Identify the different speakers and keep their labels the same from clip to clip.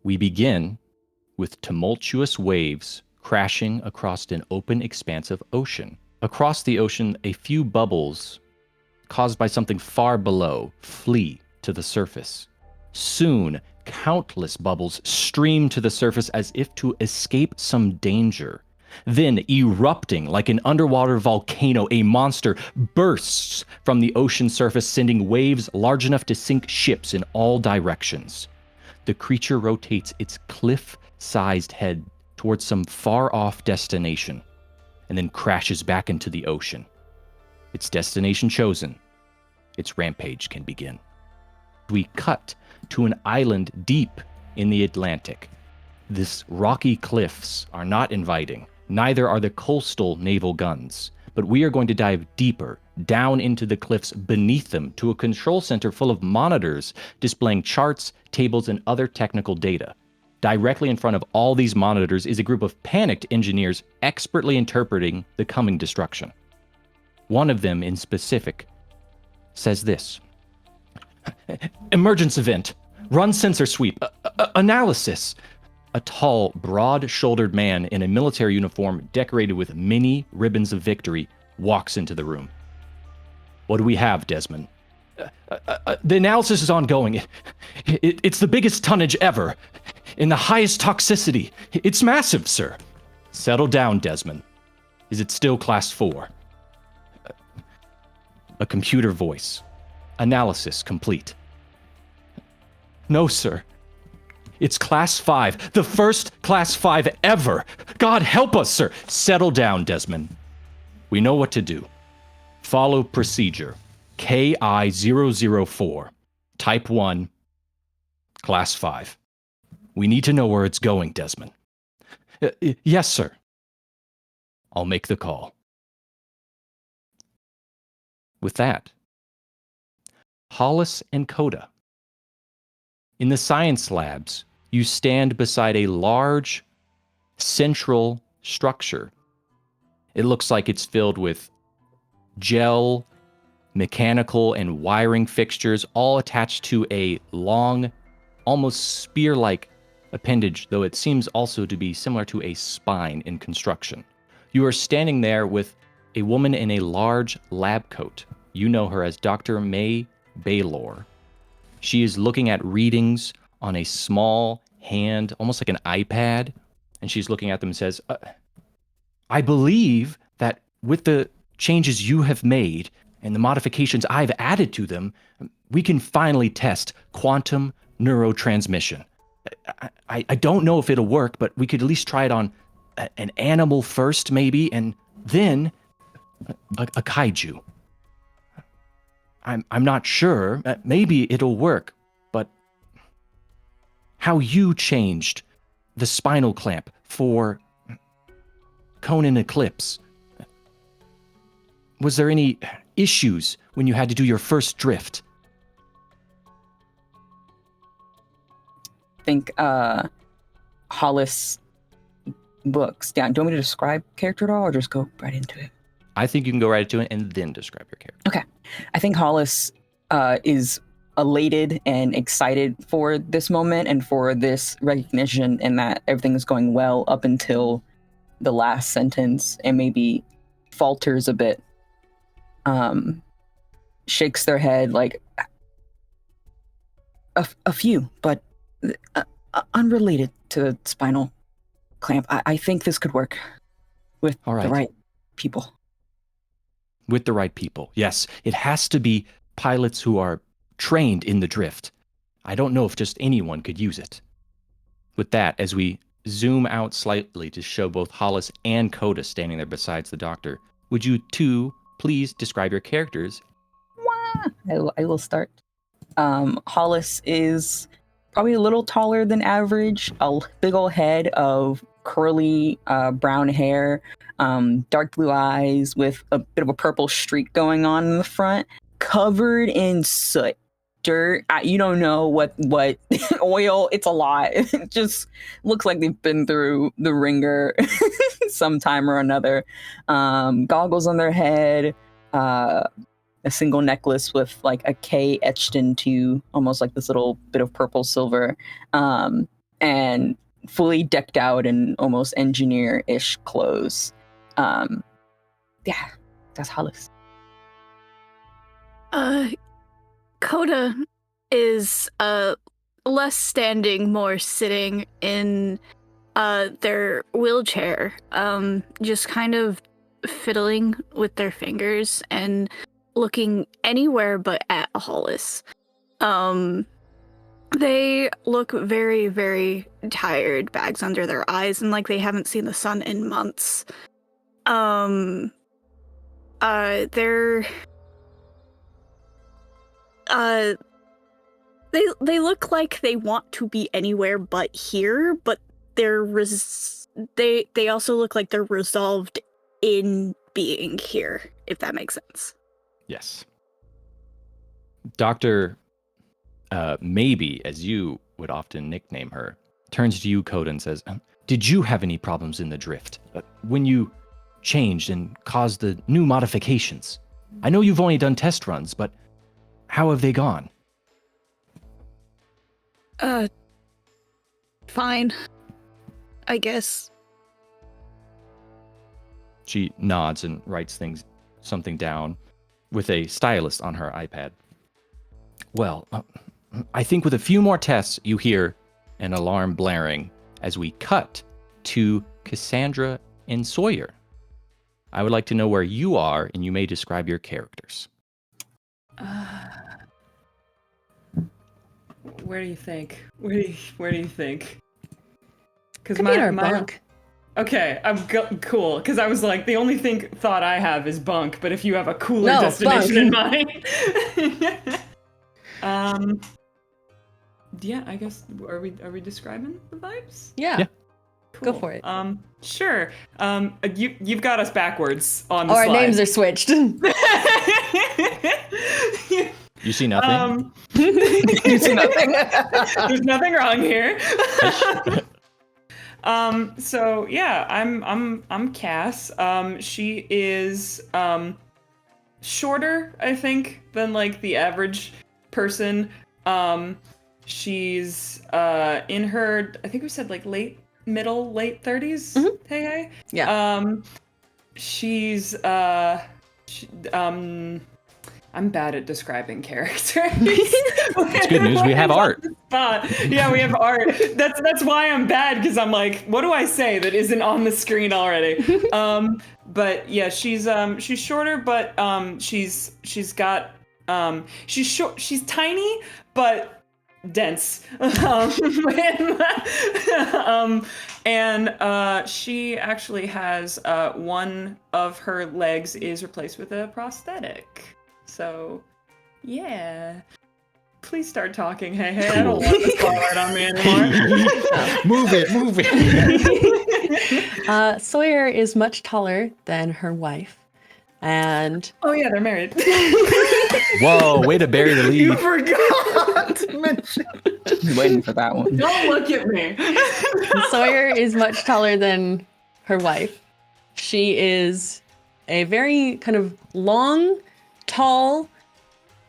Speaker 1: We begin with tumultuous waves crashing across an open expanse of ocean. Across the ocean, a few bubbles caused by something far below flee to the surface. Soon, countless bubbles stream to the surface as if to escape some danger. Then, erupting like an underwater volcano, a monster bursts from the ocean surface, sending waves large enough to sink ships in all directions. The creature rotates its cliff-sized head towards some far-off destination, and then crashes back into the ocean. Its destination chosen, its rampage can begin. We cut to an island deep in the Atlantic. These rocky cliffs are not inviting, neither are the coastal naval guns, but we are going to dive deeper, down into the cliffs beneath them to a control center full of monitors displaying charts, tables, and other technical data. Directly in front of all these monitors is a group of panicked engineers expertly interpreting the coming destruction. One of them in specific says this: "Emergence event. Run sensor sweep. Analysis." A tall, broad-shouldered man in a military uniform decorated with many ribbons of victory walks into the room. "What do we have, Desmond?" The analysis is ongoing. It's the biggest tonnage ever, in the highest toxicity. It's massive, sir." "Settle down, Desmond. Is it still Class 4? A computer voice. "Analysis complete." "No, sir. It's Class 5. The first Class 5 ever. God help us, sir." "Settle down, Desmond. We know what to do. Follow procedure. KI-004. Type 1. Class 5. We need to know where it's going, Desmond." "Yes, sir." "I'll make the call." With that, Hollis and Coda. In the science labs, you stand beside a large, central structure. It looks like it's filled with gel, mechanical, and wiring fixtures, all attached to a long, almost spear-like appendage, though it seems also to be similar to a spine in construction. You are standing there with a woman in a large lab coat. You know her as Dr. May Baylor. She is looking at readings on a small hand, almost like an iPad, and she's looking at them and says, "I believe that with the changes you have made and the modifications I've added to them, we can finally test quantum neurotransmission. I don't know if it'll work, but we could at least try it on an animal first, maybe, and then a kaiju. I'm not sure. Maybe it'll work, but how you changed the spinal clamp for Conan Eclipse. Was there any issues when you had to do your first drift?"
Speaker 2: I think Hollis looks down. Do you want me to describe character at all, or just go right into it?
Speaker 1: I think you can go right into it and then describe your character.
Speaker 2: Okay. I think Hollis is elated and excited for this moment and for this recognition, and that everything is going well up until the last sentence, and maybe falters a bit. Shakes their head like a few, but unrelated to the spinal clamp. I think this could work with the right people.
Speaker 1: With the right people, yes. It has to be pilots who are trained in the drift. I don't know if just anyone could use it. With that, as we zoom out slightly to show both Hollis and Coda standing there besides the doctor, would you two please describe your characters?
Speaker 2: I will start. Hollis is probably a little taller than average, a big old head of curly brown hair, dark blue eyes with a bit of a purple streak going on in the front, covered in soot, dirt. You don't know what oil. It's a lot. It just looks like they've been through the ringer sometime or another. Goggles on their head, a single necklace with like a K etched into almost like this little bit of purple silver. and fully decked out in almost engineer-ish clothes. Yeah, that's Hollis.
Speaker 3: Coda is less standing, more sitting in their wheelchair, just kind of fiddling with their fingers and looking anywhere but at Hollis. They look very, very tired, bags under their eyes, and like they haven't seen the sun in months. They look like they want to be anywhere but here, but they also look like they're resolved in being here, if that makes sense.
Speaker 1: Yes. Dr. Maybe, as you would often nickname her, turns to you, Coda, and says, did you have any problems in the drift? When you changed and caused the new modifications? I know you've only done test runs, but how have they gone?
Speaker 3: Fine. I guess.
Speaker 1: She nods and writes something down with a stylus on her iPad. Well, I think with a few more tests, you hear an alarm blaring as we cut to Cassandra and Sawyer. I would like to know where you are, and you may describe your characters.
Speaker 4: Where do you think? Where do you think? Because
Speaker 5: Could be in our bunk.
Speaker 4: Okay, I'm cool. Because I was like, the only thought I have is bunk. But if you have a cooler destination
Speaker 5: bunk.
Speaker 4: in mind, yeah, I guess are we describing the vibes?
Speaker 5: Yeah.
Speaker 4: Cool.
Speaker 5: Go for it.
Speaker 4: Sure. You've got us backwards on the
Speaker 5: Our
Speaker 4: slide.
Speaker 5: names are switched.
Speaker 1: You see nothing?
Speaker 2: You see nothing.
Speaker 4: There's nothing wrong here. So yeah, I'm Cass. She is shorter, I think, than like the average person. She's in her, I think we said like late 30s.
Speaker 5: Mm-hmm.
Speaker 4: Hey.
Speaker 5: Yeah.
Speaker 4: She's I'm bad at describing characters.
Speaker 1: It's good news. We have art.
Speaker 4: Yeah, we have art. That's why I'm bad, because I'm like, what do I say that isn't on the screen already? But yeah, she's shorter, but she's got she's short. She's tiny, but dense. And she actually has one of her legs is replaced with a prosthetic. So, yeah. Please start talking. Hey, I don't want the spotlight on me anymore.
Speaker 1: Move it.
Speaker 5: Sawyer is much taller than her wife. And
Speaker 4: Oh yeah, they're married.
Speaker 1: Whoa, way to bury the lead.
Speaker 4: You forgot to mention.
Speaker 2: Waiting for that one.
Speaker 4: Don't look at me.
Speaker 5: Sawyer is much taller than her wife. She is a very kind of long, tall,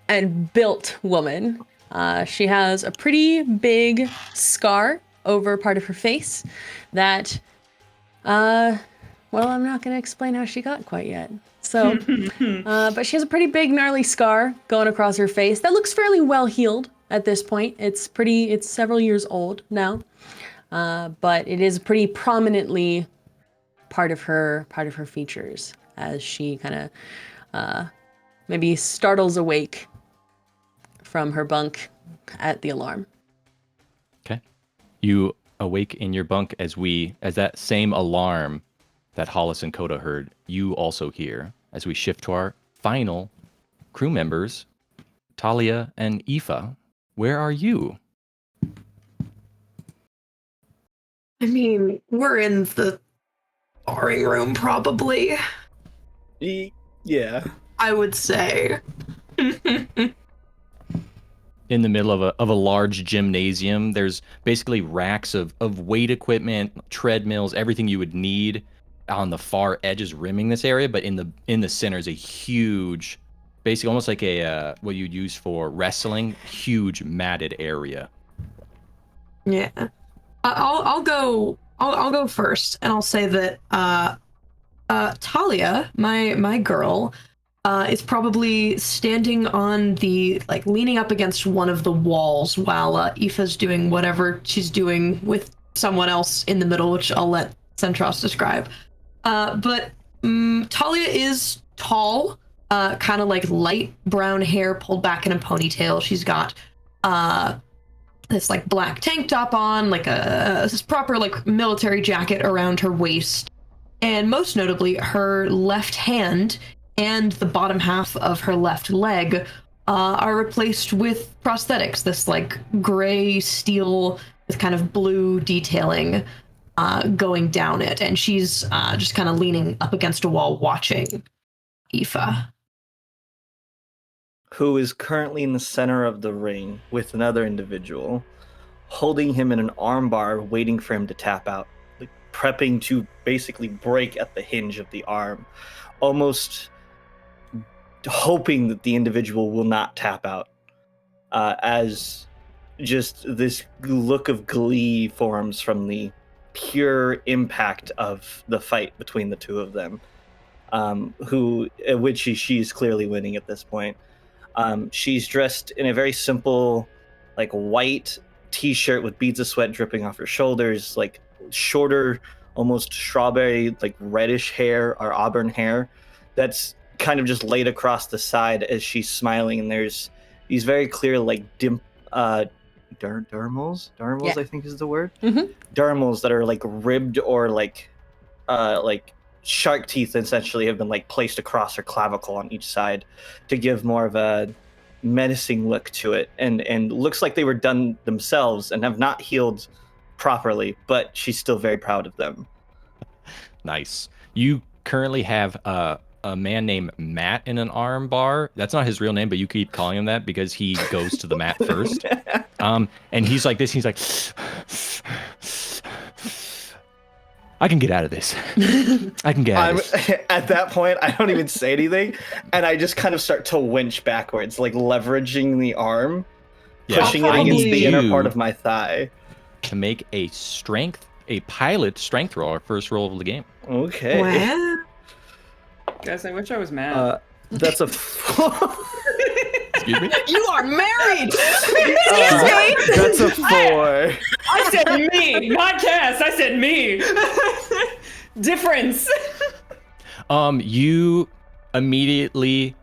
Speaker 5: and built woman. She has a pretty big scar over part of her face that, well, I'm not going to explain how she got quite yet. So, but she has a pretty big, gnarly scar going across her face that looks fairly well healed at this point. It's several years old now, but it is pretty prominently part of her features as she kind of maybe startles awake from her bunk at the alarm.
Speaker 1: Okay. You awake in your bunk as that same alarm that Hollis and Coda heard, you also hear as we shift to our final crew members, Talia and Aoife. Where are you?
Speaker 6: I mean, we're in the sparring room, probably.
Speaker 7: Yeah.
Speaker 6: I would say.
Speaker 1: In the middle of a large gymnasium. There's basically racks of weight equipment, treadmills, everything you would need on the far edges rimming this area, but in the center is a huge, basically almost like a what you'd use for wrestling, huge matted area.
Speaker 6: Yeah. I'll go first, and I'll say that Talia, my girl, is probably standing on the leaning up against one of the walls while Aoife's doing whatever she's doing with someone else in the middle, which I'll let Centros describe. But Talia is tall, kind of light brown hair pulled back in a ponytail. She's got this black tank top on, this proper military jacket around her waist, and most notably her left hand and the bottom half of her left leg are replaced with prosthetics, this gray steel with kind of blue detailing going down it, and she's just kind of leaning up against a wall watching Aoife,
Speaker 7: who is currently in the center of the ring with another individual, holding him in an armbar, waiting for him to tap out, prepping to basically break at the hinge of the arm, almost hoping that the individual will not tap out, as just this look of glee forms from the pure impact of the fight between the two of them, which she's clearly winning at this point. She's dressed in a very simple, white t-shirt with beads of sweat dripping off her shoulders, shorter, almost strawberry, reddish hair or auburn hair that's kind of just laid across the side as she's smiling, and there's these very clear dermals,
Speaker 5: Yeah.
Speaker 7: I think is the word.
Speaker 5: Mm-hmm.
Speaker 7: Dermals that are ribbed or shark teeth essentially have been placed across her clavicle on each side to give more of a menacing look to it, and looks like they were done themselves and have not healed properly, but she's still very proud of them.
Speaker 1: Nice. You currently have a man named Matt in an arm bar. That's not his real name, but you keep calling him that because he goes to the mat first. And he's like this. He's like, I can get out of this. I can get out of this.
Speaker 7: At that point, I don't even say anything, and I just kind of start to winch backwards, leveraging the arm, pushing it against the inner part of my thigh.
Speaker 1: To make a pilot strength roll, our first roll of the game.
Speaker 7: Okay.
Speaker 6: Wow.
Speaker 4: Guys, I wish I was mad.
Speaker 7: That's a.
Speaker 1: Excuse me?
Speaker 6: You are married!
Speaker 7: That's a 4.
Speaker 4: I said me, not Cass. I said me. Difference.
Speaker 1: You immediately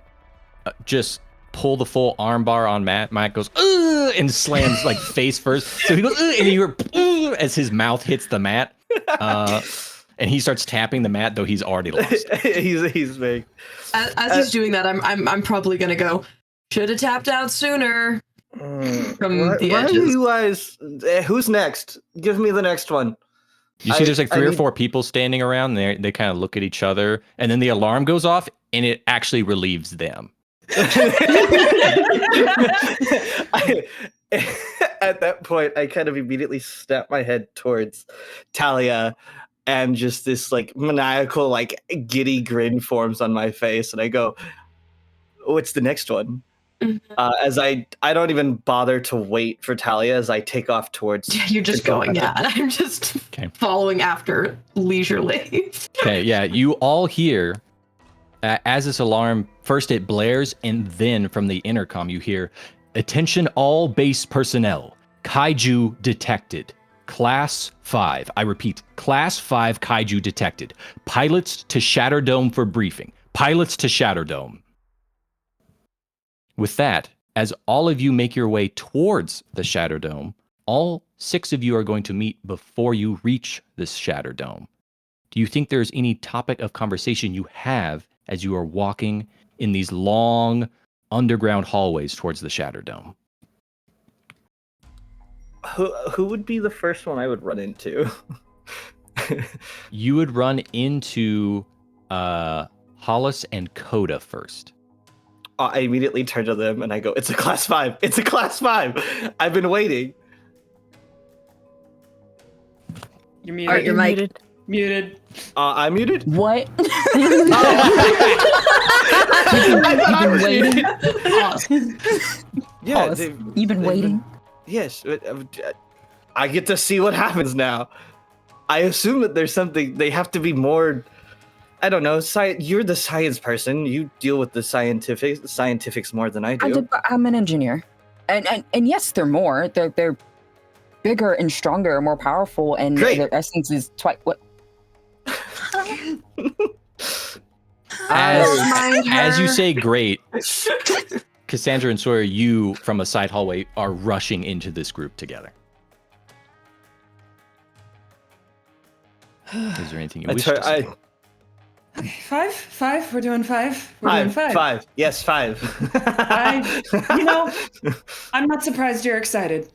Speaker 1: just pull the full armbar on Matt. Matt goes, ugh, and slams face first. So he goes, ugh, and you hear as his mouth hits the mat. And he starts tapping the mat, though he's already lost.
Speaker 7: he's big.
Speaker 6: As he's doing that, I'm probably gonna go. Should have tapped out sooner. From the
Speaker 7: why
Speaker 6: edges.
Speaker 7: are you guys? Who's next? Give me the next one.
Speaker 1: You see, there's 3 or 4 people standing around. And they kind of look at each other, and then the alarm goes off, and it actually relieves them.
Speaker 7: At that point, I kind of immediately snap my head towards Talia, and just this maniacal, giddy grin forms on my face, and I go, "What's the next one?" As I don't even bother to wait for Talia as I take off towards.
Speaker 6: Yeah, you're just going. Yeah, I'm just following after leisurely.
Speaker 1: Okay, yeah, you all hear as this alarm first it blares, and then from the intercom you hear, "Attention all base personnel, Kaiju detected. Class 5. I repeat, Class 5 Kaiju detected. Pilots to Shatterdome for briefing. Pilots to Shatterdome." With that, as all of you make your way towards the Shatterdome, all 6 of you are going to meet before you reach this Shatterdome. Do you think there's any topic of conversation you have as you are walking in these long underground hallways towards the Shatterdome?
Speaker 7: Who would be the first one I would run into?
Speaker 1: You would run into Hollis and Coda first.
Speaker 7: I immediately turn to them and I go, "It's a class 5. It's a class 5. I've been waiting."
Speaker 4: You're muted.
Speaker 5: Art, you're muted.
Speaker 4: Muted.
Speaker 7: I'm muted?
Speaker 2: What?
Speaker 7: I thought I was
Speaker 2: waiting?
Speaker 7: muted. Yeah,
Speaker 2: You've been waiting?
Speaker 7: Yes. I get to see what happens now. I assume that there's something. They have to be more. I don't know. You're the science person. You deal with the scientifics more than I do.
Speaker 2: I'm an engineer, and yes, they're more. They're bigger and stronger, more powerful, and
Speaker 7: Great.
Speaker 2: their essence is twice what.
Speaker 1: As you say, great. Cassandra and Sawyer, you from a side hallway are rushing into this group together. Is there anything you wish to say?
Speaker 4: Five. We're doing five. We're doing five.
Speaker 7: Five. Yes, 5.
Speaker 4: I'm not surprised you're excited.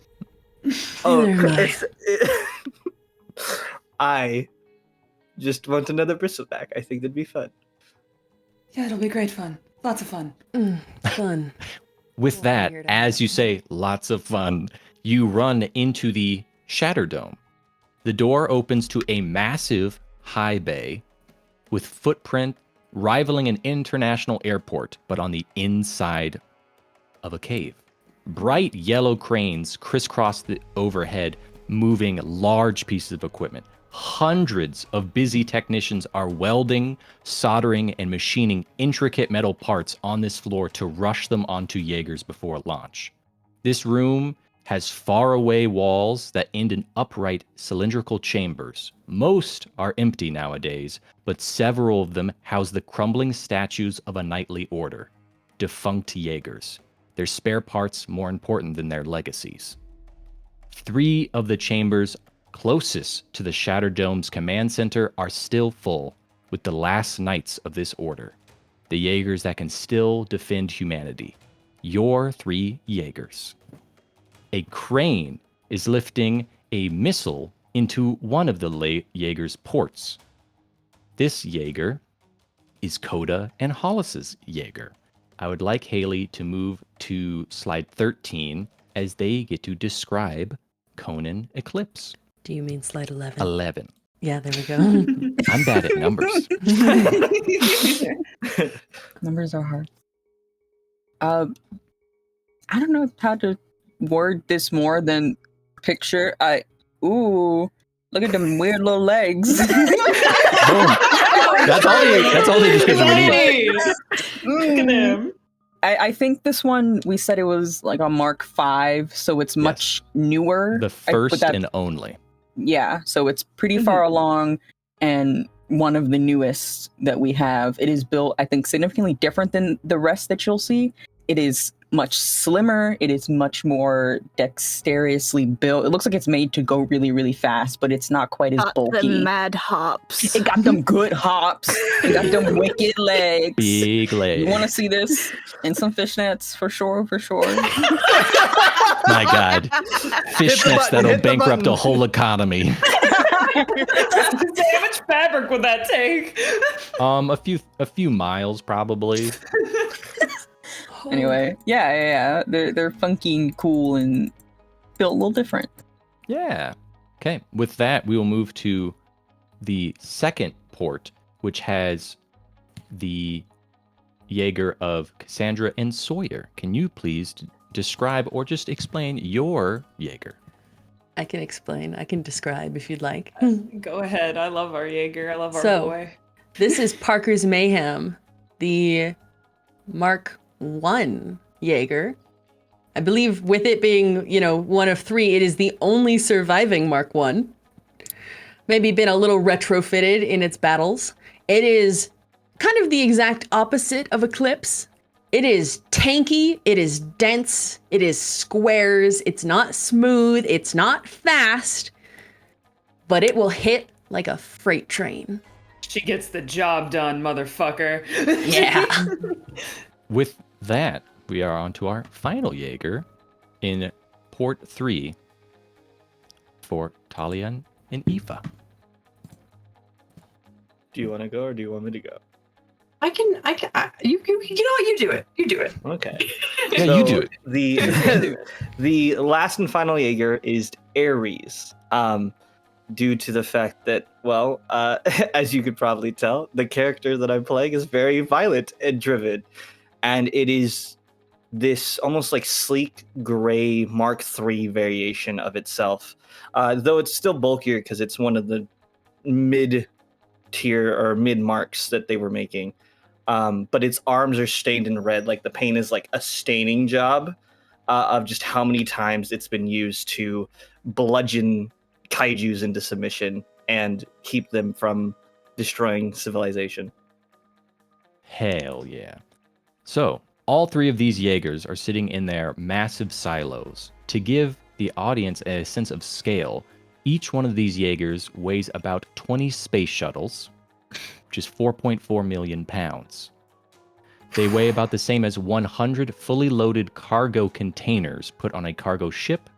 Speaker 7: I just want another bristleback. I think that'd be fun.
Speaker 4: Yeah, it'll be great fun. Lots of fun.
Speaker 5: Fun.
Speaker 1: With that, as you say, lots of fun, you run into the Shatter Dome. The door opens to a massive high bay with footprint rivaling an international airport, but on the inside of a cave. Bright yellow cranes crisscross the overhead, moving large pieces of equipment. Hundreds of busy technicians are welding, soldering, and machining intricate metal parts on this floor to rush them onto Jaegers before launch. This room has faraway walls that end in upright cylindrical chambers. Most are empty nowadays, but several of them house the crumbling statues of a knightly order, defunct Jaegers. Their spare parts more important than their legacies. 3 of the chambers closest to the Shattered Dome's command center are still full with the last knights of this order, the Jaegers that can still defend humanity. Your 3 Jaegers. A crane is lifting a missile into one of the Jaeger's ports. This Jaeger is Coda and Hollis's Jaeger. I would like Haley to move to slide 13 as they get to describe Conan Eclipse.
Speaker 5: Do you mean slide 11?
Speaker 1: 11.
Speaker 5: Yeah, there we go.
Speaker 1: I'm bad at numbers.
Speaker 2: Numbers are hard. I don't know how to word this more than picture. Ooh, look at them weird little legs.
Speaker 1: Boom. That's all the description we need.
Speaker 4: Look at them.
Speaker 2: I think this one, we said it was like a Mark 5, so it's much newer.
Speaker 1: The first and only.
Speaker 2: Yeah, so it's pretty far along and one of the newest that we have. It is built, I think, significantly different than the rest that you'll see. It is much slimmer. It is much more dexterously built. It looks like it's made to go really, really fast, but it's not quite as bulky.
Speaker 3: The mad hops.
Speaker 2: It got them good hops. It got them wicked legs.
Speaker 1: Big legs.
Speaker 2: You want to see this in some fishnets for sure, for sure.
Speaker 1: My God. Fishnets that'll bankrupt a whole economy.
Speaker 4: How much fabric would that take?
Speaker 1: A few miles probably.
Speaker 2: Anyway, yeah. They're funky and cool and built a little different.
Speaker 1: Yeah. Okay. With that, we will move to the second port, which has the Jaeger of Cassandra and Sawyer. Can you please describe or just explain your Jaeger?
Speaker 5: I can explain. I can describe if you'd like.
Speaker 4: Go ahead. I love our Jaeger. I love our
Speaker 5: So,
Speaker 4: boy.
Speaker 5: This is Parker's Mayhem, the Mark 1 Jaeger. I believe with it being, one of 3, it is the only surviving Mark 1. Maybe been a little retrofitted in its battles. It is kind of the exact opposite of Eclipse. It is tanky, it is dense, it is squares, it's not smooth, it's not fast, but it will hit like a freight train.
Speaker 4: She gets the job done, motherfucker.
Speaker 5: Yeah.
Speaker 1: With that, we are on to our final Jaeger in Port 3 for Talia and Aoife.
Speaker 7: Do you want to go or do you want me to go?
Speaker 6: You know what? You do it. You do it.
Speaker 7: Okay.
Speaker 1: Yeah,
Speaker 7: So
Speaker 1: you do it.
Speaker 7: The last and final Jaeger is Ares. Due to the fact that, well, as you could probably tell, the character that I'm playing is very violent and driven. And it is this almost like sleek gray Mark III variation of itself, though it's still bulkier because it's one of the mid-tier or mid-marks that they were making. But its arms are stained in red, like the paint is like a staining job of just how many times it's been used to bludgeon kaijus into submission and keep them from destroying civilization.
Speaker 1: Hell yeah. So, all three of these Jaegers are sitting in their massive silos. To give the audience a sense of scale, each one of these Jaegers weighs about 20 space shuttles, which is 4.4 million pounds. They weigh about the same as 100 fully loaded cargo containers put on a cargo ship.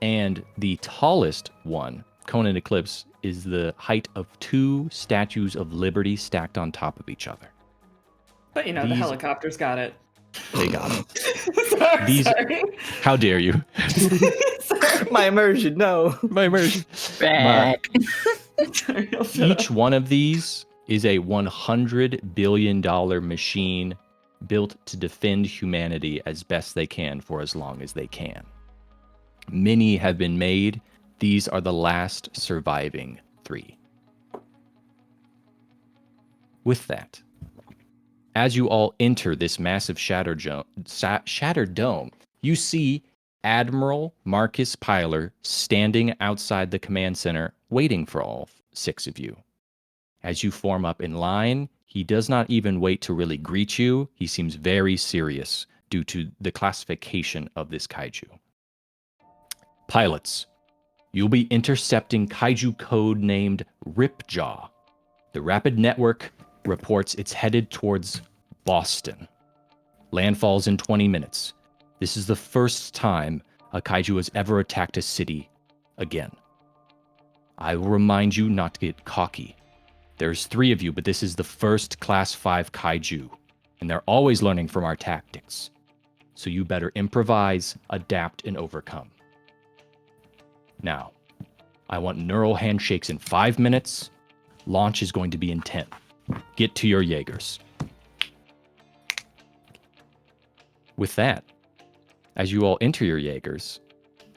Speaker 1: And the tallest one, Conan Eclipse, is the height of 2 statues of Liberty stacked on top of each other.
Speaker 4: But the helicopters got it.
Speaker 1: They got it.
Speaker 4: Sorry.
Speaker 1: How dare you?
Speaker 7: My immersion, no.
Speaker 1: My immersion.
Speaker 2: Back.
Speaker 4: Sorry, I'll shut
Speaker 1: Each
Speaker 4: up.
Speaker 1: one of these is a $100 billion machine built to defend humanity as best they can for as long as they can. Many have been made. These are the last surviving 3. With that, as you all enter this massive shattered dome, you see Admiral Marcus Pyler standing outside the command center waiting for all 6 of you. As you form up in line, he does not even wait to really greet you. He seems very serious due to the classification of this kaiju. Pilots, you'll be intercepting kaiju code named Ripjaw. The Rapid Network reports it's headed towards Boston. Landfalls in 20 minutes. This is the first time a kaiju has ever attacked a city again. I will remind you not to get cocky. There's 3 of you, but this is the first Class 5 kaiju, and they're always learning from our tactics. So you better improvise, adapt, and overcome. Now, I want neural handshakes in 5 minutes. Launch is going to be in 10. Get to your Jaegers. With that, as you all enter your Jaegers,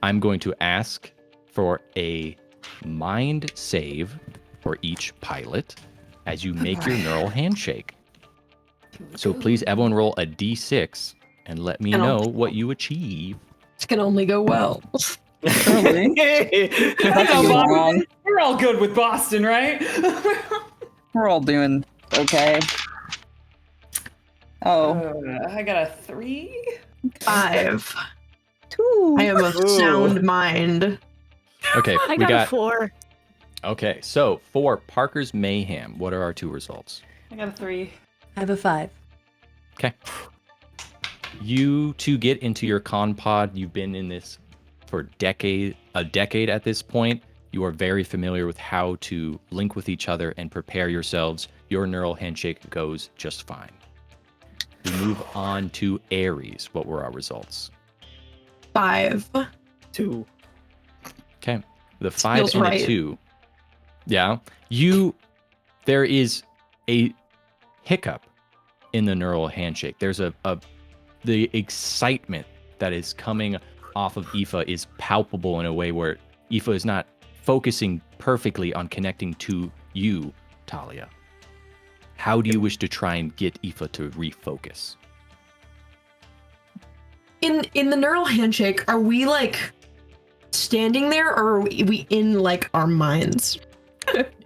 Speaker 1: I'm going to ask for a mind save for each pilot as you make your neural handshake. So please, everyone roll a d6 and let me know what you achieve.
Speaker 6: This can only go well.
Speaker 2: Surely.
Speaker 4: That's
Speaker 2: wrong.
Speaker 4: We're all good with Boston, right?
Speaker 2: We're all doing okay. Oh,
Speaker 4: I got a 3.
Speaker 6: 5.
Speaker 2: 2.
Speaker 6: I am of sound mind.
Speaker 1: Okay,
Speaker 3: I
Speaker 1: we
Speaker 3: got
Speaker 1: got
Speaker 3: a 4.
Speaker 1: Okay, so for Parker's Mayhem, what are our 2 results?
Speaker 4: I got a 3.
Speaker 5: I have a 5.
Speaker 1: Okay. You two get into your con pod. You've been in this for a decade at this point. You are very familiar with how to link with each other and prepare yourselves. Your neural handshake goes just fine. We move on to Ares. What were our results?
Speaker 6: 5.
Speaker 7: 2.
Speaker 1: Okay. The 5
Speaker 6: Feels
Speaker 1: and
Speaker 6: right.
Speaker 1: a 2. Yeah. There is a hiccup in the neural handshake. There's the excitement that is coming off of Aoife is palpable in a way where Aoife is not focusing perfectly on connecting to you, Talia. How do you wish to try and get Aoife to refocus?
Speaker 6: In the neural handshake, are we like standing there or are we in like our minds?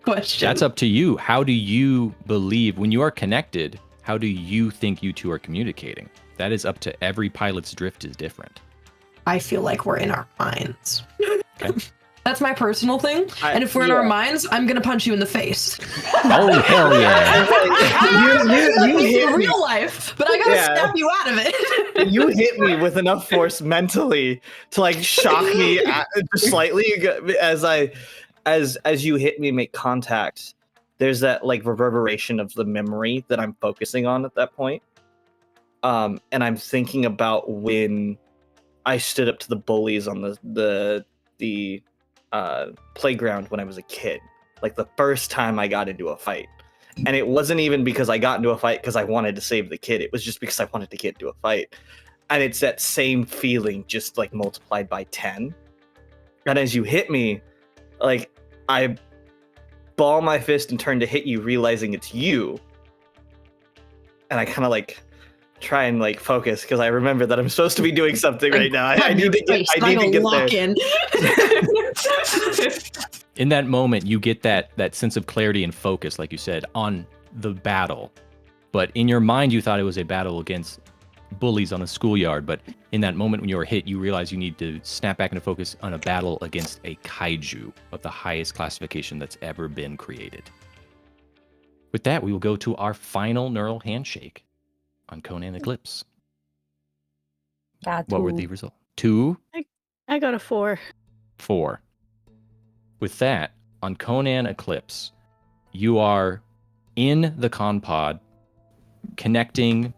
Speaker 6: Question.
Speaker 1: That's up to you. How do you believe when you are connected? How do you think you two are communicating? That is up to every pilot's drift is different.
Speaker 6: I feel like we're in our minds.
Speaker 1: Okay.
Speaker 6: That's my personal thing. And if we're in our minds, I'm gonna punch you in the face.
Speaker 1: Oh hell yeah!
Speaker 7: you hit
Speaker 6: in
Speaker 7: me.
Speaker 6: real life, but I gotta
Speaker 7: Yeah.
Speaker 6: snap you out of it.
Speaker 7: You hit me with enough force mentally to like shock me slightly as you hit me and make contact. There's that like reverberation of the memory that I'm focusing on at that point. And I'm thinking about when I stood up to the bullies on the playground when I was a kid. Like the first time I got into a fight. And it wasn't even because I got into a fight because I wanted to save the kid. It was just because I wanted to get into a fight. and it's that same feeling, just like multiplied by 10. And as you hit me, like I ball my fist and turn to hit you, realizing it's you. And I kind of like try and like focus because I remember that I'm supposed to be doing something right now. I need to get
Speaker 6: lock
Speaker 7: there.
Speaker 6: in.
Speaker 1: In that moment, you get that sense of clarity and focus, like you said, on the battle. But in your mind, you thought it was a battle against bullies on a schoolyard. But in that moment when you were hit, you realize you need to snap back into focus on a battle against a kaiju of the highest classification that's ever been created. With that, we will go to our final neural handshake on Conan Eclipse. What were the results? 2?
Speaker 3: I got a 4.
Speaker 1: 4. With that, on Conan Eclipse, you are in the con pod, connecting,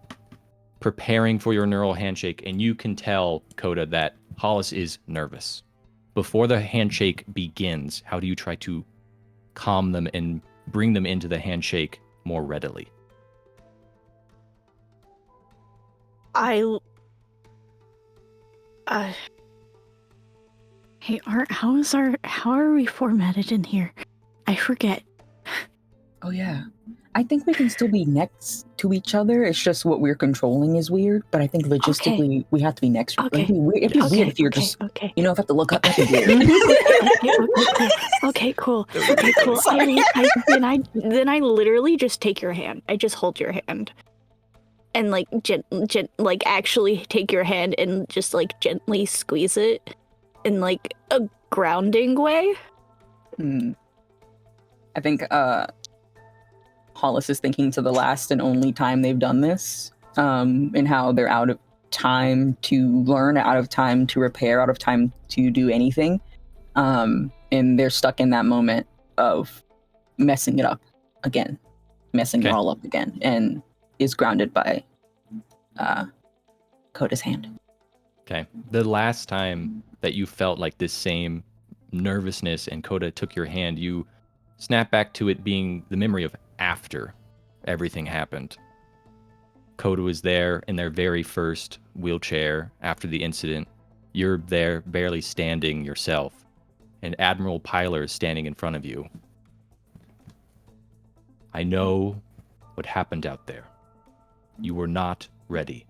Speaker 1: preparing for your neural handshake, and you can tell, Coda, that Hollis is nervous. Before the handshake begins, how do you try to calm them and bring them into the handshake more readily?
Speaker 3: Hey, Art, how are we formatted in here? I forget.
Speaker 2: Oh yeah. I think we can still be next to each other. It's just what we're controlling is weird, but I think logistically we have to be next.
Speaker 3: Okay.
Speaker 2: It'd be weird if you're just,
Speaker 3: okay.
Speaker 2: you know, if I have to look up. That'd be weird.
Speaker 3: Okay, cool. Then I literally just take your hand. I just hold your hand. And like like actually take your hand and just like gently squeeze it in like a grounding way.
Speaker 2: I think Hollis is thinking to the last and only time they've done this, and how they're out of time to learn, out of time to repair, out of time to do anything. And they're stuck in that moment of messing it up again, messing it all up again, and is grounded by Coda's hand.
Speaker 1: Okay. The last time that you felt like this same nervousness and Coda took your hand, you snap back to it being the memory of after everything happened. Coda was there in their very first wheelchair after the incident. You're there barely standing yourself, and Admiral Pyler is standing in front of you. I know what happened out there. You were not ready.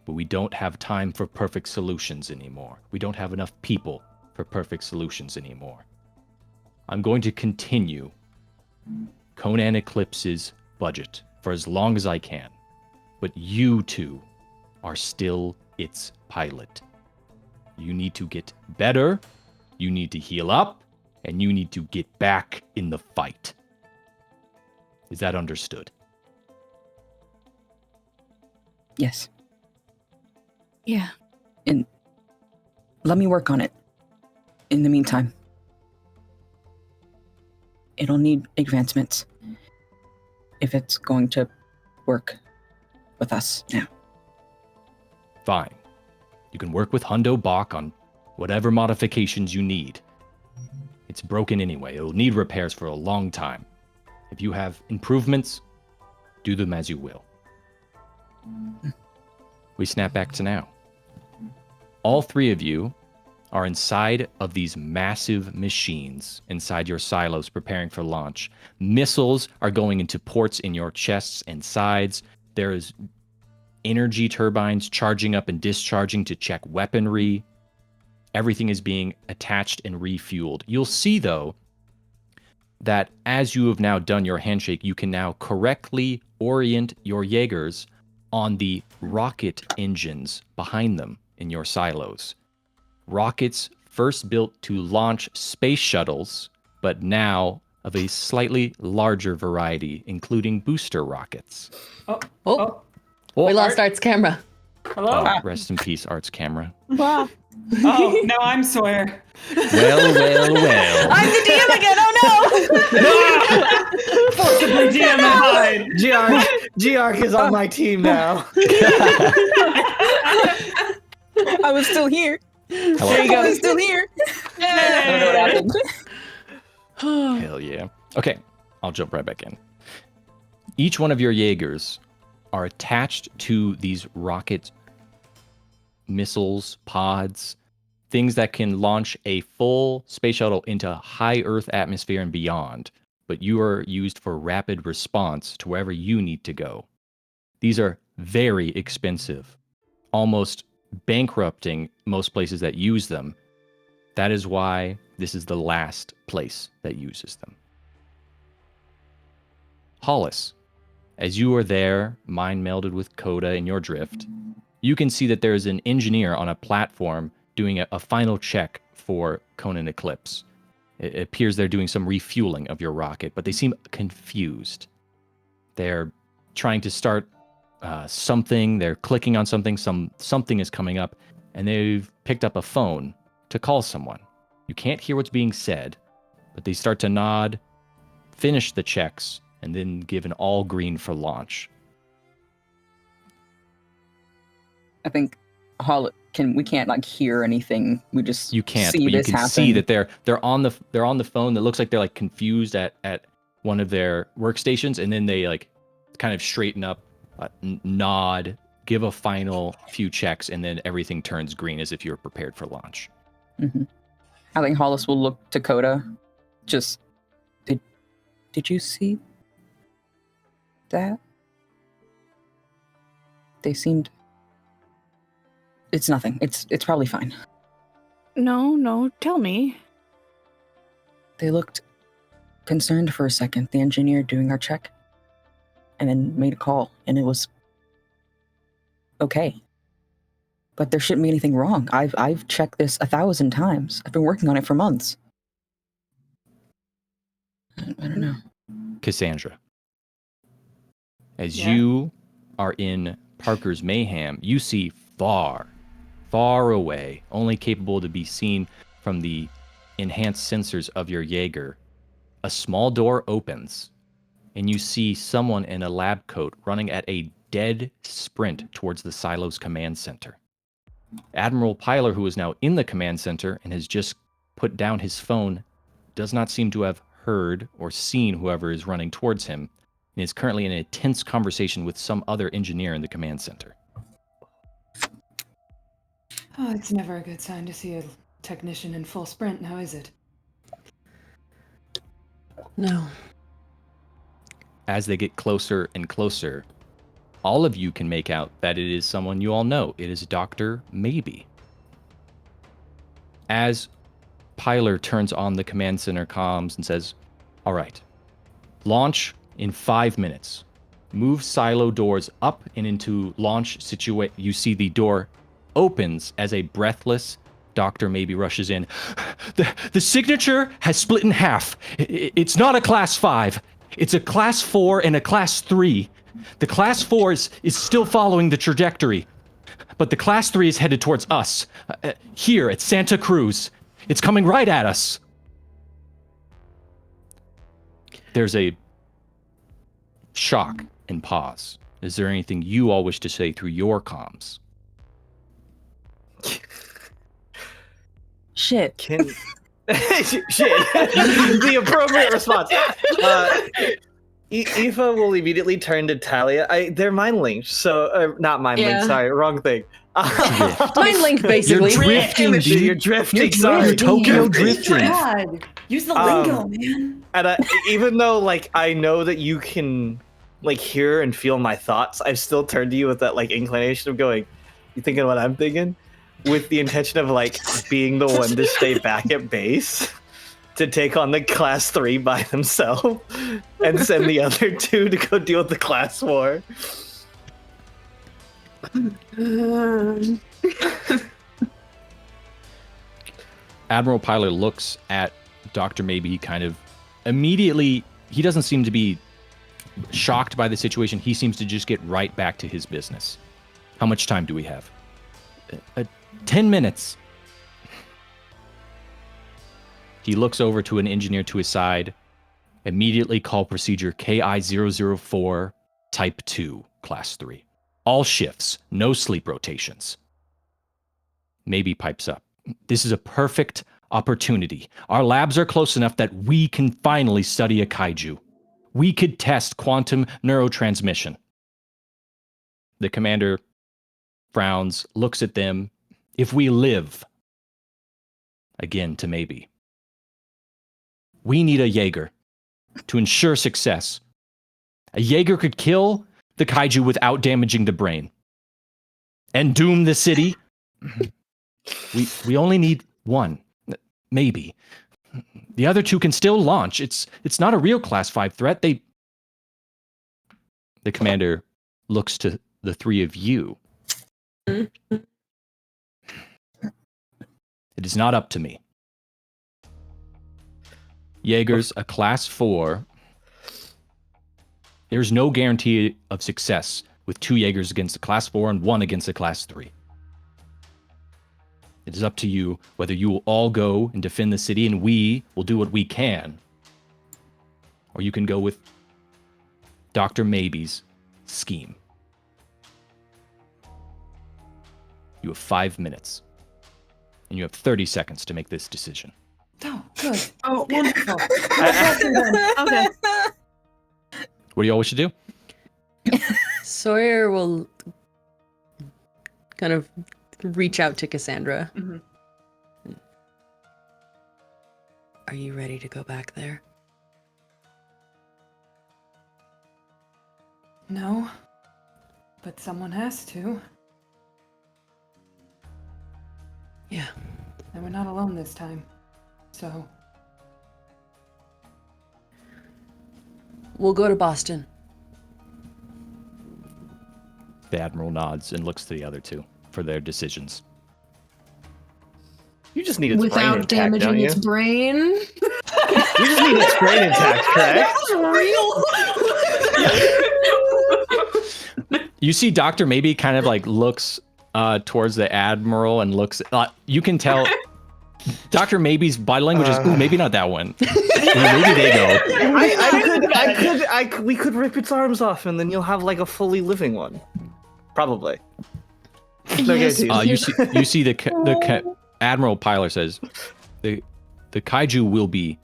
Speaker 1: But we don't have time for perfect solutions anymore. We don't have enough people for perfect solutions anymore. I'm going to continue Conan Eclipse's budget for as long as I can. But you two are still its pilot. You need to get better, you need to heal up, and you need to get back in the fight. Is that understood?
Speaker 2: Yes.
Speaker 3: Yeah.
Speaker 2: And let me work on it. In the meantime, it'll need advancements if it's going to work with us now.
Speaker 1: Fine. You can work with Hundo Bach on whatever modifications you need. It's broken anyway. It'll need repairs for a long time. If you have improvements, do them as you will. We snap back to now. All three of you are inside of these massive machines inside your silos preparing for launch. Missiles are going into ports in your chests and sides. There is energy turbines charging up and discharging to check weaponry. Everything is being attached and refueled. You'll see, though, that as you have now done your handshake, you can now correctly orient your Jaegers on the rocket engines behind them in your silos. Rockets first built to launch space shuttles, but now of a slightly larger variety, including booster rockets.
Speaker 5: We lost Art's camera.
Speaker 4: Hello?
Speaker 1: Rest in peace, Art's camera.
Speaker 3: Wow.
Speaker 4: Oh, now I'm Sawyer.
Speaker 1: Well.
Speaker 5: I'm the DM again. Oh no!
Speaker 4: Forcibly DM and hide.
Speaker 7: Geark is on my team now.
Speaker 2: I was still here.
Speaker 1: Hello?
Speaker 2: There you go. I was still here. I don't know what happened.
Speaker 1: Hell yeah. Okay, I'll jump right back in. Each one of your Jaegers are attached to these rocket missiles, pods, things that can launch a full space shuttle into high Earth atmosphere and beyond, but you are used for rapid response to wherever you need to go. These are very expensive, almost bankrupting most places that use them. That is why this is the last place that uses them. Hollis, as you are there, mind melded with Coda in your drift, you can see that there is an engineer on a platform doing a final check for Conan Eclipse. It appears they're doing some refueling of your rocket, but they seem confused. They're trying to start something, they're clicking on something, something is coming up, and they've picked up a phone to call someone. You can't hear what's being said, but they start to nod, finish the checks, and then give an all green for launch.
Speaker 2: I think we can't like hear anything. We just
Speaker 1: You can't,
Speaker 2: see
Speaker 1: but you
Speaker 2: this
Speaker 1: can
Speaker 2: happen.
Speaker 1: see that they're on the phone that looks like they're like confused at one of their workstations, and then they like kind of straighten up, nod, give a final few checks, and then everything turns green as if you're prepared for launch.
Speaker 2: Mm-hmm. I think Hollis will look to Coda. Just did you see that? They seemed. It's nothing. It's probably fine.
Speaker 3: No, tell me.
Speaker 2: They looked concerned for a second, the engineer doing our check, and then made a call, and it was okay. But there shouldn't be anything wrong. I've checked this 1,000 times. I've been working on it for months. I don't know.
Speaker 1: Cassandra, as
Speaker 4: Yeah?
Speaker 1: you are in Parker's mayhem, you see far away, only capable to be seen from the enhanced sensors of your Jaeger, a small door opens, and you see someone in a lab coat running at a dead sprint towards the silo's command center. Admiral Pyler, who is now in the command center and has just put down his phone, does not seem to have heard or seen whoever is running towards him, and is currently in a tense conversation with some other engineer in the command center.
Speaker 4: Oh, it's never a good sign to see a technician in full sprint, now is it?
Speaker 5: No.
Speaker 1: As they get closer and closer, all of you can make out that it is someone you all know. It is Dr. Maybe. As Pyler turns on the command center comms and says, "All right, launch in 5 minutes. Move silo doors up and into launch situation." You see the door opens as a breathless Dr. Maybe rushes in. The signature has split in half. It's not a class 5. It's a class 4 and a class 3. The class 4 is still following the trajectory, but the class 3 is headed towards us, here at Santa Cruz. It's coming right at us. There's a shock and pause. Is there anything you all wish to say through your comms?
Speaker 2: Shit.
Speaker 7: Shit. The appropriate response. Aoife will immediately turn to Talia. They're mind linked, so not mind linked.
Speaker 5: Yeah.
Speaker 7: Sorry, wrong thing.
Speaker 5: Mind link, basically.
Speaker 1: You're drifting, dude.
Speaker 7: You're drifting. Sorry,
Speaker 1: You're Tokyo drifting.
Speaker 4: God, use the lingo, man.
Speaker 7: And even though like I know that you can like hear and feel my thoughts, I've still turned to you with that like inclination of going, "You thinking what I'm thinking?" With the intention of like being the one to stay back at base to take on the class 3 by themselves and send the other 2 to go deal with the class 4.
Speaker 1: Admiral Pyler looks at Dr. Maybe. He kind of immediately, he doesn't seem to be shocked by the situation. He seems to just get right back to his business. How much time do we have? 10 minutes. He looks over to an engineer to his side. Immediately call procedure KI-004, Type 2, Class 3. All shifts, no sleep rotations. Maybe pipes up. This is a perfect opportunity. Our labs are close enough that we can finally study a kaiju. We could test quantum neurotransmission. The commander frowns, looks at them, if we live again to maybe. We need a Jaeger to ensure success. A Jaeger could kill the kaiju without damaging the brain and doom the city. We only need one, maybe. The other two can still launch. It's not a real class 5 threat. The commander looks to the three of you. It is not up to me. Jaeger's a class 4. There's no guarantee of success with 2 Jaegers against a class 4 and 1 against a class 3. It is up to you whether you will all go and defend the city and we will do what we can. Or you can go with Dr. Maybe's scheme. You have 5 minutes. And you have 30 seconds to make this decision.
Speaker 4: Oh, good. Oh, wonderful.
Speaker 3: Okay.
Speaker 1: What do you all wish to do?
Speaker 5: Sawyer will kind of reach out to Cassandra.
Speaker 4: Mm-hmm.
Speaker 5: Are you ready to go back there?
Speaker 4: No, but someone has to.
Speaker 5: Yeah.
Speaker 4: And we're not alone this time, so...
Speaker 5: We'll go to Boston.
Speaker 1: The Admiral nods and looks to the other two for their decisions.
Speaker 7: You just need its brain
Speaker 6: Without
Speaker 7: intact,
Speaker 6: damaging
Speaker 7: don't you?
Speaker 6: its brain.
Speaker 7: You just need its brain intact, correct?
Speaker 1: You see Dr. Maybe kind of like looks towards the Admiral and looks... you can tell... Dr. Maybe's body language is, ooh, maybe not that one. Maybe they go.
Speaker 7: We could rip its arms off, and then you'll have like a fully living one, probably.
Speaker 6: Yes.
Speaker 1: You see the Admiral Pyler says the kaiju will be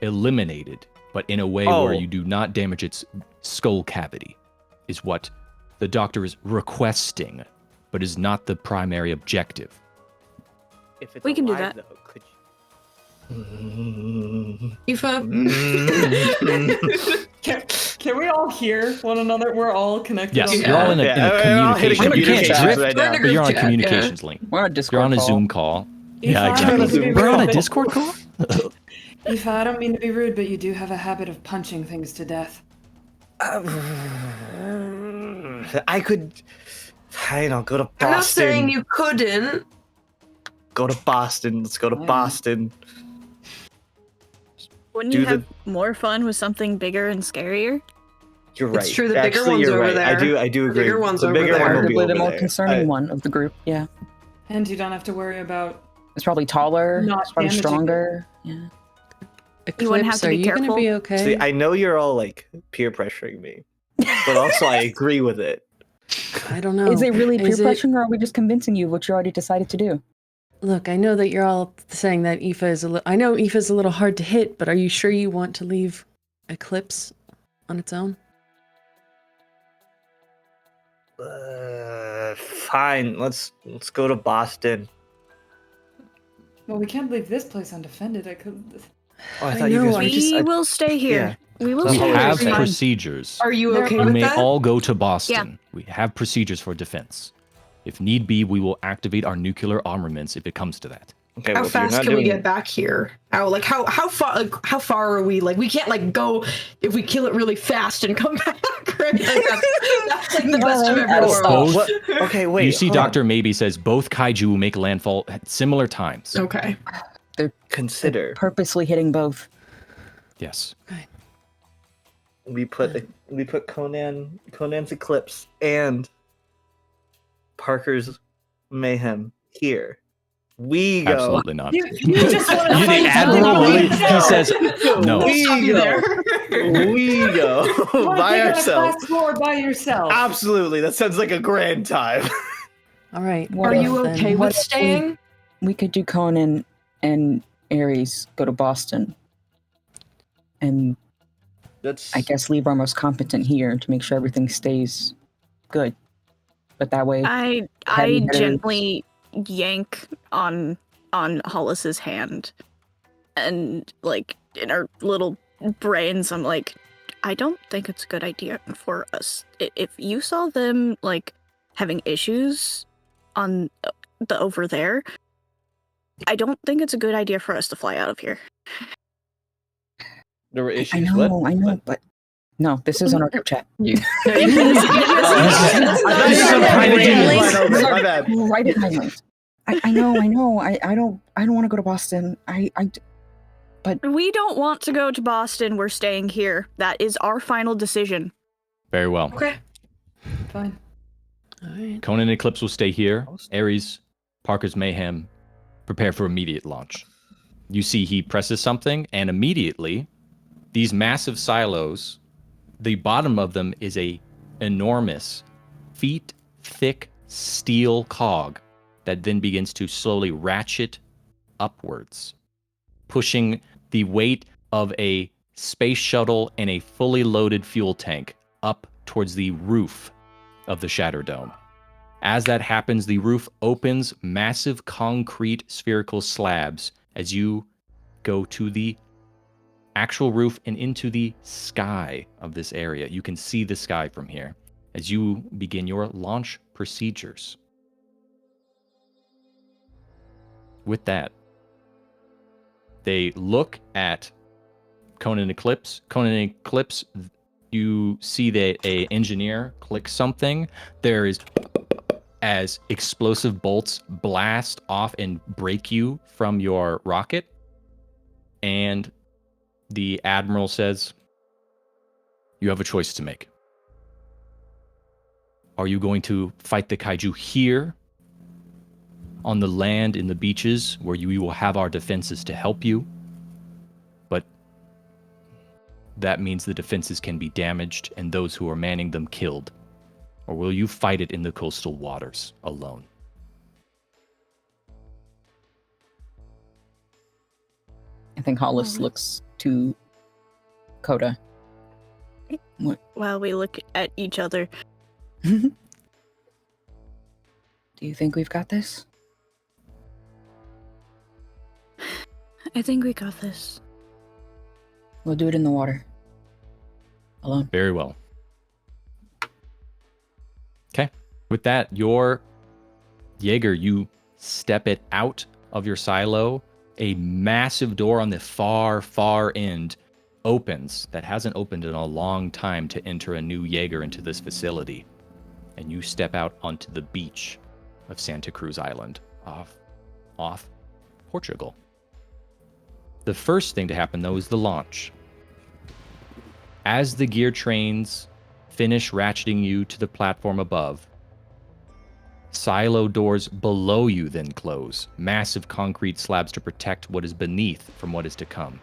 Speaker 1: eliminated, but in a way where you do not damage its skull cavity, is what the doctor is requesting, but is not the primary objective.
Speaker 7: If it's
Speaker 3: We can do
Speaker 7: alive,
Speaker 3: that.
Speaker 7: though, could you...
Speaker 6: Aoife,
Speaker 4: Can we all hear one another? We're all connected.
Speaker 1: Yes,
Speaker 4: on
Speaker 1: you're all in a,
Speaker 7: we're all hitting
Speaker 1: communication. You can't
Speaker 7: communications
Speaker 1: drift,
Speaker 7: right now.
Speaker 1: but you're on a
Speaker 6: Chat,
Speaker 1: communications link.
Speaker 2: We're on a
Speaker 1: You're
Speaker 2: Discord
Speaker 1: on a
Speaker 2: call.
Speaker 1: Zoom call.
Speaker 4: If
Speaker 1: Yeah,
Speaker 4: I
Speaker 1: exactly.
Speaker 4: don't mean to be
Speaker 1: We're on a
Speaker 4: rude,
Speaker 1: Discord call?
Speaker 4: Aoife, I don't mean to be rude, but you do have a habit of punching things to death.
Speaker 7: I could, go to Boston.
Speaker 6: I'm not saying you couldn't.
Speaker 7: Go to Boston. Let's go to Boston.
Speaker 3: Wouldn't
Speaker 7: Do
Speaker 3: you
Speaker 7: the-
Speaker 3: have more fun with something bigger and scarier?
Speaker 7: You're right.
Speaker 6: It's true, the bigger
Speaker 7: Actually,
Speaker 6: one's
Speaker 7: you're
Speaker 6: over
Speaker 7: right.
Speaker 6: there.
Speaker 7: I do agree.
Speaker 6: bigger one's
Speaker 7: the
Speaker 6: over
Speaker 7: bigger
Speaker 6: there.
Speaker 7: one will be
Speaker 2: Arguably
Speaker 7: over
Speaker 2: the more
Speaker 7: there.
Speaker 2: concerning one of the group. Yeah,
Speaker 4: And you don't have to worry about...
Speaker 2: it's probably taller.
Speaker 4: Not
Speaker 2: It's probably
Speaker 4: damaging
Speaker 2: stronger. Yeah.
Speaker 5: Eclipse,
Speaker 3: You wouldn't have to
Speaker 5: are
Speaker 3: be
Speaker 5: you going to
Speaker 3: careful.
Speaker 5: be okay?
Speaker 7: See, I know you're all like peer pressuring me, but also I agree with it.
Speaker 5: I don't know.
Speaker 2: Is it really peer
Speaker 5: Is it-
Speaker 2: pressuring, or are we just convincing you of what you already decided to do?
Speaker 5: Look, I know that you're all saying that Aoife is I know Aoife is a little hard to hit, but are you sure you want to leave Eclipse on its own?
Speaker 7: Fine. Let's go to Boston.
Speaker 4: Well, we can't leave this place undefended. I could...
Speaker 7: Oh, I
Speaker 5: I
Speaker 7: thought you
Speaker 5: know,
Speaker 7: guys were
Speaker 5: I
Speaker 3: We
Speaker 7: just.
Speaker 3: will stay here. We will
Speaker 1: We
Speaker 3: stay
Speaker 1: have
Speaker 3: here.
Speaker 1: procedures.
Speaker 6: Are you okay
Speaker 1: You
Speaker 6: with
Speaker 1: may
Speaker 6: that?
Speaker 1: all go to Boston. We have procedures for defense. If need be, we will activate our nuclear armaments if it comes to that.
Speaker 7: Okay,
Speaker 6: How
Speaker 7: well, if you're
Speaker 6: fast
Speaker 7: not
Speaker 6: can we
Speaker 7: doing-
Speaker 6: get back here? How far are we? Like we can't like go if we kill it really fast and come back. Right? Like, that's like the best of every
Speaker 2: Gotta
Speaker 6: world.
Speaker 2: stop.
Speaker 1: Both,
Speaker 7: What? Okay, wait.
Speaker 1: you see
Speaker 7: hold on.
Speaker 1: Dr. Maybe says both kaiju will make landfall at similar times.
Speaker 6: Okay.
Speaker 7: Consider
Speaker 2: Purposely hitting both.
Speaker 1: Yes.
Speaker 7: we put Conan's Eclipse and Parker's Mayhem here. We go.
Speaker 1: Absolutely not.
Speaker 4: You just want to
Speaker 1: You the Admiral Lily, he says no.
Speaker 7: We
Speaker 6: Stop you
Speaker 7: go.
Speaker 6: there.
Speaker 7: We go by ourselves.
Speaker 4: Class 4 by yourself.
Speaker 7: Absolutely, that sounds like a grand time.
Speaker 5: All right.
Speaker 2: What
Speaker 6: Are
Speaker 2: if
Speaker 6: you
Speaker 5: then-
Speaker 6: okay
Speaker 2: what
Speaker 6: with
Speaker 2: if
Speaker 6: staying?
Speaker 2: We could do Conan and Ares go to Boston, and
Speaker 7: That's
Speaker 2: I guess leave our most competent here to make sure everything stays good. But that way,
Speaker 3: I
Speaker 2: Heavy hitters.
Speaker 3: gently yank on Hollis's hand, and like in our little brains, I'm like, I don't think it's a good idea for us. If you saw them like having issues on the over there, I don't think it's a good idea for us to fly out of here.
Speaker 7: There were issues.
Speaker 2: I know,
Speaker 7: What?
Speaker 2: but no, this is on our group chat.
Speaker 7: This is a private
Speaker 5: Really?
Speaker 7: My bad.
Speaker 2: Right at my list. I know. I don't want to go to Boston.
Speaker 3: We don't want to go to Boston. We're staying here. That is our final decision.
Speaker 1: Very well.
Speaker 6: Okay. Fine.
Speaker 5: All right.
Speaker 1: Conan and Eclipse will stay here. Ares, Parker's Mayhem, prepare for immediate launch. You see he presses something, and immediately, these massive silos, the bottom of them is a enormous, feet-thick steel cog that then begins to slowly ratchet upwards, pushing the weight of a space shuttle and a fully loaded fuel tank up towards the roof of the Shatter Dome. As that happens, the roof opens, massive concrete spherical slabs as you go to the actual roof and into the sky of this area. You can see the sky from here as you begin your launch procedures. With that, they look at Conan and Eclipse. Conan and Eclipse, you see that a engineer clicks something. There is as explosive bolts blast off and break you from your rocket. And the Admiral says, you have a choice to make. Are you going to fight the Kaiju here on the land, in the beaches, where we will have our defenses to help you? But that means the defenses can be damaged and those who are manning them killed. Or will you fight it in the coastal waters alone?
Speaker 2: I think Hollis looks to Coda. What?
Speaker 3: While we look at each other.
Speaker 2: Do you think we've got this?
Speaker 3: I think we got this.
Speaker 2: We'll do it in the water. Alone.
Speaker 1: Very well. Okay. With that, your Jaeger, you step it out of your silo. A massive door on the far, far end opens that hasn't opened in a long time to enter a new Jaeger into this facility. And you step out onto the beach of Santa Cruz Island off Portugal. The first thing to happen, though, is the launch. As the gear trains finish ratcheting you to the platform above, silo doors below you then close, massive concrete slabs to protect what is beneath from what is to come.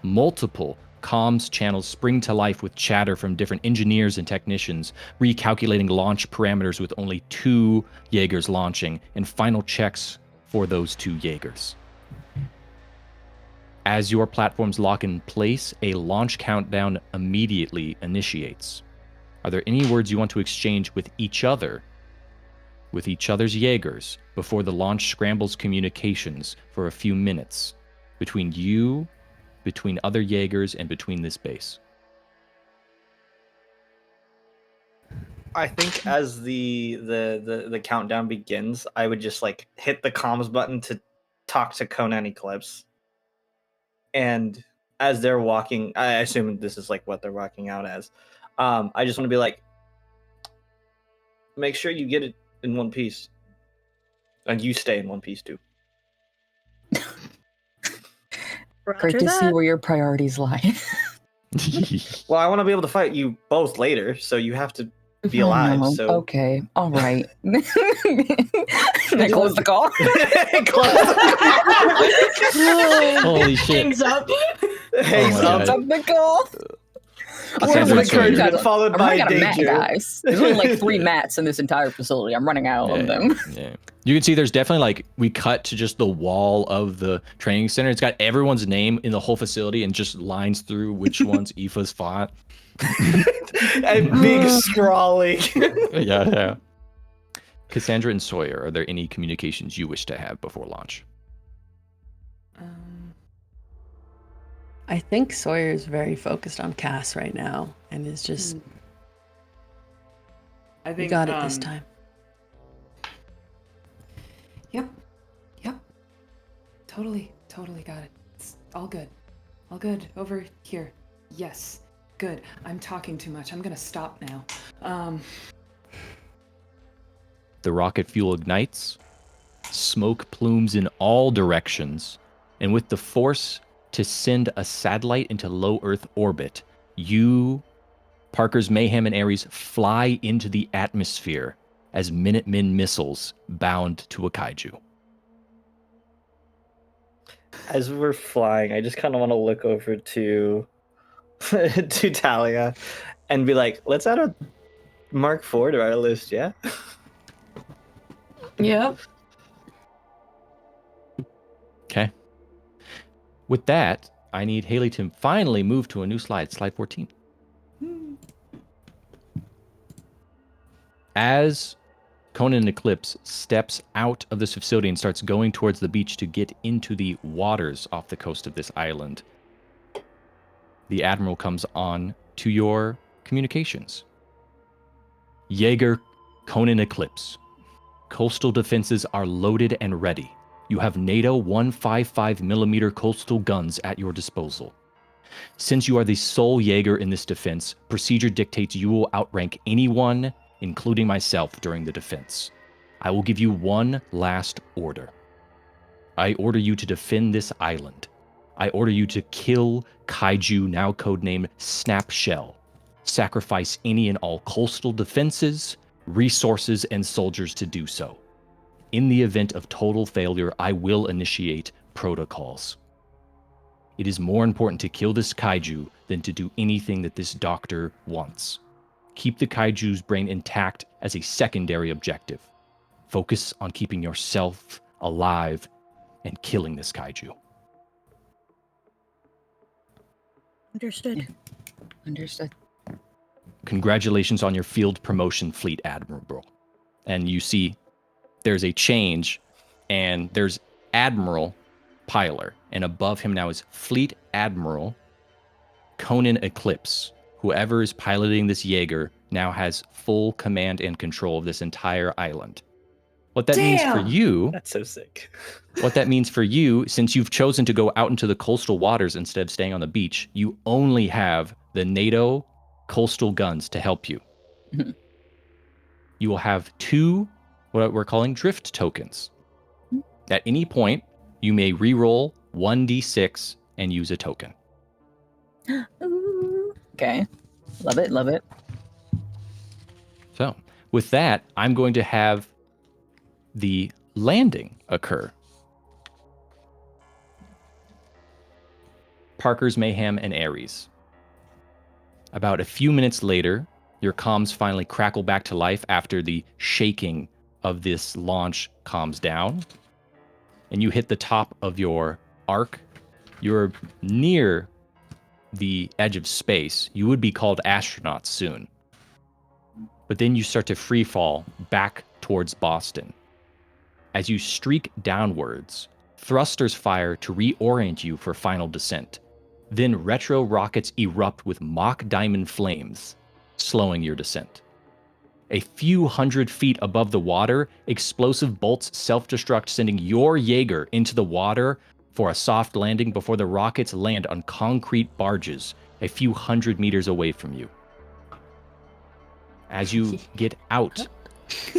Speaker 1: Multiple comms channels spring to life with chatter from different engineers and technicians, recalculating launch parameters with only 2 Jaegers launching, and final checks for those 2 Jaegers. As your platforms lock in place, a launch countdown immediately initiates. Are there any words you want to exchange with each other, with each other's Jaegers, before the launch scrambles communications for a few minutes between you, between other Jaegers, and between this base?
Speaker 7: I think as the countdown begins, I would just like hit the comms button to talk to Conan Eclipse. And as they're walking, I assume this is like what they're walking out as. I just want to be like, make sure you get it in one piece, and you stay in one piece too.
Speaker 2: Great to see where your priorities lie.
Speaker 7: Well, I want to be able to fight you both later, so you have to be alive.
Speaker 2: No.
Speaker 7: So
Speaker 2: Okay, all right. I close the call.
Speaker 1: Holy shit.
Speaker 6: Hangs up.
Speaker 7: Hangs
Speaker 1: Oh my
Speaker 7: up.
Speaker 1: God.
Speaker 2: Stop the call.
Speaker 7: Words of
Speaker 1: That's
Speaker 7: encouragement
Speaker 2: right.
Speaker 7: followed
Speaker 2: I'm
Speaker 7: by
Speaker 2: running out of mat,
Speaker 7: danger.
Speaker 2: guys. There's only like 3 mats in this entire facility. I'm running out of them.
Speaker 1: Yeah. You can see there's definitely like, we cut to just the wall of the training center. It's got everyone's name in the whole facility and just lines through which ones Aoife's fought.
Speaker 7: And big scrawling.
Speaker 1: Yeah. Cassandra and Sawyer, are there any communications you wish to have before launch?
Speaker 5: I think Sawyer is very focused on Cass right now and is just.
Speaker 4: I think
Speaker 5: We got it this time.
Speaker 8: Yep. Totally got it. It's all good. All good. Over here. Yes. Good. I'm talking too much. I'm gonna stop now.
Speaker 1: The rocket fuel ignites, smoke plumes in all directions, and with the force to send a satellite into low Earth orbit, you, Parker's Mayhem and Ares, fly into the atmosphere as Minutemen missiles bound to a kaiju.
Speaker 7: As we're flying, I just kind of want to look over to to Talia and be like, let's add a Mark IV to our list, yeah?
Speaker 6: Yep.
Speaker 1: Okay. With that, I need Haley to finally move to a new slide, slide 14. As Conan Eclipse steps out of this facility and starts going towards the beach to get into the waters off the coast of this island, the Admiral comes on to your communications. Jaeger, Conan Eclipse. Coastal defenses are loaded and ready. You have NATO 155mm coastal guns at your disposal. Since you are the sole Jaeger in this defense, procedure dictates you will outrank anyone, including myself, during the defense. I will give you one last order. I order you to defend this island. I order you to kill Kaiju, now codenamed Snapshell. Sacrifice any and all coastal defenses, resources, and soldiers to do so. In the event of total failure, I will initiate protocols. It is more important to kill this Kaiju than to do anything that this doctor wants. Keep the Kaiju's brain intact as a secondary objective. Focus on keeping yourself alive and killing this Kaiju.
Speaker 3: Understood.
Speaker 2: Understood.
Speaker 1: Congratulations on your field promotion, Fleet Admiral. And you see there's a change, and there's Admiral Pyler, and above him now is Fleet Admiral Conan Eclipse. Whoever is piloting this Jaeger now has full command and control of this entire island. What that means for you,
Speaker 7: That's so sick.
Speaker 1: what that means for you, since you've chosen to go out into the coastal waters instead of staying on the beach, you only have the NATO coastal guns to help you.
Speaker 2: Mhm.
Speaker 1: You will have 2, what we're calling drift tokens. At any point, you may re-roll 1d6 and use a token.
Speaker 2: Ooh. Okay. Love it. Love it.
Speaker 1: So, with that, I'm going to have the landing occur. Parker's Mayhem and Ares. About a few minutes later, your comms finally crackle back to life after the shaking of this launch calms down, and you hit the top of your arc. You're near the edge of space. You would be called astronauts soon. But then you start to free fall back towards Boston. As you streak downwards, thrusters fire to reorient you for final descent. Then retro rockets erupt with mock diamond flames, slowing your descent. A few hundred feet above the water, explosive bolts self-destruct, sending your Jaeger into the water for a soft landing before the rockets land on concrete barges a few hundred meters away from you. As you get out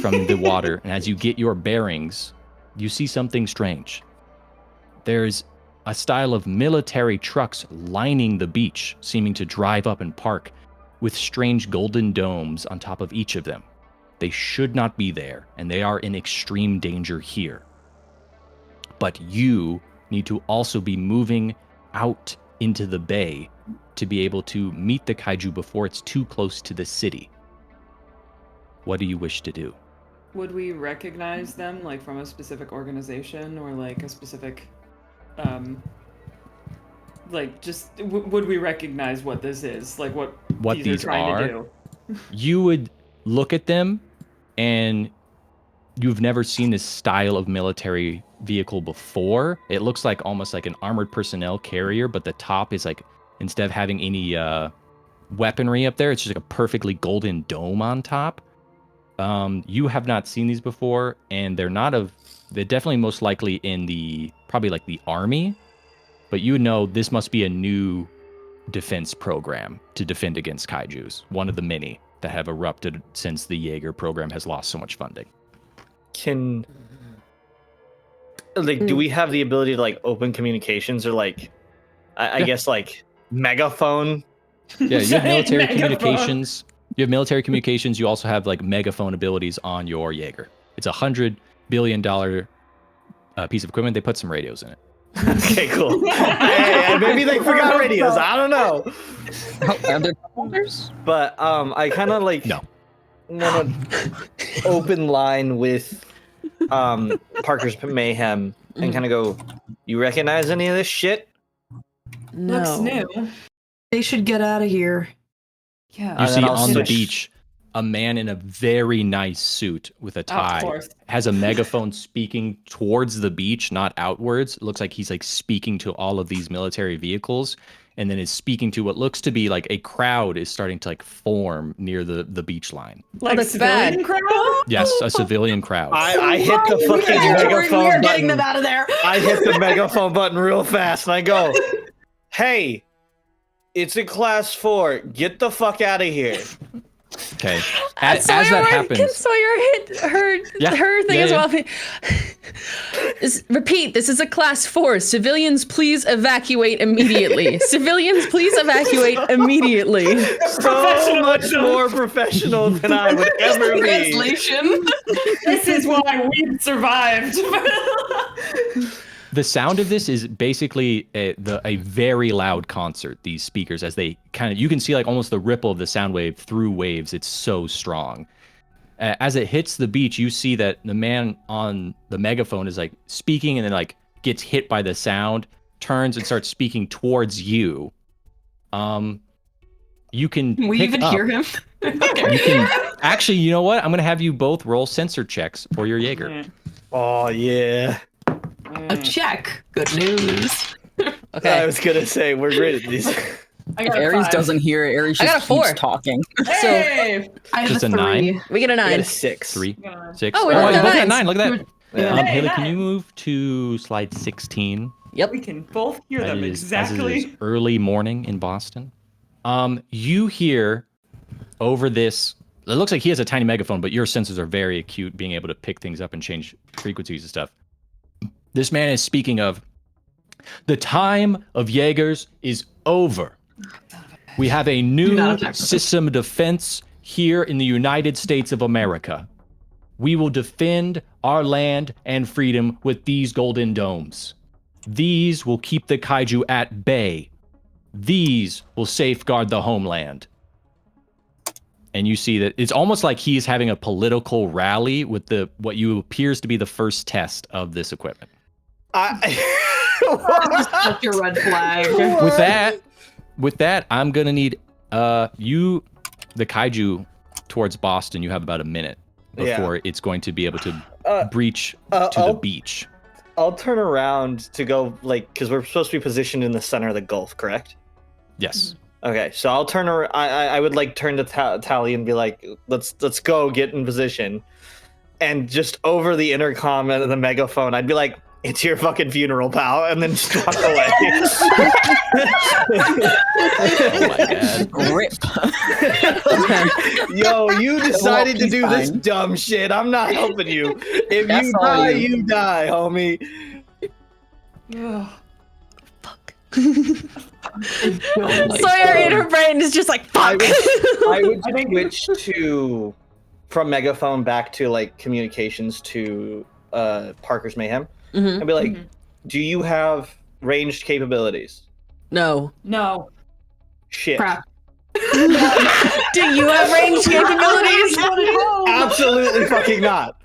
Speaker 1: from the water and as you get your bearings, you see something strange. There's a style of military trucks lining the beach, seeming to drive up and park, with strange golden domes on top of each of them. They should not be there, and they are in extreme danger here. But you need to also be moving out into the bay to be able to meet the Kaiju before it's too close to the city. What do you wish to do?
Speaker 4: Would we recognize them, like, from a specific organization or, like, a specific, like, just, would we recognize what this is? Like, what
Speaker 1: these
Speaker 4: are trying
Speaker 1: are?
Speaker 4: to do?
Speaker 1: You would look at them, and you've never seen this style of military vehicle before. It looks like almost like an armored personnel carrier, but the top is like, instead of having any weaponry up there, it's just like a perfectly golden dome on top. You have not seen these before, and they're definitely most likely in probably like the army, but you know this must be a new defense program to defend against kaijus, one of the many that have erupted since the Jaeger program has lost so much funding.
Speaker 7: Do we have the ability to like open communications or like I guess like megaphone?
Speaker 1: Yeah, you have military communications. You have military communications. You also have like megaphone abilities on your Jaeger. It's $100 billion piece of equipment. They put some radios in it.
Speaker 7: Okay, cool. Hey, maybe they forgot radios. I don't know.
Speaker 2: Are there folders?
Speaker 7: But I kind of like
Speaker 1: No.
Speaker 7: Open line with Parker's Mayhem and kind of go, you recognize any of this shit?
Speaker 5: No.
Speaker 8: Looks new.
Speaker 6: They should get out of here.
Speaker 8: Yeah.
Speaker 1: You see
Speaker 7: I'll
Speaker 1: on the
Speaker 7: switch.
Speaker 1: beach a man in a very nice suit with a
Speaker 8: Of
Speaker 1: tie
Speaker 8: course.
Speaker 1: has a megaphone speaking towards the beach, not outwards. It looks like he's like speaking to all of these military vehicles, and then is speaking to what looks to be like a crowd is starting to like form near the beach line.
Speaker 8: Like
Speaker 5: that's
Speaker 8: civilian
Speaker 5: bad.
Speaker 8: crowd?
Speaker 1: Yes, a civilian crowd.
Speaker 7: I hit the fucking
Speaker 6: We're
Speaker 7: megaphone
Speaker 6: getting them
Speaker 7: button.
Speaker 6: out of there.
Speaker 7: I hit the megaphone button real fast and I go, hey, it's a class 4. Get the fuck out of here.
Speaker 1: Okay. As that happens,
Speaker 5: Sawyer hit her thing as well. Repeat, this is a class 4. Civilians, please evacuate immediately. Civilians, please evacuate immediately.
Speaker 7: So much more professional than I would ever be.
Speaker 6: Translation.
Speaker 4: This is why we've survived.
Speaker 1: the sound of this is basically a very loud concert. These speakers, as they you can see like almost the ripple of the sound wave through waves. It's so strong. As it hits the beach, you see that the man on the megaphone is like speaking and then like gets hit by the sound, turns and starts speaking towards you. You can
Speaker 6: We
Speaker 1: pick
Speaker 6: even
Speaker 1: up,
Speaker 6: hear him. Okay.
Speaker 1: You can actually, you know what? I'm gonna have you both roll sensor checks for your Jaeger.
Speaker 7: Oh, yeah.
Speaker 6: A check. Good news.
Speaker 5: Okay.
Speaker 7: I was going to say, we're great at these.
Speaker 4: I
Speaker 2: If
Speaker 4: got a
Speaker 2: Ares
Speaker 4: 5.
Speaker 2: doesn't hear it, Ares
Speaker 5: I got
Speaker 2: just
Speaker 5: a 4.
Speaker 2: keeps talking.
Speaker 4: Hey!
Speaker 6: I have
Speaker 1: Just a
Speaker 6: a 3.
Speaker 1: 9?
Speaker 5: We get a
Speaker 7: I got
Speaker 5: 9.
Speaker 7: a 6.
Speaker 1: 3,
Speaker 4: Yeah.
Speaker 1: 6.
Speaker 5: Oh, we're
Speaker 1: you
Speaker 5: both at
Speaker 1: both got
Speaker 5: nines.
Speaker 1: 9. Look at that.
Speaker 6: Yeah.
Speaker 4: Hey,
Speaker 1: Haley,
Speaker 4: nine.
Speaker 1: can you move to slide 16?
Speaker 5: Yep.
Speaker 4: We can both hear them
Speaker 1: As it
Speaker 4: exactly.
Speaker 1: is early morning in Boston. You hear over this. It looks like he has a tiny megaphone, but your senses are very acute, being able to pick things up and change frequencies and stuff. This man is speaking of the time of Jaegers is over. We have a new
Speaker 6: not attack them.
Speaker 1: system of defense here in the United States of America. We will defend our land and freedom with these golden domes. These will keep the kaiju at bay. These will safeguard the homeland. And you see that it's almost like he's having a political rally with what you appears to be the first test of this equipment.
Speaker 6: Such a red flag.
Speaker 1: With that, I'm gonna need the kaiju towards Boston. You have about a minute before it's going to be able to breach to the beach.
Speaker 7: I'll turn around to go, like, because we're supposed to be positioned in the center of the Gulf, correct?
Speaker 1: Yes.
Speaker 7: Okay, so I'll turn around. I would like turn to Tally and be like, let's go, get in position. And just over the intercom and the megaphone, I'd be like, it's your fucking funeral, pal, and then just walk away.
Speaker 1: Oh my god.
Speaker 2: Grip.
Speaker 7: Yo, you decided to
Speaker 2: he's
Speaker 7: do this
Speaker 2: fine.
Speaker 7: dumb shit. I'm not helping you. If
Speaker 2: That's
Speaker 7: you
Speaker 2: all
Speaker 7: die,
Speaker 2: you.
Speaker 7: you die, homie.
Speaker 5: Sawyer in her brain is just like, fuck.
Speaker 7: I would switch to from megaphone back to like communications to Parker's Mayhem.
Speaker 5: Mhm.
Speaker 7: I'd be like, do you have ranged capabilities?
Speaker 5: No.
Speaker 4: No.
Speaker 7: Shit.
Speaker 6: Crap.
Speaker 5: Do you have range capabilities?
Speaker 7: Absolutely fucking not.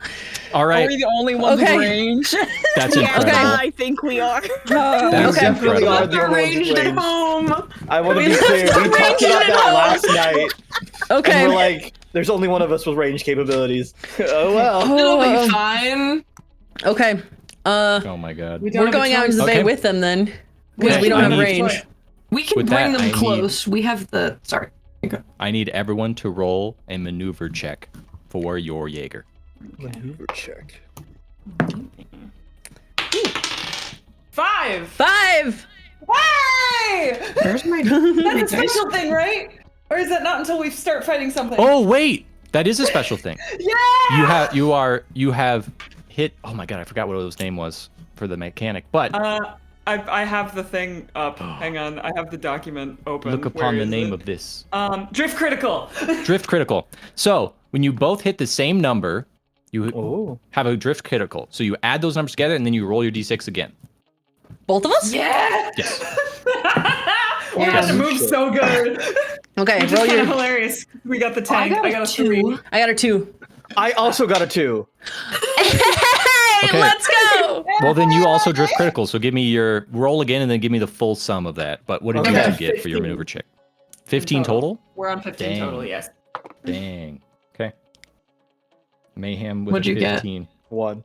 Speaker 1: All
Speaker 2: Are
Speaker 1: right.
Speaker 2: we the only ones
Speaker 5: Okay.
Speaker 2: with range?
Speaker 1: That's
Speaker 3: Yeah,
Speaker 1: incredible.
Speaker 3: I think we are.
Speaker 1: That's
Speaker 5: Okay.
Speaker 7: Definitely are
Speaker 1: incredible.
Speaker 7: the only ones
Speaker 6: Arranged
Speaker 7: with
Speaker 6: at
Speaker 7: range.
Speaker 6: home.
Speaker 7: I want to
Speaker 5: We
Speaker 7: be clear.
Speaker 5: left
Speaker 7: We
Speaker 5: the
Speaker 7: talked
Speaker 5: range
Speaker 7: about
Speaker 5: at
Speaker 7: that
Speaker 5: home.
Speaker 7: last night.
Speaker 5: Okay.
Speaker 7: And we're like, There's only one of us with range capabilities. Oh well.
Speaker 6: It'll be fine.
Speaker 5: Okay.
Speaker 1: Oh my god.
Speaker 4: We don't
Speaker 5: We're
Speaker 4: have a
Speaker 5: going out into the
Speaker 4: choice.
Speaker 5: bay
Speaker 1: Okay.
Speaker 5: with them then. Because
Speaker 1: Okay,
Speaker 5: we don't
Speaker 1: I
Speaker 5: have
Speaker 1: need-
Speaker 5: range.
Speaker 6: We can
Speaker 1: With
Speaker 6: bring
Speaker 1: that,
Speaker 6: them
Speaker 1: I need-
Speaker 6: close. We have the. Sorry.
Speaker 1: I need everyone to roll a maneuver check for your Jaeger.
Speaker 7: Maneuver check.
Speaker 4: 5.
Speaker 5: 5!
Speaker 4: Why?
Speaker 6: Where's my?
Speaker 4: That's a special thing, right? Or is that not until we start fighting something?
Speaker 1: Oh wait, that is a special thing.
Speaker 4: Yeah!
Speaker 1: You have hit. Oh my god, I forgot what his name was for the mechanic. But
Speaker 4: I have the thing up. Hang on, I have the document open.
Speaker 1: look upon
Speaker 4: Where
Speaker 1: the
Speaker 4: is
Speaker 1: name
Speaker 4: it?
Speaker 1: of this.
Speaker 4: Drift critical.
Speaker 1: Drift critical. So when you both hit the same number, you
Speaker 7: Oh.
Speaker 1: have a drift critical. So you add those numbers together and then you roll your d6 again.
Speaker 5: Both of us?
Speaker 4: Yeah!
Speaker 1: Yes.
Speaker 4: We're about to move so good.
Speaker 5: Okay,
Speaker 4: Which is
Speaker 5: roll
Speaker 4: kind of
Speaker 5: your.
Speaker 4: hilarious. We got the tank.
Speaker 6: I got a
Speaker 4: 3.
Speaker 5: I got a 2.
Speaker 7: I also got a 2.
Speaker 5: Hey,
Speaker 1: Okay.
Speaker 5: let's go!
Speaker 1: Well, then you also drift critical. So give me your roll again and then give me the full sum of that. But what did
Speaker 7: Okay.
Speaker 1: you get for your
Speaker 4: 15.
Speaker 1: maneuver check? 15 total?
Speaker 4: We're on 15
Speaker 1: Dang.
Speaker 4: total, yes.
Speaker 1: Dang. Okay. Mayhem with
Speaker 6: What'd
Speaker 1: a
Speaker 6: you get?
Speaker 1: 15.
Speaker 7: 1.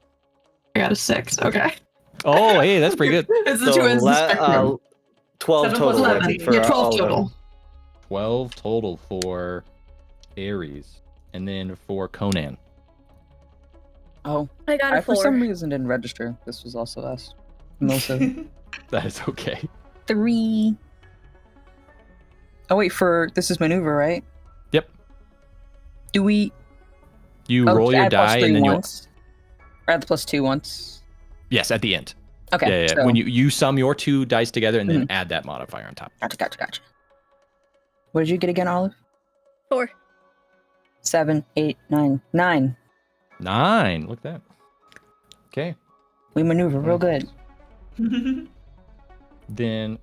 Speaker 6: I got a 6. Okay.
Speaker 1: Oh, hey, that's pretty good.
Speaker 6: It's the two ends of the spectrum.
Speaker 7: 12
Speaker 4: 7
Speaker 7: total.
Speaker 4: plus
Speaker 7: I
Speaker 4: 11.
Speaker 7: think, for
Speaker 6: Yeah, 12
Speaker 7: all of them.
Speaker 6: total.
Speaker 1: 12 total for Ares. And then for Conan.
Speaker 2: Oh,
Speaker 3: I got
Speaker 2: I
Speaker 3: a
Speaker 2: for
Speaker 3: 4.
Speaker 2: some reason didn't register. This was also us. Melissa.
Speaker 1: That is okay.
Speaker 2: 3. Oh wait, this is maneuver, right?
Speaker 1: Yep.
Speaker 2: Do we
Speaker 1: You roll your
Speaker 2: add plus
Speaker 1: die
Speaker 2: 3
Speaker 1: and then you.
Speaker 2: once? Or add the +2 once?
Speaker 1: Yes, at the end.
Speaker 2: Okay.
Speaker 1: Yeah, yeah.
Speaker 2: So,
Speaker 1: When you sum your 2 dice together and then add that modifier on top.
Speaker 2: Gotcha. What did you get again, Olive?
Speaker 3: 4.
Speaker 2: 7, 8, 9. 9.
Speaker 1: 9. Look at that. Okay.
Speaker 2: We maneuver real good.
Speaker 1: Then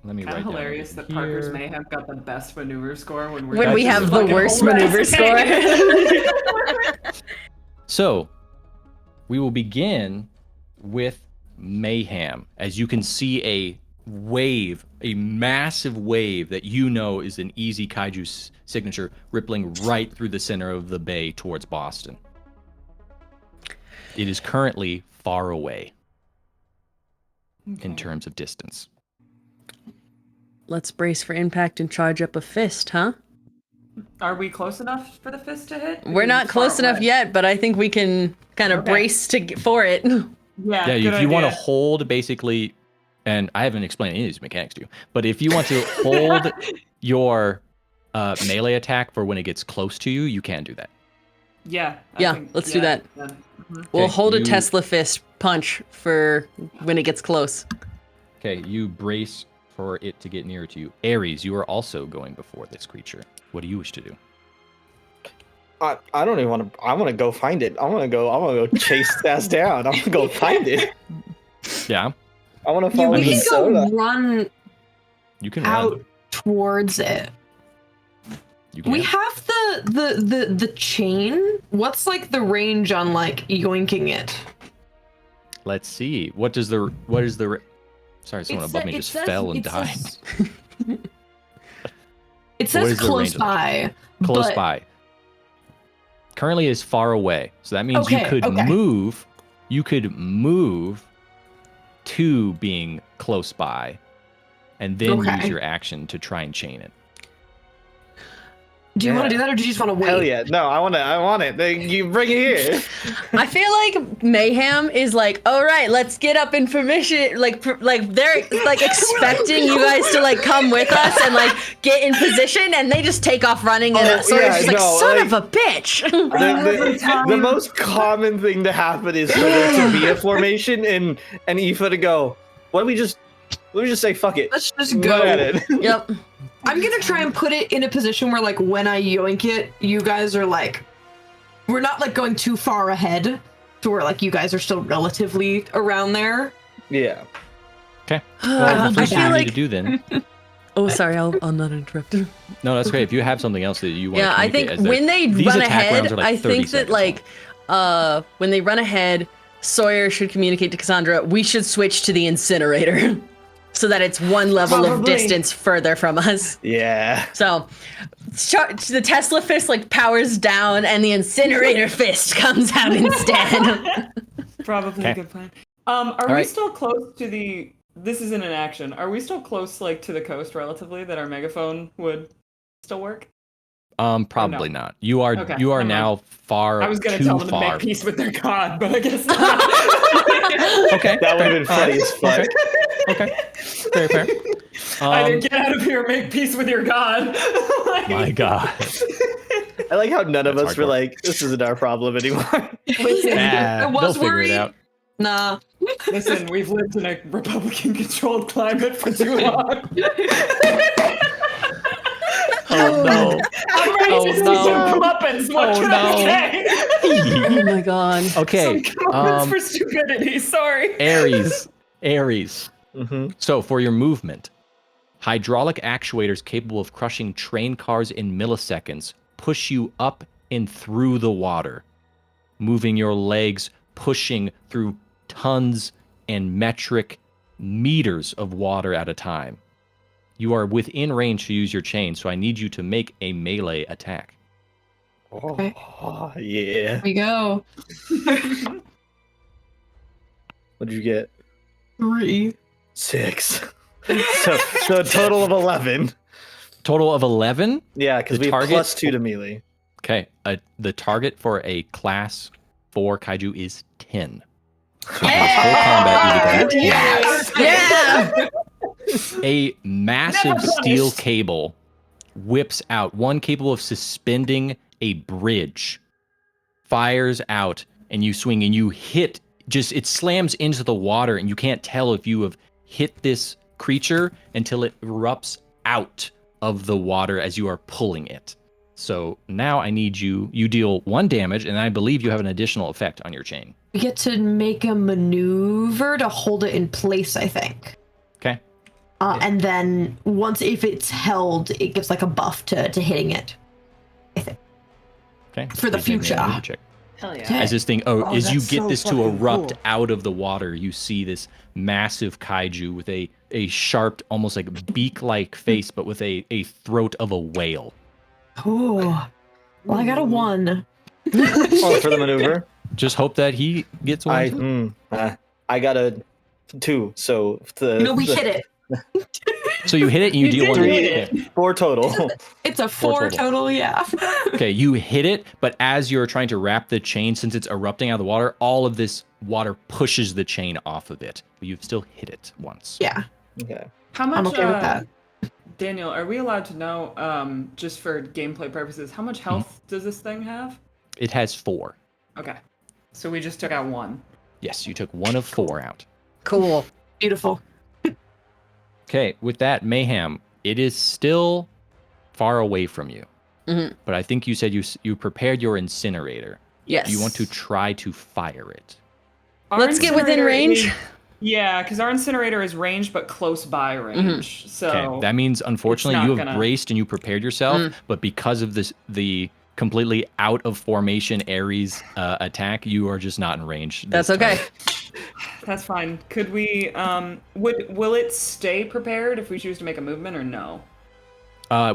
Speaker 1: let me
Speaker 4: Kind
Speaker 1: write
Speaker 4: of hilarious
Speaker 1: down
Speaker 4: that Parker's
Speaker 1: here.
Speaker 4: Mayhem got the best maneuver score when we're
Speaker 5: When we
Speaker 1: That's
Speaker 5: have
Speaker 1: just
Speaker 5: the
Speaker 4: fucking
Speaker 5: worst
Speaker 4: whole
Speaker 5: maneuver
Speaker 4: recipe.
Speaker 5: score.
Speaker 1: So, we will begin with Mayhem. As you can see, a massive wave that you know is an easy Kaiju signature rippling right through the center of the bay towards Boston. It is currently far away in terms of distance.
Speaker 5: Let's brace for impact and charge up a fist, huh?
Speaker 4: Are we close enough for the fist to hit?
Speaker 5: We're not
Speaker 4: It's far
Speaker 5: close enough
Speaker 4: away.
Speaker 5: yet, but I think we can kind of
Speaker 4: Okay.
Speaker 5: brace for it.
Speaker 4: Yeah,
Speaker 1: Yeah,
Speaker 4: good
Speaker 1: if you want to
Speaker 4: idea.
Speaker 1: hold basically, and I haven't explained any of these mechanics to you, but if you want to hold your melee attack for when it gets close to you, you can do that.
Speaker 4: Yeah.
Speaker 5: Yeah, let's do that.
Speaker 4: Yeah.
Speaker 5: We'll
Speaker 1: Okay,
Speaker 5: hold a
Speaker 1: you-
Speaker 5: Tesla fist punch for when it gets close.
Speaker 1: Okay, you brace for it to get nearer to you. Ares, you are also going before this creature. What do you wish to do?
Speaker 7: I don't even want to. I want to go find it. I want to go chase its ass down. I want to go find it.
Speaker 1: Yeah,
Speaker 7: I want to
Speaker 6: Yeah,
Speaker 7: follow
Speaker 6: we can go
Speaker 7: Minnesota.
Speaker 6: run
Speaker 1: you can
Speaker 6: out
Speaker 1: run.
Speaker 6: towards it.
Speaker 1: You can.
Speaker 6: We have the chain. What's like the range on like yoinking it?
Speaker 1: Let's see. What is the? Sorry, someone
Speaker 6: It
Speaker 1: above
Speaker 6: sa-
Speaker 1: me
Speaker 6: it
Speaker 1: just
Speaker 6: says-
Speaker 1: fell and
Speaker 6: it
Speaker 1: died.
Speaker 6: says- It
Speaker 1: What
Speaker 6: says
Speaker 1: is the
Speaker 6: close
Speaker 1: range of the-
Speaker 6: by.
Speaker 1: Close
Speaker 6: but-
Speaker 1: by. Currently is far away, so that means you
Speaker 6: Okay,
Speaker 1: could
Speaker 6: okay.
Speaker 1: move. You could move to being close by, and then
Speaker 6: Okay.
Speaker 1: use your action to try and chain it.
Speaker 6: Do you want
Speaker 7: Yeah.
Speaker 6: to do that, or do you just want to wait?
Speaker 7: Hell yeah! No, I want it. You bring it here.
Speaker 5: I feel like Mayhem is like, all right, let's get up in permission. Like they're like expecting you guys to like come with us and like get in position, and they just take off running, and
Speaker 7: Oh,
Speaker 5: so
Speaker 7: yeah,
Speaker 5: it's just like,
Speaker 7: no,
Speaker 5: son
Speaker 7: like-
Speaker 5: of a bitch.
Speaker 7: The most common thing to happen is for there to be a formation and Aoife to go. Let me just say fuck it.
Speaker 6: Let's just
Speaker 7: Go
Speaker 6: go.
Speaker 7: at it.
Speaker 5: Yep.
Speaker 6: I'm gonna try and put it in a position where, like, when I yoink it, you guys are like, we're not like going too far ahead, to where like you guys are still relatively around there.
Speaker 7: Yeah.
Speaker 1: Okay. Well, the first thing
Speaker 5: feel
Speaker 1: you need
Speaker 5: like-
Speaker 1: to do then.
Speaker 5: Oh, sorry, I'll not interrupt.
Speaker 1: No, that's great. If you have something else that you want
Speaker 5: Yeah,
Speaker 1: to
Speaker 5: I think
Speaker 1: communicate as
Speaker 5: when they
Speaker 1: these
Speaker 5: run
Speaker 1: attack rounds
Speaker 5: ahead,
Speaker 1: are like
Speaker 5: I
Speaker 1: 30
Speaker 5: think that
Speaker 1: seconds long.
Speaker 5: when they run ahead, Sawyer should communicate to Cassandra, we should switch to the incinerator. So that it's one level of
Speaker 4: Probably.
Speaker 5: distance further from us.
Speaker 7: Yeah.
Speaker 5: So the Tesla fist like powers down, and the incinerator fist comes out instead.
Speaker 4: Probably a good plan. Are we still close to the? This isn't an action. Are we still close, like, to the coast relatively, that our megaphone would still work?
Speaker 1: Probably not. You are
Speaker 4: Okay,
Speaker 1: you are
Speaker 4: never
Speaker 1: now far
Speaker 4: I was gonna
Speaker 1: too
Speaker 4: tell them to
Speaker 1: far.
Speaker 4: make peace with their god, but I guess not.
Speaker 1: Okay.
Speaker 7: That would have been funny as fuck.
Speaker 1: Okay. Very fair.
Speaker 4: Either get out of here or make peace with your god. Like,
Speaker 1: My God.
Speaker 7: I like how none of
Speaker 1: That's
Speaker 7: us were
Speaker 1: hardcore.
Speaker 7: like, this isn't our problem anymore.
Speaker 2: I was
Speaker 1: they'll figure
Speaker 2: worried.
Speaker 1: it out.
Speaker 2: Nah.
Speaker 4: Listen, we've lived in a Republican-controlled climate for too long.
Speaker 1: Oh no.
Speaker 4: I'm ready
Speaker 1: Oh,
Speaker 4: to see
Speaker 1: no.
Speaker 4: some comeuppance. What
Speaker 1: Oh,
Speaker 4: can
Speaker 1: no.
Speaker 4: I say?
Speaker 5: Oh my god.
Speaker 1: Okay.
Speaker 4: Some comeuppance for stupidity. Sorry.
Speaker 1: Aries.
Speaker 7: Mm-hmm.
Speaker 1: So for your movement, hydraulic actuators capable of crushing train cars in milliseconds push you up and through the water, moving your legs, pushing through tons and metric meters of water at a time. You are within range to use your chain, so I need you to make a melee attack.
Speaker 6: Okay.
Speaker 7: Oh, yeah.
Speaker 6: Here we go.
Speaker 7: What'd you get?
Speaker 6: 3.
Speaker 7: 6. so a total of 11.
Speaker 1: Total of 11?
Speaker 7: Yeah, because
Speaker 1: The
Speaker 7: we have
Speaker 1: target-
Speaker 7: +2 to melee.
Speaker 1: Okay. The target for a class 4 kaiju is 10. So full combat, you get 10.
Speaker 5: Yeah.
Speaker 1: A massive
Speaker 4: Never
Speaker 1: steel
Speaker 4: punished.
Speaker 1: cable whips out, one capable of suspending a bridge, fires out, and you swing and you hit, it slams into the water, and you can't tell if you have hit this creature until it erupts out of the water as you are pulling it. So now I need you deal 1 damage, and I believe you have an additional effect on your chain.
Speaker 6: We get to make a maneuver to hold it in place, I think.
Speaker 1: Okay.
Speaker 6: And then if it's held, it gives like a buff to hitting it.
Speaker 1: Okay.
Speaker 6: For the
Speaker 1: Please make me a
Speaker 6: future.
Speaker 1: maneuver check.
Speaker 4: Hell yeah.
Speaker 1: As this thing, as you
Speaker 2: that's
Speaker 1: get
Speaker 2: so
Speaker 1: this to
Speaker 2: fucking
Speaker 1: erupt
Speaker 2: cool.
Speaker 1: out of the water, you see this massive kaiju with a sharp, almost like beak-like face, but with a throat of a whale.
Speaker 6: Oh, well, I got a 1.
Speaker 7: Oh, for the maneuver?
Speaker 1: Just hope that he gets one. too.
Speaker 7: I got a 2, so
Speaker 6: We hit it.
Speaker 1: So you hit it and you deal one.
Speaker 7: did.
Speaker 1: Okay.
Speaker 7: 4 total.
Speaker 6: It's a 4
Speaker 1: total.
Speaker 6: total, yeah.
Speaker 1: Okay, you hit it, but as you're trying to wrap the chain, since it's erupting out of the water, all of this water pushes the chain off of it. But you've still hit it once.
Speaker 6: Yeah,
Speaker 7: Okay.
Speaker 4: How much?
Speaker 6: I'm okay with that.
Speaker 4: Daniel, are we allowed to know, just for gameplay purposes, how much health does this thing have?
Speaker 1: It has 4.
Speaker 4: Okay, so we just took out 1.
Speaker 1: Yes, you took 1 of 4 out.
Speaker 5: Cool.
Speaker 6: Beautiful.
Speaker 1: Okay, with that, Mayhem, it is still far away from you.
Speaker 5: Mhm.
Speaker 1: But I think you said you prepared your incinerator.
Speaker 5: Yes.
Speaker 1: Do you want to try to fire it?
Speaker 4: Our
Speaker 5: Let's get within
Speaker 4: incinerator
Speaker 5: range.
Speaker 4: is- yeah, because our incinerator is ranged, but close by range. So
Speaker 1: Okay, that means unfortunately
Speaker 4: not
Speaker 1: you have
Speaker 4: gonna-
Speaker 1: braced and you prepared yourself, but because of the completely out of formation Ares attack, you are just not in range.
Speaker 5: That's
Speaker 1: this
Speaker 5: okay.
Speaker 1: time.
Speaker 4: that's fine. Could we? Will it stay prepared if we choose to make a movement, or no?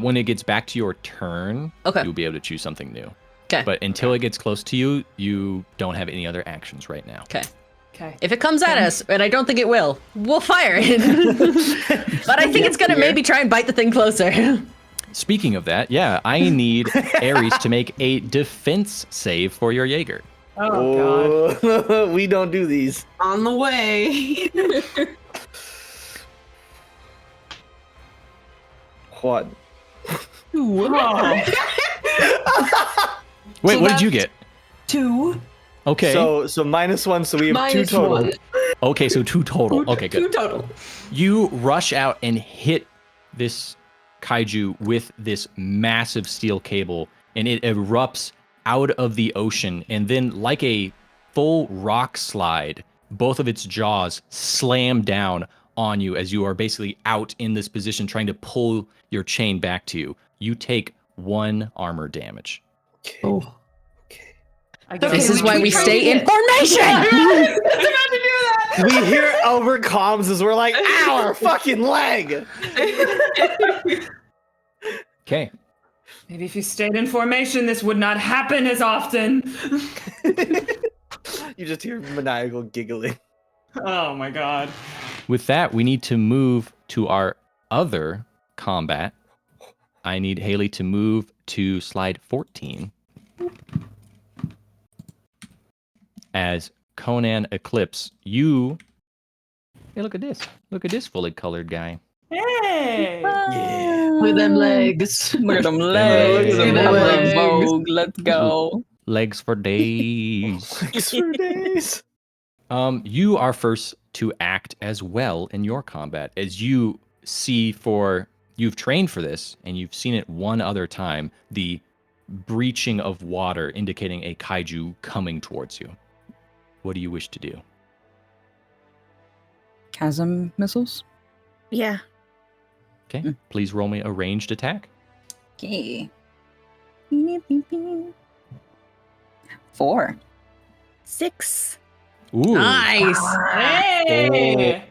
Speaker 1: When it gets back to your turn,
Speaker 5: Okay.
Speaker 1: you'll be able to choose something new.
Speaker 5: Okay.
Speaker 1: But until it gets close to you, you don't have any other actions right now.
Speaker 5: Okay.
Speaker 4: Okay.
Speaker 5: If it comes at us, and I don't think it will, we'll fire it. But I think it's gonna maybe try and bite the thing closer.
Speaker 1: Speaking of that, yeah, I need Ares to make a defense save for your Jaeger.
Speaker 4: Oh god.
Speaker 7: Oh, we don't do these.
Speaker 6: On the way.
Speaker 7: What?
Speaker 4: Oh.
Speaker 1: Wait,
Speaker 6: So
Speaker 1: what did you
Speaker 6: that's-
Speaker 1: get?
Speaker 6: 2
Speaker 1: Okay.
Speaker 7: So -1, so we have 2
Speaker 6: minus
Speaker 7: total.
Speaker 6: 1.
Speaker 1: Okay, so 2 total. Okay, good.
Speaker 6: 2 total.
Speaker 1: You rush out and hit this kaiju with this massive steel cable, and it erupts out of the ocean, and then like a full rock slide, both of its jaws slam down on you as you are basically out in this position trying to pull your chain back to you. You take 1 armor damage.
Speaker 6: Oh.
Speaker 4: I guess
Speaker 6: Okay,
Speaker 5: This is
Speaker 6: we
Speaker 5: why
Speaker 6: can
Speaker 5: we
Speaker 6: try
Speaker 5: stay in
Speaker 6: it.
Speaker 5: formation.
Speaker 7: We hear over comms as we're like, ow, our fucking leg!
Speaker 1: Okay.
Speaker 4: Maybe if you stayed in formation, this would not happen as often.
Speaker 7: You just hear maniacal giggling.
Speaker 4: Oh my god.
Speaker 1: With that, we need to move to our other combat. I need Haley to move to slide 14. As Conan Eclipse, you... Hey, look at this. Look at this fully colored guy.
Speaker 4: Hey!
Speaker 7: Yeah.
Speaker 6: Look at them legs.
Speaker 2: Look at them legs.
Speaker 7: Look at them legs.
Speaker 2: Vogue. Let's go.
Speaker 1: Legs for days.
Speaker 7: Thanks for days.
Speaker 1: You are first to act as well in your combat, as you see you've trained for this, and you've seen it one other time, the breaching of water indicating a kaiju coming towards you. What do you wish to do?
Speaker 2: Chasm missiles.
Speaker 3: Yeah.
Speaker 1: Okay, please roll me a ranged attack.
Speaker 2: Okay. 4.
Speaker 3: 6.
Speaker 1: Ooh.
Speaker 5: Nice.
Speaker 4: Hey!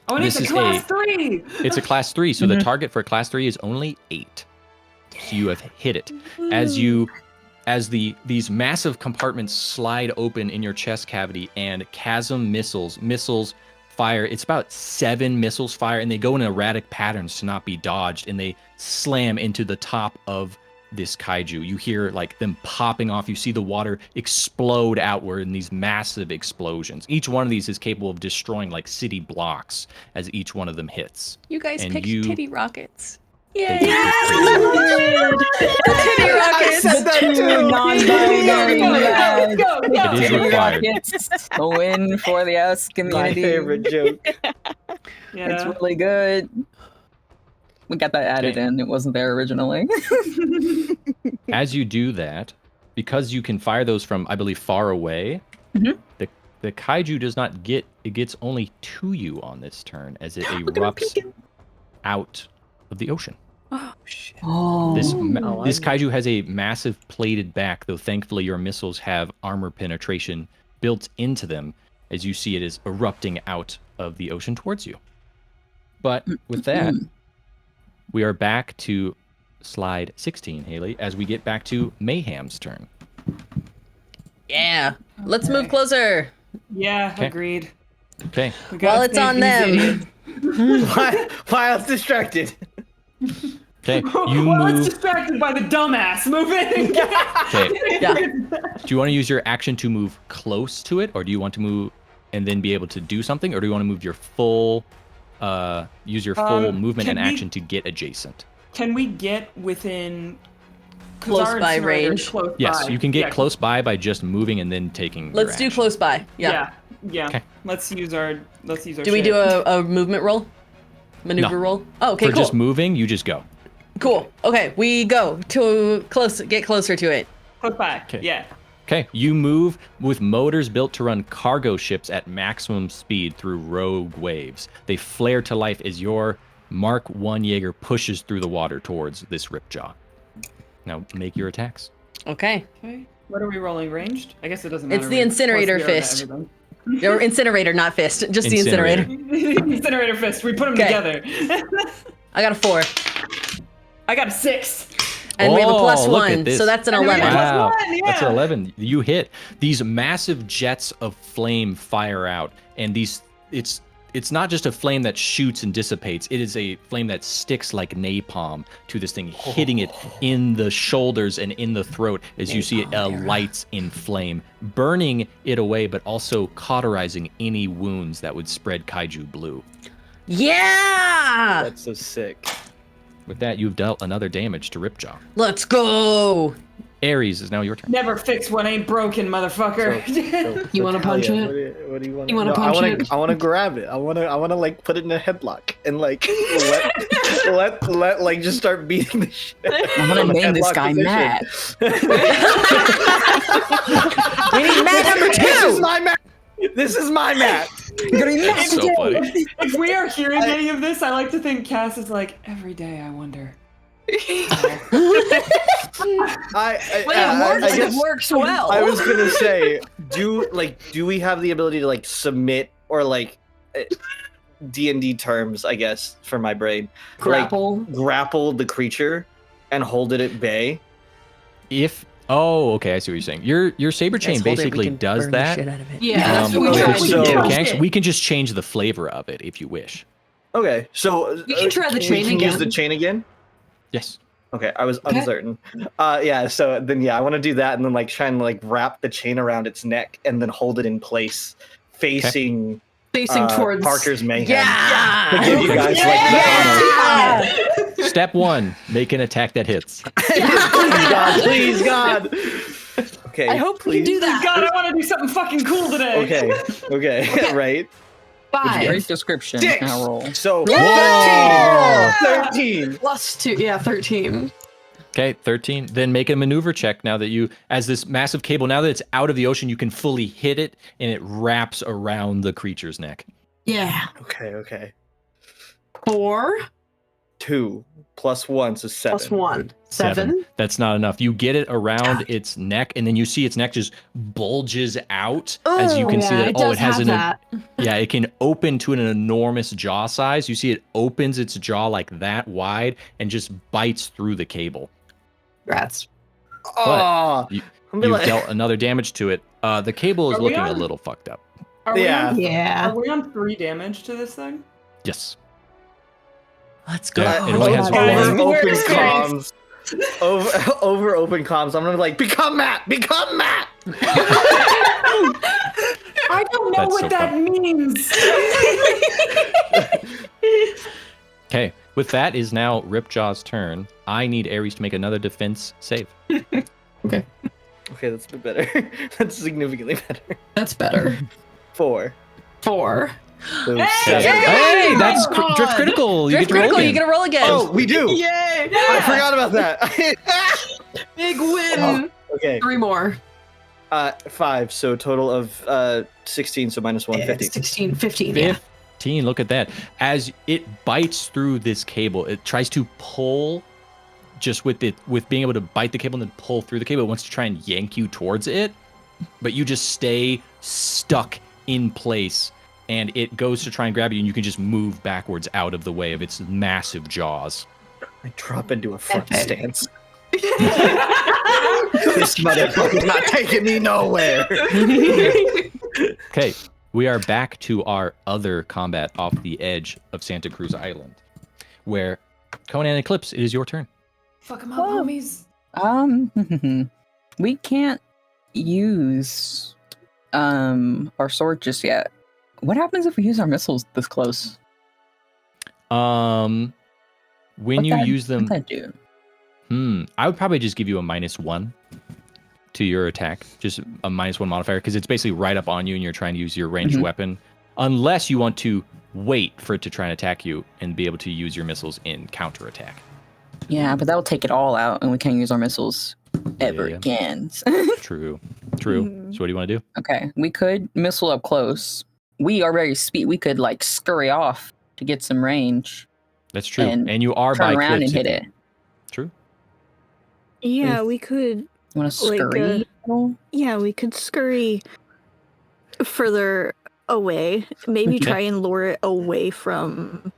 Speaker 4: Oh, and
Speaker 1: This
Speaker 4: it's
Speaker 1: is
Speaker 4: a class
Speaker 1: a-
Speaker 4: 3!
Speaker 1: It's a class 3, so the target for class 3 is only 8. So you have hit it. As these massive compartments slide open in your chest cavity, and chasm missiles fire. It's about 7 missiles fire, and they go in erratic patterns to not be dodged, and they slam into the top of this kaiju. You hear like them popping off. You see the water explode outward in these massive explosions. Each one of these is capable of destroying like city blocks as each one of them hits.
Speaker 5: You guys
Speaker 1: And
Speaker 5: picked
Speaker 1: you-
Speaker 5: titty rockets.
Speaker 1: They
Speaker 5: Yay!
Speaker 1: do
Speaker 5: Titty rockets.
Speaker 7: that
Speaker 2: Two
Speaker 7: too.
Speaker 2: non-binary lads.
Speaker 4: Go!
Speaker 1: It is required.
Speaker 2: Rockets. A win for the us
Speaker 7: My
Speaker 2: community.
Speaker 7: favorite joke.
Speaker 4: Yeah.
Speaker 2: It's really good. We got that added
Speaker 1: Okay.
Speaker 2: in. It wasn't there originally.
Speaker 1: As you do that, because you can fire those from, I believe, far away,
Speaker 2: Mhm.
Speaker 1: the kaiju does not get, it gets only to you on this turn as it
Speaker 2: Look at him
Speaker 1: erupts
Speaker 2: peeking.
Speaker 1: out of the ocean.
Speaker 2: Oh.
Speaker 1: This
Speaker 7: I
Speaker 1: this
Speaker 7: know.
Speaker 1: kaiju has a massive plated back, though thankfully your missiles have armor penetration built into them, as you see it is erupting out of the ocean towards you. But with that, we are back to slide 16, Haley, as we get back to Mayhem's turn.
Speaker 5: Yeah. Let's move closer.
Speaker 4: Yeah,
Speaker 1: Okay.
Speaker 4: agreed.
Speaker 1: Okay.
Speaker 4: We gotta
Speaker 5: While it's
Speaker 4: save
Speaker 5: on
Speaker 4: these
Speaker 5: them.
Speaker 4: idiots.
Speaker 7: Why I was distracted?
Speaker 1: Okay. You
Speaker 4: Well, it's
Speaker 1: move.
Speaker 4: distracted by the dumbass. Move in.
Speaker 1: Okay.
Speaker 5: Yeah.
Speaker 1: Do you want to use your action to move close to it, or do you want to move and then be able to do something, or do you want to move your full, use your full movement
Speaker 4: can
Speaker 1: and
Speaker 4: we-
Speaker 1: action to get adjacent?
Speaker 4: Can we get within 'cause
Speaker 5: Close
Speaker 4: our
Speaker 5: by
Speaker 4: incinerator's
Speaker 5: range?
Speaker 4: Close
Speaker 1: Yes,
Speaker 4: by.
Speaker 1: you can get
Speaker 4: Yeah,
Speaker 1: close by just moving and then taking. your
Speaker 5: Let's do
Speaker 1: action.
Speaker 5: close by. Yeah.
Speaker 4: Yeah.
Speaker 1: Okay.
Speaker 4: Let's use our.
Speaker 5: Do we do a movement roll? Maneuver
Speaker 1: No.
Speaker 5: roll? Oh, okay,
Speaker 1: For
Speaker 5: cool.
Speaker 1: just moving, you just go.
Speaker 5: Cool. Okay, we go to get closer to it.
Speaker 4: close by?
Speaker 1: Okay.
Speaker 4: Yeah.
Speaker 1: Okay, you move with motors built to run cargo ships at maximum speed through rogue waves. They flare to life as your Mark 1 Jaeger pushes through the water towards this ripjaw. Now make your attacks.
Speaker 5: Okay.
Speaker 4: Okay. What are we rolling? Ranged? I guess it doesn't matter.
Speaker 5: It's the
Speaker 4: We-
Speaker 5: incinerator
Speaker 4: plus zero to
Speaker 5: fist.
Speaker 4: everything.
Speaker 5: Or incinerator, not fist. Just the incinerator.
Speaker 4: Incinerator fist. We put them
Speaker 5: Okay.
Speaker 4: together.
Speaker 5: I got a 4.
Speaker 4: I got a 6.
Speaker 5: And we have a
Speaker 1: Oh,
Speaker 5: plus
Speaker 1: look at
Speaker 5: 1,
Speaker 1: this.
Speaker 5: so that's an
Speaker 4: And we
Speaker 5: 11.
Speaker 4: have-
Speaker 1: Wow,
Speaker 4: Plus one,
Speaker 1: that's
Speaker 4: yeah.
Speaker 1: 11. You hit. These massive jets of flame fire out, and it's not just a flame that shoots and dissipates. It is a flame that sticks like napalm to this thing, hitting it in the shoulders and in the throat as you see it lights in flame, burning it away, but also cauterizing any wounds that would spread kaiju blue.
Speaker 5: Yeah!
Speaker 7: That's so sick.
Speaker 1: With that, you've dealt another damage to Ripjaw.
Speaker 5: Let's go!
Speaker 1: Ares is now your turn.
Speaker 4: Never fix what ain't broken, motherfucker.
Speaker 6: You wanna punch
Speaker 7: Talia,
Speaker 6: it?
Speaker 7: What do you want?
Speaker 6: You wanna punch it?
Speaker 7: I want to grab it. I want to like put it in a headlock and like let like just start beating the shit.
Speaker 2: I'm gonna
Speaker 7: from a
Speaker 2: name this
Speaker 7: headlock
Speaker 2: guy
Speaker 7: position.
Speaker 2: Matt.
Speaker 5: We need Matt number 2!
Speaker 7: This is my mat. This is my mat.
Speaker 2: You're gonna be Matt
Speaker 1: That's so funny.
Speaker 4: If we are hearing any of this, I like to think Cass is like, every day I wonder.
Speaker 7: I guess
Speaker 6: It works well.
Speaker 7: I was gonna say, do we have the ability to like submit or like D&D terms? I guess for my brain,
Speaker 6: Grapple.
Speaker 7: like, grapple the creature and hold it at bay.
Speaker 1: Okay, I see what you're saying. Your saber chain basically does that.
Speaker 6: Yeah, that's what we tried to do.
Speaker 1: We can just change the flavor of it if you wish.
Speaker 7: Okay, so
Speaker 6: We can try the chain
Speaker 7: we can
Speaker 6: again.
Speaker 7: use the chain again.
Speaker 1: Yes.
Speaker 7: Okay, I was uncertain. Yeah, so then I want to do that and then like try and like wrap the chain around its neck and then hold it in place, facing
Speaker 6: towards
Speaker 7: Parker's mayhem.
Speaker 5: Yeah!
Speaker 7: To give you guys like
Speaker 1: Step 1, make an attack that hits.
Speaker 7: please God. Okay.
Speaker 6: I hope we can do that.
Speaker 4: God, I want to do something fucking cool today.
Speaker 7: Okay, right.
Speaker 6: 5
Speaker 2: Great description.
Speaker 7: 6.
Speaker 2: Now roll.
Speaker 7: So
Speaker 6: Yeah!
Speaker 7: 13.
Speaker 6: plus 2. Yeah, 13.
Speaker 1: Okay, 13. Then make a maneuver check now that you, as this massive cable, now that it's out of the ocean, you can fully hit it and it wraps around the creature's neck.
Speaker 6: Yeah.
Speaker 7: Okay.
Speaker 6: 4
Speaker 7: 2 plus 1, so 7.
Speaker 6: plus 1. 7.
Speaker 1: That's not enough. You get it around its neck, and then you see its neck just bulges out as you can see that.
Speaker 6: It has that.
Speaker 1: Yeah, it can open to an enormous jaw size. You see it opens its jaw like that wide and just bites through the cable.
Speaker 6: Rats.
Speaker 7: Oh,
Speaker 1: You've
Speaker 7: like-
Speaker 1: dealt another damage to it. The cable is
Speaker 4: Are we
Speaker 1: looking a
Speaker 4: on?
Speaker 1: little fucked up.
Speaker 4: Are we
Speaker 7: Yeah.
Speaker 4: on,
Speaker 6: Yeah.
Speaker 4: Are we on 3 damage to this thing?
Speaker 1: Yes.
Speaker 5: Let's go.
Speaker 1: Yeah, it only has
Speaker 4: Guys,
Speaker 1: one.
Speaker 7: over open
Speaker 4: Where's
Speaker 7: comms. Over open comms. I'm gonna be like, become Matt.
Speaker 4: I don't know
Speaker 1: That's
Speaker 4: what
Speaker 1: so
Speaker 4: that
Speaker 1: fun.
Speaker 4: means.
Speaker 1: Okay, with that is now Ripjaw's turn. I need Ares to make another defense save.
Speaker 7: Okay, that's a bit better. That's significantly better.
Speaker 6: That's better.
Speaker 7: 4.
Speaker 6: 4.
Speaker 7: So
Speaker 4: Hey!
Speaker 7: 7.
Speaker 1: Hey, that's
Speaker 6: God.
Speaker 1: drift critical. You
Speaker 5: Drift
Speaker 1: get to roll
Speaker 5: critical, you
Speaker 1: again.
Speaker 5: get to roll again.
Speaker 7: Oh, we do.
Speaker 6: Yay!
Speaker 7: I forgot about that.
Speaker 6: Big win.
Speaker 7: Okay.
Speaker 6: 3 more.
Speaker 7: 5. So total of 16. So minus 1, 15.
Speaker 6: 16, 15. Yeah.
Speaker 1: 15, look at that. As it bites through this cable, it tries to pull just with being able to bite the cable and then pull through the cable. It wants to try and yank you towards it, but you just stay stuck in place and it goes to try and grab you and you can just move backwards out of the way of its massive jaws.
Speaker 7: I drop into a front
Speaker 6: Epic.
Speaker 7: stance. This motherfucker's not taking me nowhere.
Speaker 1: Okay, we are back to our other combat off the edge of Santa Cruz Island, where Conan and Eclipse, it is your turn.
Speaker 8: Fuck 'em up, homies.
Speaker 2: We can't use our sword just yet. What happens if we use our missiles this close?
Speaker 1: When you use them,
Speaker 2: What's that do?
Speaker 1: I would probably just give you a -1 to your attack, just a -1 modifier, because it's basically right up on you and you're trying to use your ranged weapon, unless you want to wait for it to try and attack you and be able to use your missiles in counterattack.
Speaker 2: Yeah, but that will take it all out, and we can't use our missiles ever
Speaker 1: Yeah.
Speaker 2: again.
Speaker 1: True. So what do you want to do?
Speaker 2: Okay, we could missile up close. We are very speed. We could like scurry off to get some range.
Speaker 1: That's true.
Speaker 2: And
Speaker 1: And you are
Speaker 2: turn
Speaker 1: by
Speaker 2: around
Speaker 1: clips.
Speaker 2: and hit it.
Speaker 1: True.
Speaker 3: Yeah, we could.
Speaker 2: You want to
Speaker 3: Like,
Speaker 2: scurry?
Speaker 3: Yeah, we could scurry further away. Maybe
Speaker 1: Okay.
Speaker 3: try and lure it away from.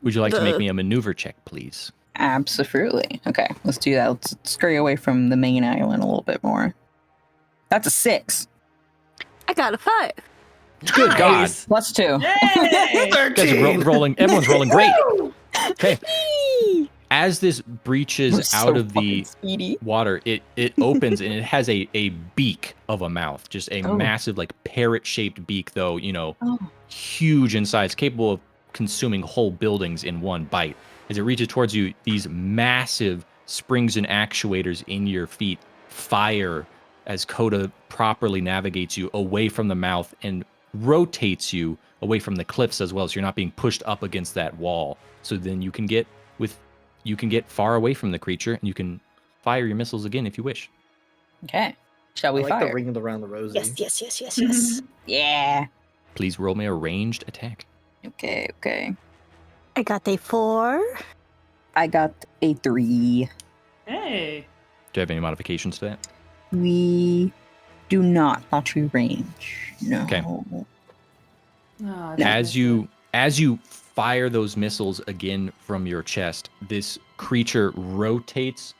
Speaker 1: Would you like to make me a maneuver check, please?
Speaker 2: Absolutely. Okay, let's do that. Let's scurry away from the main island a little bit more. That's a 6
Speaker 3: I got a 5.
Speaker 1: Good God.
Speaker 2: plus 2.
Speaker 4: Yay!
Speaker 1: You guys are rolling. Everyone's rolling great. Okay. As this breaches out of the
Speaker 2: speedy.
Speaker 1: water, it opens and it has a beak of a mouth, just a massive like parrot-shaped beak, though, huge in size, capable of consuming whole buildings in one bite. As it reaches towards you, these massive springs and actuators in your feet fire as Coda properly navigates you away from the mouth and rotates you away from the cliffs as well, so you're not being pushed up against that wall. So then you can get far away from the creature and you can fire your missiles again if you wish.
Speaker 2: Okay, shall we
Speaker 7: I like
Speaker 2: fire?
Speaker 7: the ring around the rosy.
Speaker 3: Yes.
Speaker 2: Yeah.
Speaker 1: Please roll me a ranged attack.
Speaker 2: Okay.
Speaker 3: I got a 4.
Speaker 2: I got a 3.
Speaker 4: Hey.
Speaker 1: Do you have any modifications to that?
Speaker 2: We do not range. No.
Speaker 1: Okay.
Speaker 8: Oh,
Speaker 1: As you as you fire those missiles again from your chest, this creature rotates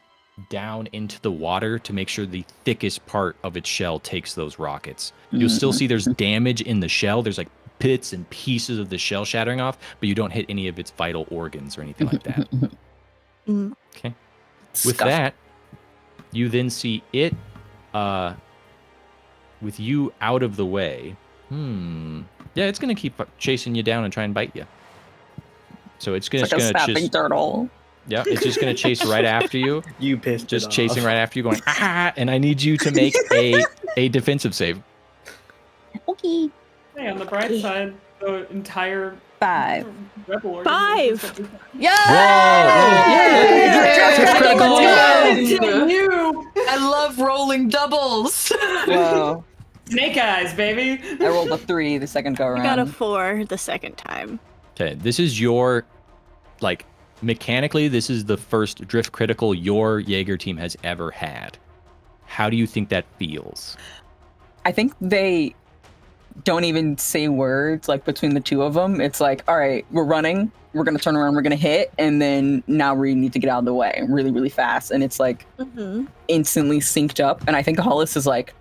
Speaker 1: down into the water to make sure the thickest part of its shell takes those rockets. You'll still see there's damage in the shell. There's like bits and pieces of the shell shattering off, but you don't hit any of its vital organs or anything like that. Okay. With that, you then see it with you out of the way. Yeah, it's going to keep chasing you down and try and bite you. So it's going to
Speaker 2: like a snapping turtle.
Speaker 1: Yeah, it's just going to chase right after you.
Speaker 7: You pissed
Speaker 1: Just
Speaker 7: it
Speaker 1: chasing
Speaker 7: off.
Speaker 1: right after you, going, ah! And I need you to make a defensive save.
Speaker 2: Okay.
Speaker 4: Hey, on the bright side, the entire
Speaker 2: 5.
Speaker 4: rebel
Speaker 3: 5.
Speaker 5: Yeah!
Speaker 6: I love rolling doubles.
Speaker 2: Whoa.
Speaker 4: Snake eyes, baby.
Speaker 2: I rolled a 3 the second go
Speaker 3: I
Speaker 2: around.
Speaker 3: got a 4 the second time.
Speaker 1: Okay, this is your, like, mechanically, this is the first drift critical your Jaeger team has ever had. How do you think that feels?
Speaker 2: I think they don't even say words, like, between the two of them. It's like, all right, we're running, we're going to turn around, we're going to hit, and then now we need to get out of the way really, really fast. And it's, like, instantly synced up. And I think Hollis is, like,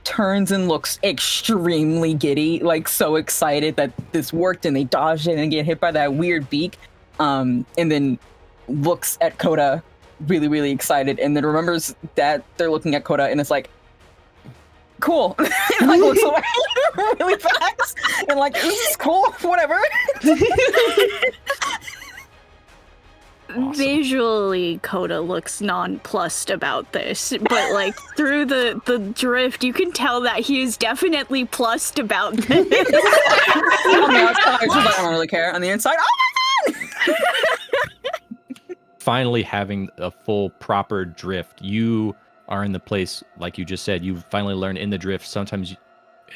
Speaker 2: turns and looks extremely giddy, like, so excited that this worked, and they dodged it and get hit by that weird beak. And then looks at Coda really, really excited, and then remembers that they're looking at Coda, and it's like, cool. And like looks away really fast, and like, this is cool, whatever.
Speaker 1: Awesome.
Speaker 3: Visually, Coda looks nonplussed about this, but like through the drift, you can tell that he is definitely plussed about this.
Speaker 2: On the outside, she's like, I don't really care. On the inside, oh my god!
Speaker 1: Finally having a full proper drift, you are in the place, like you just said, you finally learn in the drift. Sometimes,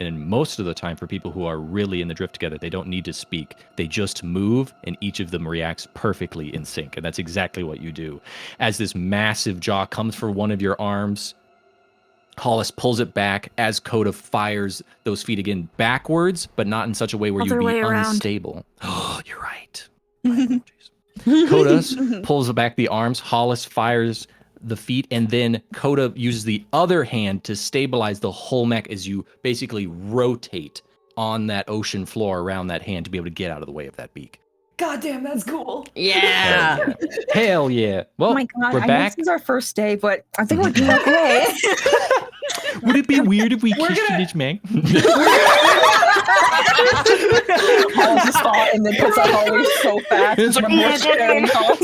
Speaker 1: and most of the time for people who are really in the drift together, they don't need to speak. They just move, and each of them reacts perfectly in sync. And that's exactly what you do. As this massive jaw comes for one of your arms, Hollis pulls it back as Coda fires those feet again backwards, but not in such a way where
Speaker 3: Other
Speaker 1: you'd
Speaker 3: way
Speaker 1: be
Speaker 3: around.
Speaker 1: unstable. Oh, you're right. My apologies. Coda pulls back the arms. Hollis fires the feet, and then Coda uses the other hand to stabilize the whole mech as you basically rotate on that ocean floor around that hand to be able to get out of the way of that beak.
Speaker 8: God damn, that's cool.
Speaker 5: Yeah.
Speaker 1: Hell yeah. Well,
Speaker 2: Oh my god,
Speaker 1: we're
Speaker 2: I know
Speaker 1: back.
Speaker 2: this is our first day, but I think we're doing okay.
Speaker 1: Would it be weird if we kissed in each mech?
Speaker 2: Hollis just thought, and then puts out always so fast.
Speaker 1: It's like,
Speaker 2: when we're sharing calls.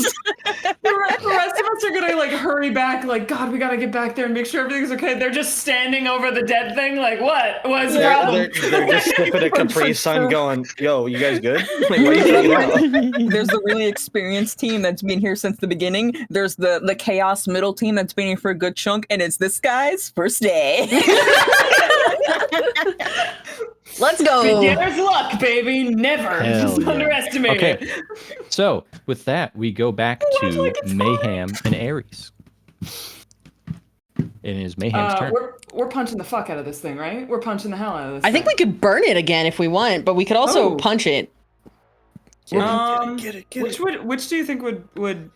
Speaker 4: The rest of us are gonna like hurry back, like, God, we gotta get back there and make sure everything's okay. They're just standing over the dead thing, like, what? What's the problem?
Speaker 7: They're just sipping a Capri Sun going, yo, you guys good? Like, what are you thinking about?
Speaker 2: There's the really experienced team that's been here since the beginning. There's the chaos middle team that's been here for a good chunk, and it's this guy's first day.
Speaker 5: Let's go.
Speaker 4: Beginner's luck, baby. Never
Speaker 1: Hell yeah.
Speaker 4: underestimate
Speaker 1: Okay.
Speaker 4: it.
Speaker 1: So, with that, we go back to Mayhem and Ares. It is Mayhem's turn.
Speaker 4: We're punching the fuck out of this thing, right? We're punching the hell out of this
Speaker 5: I think we could burn it again if we want, but we could also
Speaker 4: Oh.
Speaker 5: punch it.
Speaker 4: Get
Speaker 7: it.
Speaker 4: Which do you think would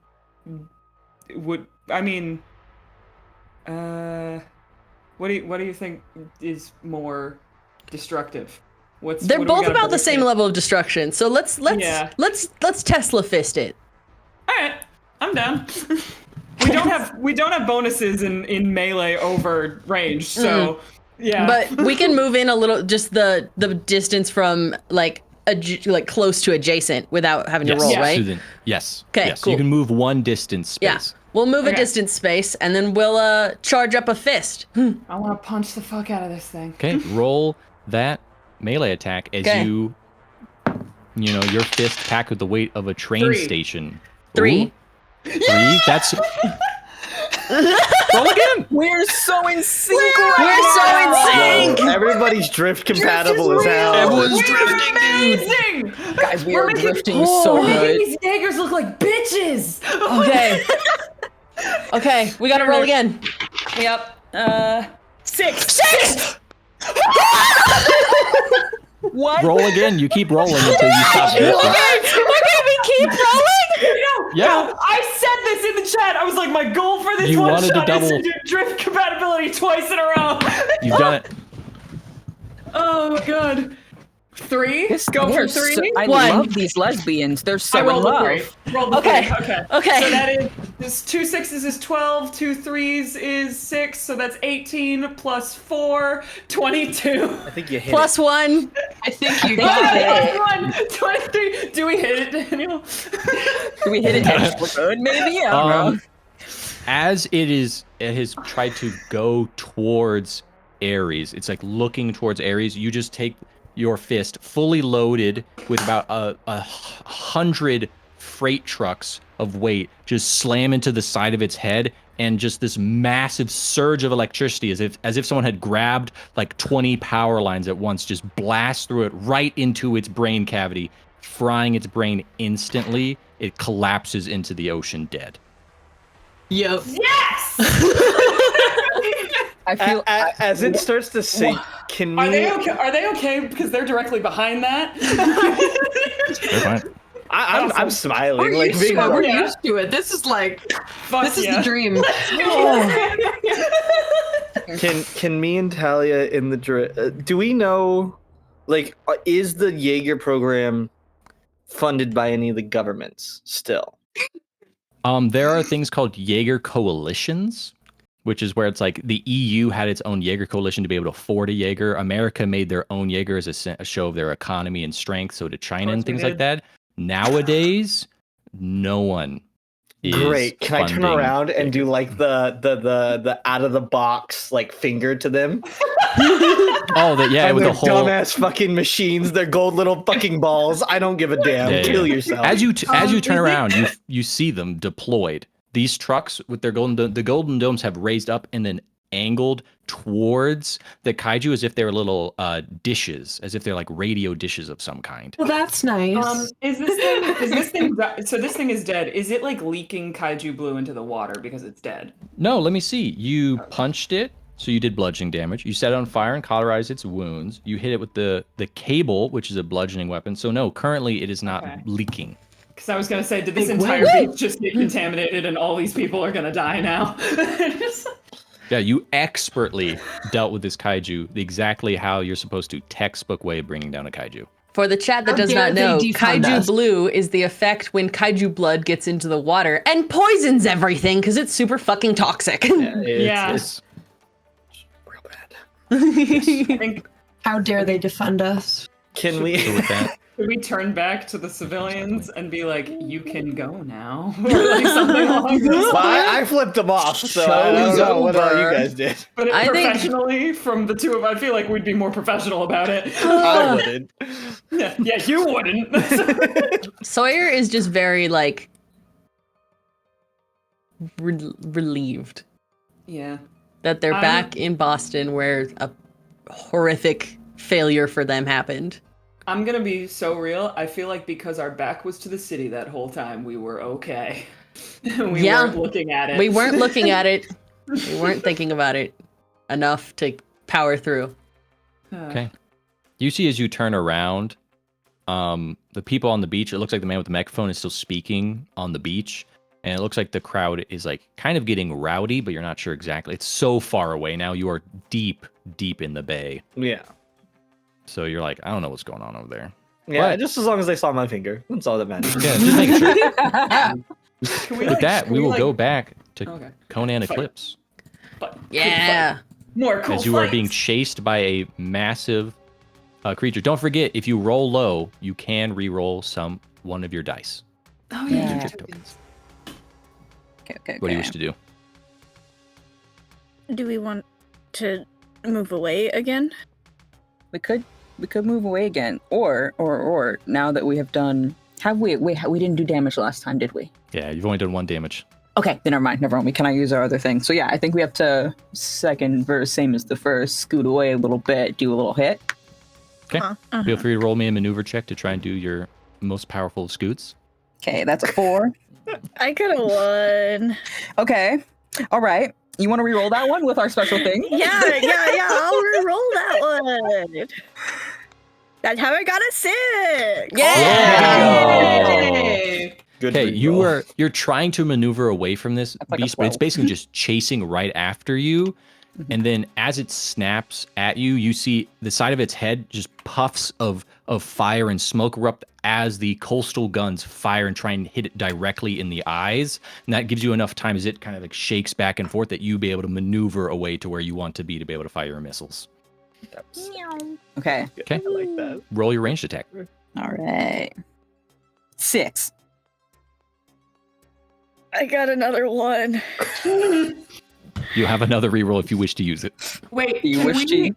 Speaker 4: I mean what do you think is more destructive?
Speaker 5: They're
Speaker 4: what do we
Speaker 5: both
Speaker 4: gotta
Speaker 5: about the same
Speaker 4: predict?
Speaker 5: level of destruction. So let's
Speaker 4: Yeah.
Speaker 5: Tesla fist it.
Speaker 4: All right, I'm down. we don't have bonuses in melee over range, so yeah.
Speaker 5: But we can move in a little, just the distance from like close to adjacent without having to roll,
Speaker 4: Yeah.
Speaker 5: right?
Speaker 1: So then, yes.
Speaker 5: Okay,
Speaker 1: yes.
Speaker 5: cool.
Speaker 1: You can move one distance space.
Speaker 5: Yeah. We'll move a
Speaker 4: Okay.
Speaker 5: distance space and then we'll charge up a fist.
Speaker 4: I want to punch the fuck out of this thing.
Speaker 1: Okay, roll that melee attack as
Speaker 5: Okay.
Speaker 1: you know, your fist packed with the weight of a train
Speaker 4: 3.
Speaker 1: station.
Speaker 5: 3.
Speaker 1: Ooh, 3? That's... Roll again!
Speaker 2: We're so in sync.
Speaker 5: We're so in sync.
Speaker 7: Yo, everybody's drift compatible as hell.
Speaker 1: Everyone's drifting, dude!
Speaker 4: Amazing!
Speaker 2: Guys, we are
Speaker 4: making-
Speaker 2: drifting so
Speaker 4: We're making
Speaker 2: good.
Speaker 4: these Jaegers look like bitches.
Speaker 5: Okay. Okay, we gotta roll again.
Speaker 4: Yep. 6.
Speaker 2: What?
Speaker 1: Roll again. You keep rolling until you stop drifting.
Speaker 5: Okay, we keep rolling.
Speaker 4: No, I said this in the chat. I was like, my goal for this
Speaker 1: You
Speaker 4: one
Speaker 1: wanted to
Speaker 4: shot is
Speaker 1: double-
Speaker 4: to do drift compatibility twice in a row.
Speaker 1: You've done it.
Speaker 4: Oh my god. 3? Go for
Speaker 2: They're
Speaker 4: 3.
Speaker 2: I
Speaker 5: One.
Speaker 2: love these lesbians. They're so
Speaker 4: I
Speaker 2: in
Speaker 4: rolled a
Speaker 2: love.
Speaker 4: 3. Rolled a
Speaker 5: Okay.
Speaker 4: 3. Okay.
Speaker 5: Okay.
Speaker 4: So that is this 2 6s is 12, 2 3s is 6, so that's 18 plus 4, 22.
Speaker 7: I think you hit
Speaker 5: Plus 1.
Speaker 6: I think you
Speaker 2: got
Speaker 6: got
Speaker 2: it.
Speaker 6: it.
Speaker 4: 23. Do we hit it, Daniel?
Speaker 2: Do we hit it extra good? Maybe. I don't know.
Speaker 1: As it has tried to go towards Ares, it's like looking towards Ares. You just take your fist fully loaded with about 100 freight trucks of weight, just slam into the side of its head, and just this massive surge of electricity, as if someone had grabbed like 20 power lines at once, just blast through it right into its brain cavity, frying its brain instantly. It collapses into the ocean dead.
Speaker 6: Yep.
Speaker 4: Yes!
Speaker 2: I feel
Speaker 7: as it starts to sink, can
Speaker 4: Are
Speaker 7: me...
Speaker 4: they okay? Are they okay? Because they're directly behind that.
Speaker 1: They're fine.
Speaker 7: I'm smiling.
Speaker 6: We're
Speaker 7: like
Speaker 6: used to
Speaker 7: being
Speaker 6: it. We're
Speaker 4: Yeah.
Speaker 6: used to it. This is like,
Speaker 4: Fuck
Speaker 6: this is
Speaker 4: yeah.
Speaker 6: the dream.
Speaker 7: Can me and Talia in the do we know, like, is the Jaeger program funded by any of the governments still?
Speaker 1: There are things called Jaeger coalitions, which is where it's like the EU had its own Jaeger coalition to be able to afford a Jaeger. America made their own Jaeger as a show of their economy and strength. So did China and things like that. Nowadays, no one is
Speaker 7: Great. Can I turn
Speaker 1: funding
Speaker 7: around and do
Speaker 1: Jaeger.
Speaker 7: like the out of the box like finger to them?
Speaker 1: Oh, yeah,
Speaker 7: And
Speaker 1: with
Speaker 7: their
Speaker 1: the whole.
Speaker 7: dumbass fucking machines, their gold little fucking balls. I don't give a damn.
Speaker 1: Yeah,
Speaker 7: Kill
Speaker 1: yeah.
Speaker 7: yourself.
Speaker 1: As you turn
Speaker 4: is
Speaker 1: around, you see them deployed. These trucks with their the golden domes have raised up and then angled towards the kaiju as if they're little dishes, as if they're like radio dishes of some kind.
Speaker 6: Well, that's nice.
Speaker 4: Is this thing so this thing is dead. Is it like leaking kaiju blue into the water because it's dead?
Speaker 1: No, let me see. You punched it, so you did bludgeoning damage. You set it on fire and cauterized its wounds. You hit it with the cable, which is a bludgeoning weapon. So no, currently it is not
Speaker 4: Okay.
Speaker 1: leaking.
Speaker 4: Because I was gonna say, did this entire beach just get contaminated and all these people are gonna die now?
Speaker 1: Yeah, you expertly dealt with this kaiju exactly how you're supposed to. Textbook way of bringing down a kaiju.
Speaker 5: For the chat that
Speaker 6: How
Speaker 5: does
Speaker 6: dare
Speaker 5: not
Speaker 6: they
Speaker 5: know,
Speaker 6: defund
Speaker 5: kaiju
Speaker 6: us.
Speaker 5: blue is the effect when kaiju blood gets into the water and poisons everything because it's super fucking toxic.
Speaker 4: Yeah.
Speaker 7: It's real bad.
Speaker 4: I think
Speaker 6: How dare they defund us?
Speaker 7: Can we?
Speaker 1: So with that,
Speaker 4: could we turn back to the civilians and be like, you can go now? Or like something along those
Speaker 7: Well,
Speaker 4: lines.
Speaker 7: I flipped them off, so I don't
Speaker 2: Show's
Speaker 7: know what all you
Speaker 2: over.
Speaker 7: guys did.
Speaker 4: But
Speaker 5: I think-
Speaker 4: professionally, from the two of us, I feel like we'd be more professional about it.
Speaker 7: I wouldn't.
Speaker 4: Yeah, you wouldn't.
Speaker 5: Sawyer is just very like relieved
Speaker 4: Yeah.
Speaker 5: that they're
Speaker 4: I'm-
Speaker 5: back in Boston where a horrific failure for them happened.
Speaker 4: I'm gonna be so real. I feel like because our back was to the city that whole time, we were okay. We
Speaker 5: Yeah.
Speaker 4: weren't looking at it.
Speaker 5: We weren't looking at it. We weren't thinking about it enough to power through.
Speaker 1: okay. You see as you turn around, the people on the beach, it looks like the man with the megaphone is still speaking on the beach. And it looks like the crowd is like kind of getting rowdy, but you're not sure exactly. It's so far away now. You are deep, deep in the bay.
Speaker 7: Yeah.
Speaker 1: So you're like, I don't know what's going on over there.
Speaker 7: Yeah,
Speaker 1: But-
Speaker 7: just as long as they saw my finger. That's all that matters.
Speaker 1: Yeah, just making sure.
Speaker 4: Can we,
Speaker 1: With that,
Speaker 4: can
Speaker 1: we will
Speaker 4: like-
Speaker 1: go back to
Speaker 4: Okay.
Speaker 1: Conan
Speaker 4: Fire.
Speaker 1: Eclipse.
Speaker 4: But
Speaker 5: Yeah.
Speaker 4: more cool
Speaker 1: As you are being
Speaker 4: fights.
Speaker 1: chased by a massive creature. Don't forget, if you roll low, you can re-roll one of your dice.
Speaker 4: Oh
Speaker 2: Yeah.
Speaker 4: yeah.
Speaker 1: Magic tokens.
Speaker 2: Okay.
Speaker 1: What do you wish to do?
Speaker 3: Do we want to move away again?
Speaker 2: We could move away again, or now that we have done. Have we didn't do damage last time, did we?
Speaker 1: Yeah, you've only done 1 damage.
Speaker 2: Okay, then never mind. We cannot use our other thing. So yeah, I think we have to second verse, same as the first, scoot away a little bit, do a little hit.
Speaker 1: Okay. Feel free to roll me a maneuver check to try and do your most powerful scoots.
Speaker 2: Okay, that's a 4.
Speaker 3: I could have won.
Speaker 2: Okay, all right. You want to re-roll that one with our special thing?
Speaker 3: Yeah. I'll re-roll that one. That's how I got a 6.
Speaker 4: Yay!
Speaker 7: Good
Speaker 1: Okay,
Speaker 7: reroll.
Speaker 1: you're trying to maneuver away from this
Speaker 2: That's like a
Speaker 1: beast, but it's
Speaker 2: 12.
Speaker 1: basically just chasing right after you. And then as it snaps at you, you see the side of its head just puffs of fire and smoke erupt as the coastal guns fire and try and hit it directly in the eyes. And that gives you enough time as it kind of like shakes back and forth that you be able to maneuver away to where you want to be able to fire your missiles.
Speaker 7: That's
Speaker 2: Okay.
Speaker 7: good.
Speaker 1: Okay.
Speaker 7: I like that.
Speaker 1: Roll your ranged attack.
Speaker 2: All right. 6.
Speaker 3: I got another 1.
Speaker 1: You have another reroll if you wish to use it.
Speaker 4: Wait,
Speaker 2: You
Speaker 4: can
Speaker 2: wish
Speaker 4: we...
Speaker 2: to?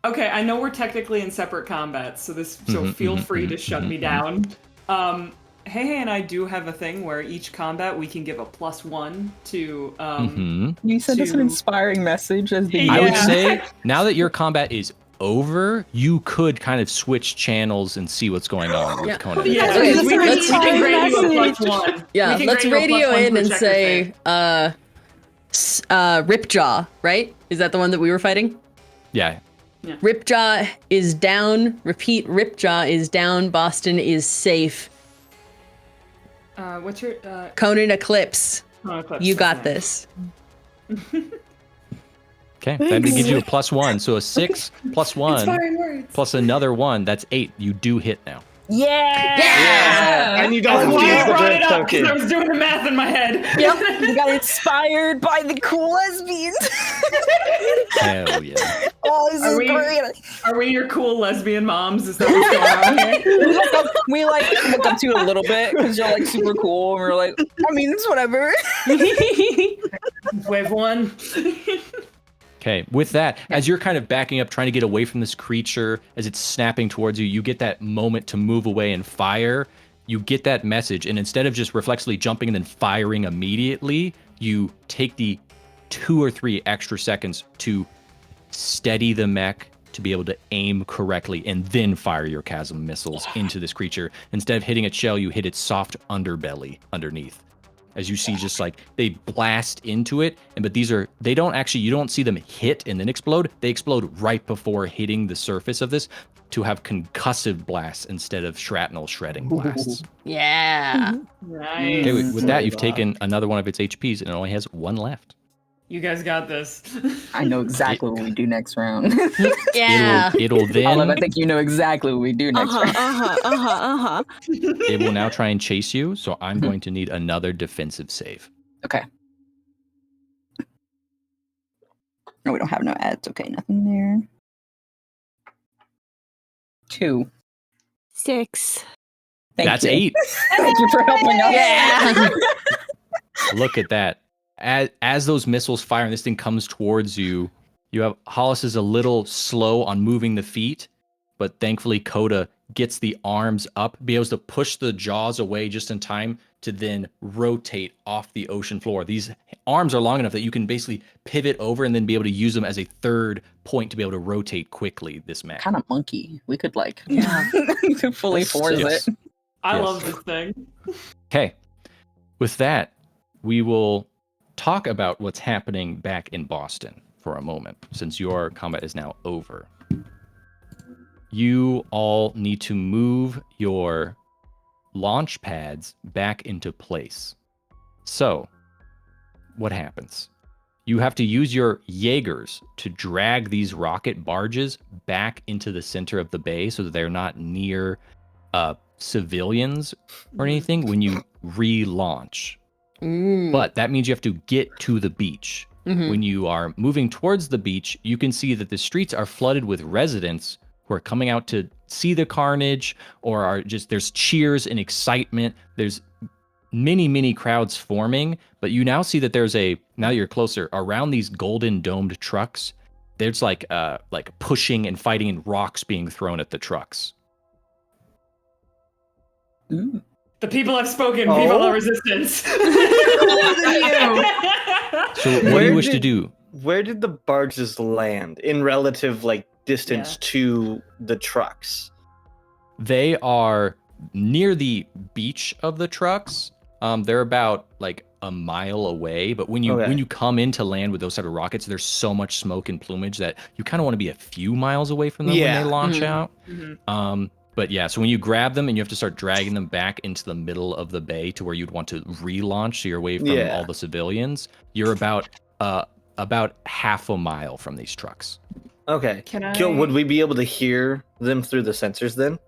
Speaker 4: Okay, I know we're technically in separate combats, so feel free to shut me down. Hey and I do have a thing where each combat we can give a +1 to
Speaker 2: You sent us an
Speaker 4: to-
Speaker 2: inspiring message as the
Speaker 1: I would
Speaker 4: Yeah.
Speaker 1: say now that your combat is over, you could kind of switch channels and see what's going on with
Speaker 5: Yeah.
Speaker 1: Conan.
Speaker 4: Yeah,
Speaker 5: Okay,
Speaker 4: we can
Speaker 5: let's-
Speaker 4: grant you a
Speaker 2: message.
Speaker 4: +1.
Speaker 5: Yeah,
Speaker 4: We can
Speaker 5: let's
Speaker 4: grant you a
Speaker 5: radio
Speaker 4: +1
Speaker 5: in
Speaker 4: for
Speaker 5: and
Speaker 4: check
Speaker 5: say, Ripjaw, right? Is that the one that we were fighting?
Speaker 1: Yeah.
Speaker 5: Ripjaw is down. Repeat, Ripjaw is down. Boston is safe.
Speaker 4: What's your
Speaker 5: Conan Eclipse,
Speaker 4: Eclipse,
Speaker 5: you
Speaker 4: that's
Speaker 5: got
Speaker 4: nice.
Speaker 5: this.
Speaker 1: Okay. That gives you a +1. So a 6 plus 1
Speaker 8: Inspiring words.
Speaker 1: plus another 1. That's 8. You do hit now.
Speaker 2: Yeah!
Speaker 7: And you
Speaker 4: That's
Speaker 7: don't
Speaker 4: why
Speaker 7: use
Speaker 4: I
Speaker 7: the
Speaker 4: brought
Speaker 7: red
Speaker 4: it up, because I
Speaker 7: token.
Speaker 4: was doing the math in my head.
Speaker 2: Yep, we got inspired by the cool lesbians.
Speaker 1: Hell yeah.
Speaker 2: Oh, this
Speaker 4: Are
Speaker 2: is
Speaker 4: we-
Speaker 2: great.
Speaker 4: Are we your cool lesbian moms? Is that what's going on here?
Speaker 2: We look up to you a little bit because you're like super cool, and we're like, I mean, it's whatever.
Speaker 4: Wave 1.
Speaker 1: Okay, with that, as you're kind of backing up, trying to get away from this creature, as it's snapping towards you, you get that moment to move away and fire. You get that message, and instead of just reflexively jumping and then firing immediately, you take the 2 or 3 extra seconds to steady the mech to be able to aim correctly and then fire your chasm missiles into this creature. Instead of hitting its shell, you hit its soft underbelly underneath. As you see, just like they blast into it, but you don't see them hit and then explode. They explode right before hitting the surface of this to have concussive blasts instead of shrapnel shredding blasts.
Speaker 5: Yeah.
Speaker 4: Nice.
Speaker 1: Okay, with that, you've taken another one of its HPs and it only has 1 left.
Speaker 4: You guys got this.
Speaker 2: I know exactly what we do next round.
Speaker 5: Yeah.
Speaker 1: It'll
Speaker 2: Olive,
Speaker 1: then
Speaker 2: I think you know exactly what we do next round.
Speaker 1: it will now try and chase you, so I'm going to need another defensive save.
Speaker 2: Okay. No, we don't have no ads. Okay, nothing there. 2.
Speaker 3: 6.
Speaker 1: That's
Speaker 2: you.
Speaker 1: 8.
Speaker 2: Thank you for helping us.
Speaker 5: Yeah.
Speaker 1: Look at that. As those missiles fire and this thing comes towards you, you have Hollis is a little slow on moving the feet, but thankfully Coda gets the arms up, be able to push the jaws away just in time to then rotate off the ocean floor. These arms are long enough that you can basically pivot over and then be able to use them as a third point to be able to rotate quickly this mech.
Speaker 2: Kind of monkey. We could we could fully
Speaker 7: That's
Speaker 2: force
Speaker 1: yes.
Speaker 2: it.
Speaker 4: I
Speaker 1: Yes.
Speaker 4: love this thing.
Speaker 1: Okay. With that, we will talk about what's happening back in Boston for a moment, since your combat is now over. You all need to move your launch pads back into place. So, what happens? You have to use your Jaegers to drag these rocket barges back into the center of the bay so that they're not near civilians or anything when you relaunch. But that means you have to get to the beach. When you are moving towards the beach, you can see that the streets are flooded with residents who are coming out to see the carnage, or are just, there's cheers and excitement. There's many crowds forming, but you now see that there's now you're closer, around these golden domed trucks, there's like pushing and fighting and rocks being thrown at the trucks.
Speaker 2: Ooh.
Speaker 4: The people have spoken.
Speaker 7: Oh.
Speaker 4: Viva la resistance.
Speaker 1: So what do
Speaker 7: Where
Speaker 1: you wish to
Speaker 7: did-
Speaker 1: do?
Speaker 7: Where did the barges land in relative distance to the trucks?
Speaker 1: They are near the beach of the trucks, They're about like a mile away, but when you come into land with those type of rockets, there's so much smoke and plumage that you kind of want to be a few miles away from them when they launch out. But yeah, so when you grab them and you have to start dragging them back into the middle of the bay to where you'd want to relaunch, so you're away from all the civilians, you're about half a mile from these trucks.
Speaker 7: Okay. Would we be able to hear them through the sensors then?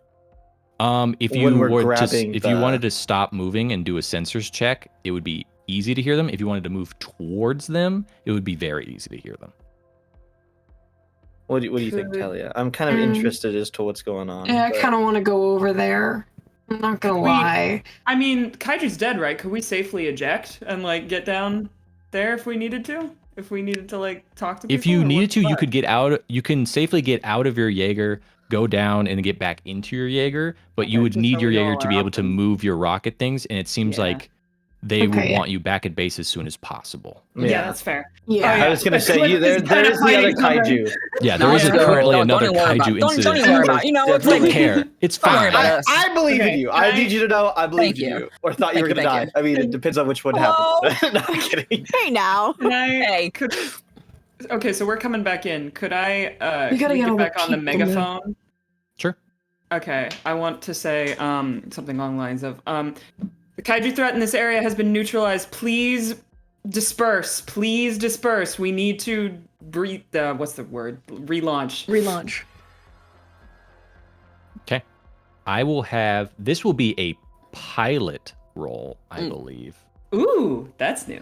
Speaker 1: If you wanted to stop moving and do a sensors check, it would be easy to hear them. If you wanted to move towards them, it would be very easy to hear them.
Speaker 7: What do you think, Talia? I'm kind of interested as to what's going on.
Speaker 6: Yeah, I kind of want to go over there. I'm not gonna lie.
Speaker 4: I mean, Kaiju's dead, right? Could we safely eject and like get down there if we needed to? If we needed to like talk to people?
Speaker 1: If you needed to, you could get out. You can safely get out of your Jaeger, go down and get back into your Jaeger, but you would need your Jaeger to be able to move your rocket things, and it seems like they would want you back at base as soon as possible.
Speaker 4: Yeah, that's fair.
Speaker 6: Yeah,
Speaker 7: I was gonna say there is the other kaiju.
Speaker 1: Yeah, there is currently another kaiju incident.
Speaker 2: Don't even worry about it. You know, it's
Speaker 1: Don't
Speaker 2: like,
Speaker 1: care. It's fine.
Speaker 7: I believe in you. I need you to know I believe in you. Or thought you were gonna die. I mean, it depends on which one happened. No, I'm kidding.
Speaker 3: Hey now.
Speaker 4: Okay, so we're coming back in. Could I
Speaker 6: We gotta
Speaker 4: get
Speaker 6: get
Speaker 4: back on the megaphone?
Speaker 1: Sure.
Speaker 4: Okay, I want to say something along the lines of the kaiju threat in this area has been neutralized. Please disperse. Please disperse. We need to breathe. What's the word? Relaunch.
Speaker 5: Relaunch.
Speaker 1: Okay. I will have. This will be a pilot roll, I believe.
Speaker 4: Ooh, that's new.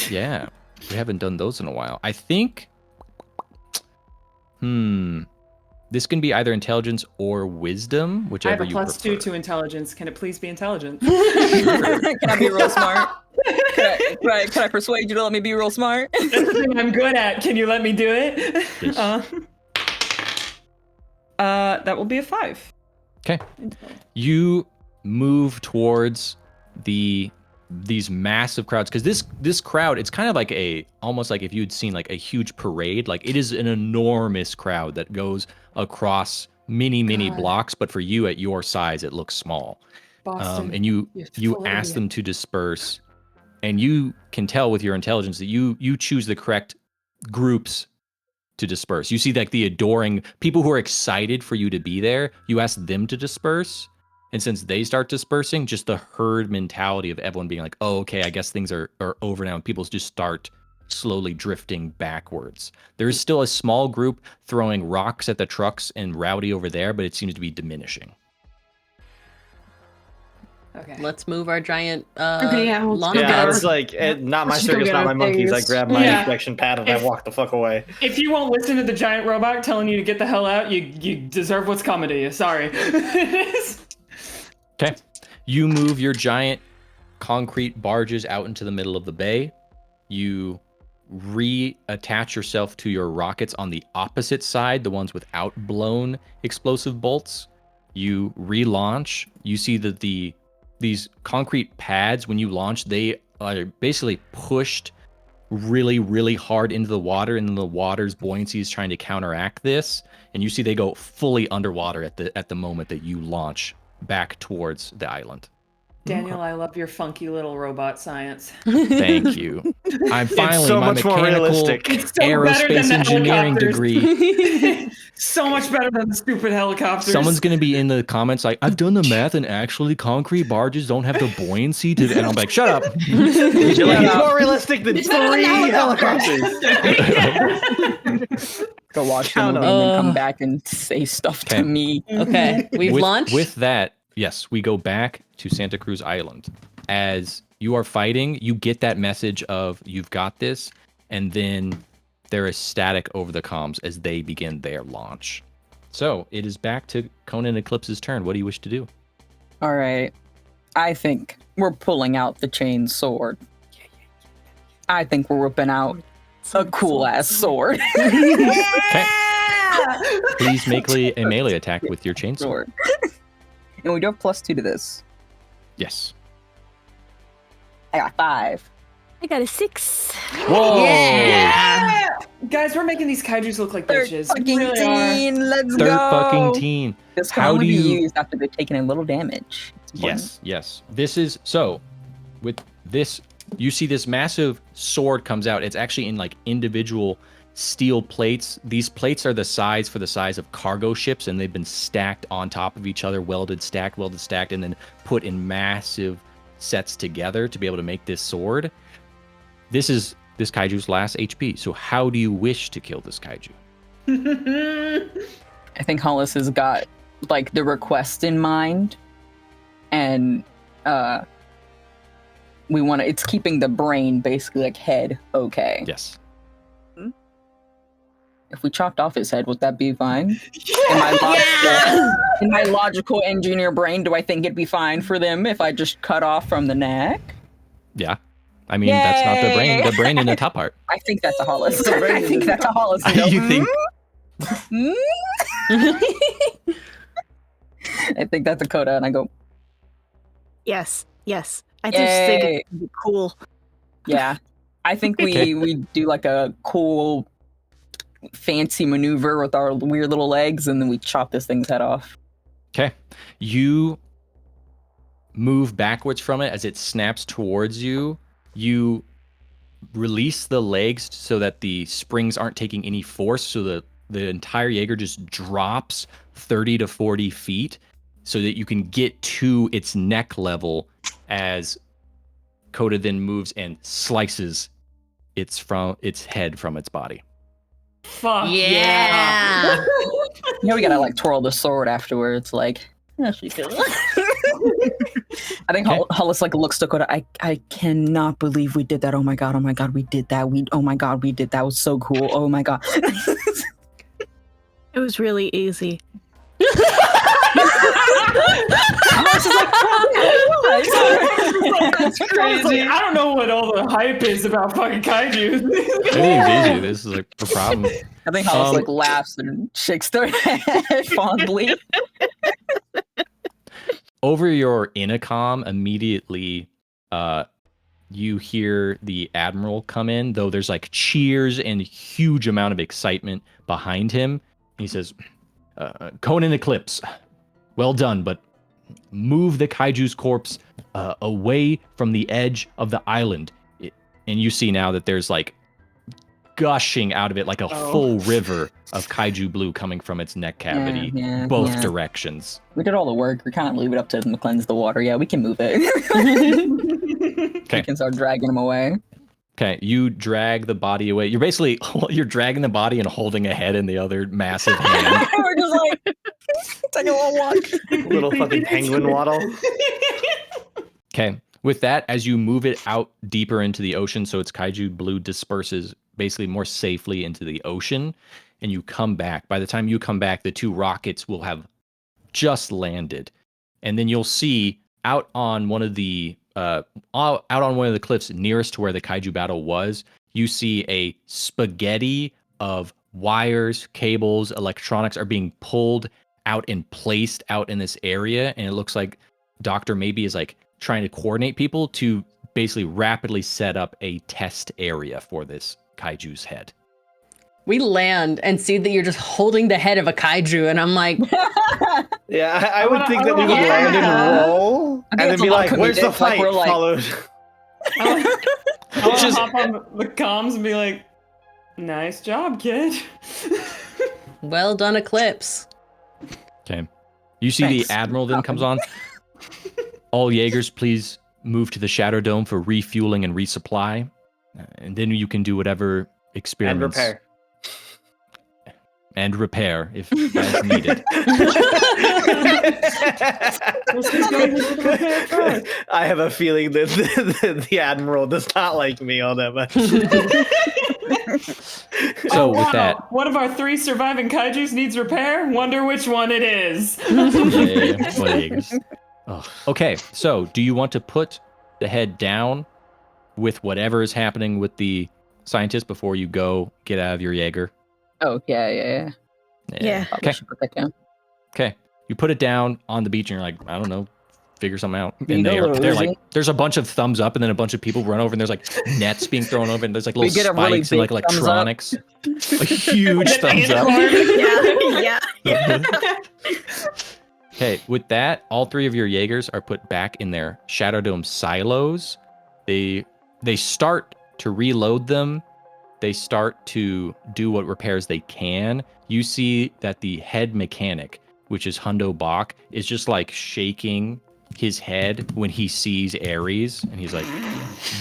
Speaker 1: Yeah, we haven't done those in a while. I think. This can be either intelligence or wisdom, whichever you prefer.
Speaker 4: I have a +2 to intelligence. Can it please be intelligent?
Speaker 2: Can I be real smart? Can I persuade you to let me be real smart?
Speaker 4: That's the thing I'm good at. Can you let me do it?
Speaker 1: Yes.
Speaker 4: That will be a 5.
Speaker 1: Okay. You move towards these massive crowds, because this crowd, it's kind of like almost like if you'd seen like a huge parade. Like, it is an enormous crowd that goes across many blocks, but for you at your size it looks small.
Speaker 8: Boston,
Speaker 1: And you ask them to disperse, and you can tell with your intelligence that you choose the correct groups to disperse. You see like the adoring people who are excited for you to be there, you ask them to disperse. And since they start dispersing, just the herd mentality of everyone being like, oh, okay, I guess things are over now. And people just start slowly drifting backwards. There is still a small group throwing rocks at the trucks and rowdy over there, but it seems to be diminishing.
Speaker 8: Okay.
Speaker 5: Let's move our giant
Speaker 6: lawn
Speaker 7: Yeah, it's like, not my circus, not my monkeys. I grab my inspection pad and I walk the fuck away.
Speaker 4: If you won't listen to the giant robot telling you to get the hell out, you deserve what's coming to you. Sorry.
Speaker 1: Okay. You move your giant concrete barges out into the middle of the bay. You reattach yourself to your rockets on the opposite side, the ones without blown explosive bolts. You relaunch. You see that these concrete pads, when you launch, they are basically pushed really hard into the water, and then the water's buoyancy is trying to counteract this. And you see they go fully underwater at the moment that you launch back towards the island.
Speaker 4: Daniel, I love your funky little robot science.
Speaker 1: Thank you. I'm finally
Speaker 7: so
Speaker 1: my
Speaker 7: much more
Speaker 1: mechanical
Speaker 7: realistic.
Speaker 4: It's so better than
Speaker 1: aerospace
Speaker 4: the
Speaker 1: engineering
Speaker 4: helicopters.
Speaker 1: degree.
Speaker 4: So much better than the stupid helicopters.
Speaker 1: Someone's gonna be in the comments like, I've done the math and actually concrete barges don't have the buoyancy to, and I'm like, shut up.
Speaker 7: You're like, it's more realistic than 3 helicopters.
Speaker 2: Go watch the movie and then come back and say stuff to me.
Speaker 5: Okay, we've launched.
Speaker 1: With that, yes, we go back to Santa Cruz Island. As you are fighting, you get that message of you've got this, and then there is static over the comms as they begin their launch. So it is back to Conan Eclipse's turn. What do you wish to do?
Speaker 2: All right. I think we're pulling out the chain sword. I think we're whipping out a cool ass sword.
Speaker 1: Okay. Please make a melee attack with your chainsaw.
Speaker 2: Sword. And we do have +2 to this.
Speaker 1: Yes.
Speaker 2: I got 5.
Speaker 3: I got a 6.
Speaker 1: Whoa!
Speaker 4: Yeah! Guys, we're making these kaijus look like bitches. We really are.
Speaker 2: Let's
Speaker 1: Third
Speaker 2: go.
Speaker 1: fucking teen.
Speaker 2: This can
Speaker 1: How
Speaker 2: only
Speaker 1: do
Speaker 2: be
Speaker 1: you-
Speaker 2: used after they've taken a little damage. It's important.
Speaker 1: Yes. This is so. with this, you see this massive sword comes out. It's actually in like individual steel plates. These plates are the size of cargo ships, and they've been stacked on top of each other, welded, stacked, and then put in massive sets together to be able to make this sword. This is this kaiju's last HP. So how do you wish to kill this kaiju?
Speaker 2: I think Hollis has got like the request in mind, and we want to. It's keeping the brain basically like head okay.
Speaker 1: Yes.
Speaker 2: If we chopped off his head, would that be fine? In my logical engineer brain, do I think it'd be fine for them if I just cut off from the neck?
Speaker 1: Yeah. I mean, that's not the brain. The brain in the top part.
Speaker 2: I think that's a Hollis. I think that's a Hollis.
Speaker 1: You think?
Speaker 2: I think that's a Coda, and I go,
Speaker 3: Yes. I just think
Speaker 2: Yay.
Speaker 3: it would be cool.
Speaker 2: yeah. I think we do like a cool, fancy maneuver with our weird little legs, and then we chop this thing's head off.
Speaker 1: Okay. You move backwards from it as it snaps towards you. You release the legs so that the springs aren't taking any force, so the entire Jaeger just drops 30 to 40 feet so that you can get to its neck level as Coda then moves and slices its head from its body.
Speaker 4: Fuck
Speaker 5: Yeah.
Speaker 2: We gotta like twirl the sword afterwards. Like, yeah, she could. I think Hollis like looks to Coda. I cannot believe we did that. Oh my god, we did that. Oh my god, we did that. It was so cool. Oh my god.
Speaker 3: It was really easy.
Speaker 2: Hollis is like,
Speaker 4: That's crazy. I don't know what all the hype is about fucking kaiju.
Speaker 1: It is easy. This is like a problem.
Speaker 2: I think Hollis like laughs and shakes their head fondly.
Speaker 1: Over your intercom, immediately, you hear the Admiral come in, though there's like cheers and huge amount of excitement behind him. He says, Conan Eclipse, well done, but move the kaiju's corpse away from the edge of the island. And you see now that there's like gushing out of it like a full river of kaiju blue coming from its neck cavity, both directions.
Speaker 2: We did all the work. We can't leave it up to them to cleanse the water. Yeah, we can move it.
Speaker 1: Okay.
Speaker 2: We can start dragging them away.
Speaker 1: Okay, you drag the body away. You're dragging the body and holding a head in the other massive hand.
Speaker 2: We're just like take a little walk.
Speaker 7: Little fucking penguin waddle.
Speaker 1: Okay, with that, as you move it out deeper into the ocean, so its kaiju blue disperses basically more safely into the ocean, and you come back. By the time you come back, the two rockets will have just landed, and then you'll see out on one of the cliffs nearest to where the kaiju battle was, you see a spaghetti of wires, cables, electronics are being pulled out and placed out in this area, and it looks like Doctor maybe is like trying to coordinate people to basically rapidly set up a test area for this kaiju's head.
Speaker 5: We land and see that you're just holding the head of a kaiju, and I'm like,
Speaker 7: Yeah, I would think that we would land and roll, and then be like, "Where's the fight?"
Speaker 2: We're like-
Speaker 7: Followed.
Speaker 4: I'll just hop on the comms and be like, "Nice job, kid."
Speaker 5: well done, Eclipse.
Speaker 1: Okay. You see
Speaker 2: Thanks.
Speaker 1: the Admiral then comes on. All Jaegers, please move to the Shadow Dome for refueling and resupply. And then you can do whatever experiments. And repair if as needed.
Speaker 7: I have a feeling that the Admiral does not like me all that much.
Speaker 1: So with that,
Speaker 4: one of our 3 surviving kaijus needs repair. Wonder which one it is.
Speaker 1: Okay, so do you want to put the head down with whatever is happening with the scientist before you go get out of your Jaeger?
Speaker 2: Oh, yeah.
Speaker 3: Yeah.
Speaker 2: Probably should put that down.
Speaker 1: Okay. You put it down on the beach and you're like, I don't know, figure something out.
Speaker 2: You
Speaker 1: And
Speaker 2: know,
Speaker 1: they're
Speaker 2: Rosie.
Speaker 1: like, there's a bunch of thumbs up and then a bunch of people run over and there's like nets being thrown over and there's like
Speaker 2: We
Speaker 1: little
Speaker 2: get a really
Speaker 1: spikes and like
Speaker 2: big thumbs up.
Speaker 1: electronics. A huge thumbs up.
Speaker 3: Yeah.
Speaker 1: Okay, with that, all 3 of your Jaegers are put back in their Shadow Dome silos. They start to reload them. They start to do what repairs they can. You see that the head mechanic, which is Hundo Bach, is just like shaking his head when he sees Ares, and he's like,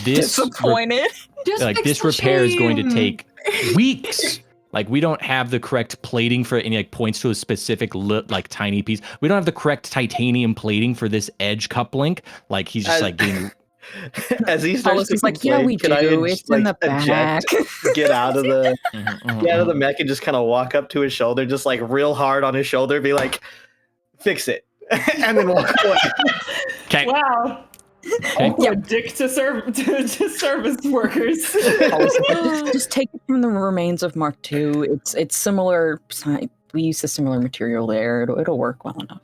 Speaker 1: "This
Speaker 2: Disappointed.
Speaker 1: this repair is going to take weeks. Like, we don't have the correct plating for it," and he like points to a specific like tiny piece. "We don't have the correct titanium plating for this edge cup link." Like, he's just like getting.
Speaker 7: As he starts to
Speaker 2: He's like,
Speaker 7: complain,
Speaker 2: "Yeah, we
Speaker 7: can I
Speaker 2: do.
Speaker 7: just,
Speaker 2: It's in the
Speaker 7: eject,
Speaker 2: back."
Speaker 7: get out of the mech and just kind of walk up to his shoulder, just like real hard on his shoulder, be like, "Fix it," and then walk away.
Speaker 1: Okay.
Speaker 4: Wow. Also a dick to service workers.
Speaker 2: Just take it from the remains of Mark II. It's similar. We use a similar material there. It'll work well enough.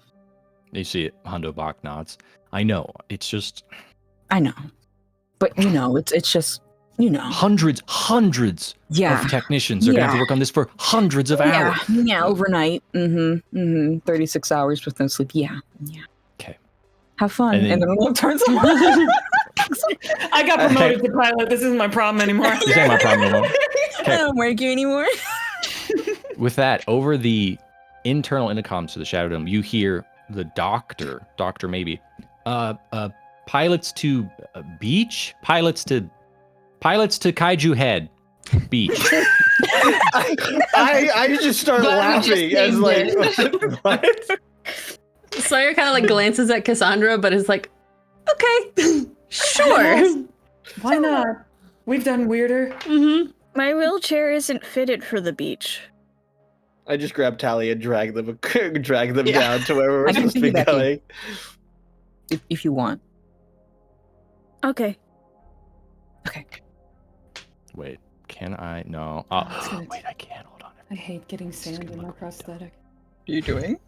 Speaker 1: You see it. Hundo Bach nods. I know. It's just
Speaker 2: I know, but it's just
Speaker 1: hundreds of technicians are gonna have to work on this for hundreds of hours.
Speaker 2: Yeah, overnight. 36 hours with no sleep. Yeah.
Speaker 1: Okay.
Speaker 2: Have fun,
Speaker 1: And then-
Speaker 2: it turns on.
Speaker 4: I got promoted to pilot. This isn't my problem anymore.
Speaker 1: This ain't my problem anymore.
Speaker 2: I don't work here anymore.
Speaker 1: With that, over the internal intercoms to the Shadow Dome, you hear the doctor maybe, pilots to beach, pilots to Kaiju head, beach.
Speaker 7: I just start laughing as like, what?
Speaker 5: Sawyer kind of like glances at Cassandra, but is like, okay, sure.
Speaker 4: Why not? We've done weirder.
Speaker 5: Mm-hmm.
Speaker 3: My wheelchair isn't fitted for the beach.
Speaker 7: I just grab Tally and drag them down to where we're
Speaker 2: I can
Speaker 7: supposed to be
Speaker 2: piggyback you.
Speaker 7: going.
Speaker 2: if you want.
Speaker 3: Okay.
Speaker 1: Wait, can I? No. Wait, I can't. Hold on.
Speaker 8: I hate getting sand in my prosthetic.
Speaker 2: What are you doing?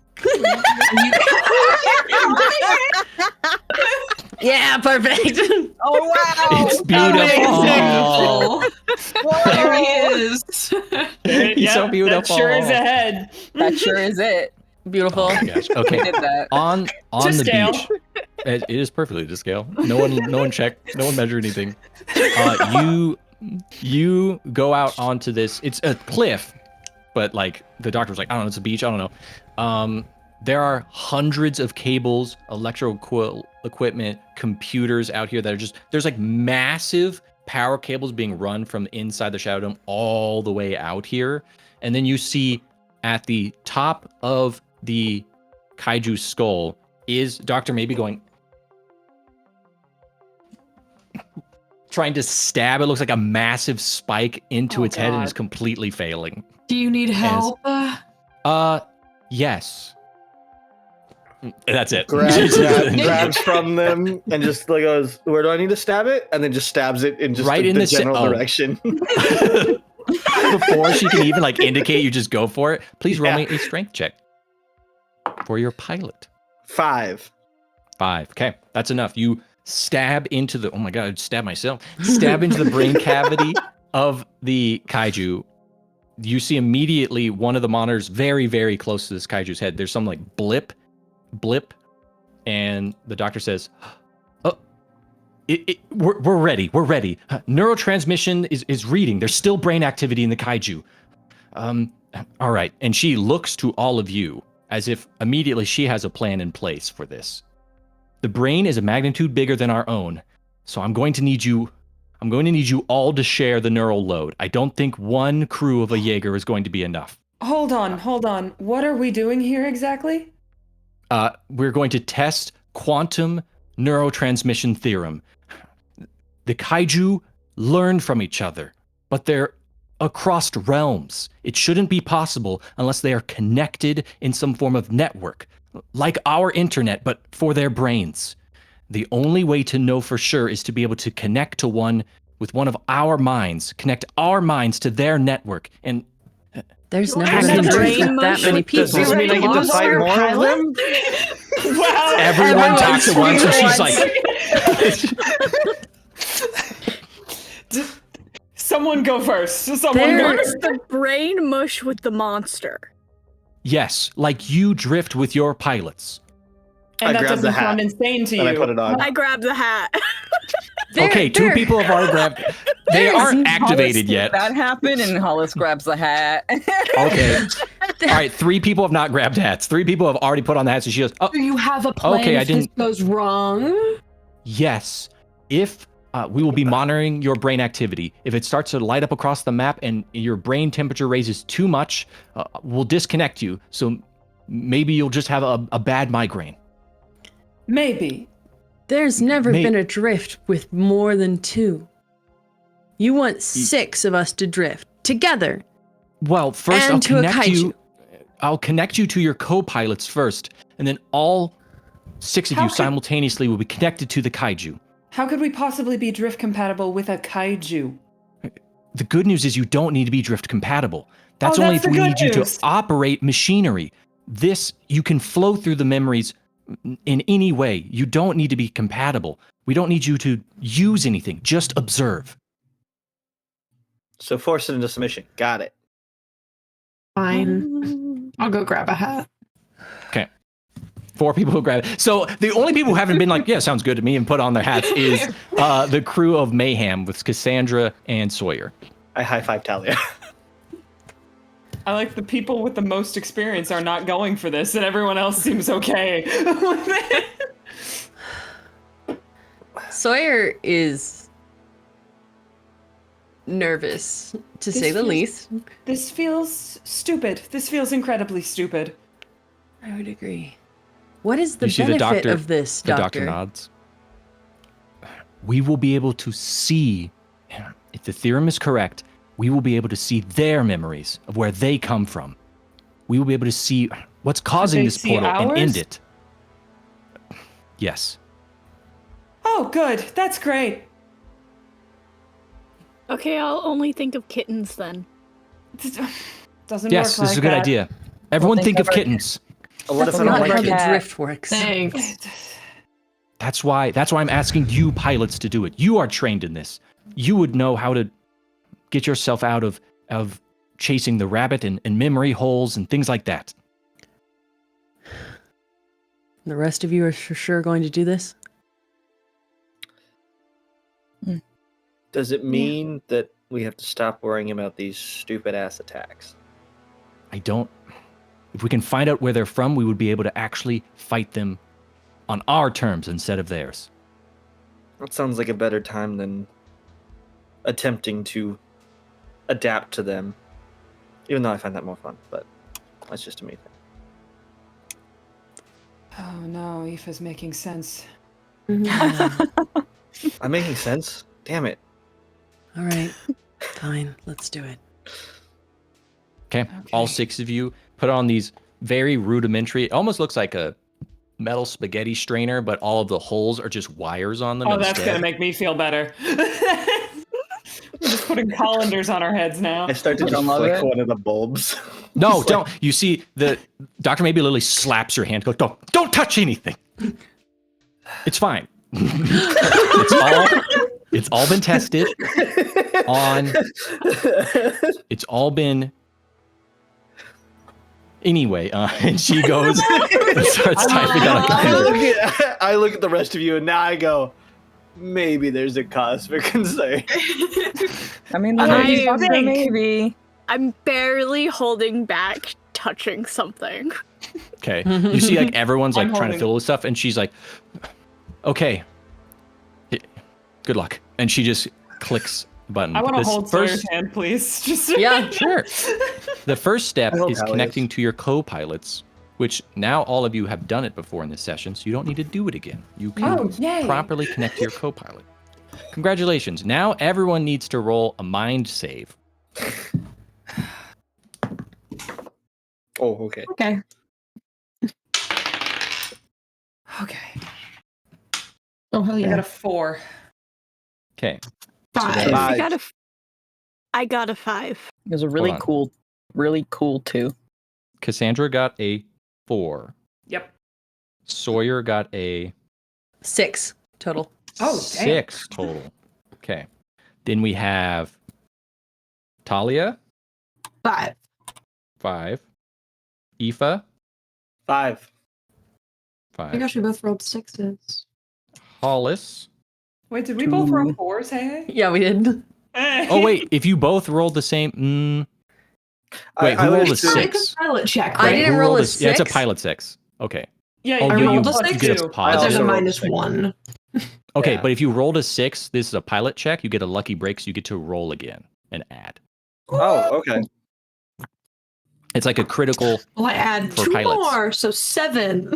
Speaker 5: Yeah, perfect.
Speaker 2: Oh wow!
Speaker 1: It's beautiful.
Speaker 6: There he is.
Speaker 1: He's so beautiful.
Speaker 4: That sure is a head.
Speaker 2: That sure is it.
Speaker 5: Beautiful.
Speaker 1: Oh my gosh.
Speaker 2: We
Speaker 1: Okay.
Speaker 2: did that.
Speaker 1: On
Speaker 4: To
Speaker 1: the
Speaker 4: scale.
Speaker 1: beach. It is perfectly to scale. No one checked. No one measured anything. You go out onto this. It's a cliff, but like the doctor was like, I don't know, it's a beach. I don't know. There are hundreds of cables, electrical equipment, computers out here that are there's like massive power cables being run from inside the Shadow Dome all the way out here. And then you see at the top of the Kaiju skull is Dr. Maybe going, trying to stab. It looks like a massive spike into its head and is completely failing.
Speaker 6: Do you need help?
Speaker 1: Yes. That's it.
Speaker 7: Grabs from them and just like goes, "Where do I need to stab it?" And then just stabs it in just
Speaker 1: Right in
Speaker 7: the
Speaker 1: the
Speaker 7: general direction.
Speaker 1: Before she can even like indicate, you just go for it. Please roll me a strength check for your pilot.
Speaker 7: 5.
Speaker 1: 5. Okay, that's enough. You stab into the. Oh my god! I'd stab myself. Stab into the brain cavity of the Kaiju. You see immediately one of the monitors very, very close to this Kaiju's head. There's some like blip, and the doctor says, "Oh, we're ready. We're ready. Neurotransmission is reading. There's still brain activity in the Kaiju. All right." And she looks to all of you as if immediately she has a plan in place for this. The brain is a magnitude bigger than our own, so I'm going to need you all to share the neural load. I don't think one crew of a Jaeger is going to be enough.
Speaker 4: Hold on. What are we doing here exactly?
Speaker 1: We're going to test quantum neurotransmission theorem. The Kaiju learn from each other, but they're across realms. It shouldn't be possible unless they are connected in some form of network, like our internet, but for their brains. The only way to know for sure is to be able to connect to one with one of our minds, connect our minds to their network, and
Speaker 5: There's never
Speaker 3: Has
Speaker 5: been
Speaker 3: the
Speaker 5: a
Speaker 3: brain
Speaker 5: truth with that
Speaker 3: mush?
Speaker 5: many people.
Speaker 7: Does this mean I get to fight more of them?
Speaker 4: Wow.
Speaker 1: everyone talks at once, and she's like,
Speaker 4: Someone go first. Someone
Speaker 3: What
Speaker 4: go
Speaker 3: is the brain mush with the monster?
Speaker 1: yes, like you drift with your pilots.
Speaker 4: And
Speaker 7: I
Speaker 4: that
Speaker 7: grabbed the
Speaker 4: doesn't
Speaker 7: hat,
Speaker 4: sound insane to you.
Speaker 7: And I put it on.
Speaker 3: I grabbed the hat.
Speaker 1: Okay, two people have already grabbed. They aren't activated
Speaker 2: Hollis,
Speaker 1: yet.
Speaker 2: That happened, and Hollis grabs the hat.
Speaker 1: Okay. All right, 3 people have not grabbed hats. 3 people have already put on the hats, and she goes, "Oh,
Speaker 6: Do you have a plan
Speaker 1: Okay, I
Speaker 6: if this
Speaker 1: didn't-
Speaker 6: goes wrong?
Speaker 1: yes. If we will be monitoring your brain activity. If it starts to light up across the map and your brain temperature raises too much, we'll disconnect you. So maybe you'll just have a bad migraine."
Speaker 4: Maybe.
Speaker 5: There's never
Speaker 1: Mate.
Speaker 5: been a drift with more than 2. You want 6 of us to drift together.
Speaker 1: Well, first
Speaker 5: And
Speaker 1: I'll
Speaker 5: to a
Speaker 1: connect you.
Speaker 5: kaiju.
Speaker 1: I'll connect you to your co-pilots first, and then all 6 of
Speaker 4: How
Speaker 1: you
Speaker 4: could-
Speaker 1: simultaneously will be connected to the kaiju.
Speaker 4: How could we possibly be drift compatible with a kaiju?
Speaker 1: The good news is you don't need to be drift compatible. That's
Speaker 4: Oh,
Speaker 1: only
Speaker 4: that's
Speaker 1: if
Speaker 4: the
Speaker 1: we
Speaker 4: good
Speaker 1: need you
Speaker 4: news.
Speaker 1: to operate machinery. This, you can flow through the memories in any way. You don't need to be compatible. We don't need you to use anything. Just observe.
Speaker 7: So force it into submission. Got it.
Speaker 6: Fine. I'll go grab a hat.
Speaker 1: Okay. 4 people who grab it. So the only people who haven't been like, yeah, sounds good to me, and put on their hats is the crew of Mayhem with Cassandra and Sawyer.
Speaker 7: I high five Talia.
Speaker 4: I like the people with the most experience are not going for this, and everyone else seems okay.
Speaker 5: Sawyer is nervous, to say the
Speaker 4: feels-
Speaker 5: least.
Speaker 4: This feels stupid. This feels incredibly stupid.
Speaker 5: I would agree. What is the
Speaker 1: You see the
Speaker 5: benefit
Speaker 1: doctor-
Speaker 5: of this,
Speaker 1: The
Speaker 5: doctor?
Speaker 1: doctor nods. We will be able to see, if the theorem is correct, we will be able to see their memories of where they come from. We will be able to see what's causing
Speaker 4: they
Speaker 1: this
Speaker 4: see
Speaker 1: portal and end
Speaker 4: ours?
Speaker 1: it. Yes.
Speaker 4: Oh, good. That's great.
Speaker 3: Okay, I'll only think of kittens then.
Speaker 4: Doesn't
Speaker 1: Yes,
Speaker 4: work
Speaker 1: this is a
Speaker 4: like
Speaker 1: good
Speaker 4: that.
Speaker 1: idea. Everyone
Speaker 2: think
Speaker 1: think of
Speaker 2: of our-
Speaker 1: kittens.
Speaker 7: What if
Speaker 2: That's
Speaker 7: I
Speaker 5: Not
Speaker 7: don't
Speaker 5: how
Speaker 7: like
Speaker 5: the
Speaker 7: it?
Speaker 2: cat.
Speaker 5: drift works.
Speaker 6: Thanks.
Speaker 1: That's why I'm asking you pilots to do it. You are trained in this. You would know how to get yourself out of chasing the rabbit and memory holes and things like that.
Speaker 5: The rest of you are for sure going to do this?
Speaker 7: Does it mean that we have to stop worrying about these stupid ass attacks?
Speaker 1: I don't. If we can find out where they're from, we would be able to actually fight them on our terms instead of theirs.
Speaker 7: That sounds like a better time than attempting to adapt to them. Even though I find that more fun, but that's just a me thing.
Speaker 4: Oh no, Aoife's making sense.
Speaker 7: I'm making sense? Damn it.
Speaker 5: All right. Fine. Let's do it.
Speaker 1: Okay? All 6 of you put on these very rudimentary, it almost looks like a metal spaghetti strainer, but all of the holes are just wires on them
Speaker 4: Oh,
Speaker 1: instead.
Speaker 4: that's gonna make me feel better. We're just putting colanders on our heads now.
Speaker 7: I start to
Speaker 2: I
Speaker 7: just
Speaker 2: love
Speaker 7: flick
Speaker 2: it.
Speaker 7: one of the bulbs.
Speaker 1: No,
Speaker 7: Just
Speaker 1: don't. You see, the Dr. Maybe literally slaps your hand. Goes, don't touch anything. It's fine. It's all been tested on. It's all been. Anyway, and she goes and starts typing on a computer.
Speaker 7: I look at the rest of you and now I go, maybe there's a cause for concern.
Speaker 2: I mean,
Speaker 3: I
Speaker 2: doctor,
Speaker 3: think-
Speaker 2: maybe.
Speaker 3: I'm barely holding back touching something.
Speaker 1: Okay, you see, like everyone's like
Speaker 4: I'm
Speaker 1: trying to
Speaker 4: holding-
Speaker 1: fiddle with stuff, and she's like, "Okay, good luck," and she just clicks the button.
Speaker 4: I want to
Speaker 1: This
Speaker 4: hold Sawyer's hand, please. Just
Speaker 5: Yeah,
Speaker 1: Sure. The first step
Speaker 7: I hope
Speaker 1: is
Speaker 7: Hallie
Speaker 1: connecting
Speaker 7: is.
Speaker 1: to your co-pilots, which now all of you have done it before in this session, so you don't need to do it again. You can
Speaker 4: Oh, yay.
Speaker 1: properly connect to your co-pilot. Congratulations. Now everyone needs to roll a mind save.
Speaker 7: Oh, okay.
Speaker 6: Okay.
Speaker 4: Okay.
Speaker 6: Oh, hell
Speaker 4: I got
Speaker 6: yeah.
Speaker 4: a 4.
Speaker 1: Okay.
Speaker 6: Five.
Speaker 3: I got a 5.
Speaker 2: It was a really
Speaker 1: on.
Speaker 2: really cool too.
Speaker 1: Cassandra got a 4.
Speaker 4: Yep.
Speaker 1: Sawyer got a
Speaker 5: 6 total.
Speaker 4: Oh, damn.
Speaker 1: 6 total. Okay. Then we have Talia,
Speaker 6: 5.
Speaker 1: 5. Aoife,
Speaker 7: 5.
Speaker 6: Oh my
Speaker 1: 5.
Speaker 6: gosh, we both rolled 6s.
Speaker 1: Hollis,
Speaker 4: Wait, did we both roll
Speaker 2: Two.
Speaker 4: 4s, hey?
Speaker 5: Yeah, we did.
Speaker 1: Oh wait, if you both rolled the same, wait,
Speaker 7: I
Speaker 1: who
Speaker 7: would
Speaker 1: rolled a
Speaker 7: assume-
Speaker 6: It's a
Speaker 1: 6?
Speaker 6: pilot check,
Speaker 5: I
Speaker 6: right?
Speaker 5: didn't
Speaker 1: Who
Speaker 5: roll
Speaker 1: rolled
Speaker 5: a
Speaker 1: Yeah, it's a
Speaker 5: 6.
Speaker 1: pilot 6. Okay.
Speaker 4: Yeah,
Speaker 1: Oh,
Speaker 6: I
Speaker 1: you
Speaker 6: rolled a
Speaker 4: plus
Speaker 6: 6.
Speaker 1: get a
Speaker 4: two.
Speaker 6: But
Speaker 1: pause.
Speaker 6: there's a
Speaker 7: also rolled a
Speaker 6: minus
Speaker 7: 6.
Speaker 6: 1.
Speaker 1: Okay,
Speaker 4: Yeah.
Speaker 1: but if you rolled a 6, this is a pilot check. You get a lucky break, so you get to roll again and add.
Speaker 7: Oh, okay.
Speaker 1: It's like a critical.
Speaker 6: Well, I add
Speaker 1: For
Speaker 6: 2
Speaker 1: pilots.
Speaker 6: more, so 7.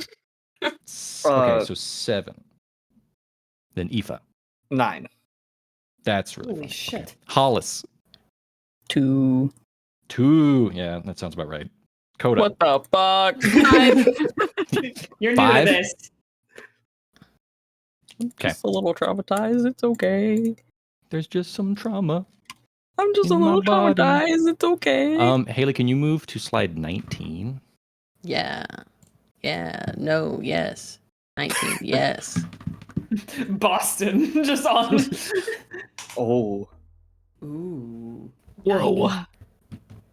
Speaker 1: Okay, so 7. Then Aoife.
Speaker 7: 9.
Speaker 1: That's really
Speaker 8: Holy
Speaker 1: funny.
Speaker 8: shit.
Speaker 1: Okay. Hollis.
Speaker 2: 2.
Speaker 1: 2. Yeah, that sounds about right. Coda.
Speaker 2: What the fuck?
Speaker 6: 5.
Speaker 4: You're new
Speaker 1: 5?
Speaker 4: to this.
Speaker 1: Okay.
Speaker 2: Just a little traumatized. It's okay.
Speaker 1: There's just some trauma.
Speaker 2: I'm just a
Speaker 1: In my
Speaker 2: little
Speaker 1: body.
Speaker 2: traumatized. It's okay.
Speaker 1: Haley, can you move to slide 19?
Speaker 5: Yeah. Yeah. No. Yes. 19. Yes.
Speaker 4: Boston, just on.
Speaker 7: Oh.
Speaker 8: Ooh.
Speaker 6: Whoa.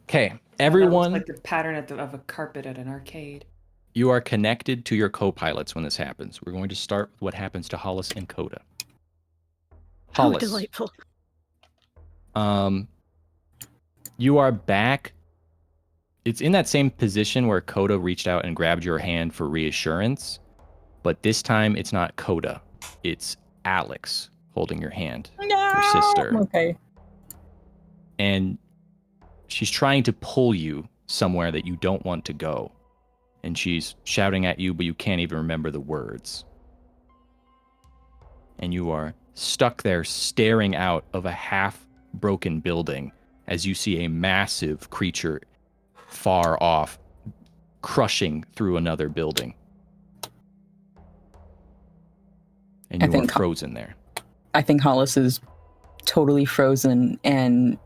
Speaker 1: Okay,
Speaker 8: That looks
Speaker 1: everyone,
Speaker 8: like the pattern of a carpet at an arcade.
Speaker 1: you are connected to your co-pilots when this happens. We're going to start with what happens to Hollis and Coda.
Speaker 3: How
Speaker 1: Hollis,
Speaker 3: delightful.
Speaker 1: you are back. It's in that same position where Coda reached out and grabbed your hand for reassurance, but this time it's not Coda. It's Alex holding your hand, your sister.
Speaker 2: Okay.
Speaker 1: And she's trying to pull you somewhere that you don't want to go. And she's shouting at you, but you can't even remember the words. And you are stuck there staring out of a half-broken building as you see a massive creature far off crushing through another building. And
Speaker 2: I
Speaker 1: you are
Speaker 2: think-
Speaker 1: frozen there.
Speaker 2: I think Hollis is totally frozen and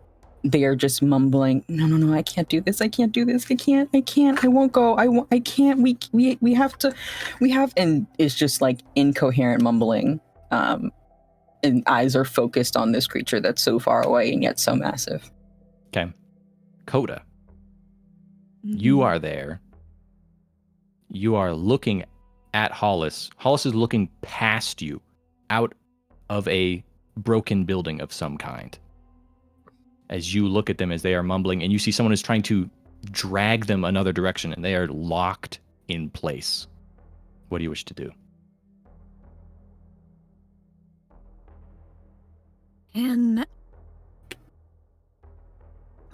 Speaker 2: they are just mumbling, no, I can't do this. I can't do this. I can't. I won't go. I can't. We have to. And it's just like incoherent mumbling. And eyes are focused on this creature that's so far away and yet so massive.
Speaker 1: Okay. Coda, you are there. You are looking at Hollis. Hollis is looking past you out of a broken building of some kind. As you look at them as they are mumbling, and you see someone is trying to drag them another direction, and they are locked in place. What do you wish to do?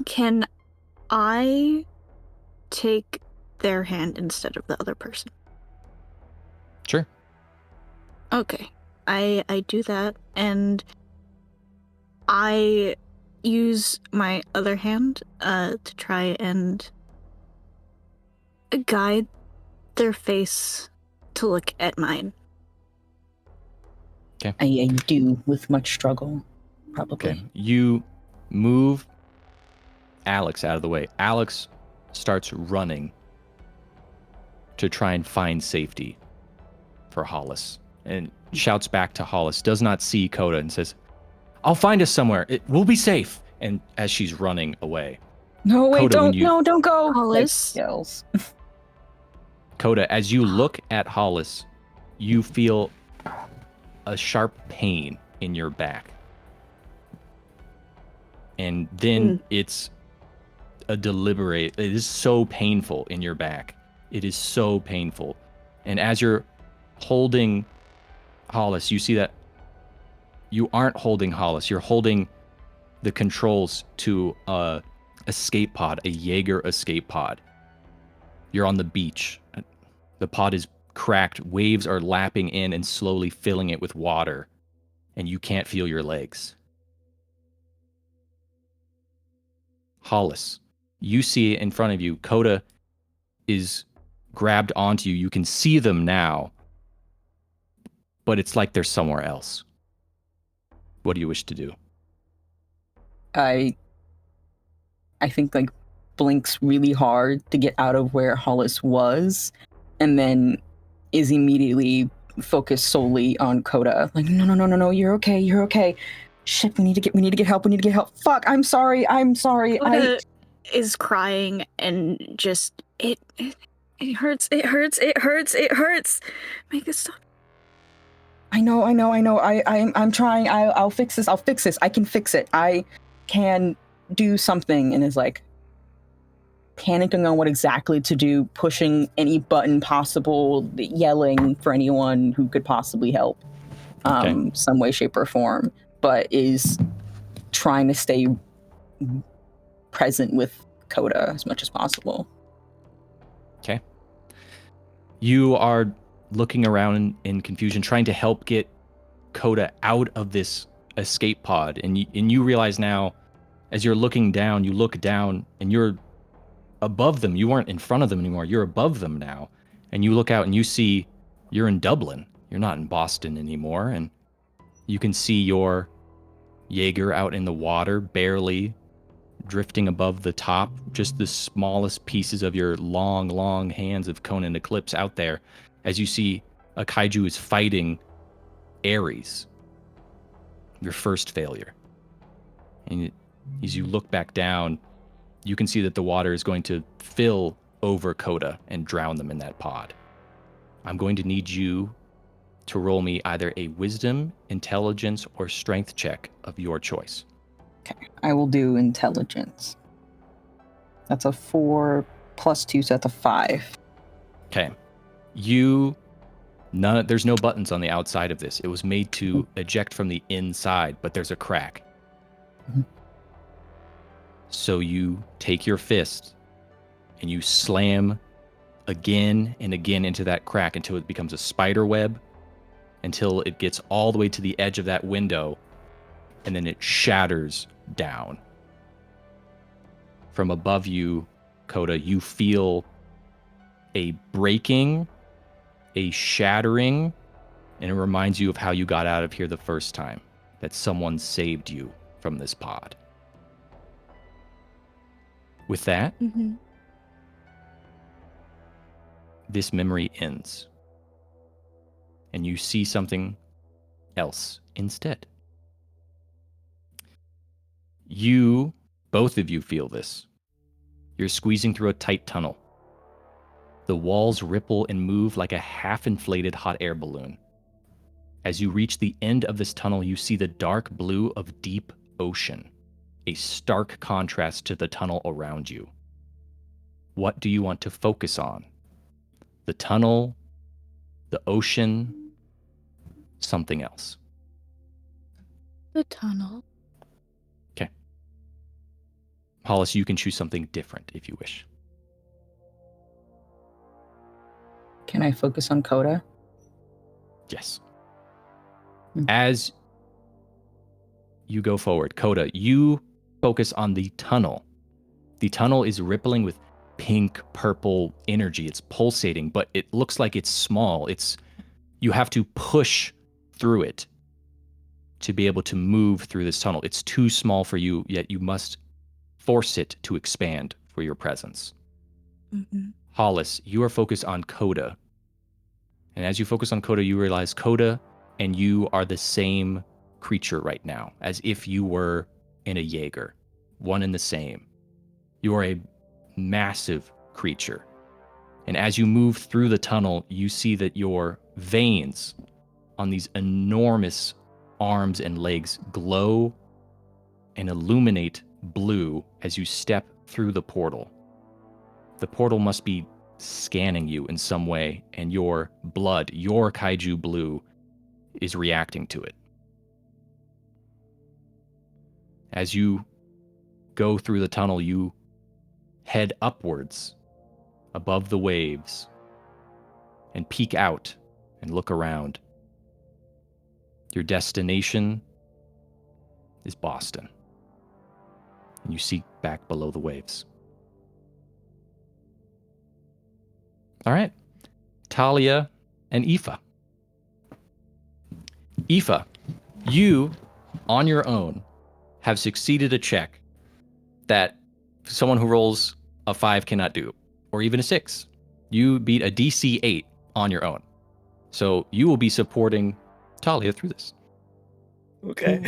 Speaker 3: Can I take their hand instead of the other person?
Speaker 1: Sure.
Speaker 3: Okay. I do that, and I use my other hand to try and guide their face to look at mine.
Speaker 2: I do with much struggle, probably.
Speaker 1: Okay. You move Alex out of the way. Alex starts running to try and find safety for Hollis and shouts back to Hollis, does not see Coda, and says, I'll find us somewhere. We'll be safe. And as she's running away,
Speaker 2: No, wait,
Speaker 1: Coda, when you-
Speaker 2: don't go.
Speaker 3: Hollis?
Speaker 2: Like, yells.
Speaker 1: Coda, as you look at Hollis, you feel a sharp pain in your back. And then it's it is so painful in your back. It is so painful. And as you're holding Hollis, you see that you aren't holding Hollis. You're holding the controls to a escape pod, a Jaeger escape pod. You're on the beach. The pod is cracked. Waves are lapping in and slowly filling it with water. And you can't feel your legs. Hollis, you see in front of you, Coda is grabbed onto you. You can see them now, but it's like they're somewhere else. What do you wish to do?
Speaker 2: I think like blinks really hard to get out of where Hollis was, and then is immediately focused solely on Coda. Like, no, you're okay. Shit, we need to get help. Fuck, I'm sorry.
Speaker 3: Coda is crying and just it hurts. Make it stop.
Speaker 2: I know. I'm trying. I'll fix this. I can fix it. I can do something. And is like panicking on what exactly to do, pushing any button possible, yelling for anyone who could possibly help, some way, shape, or form, but is trying to stay present with Coda as much as possible.
Speaker 1: Okay. You are looking around in confusion, trying to help get Coda out of this escape pod, and you realize now, as you're looking down, you look down, and you're above them. You weren't in front of them anymore. You're above them now, and you look out and you see you're in Dublin. You're not in Boston anymore, and you can see your Jaeger out in the water, barely drifting above the top, just the smallest pieces of your long hands of Conan Eclipse out there, as you see a kaiju is fighting Ares, your first failure. And as you look back down, you can see that the water is going to fill over Coda and drown them in that pod. I'm going to need you to roll me either a wisdom, intelligence, or strength check of your choice.
Speaker 2: Okay, I will do intelligence. That's a 4 + 2, so that's a 5.
Speaker 1: Okay. There's no buttons on the outside of this. It was made to eject from the inside, but there's a crack.
Speaker 2: Mm-hmm.
Speaker 1: So you take your fist and you slam again and again into that crack until it becomes a spider web, until it gets all the way to the edge of that window, and then it shatters down. From above you, Coda, you feel a breaking, a shattering, and it reminds you of how you got out of here the first time, that someone saved you from this pod. With that, this memory ends, and you see something else instead. Both of you feel this. You're squeezing through a tight tunnel. The walls ripple and move like a half-inflated hot air balloon. As you reach the end of this tunnel, you see the dark blue of deep ocean, a stark contrast to the tunnel around you. What do you want to focus on? The tunnel, the ocean, something else?
Speaker 3: The tunnel.
Speaker 1: Okay. Hollis, you can choose something different if you wish.
Speaker 2: Can I focus on Coda?
Speaker 1: Yes. As you go forward, Coda, you focus on the tunnel. The tunnel is rippling with pink, purple energy. It's pulsating, but it looks like it's small. You have to push through it to be able to move through this tunnel. It's too small for you, yet you must force it to expand for your presence. Hollis, you are focused on Coda. And as you focus on Coda, you realize Coda and you are the same creature right now, as if you were in a Jaeger, one and the same. You are a massive creature. And as you move through the tunnel, you see that your veins on these enormous arms and legs glow and illuminate blue as you step through the portal. The portal must be scanning you in some way, and your blood, your kaiju blue, is reacting to it. As you go through the tunnel, you head upwards above the waves and peek out and look around. Your destination is Boston. And you see back below the waves. All right. Talia and Aoife. Aoife, you, on your own, have succeeded a check that someone who rolls a 5 cannot do, or even a 6. You beat a DC 8 on your own. So you will be supporting Talia through this.
Speaker 7: Okay.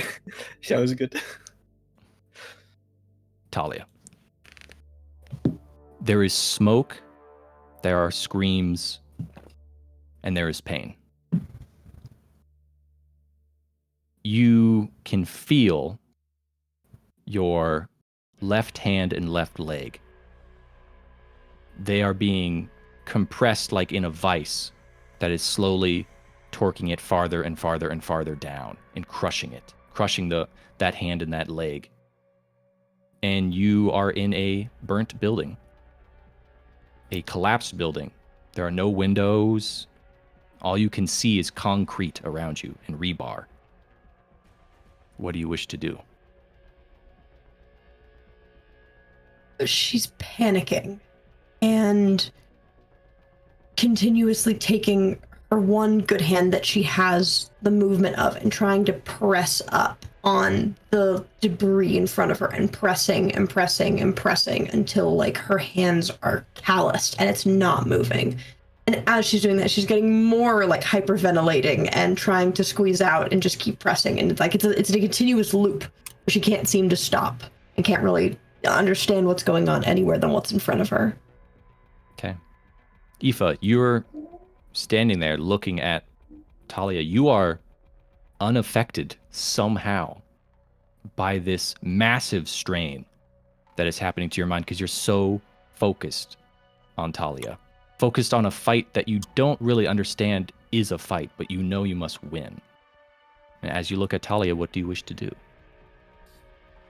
Speaker 7: Sounds good.
Speaker 1: Talia. There is smoke, there are screams, and there is pain. you can feel your left hand and left leg. They are being compressed like in a vice that is slowly torquing it farther and farther and farther down and crushing it, crushing that hand and that leg. And you are in a burnt building, a collapsed building. There are no windows. All you can see is concrete around you and rebar. What do you wish to do?
Speaker 6: She's panicking and continuously taking her one good hand that she has the movement of and trying to press up on the debris in front of her and pressing and pressing and pressing until like her hands are calloused and it's not moving. And as she's doing that, she's getting more like hyperventilating and trying to squeeze out and just keep pressing. And it's like it's a continuous loop where she can't seem to stop and can't really understand what's going on anywhere than what's in front of her.
Speaker 1: Okay. Aoife, you're standing there looking at Talia. You are unaffected somehow by this massive strain that is happening to your mind because you're so focused on Talia. Focused on a fight that you don't really understand is a fight, but you know you must win. And as you look at Talia, what do you wish to do?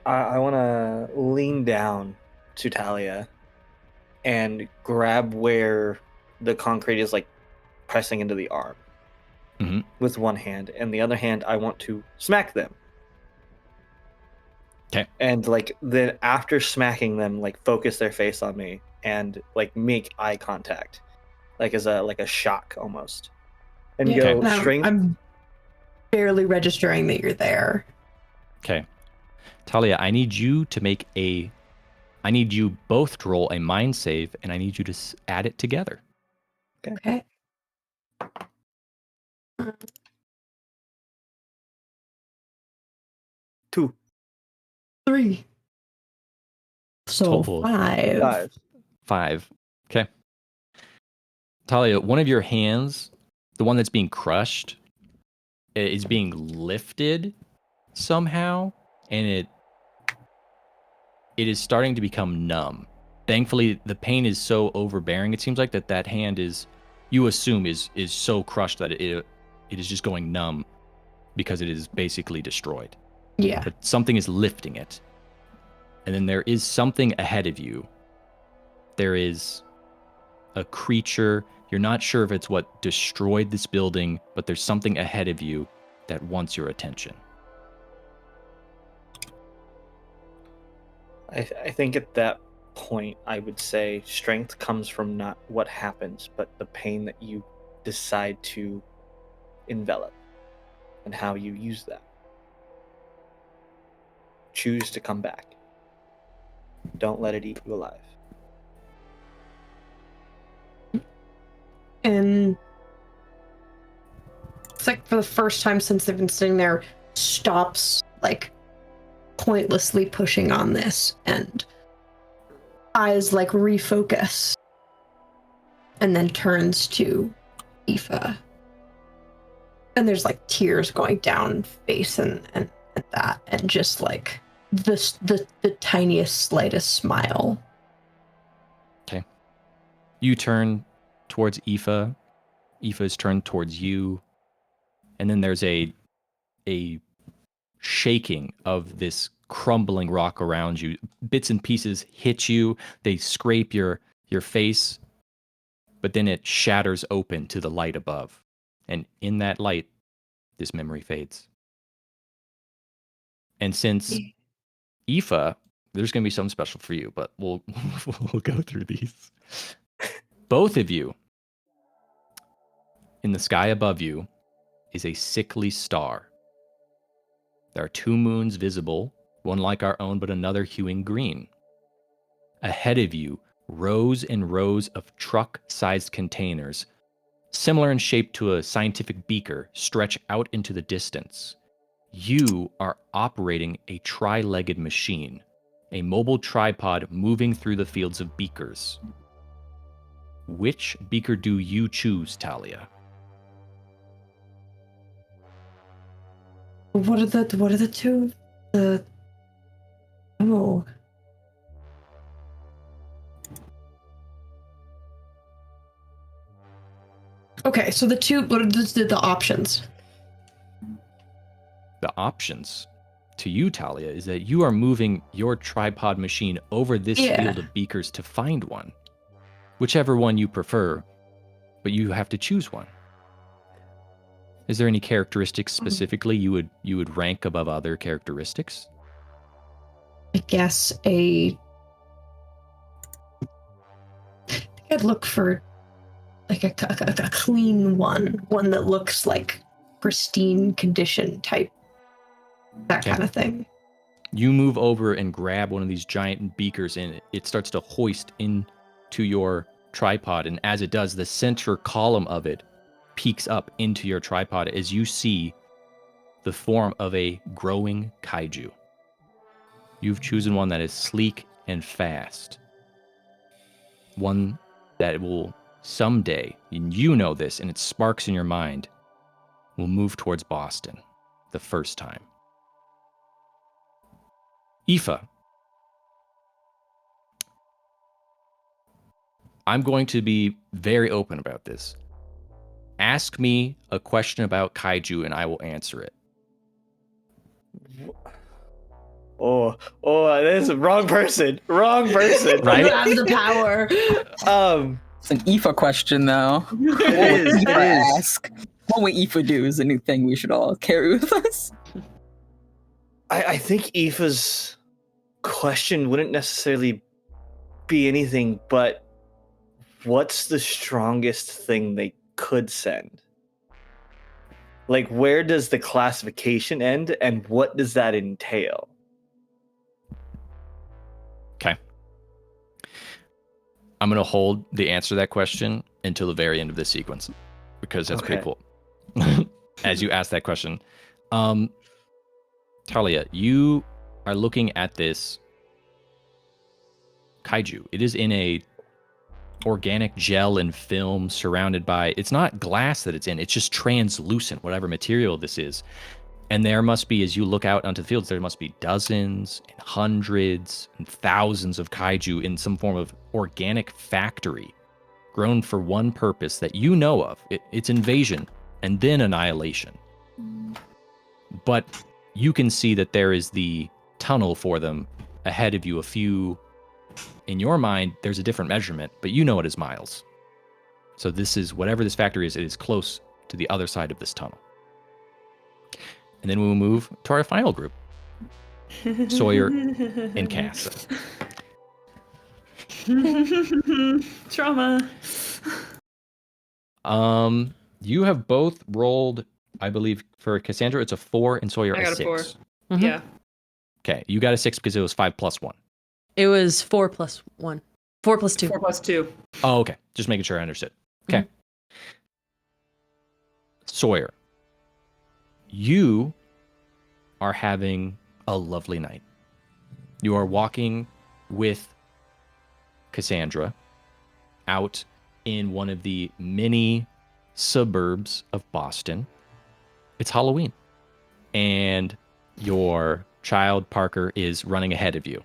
Speaker 7: I want to lean down to Talia and grab where the concrete is like pressing into the arm with one hand, and the other hand I want to smack them.
Speaker 1: Okay.
Speaker 7: And like then after smacking them, like focus their face on me and like make eye contact, like as a shock almost, and go strength.
Speaker 6: I'm barely registering that you're there.
Speaker 1: Okay. Talia, I need you both to roll a mind save, and I need you to add it together.
Speaker 6: Okay.
Speaker 7: 2.
Speaker 6: 3. So
Speaker 1: Total.
Speaker 6: 5.
Speaker 1: 5. Okay. Talia, one of your hands, the one that's being crushed, is being lifted somehow, and it is starting to become numb. Thankfully, the pain is so overbearing. It seems like that hand is, you assume, is so crushed that it is just going numb because it is basically destroyed.
Speaker 6: Yeah.
Speaker 1: But something is lifting it. And then there is something ahead of you. There is a creature. You're not sure if it's what destroyed this building, but there's something ahead of you that wants your attention.
Speaker 7: I think at that point, I would say strength comes from not what happens, but the pain that you decide to envelop and how you use that. Choose to come back. Don't let it eat you alive.
Speaker 6: And it's like for the first time since they've been sitting there, stops like pointlessly pushing on this and eyes like refocus and then turns to Aoife. And there's like tears going down face and that, and just like the tiniest, slightest smile.
Speaker 1: Okay. You turn towards Aoife. Aoife's turned towards you. And then there's a shaking of this crumbling rock around you. Bits and pieces hit you. They scrape your face. But then it shatters open to the light above. And in that light, this memory fades. And since Aoife, there's going to be something special for you, but we'll go through these. Both of you, in the sky above you, is a sickly star. There are 2 moons visible, one like our own, but another hueing green. Ahead of you, rows and rows of truck-sized containers, similar in shape to a scientific beaker, stretch out into the distance. You are operating a tri-legged machine, a mobile tripod moving through the fields of beakers. Which beaker do you choose, Talia?
Speaker 6: What are the two? Oh. Okay, so what are the options?
Speaker 1: The options to you, Talia, is that you are moving your tripod machine over this field of beakers to find one. Whichever one you prefer, but you have to choose one. Is there any characteristics specifically you would rank above other characteristics?
Speaker 6: I guess I'd look for like a clean one that looks like pristine condition type, that kind of thing.
Speaker 1: You move over and grab one of these giant beakers, and it starts to hoist into your tripod. And as it does, the center column of it peeks up into your tripod as you see the form of a growing kaiju. You've chosen one that is sleek and fast. One that will someday, and you know this, and it sparks in your mind, will move towards Boston the first time. Aoife, I'm going to be very open about this. Ask me a question about kaiju and I will answer it.
Speaker 7: Oh, this is wrong person. Wrong person.
Speaker 1: Right?
Speaker 6: You have the power.
Speaker 2: It's an Aoife question, though.
Speaker 7: It is.
Speaker 2: Ask. What would Aoife do is a new thing we should all carry with us.
Speaker 7: I think Aoife's question wouldn't necessarily be anything but what's the strongest thing they could send? Like, where does the classification end and what does that entail?
Speaker 1: Okay. I'm going to hold the answer to that question until the very end of this sequence because that's pretty cool. As you ask that question. Talia, you are looking at this kaiju. It is in a organic gel and film surrounded by, it's not glass that it's in, it's just translucent, whatever material this is. And there must be, as you look out onto the fields, there must be dozens and hundreds and thousands of kaiju in some form of organic factory, grown for one purpose that you know of. It's invasion and then annihilation. But you can see that there is the tunnel for them ahead of you. In your mind, there's a different measurement, but you know it is miles. So this is, whatever this factory is, it is close to the other side of this tunnel. And then we'll move to our final group. Sawyer and Cass.
Speaker 4: Trauma.
Speaker 1: You have both rolled, I believe, for Cassandra, it's a 4 and Sawyer
Speaker 4: I
Speaker 1: a
Speaker 4: got
Speaker 1: 6.
Speaker 4: a 4.
Speaker 5: Mhm.
Speaker 4: Yeah.
Speaker 1: Okay, you got a 6 because it was 5 plus 1.
Speaker 5: It was 4 plus 1. 4 plus 2.
Speaker 4: 4 plus 2.
Speaker 1: Oh, okay. Just making sure I understood. Okay. Sawyer, you are having a lovely night. You are walking with Cassandra out in one of the many suburbs of Boston. It's Halloween. And your child, Parker, is running ahead of you.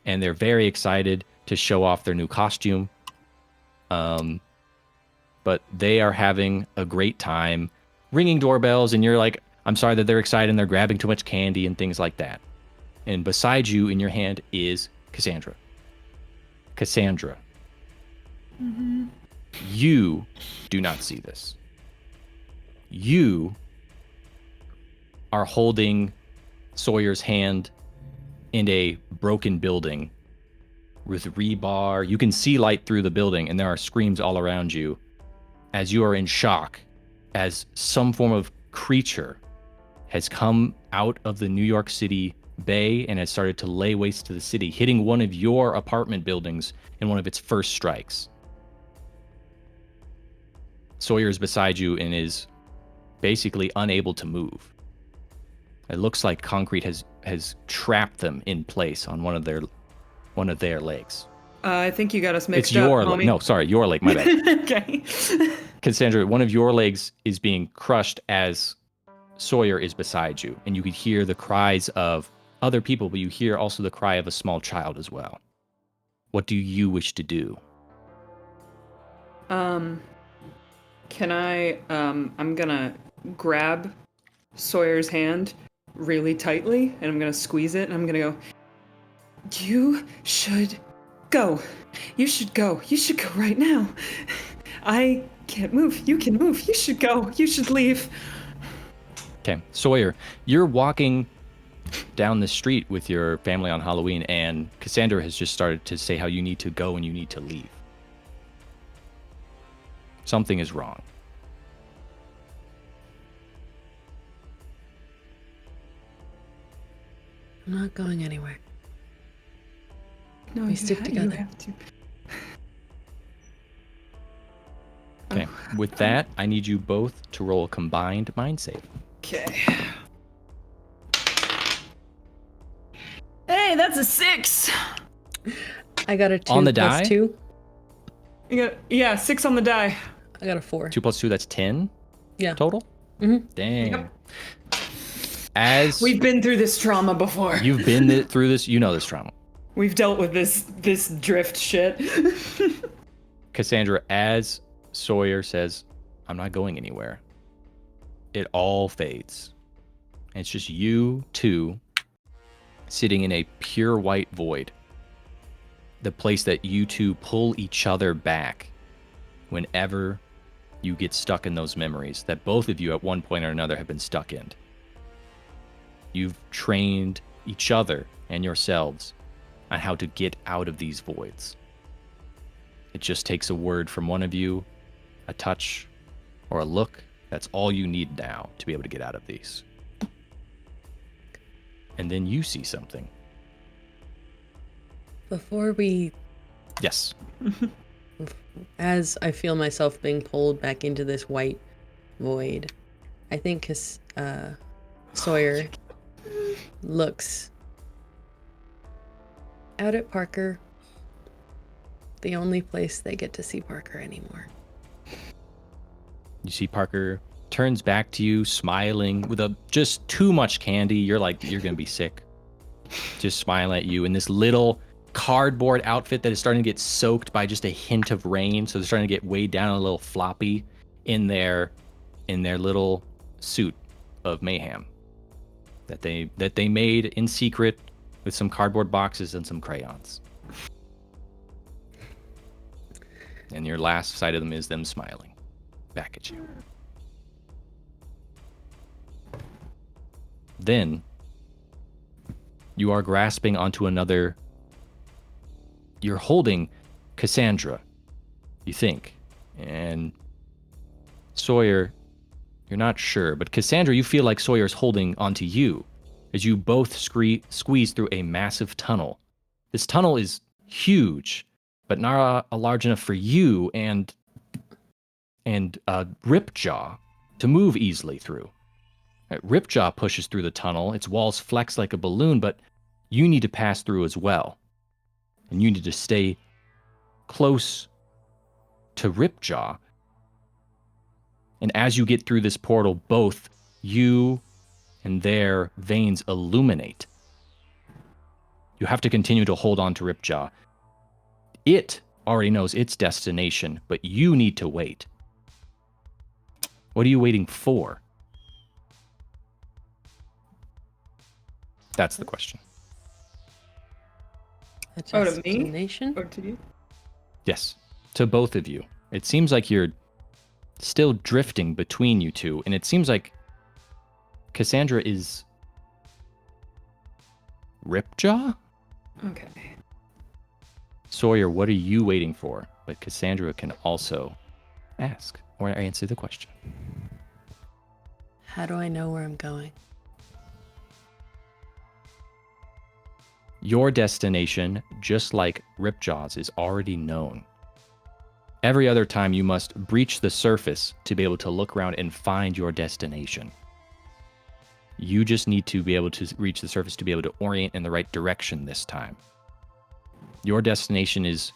Speaker 1: And they're very excited to show off their new costume. But they are having a great time ringing doorbells, and you're like, I'm sorry that they're excited and they're grabbing too much candy and things like that. And beside you in your hand is Cassandra. Cassandra, you do not see this. You are holding Sawyer's hand in a broken building with rebar. You can see light through the building, and there are screams all around you as you are in shock as some form of creature has come out of the New York City Bay and has started to lay waste to the city, hitting one of your apartment buildings in one of its first strikes. Sawyer is beside you and is basically unable to move. It looks like concrete has trapped them in place on one of their legs.
Speaker 4: I think you got us mixed
Speaker 1: It's
Speaker 4: up,
Speaker 1: your
Speaker 4: homie.
Speaker 1: leg. No, sorry, your leg. My bad.
Speaker 4: Okay.
Speaker 1: Cassandra, one of your legs is being crushed as Sawyer is beside you, and you could hear the cries of other people, but you hear also the cry of a small child as well. What do you wish to do?
Speaker 4: Can I, I'm gonna grab Sawyer's hand really tightly, and I'm gonna squeeze it, and I'm gonna go, you should go. You should go. You should go right now. I can't move. You can move. You should go. You should leave.
Speaker 1: Okay, Sawyer, you're walking down the street with your family on Halloween, and Cassandra has just started to say how you need to go and you need to leave. Something is wrong.
Speaker 5: I'm not going anywhere.
Speaker 4: No,
Speaker 5: We stick together.
Speaker 4: You have to.
Speaker 1: Okay, with that, I need you both to roll a combined mind save.
Speaker 4: Okay. Hey, that's a 6.
Speaker 5: I got a 2
Speaker 1: On the
Speaker 5: plus
Speaker 1: die?
Speaker 5: 2.
Speaker 4: Yeah, 6 on the die.
Speaker 5: I got a 4.
Speaker 1: 2 plus 2, that's 10
Speaker 5: Yeah.
Speaker 1: total?
Speaker 5: Mhm.
Speaker 1: Dang.
Speaker 4: Yep.
Speaker 1: As
Speaker 4: We've been through this trauma before.
Speaker 1: you've been through this, you know this trauma.
Speaker 4: We've dealt with this drift shit.
Speaker 1: Cassandra, as Sawyer says, I'm not going anywhere, it all fades. And it's just you two sitting in a pure white void. The place that you two pull each other back whenever you get stuck in those memories that both of you at one point or another have been stuck in. You've trained each other and yourselves on how to get out of these voids. It just takes a word from one of you, a touch, or a look. That's all you need now to be able to get out of these. And then you see something.
Speaker 5: Before we,
Speaker 1: Yes.
Speaker 5: as I feel myself being pulled back into this white void, I think Sawyer looks out at Parker, the only place they get to see Parker anymore.
Speaker 1: You see Parker turns back to you, smiling with just too much candy. You're like, you're going to be sick. Just smile at you in this little cardboard outfit that is starting to get soaked by just a hint of rain. So they're starting to get weighed down a little floppy in their little suit of mayhem that they made in secret with some cardboard boxes and some crayons. And your last sight of them is them smiling back at you. Then you are grasping onto another. You're holding Cassandra, you think. And Sawyer, you're not sure. But Cassandra, you feel like Sawyer's holding onto you as you both squeeze through a massive tunnel. This tunnel is huge, but not large enough for you and Ripjaw to move easily through. Ripjaw pushes through the tunnel. Its walls flex like a balloon, but you need to pass through as well. And you need to stay close to Ripjaw. And as you get through this portal, both you and their veins illuminate. You have to continue to hold on to Ripjaw. It already knows its destination, but you need to wait. What are you waiting for? That's the question.
Speaker 4: Oh, to me?
Speaker 5: Destination?
Speaker 4: Or to you?
Speaker 1: Yes, to both of you. It seems like you're still drifting between you two, and it seems like Cassandra is Ripjaw?
Speaker 4: Okay.
Speaker 1: Sawyer, what are you waiting for? But Cassandra can also ask or answer the question.
Speaker 5: How do I know where I'm going?
Speaker 1: Your destination, just like Ripjaw's, is already known. Every other time you must breach the surface to be able to look around and find your destination. You just need to be able to reach the surface to be able to orient in the right direction this time. Your destination is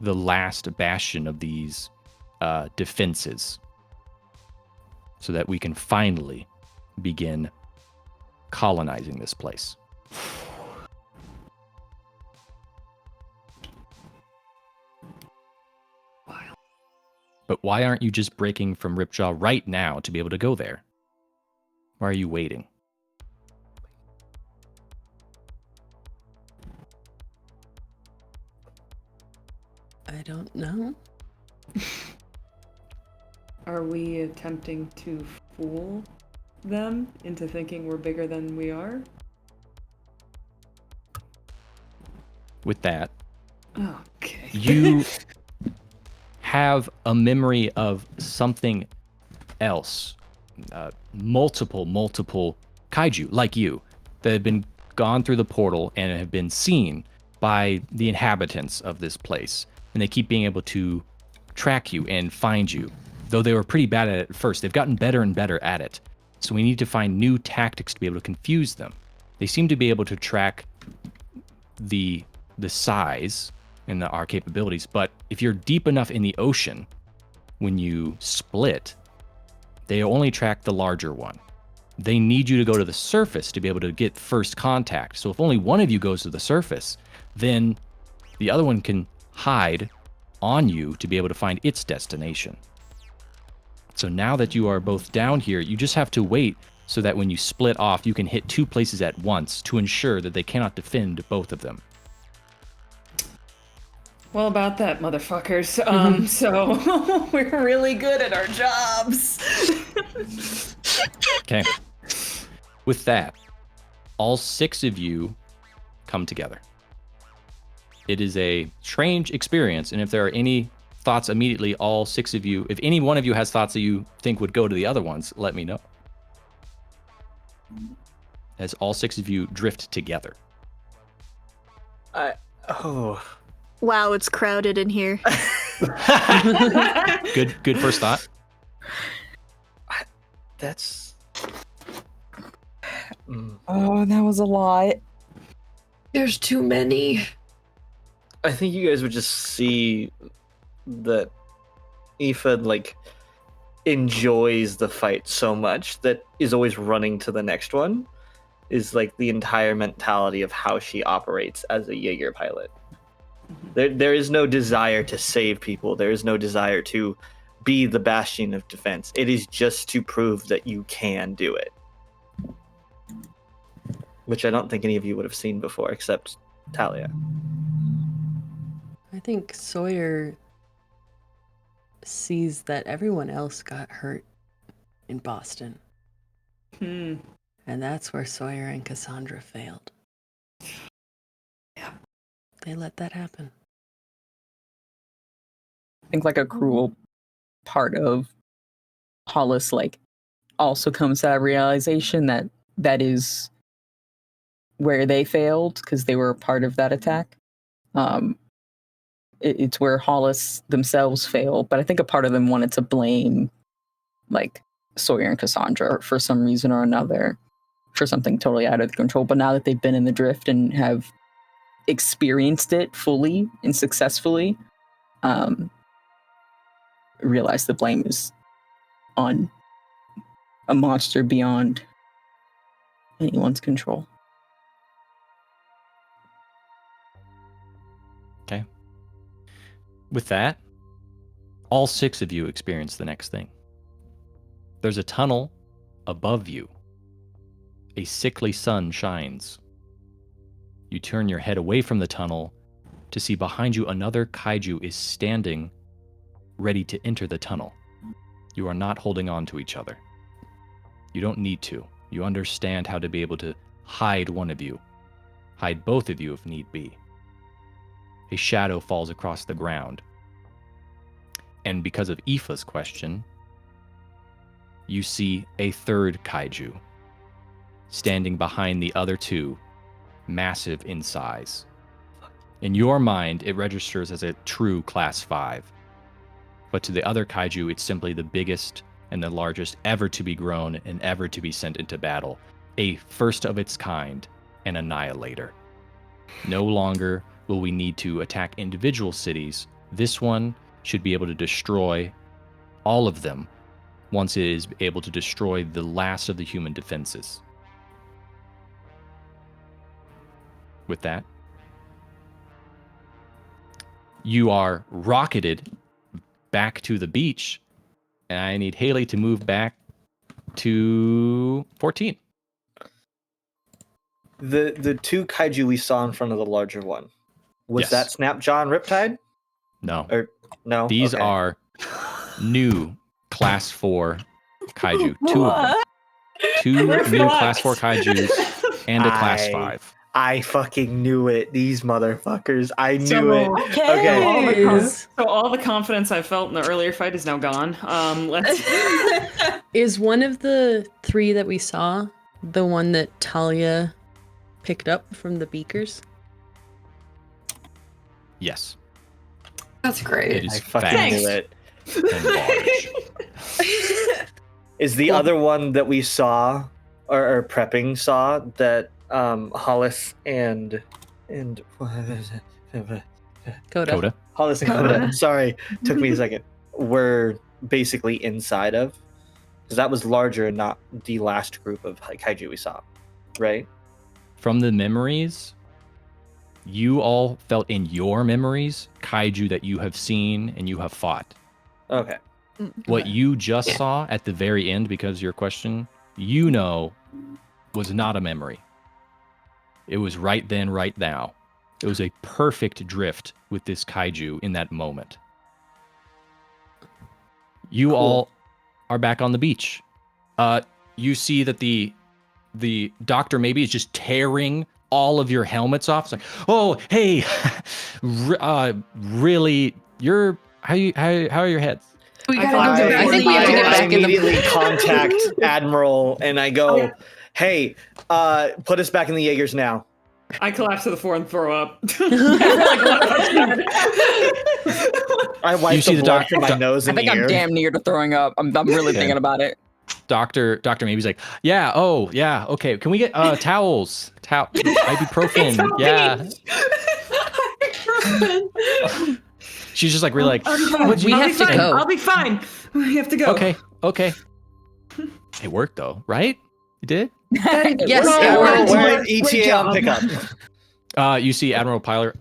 Speaker 1: the last bastion of these defenses. so that we can finally begin colonizing this place. But why aren't you just breaking from Ripjaw right now to be able to go there? Why are you waiting?
Speaker 5: I don't know.
Speaker 8: Are we attempting to fool them into thinking we're bigger than we are?
Speaker 1: With that,
Speaker 8: Okay.
Speaker 1: you have a memory of something else. Multiple kaiju like you that have been gone through the portal and have been seen by the inhabitants of this place. And they keep being able to track you and find you. Though they were pretty bad at it at first, they've gotten better and better at it. So we need to find new tactics to be able to confuse them. They seem to be able to track the size and our capabilities, but if you're deep enough in the ocean, when you split, they only track the larger one. They need you to go to the surface to be able to get first contact. So if only one of you goes to the surface, then the other one can hide on you to be able to find its destination. So now that you are both down here, you just have to wait so that when you split off, you can hit two places at once to ensure that they cannot defend both of them.
Speaker 4: Well, about that, motherfuckers. So we're really good at our jobs.
Speaker 1: Okay. With that, all 6 of you come together. It is a strange experience, and if there are any thoughts immediately, all 6 of you, if any one of you has thoughts that you think would go to the other ones, let me know. As all 6 of you drift together.
Speaker 3: Wow, it's crowded in here.
Speaker 1: Good first thought.
Speaker 7: That's...
Speaker 2: Oh, that was a lot.
Speaker 6: There's too many.
Speaker 7: I think you guys would just see that Aoife, enjoys the fight so much that is always running to the next one, is the entire mentality of how she operates as a Jaeger pilot. There is no desire to save people. There is no desire to be the bastion of defense. It is just to prove that you can do it. Which I don't think any of you would have seen before, except Talia.
Speaker 5: I think Sawyer sees that everyone else got hurt in Boston. And that's where Sawyer and Cassandra failed. Yeah. They let that happen.
Speaker 2: I think a cruel part of Hollis also comes to that realization that is where they failed because they were a part of that attack. It's where Hollis themselves failed, but I think a part of them wanted to blame Sawyer and Cassandra for some reason or another for something totally out of control. But now that they've been in the drift and have experienced it fully and successfully, realize the blame is on a monster beyond anyone's control.
Speaker 1: Okay. With that, all 6 of you experience the next thing. There's a tunnel above you. A sickly sun shines. You turn your head away from the tunnel to see behind you another kaiju is standing, ready to enter the tunnel. You are not holding on to each other. You don't need to. You understand how to be able to hide one of you. Hide both of you if need be. A shadow falls across the ground. And because of Aoife's question, you see a third kaiju standing behind the other 2, massive in size. In your mind, it registers as a true Class 5. But to the other kaiju, it's simply the biggest and the largest ever to be grown and ever to be sent into battle. A first of its kind, an annihilator. No longer will we need to attack individual cities. This one should be able to destroy all of them once it is able to destroy the last of the human defenses. With that, you are rocketed back to the beach, and I need Haley to move back to 14.
Speaker 7: The two kaiju we saw in front of the larger one, was
Speaker 1: Yes.
Speaker 7: that Snapjaw and Riptide?
Speaker 1: No.
Speaker 7: Or no?
Speaker 1: These
Speaker 7: Okay.
Speaker 1: are new Class 4 kaiju. Two of them. Two
Speaker 4: We're
Speaker 1: new
Speaker 4: fucked.
Speaker 1: Class 4 kaijus and a Class
Speaker 7: I-
Speaker 1: 5.
Speaker 7: I fucking knew it. These motherfuckers. I knew
Speaker 4: So-
Speaker 7: it. Okay.
Speaker 4: So all the confidence I felt in the earlier fight is now gone. Let's.
Speaker 5: Is one of the 3 that we saw the one that Talia picked up from the beakers?
Speaker 1: Yes.
Speaker 6: That's great.
Speaker 1: It
Speaker 7: I
Speaker 1: is
Speaker 7: fucking
Speaker 1: fast
Speaker 7: knew it.
Speaker 1: and large.
Speaker 7: Is the other one that we saw or prepping saw that Hollis and
Speaker 5: Coda.
Speaker 1: Coda.
Speaker 7: Hollis and Coda, sorry, took me a second, were basically inside of? Because that was larger and not the last group of kaiju we saw, right?
Speaker 1: From the memories, you all felt in your memories kaiju that you have seen and you have fought.
Speaker 7: Okay.
Speaker 1: What you just saw at the very end, because of your question, you know, was not a memory. It was right then, right now. It was a perfect drift with this kaiju in that moment. You
Speaker 7: Cool.
Speaker 1: all are back on the beach. You see that the doctor maybe is just tearing all of your helmets off. It's like, oh, hey, really, you're how are your heads?
Speaker 6: We gotta go get
Speaker 5: I think we have to get
Speaker 7: I
Speaker 5: back in the-
Speaker 7: immediately contact Admiral and I go, hey, put us back in the Jaegers now.
Speaker 4: I collapse to the floor and throw up.
Speaker 7: I wipe
Speaker 1: You see
Speaker 7: the
Speaker 1: the
Speaker 7: blood from my
Speaker 1: doc-
Speaker 7: nose
Speaker 2: I
Speaker 7: and
Speaker 2: think I'm
Speaker 7: ear.
Speaker 2: damn near to throwing up. I'm really
Speaker 1: Yeah.
Speaker 2: thinking about it.
Speaker 1: Doctor maybe's like, yeah, oh, yeah, okay. Can we get towels? Ibuprofen. Yeah. She's just like really like,
Speaker 5: We have to go.
Speaker 4: I'll be fine. We have to go.
Speaker 1: okay. It worked though, right? It did?
Speaker 5: Yes,
Speaker 2: worked.
Speaker 5: it
Speaker 7: Admiral,
Speaker 5: worked.
Speaker 7: we're
Speaker 4: Great
Speaker 7: ETA on
Speaker 4: job.
Speaker 7: pickup.
Speaker 1: You see Admiral Pilar.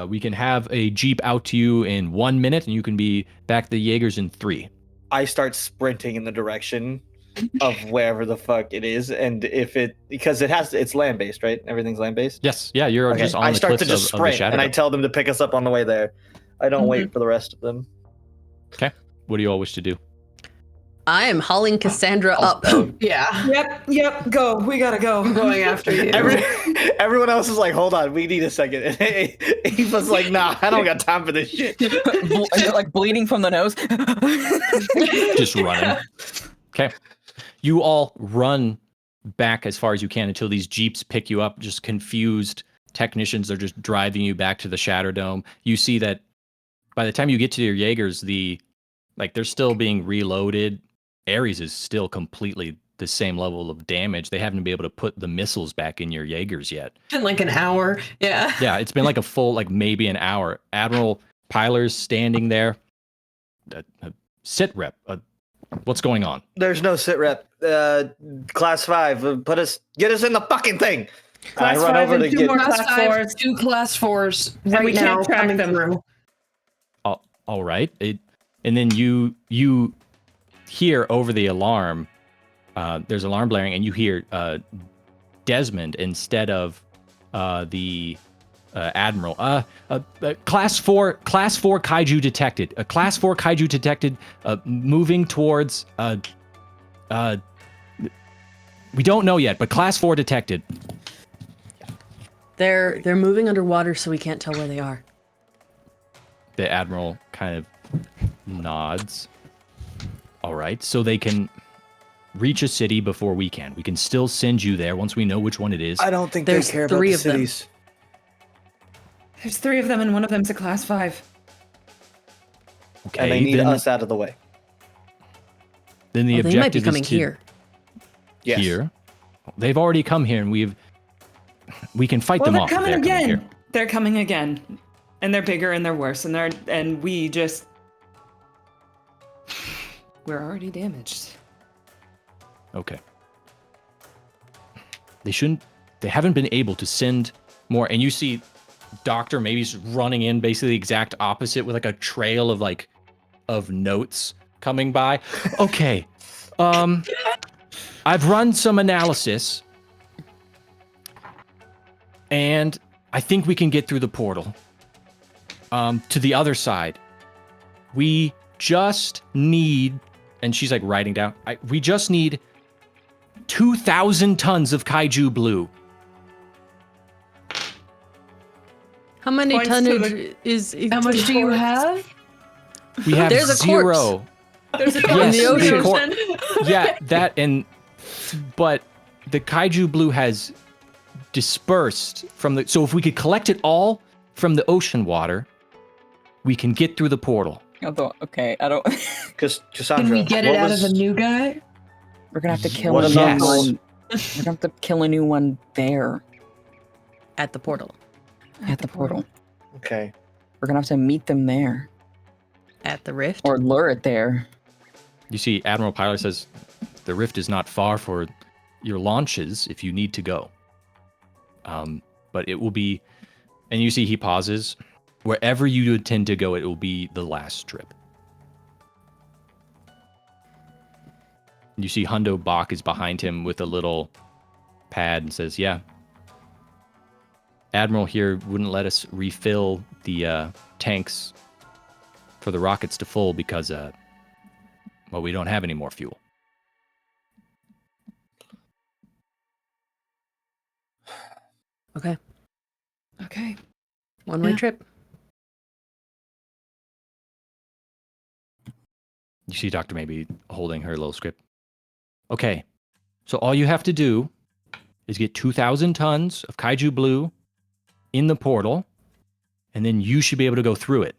Speaker 1: We can have a Jeep out to you in 1 minute, and you can be back to the Jaegers in 3.
Speaker 7: I start sprinting in the direction of wherever the fuck it is, and if it because it's land based, right? Everything's land based.
Speaker 1: Yes, yeah, you're
Speaker 7: Okay,
Speaker 1: just on
Speaker 7: I
Speaker 1: the
Speaker 7: start to
Speaker 1: cliffs
Speaker 7: just
Speaker 1: of the
Speaker 7: sprint,
Speaker 1: Shadow
Speaker 7: and I
Speaker 1: Dome.
Speaker 7: tell them to pick us up on the way there. I don't wait for the rest of them.
Speaker 1: What do you all wish to do?
Speaker 5: I am hauling Cassandra up.
Speaker 6: Yeah,
Speaker 4: Yep, go. We gotta go.
Speaker 6: I'm going after you.
Speaker 7: Everyone else is like, hold on, we need a second. And Eva's like, nah, I don't got time for this shit.
Speaker 2: Like bleeding from the nose.
Speaker 1: Just running. Okay. You all run back as far as you can until these Jeeps pick you up, just confused technicians are just driving you back to the Shadow Dome. You see that by the time you get to your Jaegers, they're still being reloaded. Ares is still completely the same level of damage. They haven't been able to put the missiles back in your Jaegers yet.
Speaker 6: In like an hour. Yeah.
Speaker 1: Yeah, it's been like a full, maybe an hour. Admiral Pilar's standing there. Sit rep. What's going on?
Speaker 7: There's no sit rep. Class 5, get us in the fucking thing.
Speaker 4: Class
Speaker 7: I run
Speaker 4: 5
Speaker 7: over
Speaker 4: and
Speaker 7: to
Speaker 4: 2
Speaker 7: get.
Speaker 4: more
Speaker 6: Class
Speaker 4: class
Speaker 6: 5,
Speaker 4: 4s.
Speaker 6: 2 class 4s
Speaker 4: And
Speaker 6: right
Speaker 4: we can't
Speaker 6: now
Speaker 4: track
Speaker 6: coming
Speaker 4: them.
Speaker 6: through.
Speaker 1: All right. And then you hear over the alarm, there's alarm blaring, and you hear Desmond instead of the Admiral. Class 4 kaiju detected. Class 4 kaiju detected moving towards we don't know yet, but class 4 detected.
Speaker 5: They're moving underwater, so we can't tell where they are.
Speaker 1: The Admiral kind of nods. All right, so they can reach a city before we can. We can still send you there once we know which one it is.
Speaker 7: I don't think
Speaker 5: There's
Speaker 7: they care about
Speaker 5: 3
Speaker 7: the
Speaker 5: of them.
Speaker 7: cities.
Speaker 4: There's 3 of them, and one of them's a class 5.
Speaker 1: Okay,
Speaker 7: And they need
Speaker 1: then,
Speaker 7: us out of the way.
Speaker 1: then the
Speaker 5: Oh, they might be
Speaker 1: objective
Speaker 5: coming
Speaker 1: is to
Speaker 5: here.
Speaker 7: Yes.
Speaker 1: here. They've already come here, and we can fight
Speaker 4: Well,
Speaker 1: them
Speaker 4: they're
Speaker 1: off. if
Speaker 4: coming
Speaker 1: they're
Speaker 4: again.
Speaker 1: here.
Speaker 4: They're coming again, and they're bigger and they're worse, and we just.
Speaker 8: We're already damaged.
Speaker 1: Okay. They haven't been able to send more. And you see Doctor maybe running in basically the exact opposite with like a trail of notes coming by. Okay. I've run some analysis and I think we can get through the portal to the other side. We just need, and she's like writing down, we just need 2,000 tons of Kaiju blue.
Speaker 5: How many
Speaker 4: Points to
Speaker 5: tonnage is
Speaker 6: How much do you have?
Speaker 1: We have
Speaker 5: There's a
Speaker 1: zero.
Speaker 4: There's a
Speaker 1: Yes,
Speaker 5: in the
Speaker 1: ocean. Yeah, but the Kaiju blue has dispersed from the, so if we could collect it all from the ocean water, we can get through the portal.
Speaker 2: Okay, I don't.
Speaker 7: Cassandra,
Speaker 6: Can we get it
Speaker 7: what
Speaker 6: out
Speaker 7: was-
Speaker 6: of a new guy?
Speaker 2: We're gonna have to kill
Speaker 7: What
Speaker 2: a new
Speaker 1: about-
Speaker 2: one. We're gonna have to kill a new one there
Speaker 5: at the portal?
Speaker 2: at the portal.
Speaker 7: Okay.
Speaker 2: We're gonna have to meet them there
Speaker 5: At the rift?
Speaker 2: or lure it there.
Speaker 1: You see, Admiral Pyler says, the rift is not far for your launches if you need to go. But it will be, and you see he pauses. Wherever you intend to go, it will be the last trip. You see Hundo Bach is behind him with a little pad and says, yeah, Admiral here wouldn't let us refill the tanks for the rockets to full because, well, we don't have any more fuel.
Speaker 5: Okay.
Speaker 8: Okay.
Speaker 5: One-way
Speaker 6: Yeah.
Speaker 5: trip.
Speaker 1: You see Dr. Maybe holding her little script. Okay, so all you have to do is get 2,000 tons of Kaiju Blue in the portal, and then you should be able to go through it.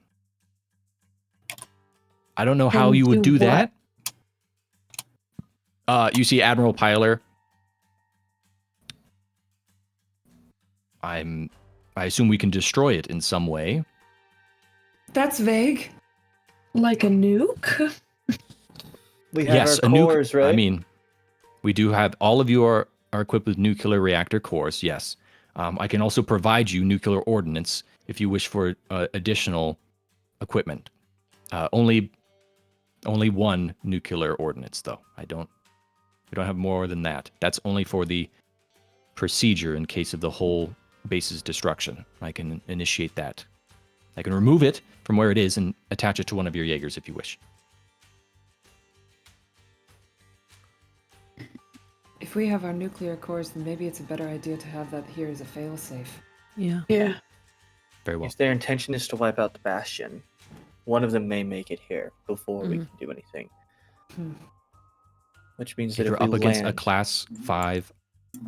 Speaker 1: I don't know how
Speaker 6: And
Speaker 1: you would
Speaker 6: do
Speaker 1: do
Speaker 6: what?
Speaker 1: that. You see Admiral Pyler. I assume we can destroy it in some way.
Speaker 8: That's vague.
Speaker 6: Like a nuke?
Speaker 7: We have
Speaker 1: Yes,
Speaker 7: our
Speaker 1: a nuke.
Speaker 7: cores, right?
Speaker 1: I mean, we do have, all of you are equipped with nuclear reactor cores, yes. I can also provide you nuclear ordnance if you wish for additional equipment. Only one nuclear ordnance, though. We don't have more than that. That's only for the procedure in case of the whole base's destruction. I can initiate that. I can remove it from where it is and attach it to one of your Jaegers if you wish.
Speaker 8: If we have our nuclear cores, then maybe it's a better idea to have that here as a failsafe.
Speaker 5: Yeah.
Speaker 6: Yeah.
Speaker 1: Very well.
Speaker 7: If their intention is to wipe out the Bastion, one of them may make it here before we
Speaker 5: Mhm.
Speaker 7: can do anything.
Speaker 8: Hmm.
Speaker 7: Which means
Speaker 1: If
Speaker 7: that
Speaker 1: you're
Speaker 7: if we
Speaker 1: up against a
Speaker 7: land,
Speaker 1: class 5,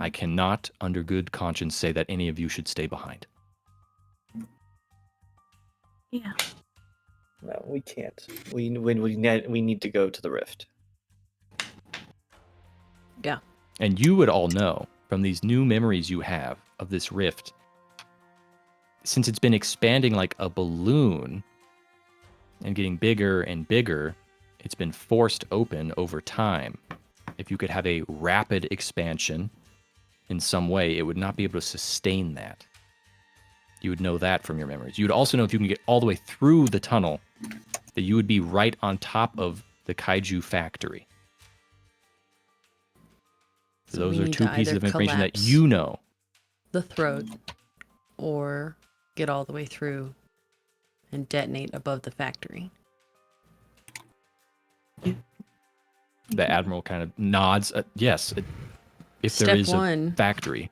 Speaker 1: I cannot, under good conscience, say that any of you should stay behind.
Speaker 3: Yeah.
Speaker 7: no, we can't. We need to go to the rift.
Speaker 1: And you would all know from these new memories you have of this rift, since it's been expanding like a balloon and getting bigger and bigger, it's been forced open over time. If you could have a rapid expansion in some way, it would not be able to sustain that. You would know that from your memories. You would also know if you can get all the way through the tunnel, that you would be right on top of the Kaiju factory. So
Speaker 5: So
Speaker 1: those
Speaker 5: we
Speaker 1: are
Speaker 5: need
Speaker 1: two
Speaker 5: to
Speaker 1: pieces
Speaker 5: either
Speaker 1: of information that
Speaker 5: collapse
Speaker 1: you know.
Speaker 5: the throat, or get all the way through and detonate above the factory.
Speaker 1: The Admiral kind of nods. Yes, if there
Speaker 5: Step
Speaker 1: is
Speaker 5: one.
Speaker 1: a factory.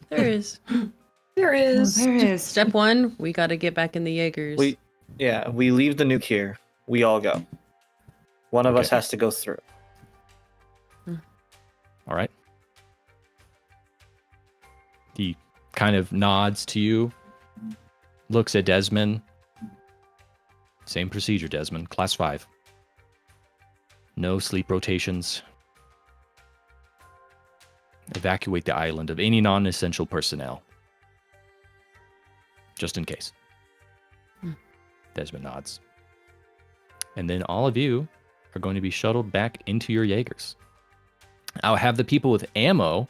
Speaker 5: There is.
Speaker 6: There is.
Speaker 8: There is.
Speaker 5: Step one, we got to get back in the Jaegers.
Speaker 7: We leave the nuke here. We all go. One of us
Speaker 1: Okay.
Speaker 7: has to go through.
Speaker 1: All right. He kind of nods to you, looks at Desmond. Same procedure, Desmond. Class 5. No sleep rotations. Evacuate the island of any non-essential personnel. Just in case. Desmond nods. And then all of you are going to be shuttled back into your Jaegers. I'll have the people with ammo.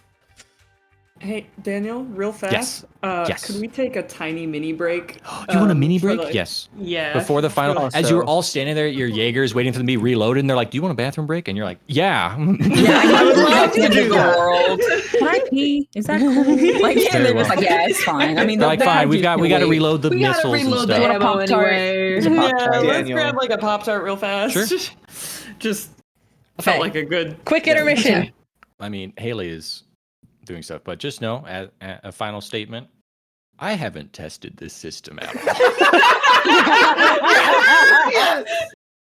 Speaker 4: Hey, Daniel, real fast.
Speaker 1: Yes. Yes.
Speaker 4: Could we take a tiny mini break?
Speaker 1: You want a mini
Speaker 4: for
Speaker 1: break? Yes.
Speaker 4: Yeah.
Speaker 1: Before the final,
Speaker 7: Also-
Speaker 1: as you were all standing there at your Jaegers waiting for them to be reloaded, and they're like, "Do you want a bathroom break?" And you're like, "Yeah."
Speaker 7: I would love to do that.
Speaker 2: World. Can I pee? Is that cool? Like, yeah,
Speaker 1: Very
Speaker 2: they're
Speaker 1: well.
Speaker 2: just like, yeah, it's fine. I mean,
Speaker 1: They're like,
Speaker 2: the
Speaker 1: "Fine, we
Speaker 2: Kaiju
Speaker 1: got
Speaker 2: can
Speaker 1: to
Speaker 2: wait.
Speaker 1: reload the
Speaker 6: We gotta
Speaker 1: missiles and
Speaker 6: reload the
Speaker 1: stuff."
Speaker 2: Want a
Speaker 6: ammo
Speaker 2: Pop-Tart?
Speaker 6: anyway.
Speaker 2: There's a
Speaker 4: Yeah,
Speaker 2: Pop-Tart.
Speaker 4: let's
Speaker 7: Daniel.
Speaker 4: grab like a Pop-Tart real fast.
Speaker 1: Sure.
Speaker 4: Just
Speaker 5: Okay.
Speaker 4: felt like a good.
Speaker 5: Quick intermission.
Speaker 1: I mean, Haley is doing stuff, but just know, as a final statement, I haven't tested this system out.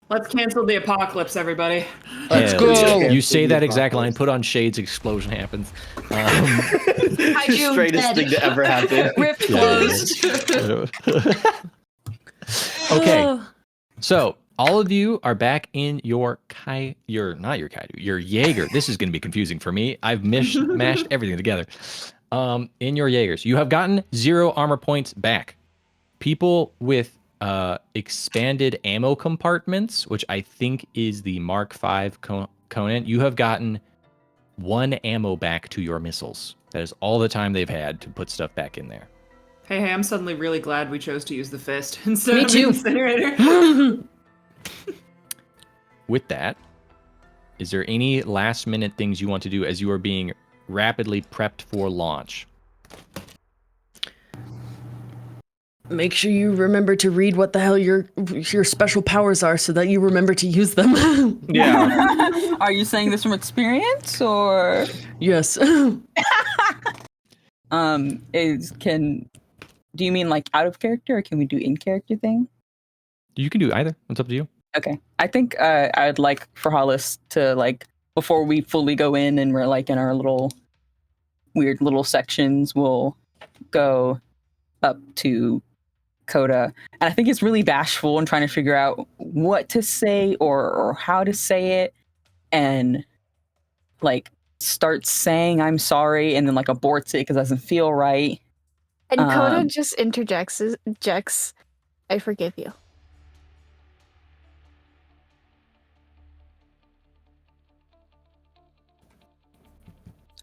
Speaker 4: Let's cancel the apocalypse, everybody.
Speaker 7: Let's
Speaker 1: Hell
Speaker 7: go.
Speaker 1: yeah. You say that exact line, put on shades, explosion happens.
Speaker 6: Kaiju
Speaker 7: Straightest
Speaker 6: dead.
Speaker 7: thing to ever happen.
Speaker 6: Rift
Speaker 1: Yeah.
Speaker 6: closed.
Speaker 1: Okay, so all of you are back in your your Jaeger. This is going to be confusing for me. I've mashed everything together. In your Jaegers, you have gotten 0 armor points back. People with expanded ammo compartments, which I think is the Mark V Conan, you have gotten 1 ammo back to your missiles. That is all the time they've had to put stuff back in there.
Speaker 4: Hey, I'm suddenly really glad we chose to use the fist instead
Speaker 5: Me
Speaker 4: of
Speaker 5: too.
Speaker 4: the incinerator.
Speaker 1: With that, is there any last minute things you want to do as you are being rapidly prepped for launch?
Speaker 5: Make sure you remember to read what the hell your special powers are so that you remember to use them.
Speaker 7: Yeah.
Speaker 2: Are you saying this from experience or
Speaker 5: Yes.
Speaker 2: do you mean like out of character or can we do in character thing?
Speaker 1: You can do either. It's up to you.
Speaker 2: Okay. I think I'd like for Hollis to like before we fully go in and we're like in our little weird little sections, we'll go up to Coda. And I think it's really bashful and trying to figure out what to say or how to say it and like starts saying I'm sorry and then like aborts it because it doesn't feel right.
Speaker 3: And Coda
Speaker 2: Um,
Speaker 3: just interjects, I forgive you.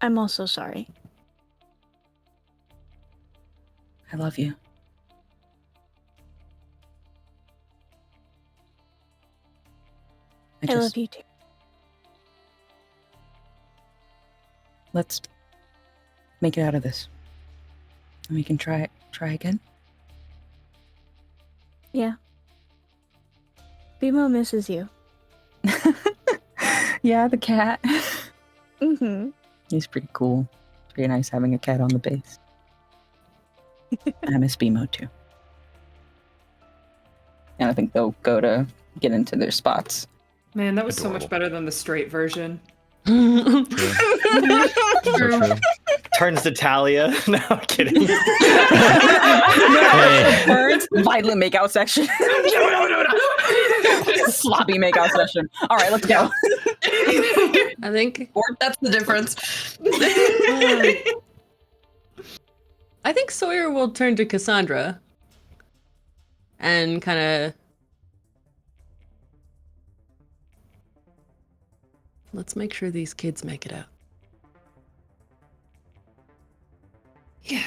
Speaker 3: I'm also sorry.
Speaker 2: I love you.
Speaker 3: I love you too.
Speaker 2: Let's make it out of this. And we can try again.
Speaker 3: Yeah. Bimo misses you.
Speaker 2: Yeah, the cat.
Speaker 3: Mm-hmm.
Speaker 2: He's pretty cool. Pretty nice having a cat on the base. I miss Bimo too. And I think they'll go to get into their spots.
Speaker 4: Man, that was so
Speaker 1: Adorable.
Speaker 4: much better than the straight version.
Speaker 1: So true.
Speaker 7: Turns to Talia. No, I'm kidding.
Speaker 1: Hey.
Speaker 2: Birds, violent makeout section. Sloppy makeout session. All right, let's go.
Speaker 5: I think
Speaker 6: That's the difference.
Speaker 5: I think Sawyer will turn to Cassandra and kind of let's make sure these kids make it out.
Speaker 8: Yeah.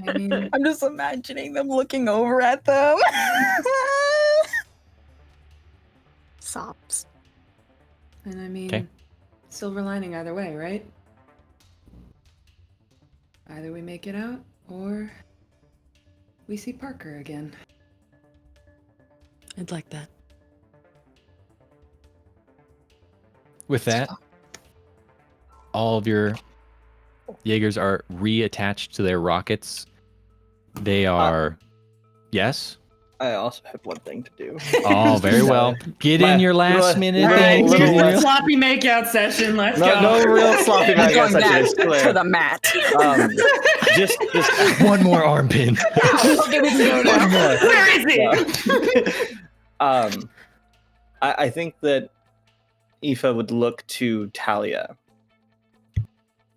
Speaker 8: I mean,
Speaker 2: I'm just imagining them looking over at them.
Speaker 3: Sobs.
Speaker 8: and I mean,
Speaker 1: 'Kay.
Speaker 8: silver lining either way, right? Either we make it out, or we see Parker again.
Speaker 5: I'd like that.
Speaker 1: With that, all of your Jaegers are reattached to their rockets. They are. Yes?
Speaker 7: I also have one thing to do.
Speaker 1: Oh, very well. Get in your last minute
Speaker 7: Right,
Speaker 1: things.
Speaker 7: little
Speaker 1: Get in your-
Speaker 7: less-
Speaker 4: Sloppy makeout session. Let's
Speaker 7: No,
Speaker 4: go.
Speaker 7: no real sloppy
Speaker 2: I'm
Speaker 7: back
Speaker 2: going
Speaker 7: such
Speaker 2: back
Speaker 7: as
Speaker 2: to
Speaker 7: clear.
Speaker 2: the mat.
Speaker 7: Just
Speaker 1: One more arm pin.
Speaker 2: Okay, we can go now.
Speaker 4: Where is he?
Speaker 7: I think that Aoife would look to Talia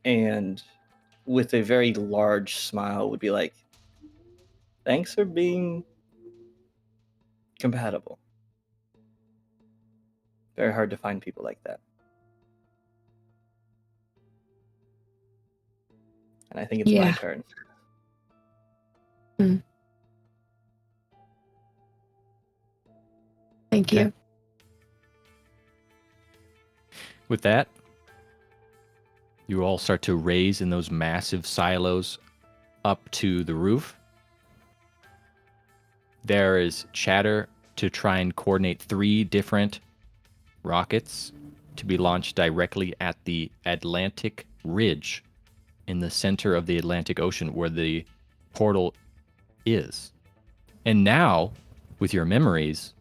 Speaker 7: and with a very large smile would be like, thanks for being compatible. Very hard to find people like that. And I think it's my
Speaker 6: Yeah.
Speaker 7: turn.
Speaker 6: Thank you.
Speaker 1: With that, you all start to raise in those massive silos up to the roof. There is chatter to try and coordinate 3 different rockets to be launched directly at the Atlantic Ridge in the center of the Atlantic Ocean where the portal is. And now, with your memories,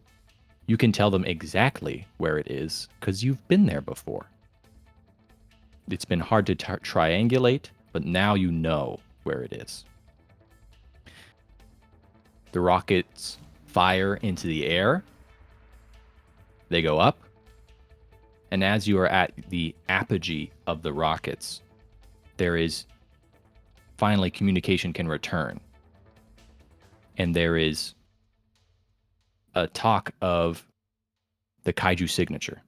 Speaker 1: you can tell them exactly where it is because you've been there before. It's been hard to triangulate, but now you know where it is. The rockets fire into the air. They go up. And as you are at the apogee of the rockets, there is finally communication can return. And there is a talk of the Kaiju signature.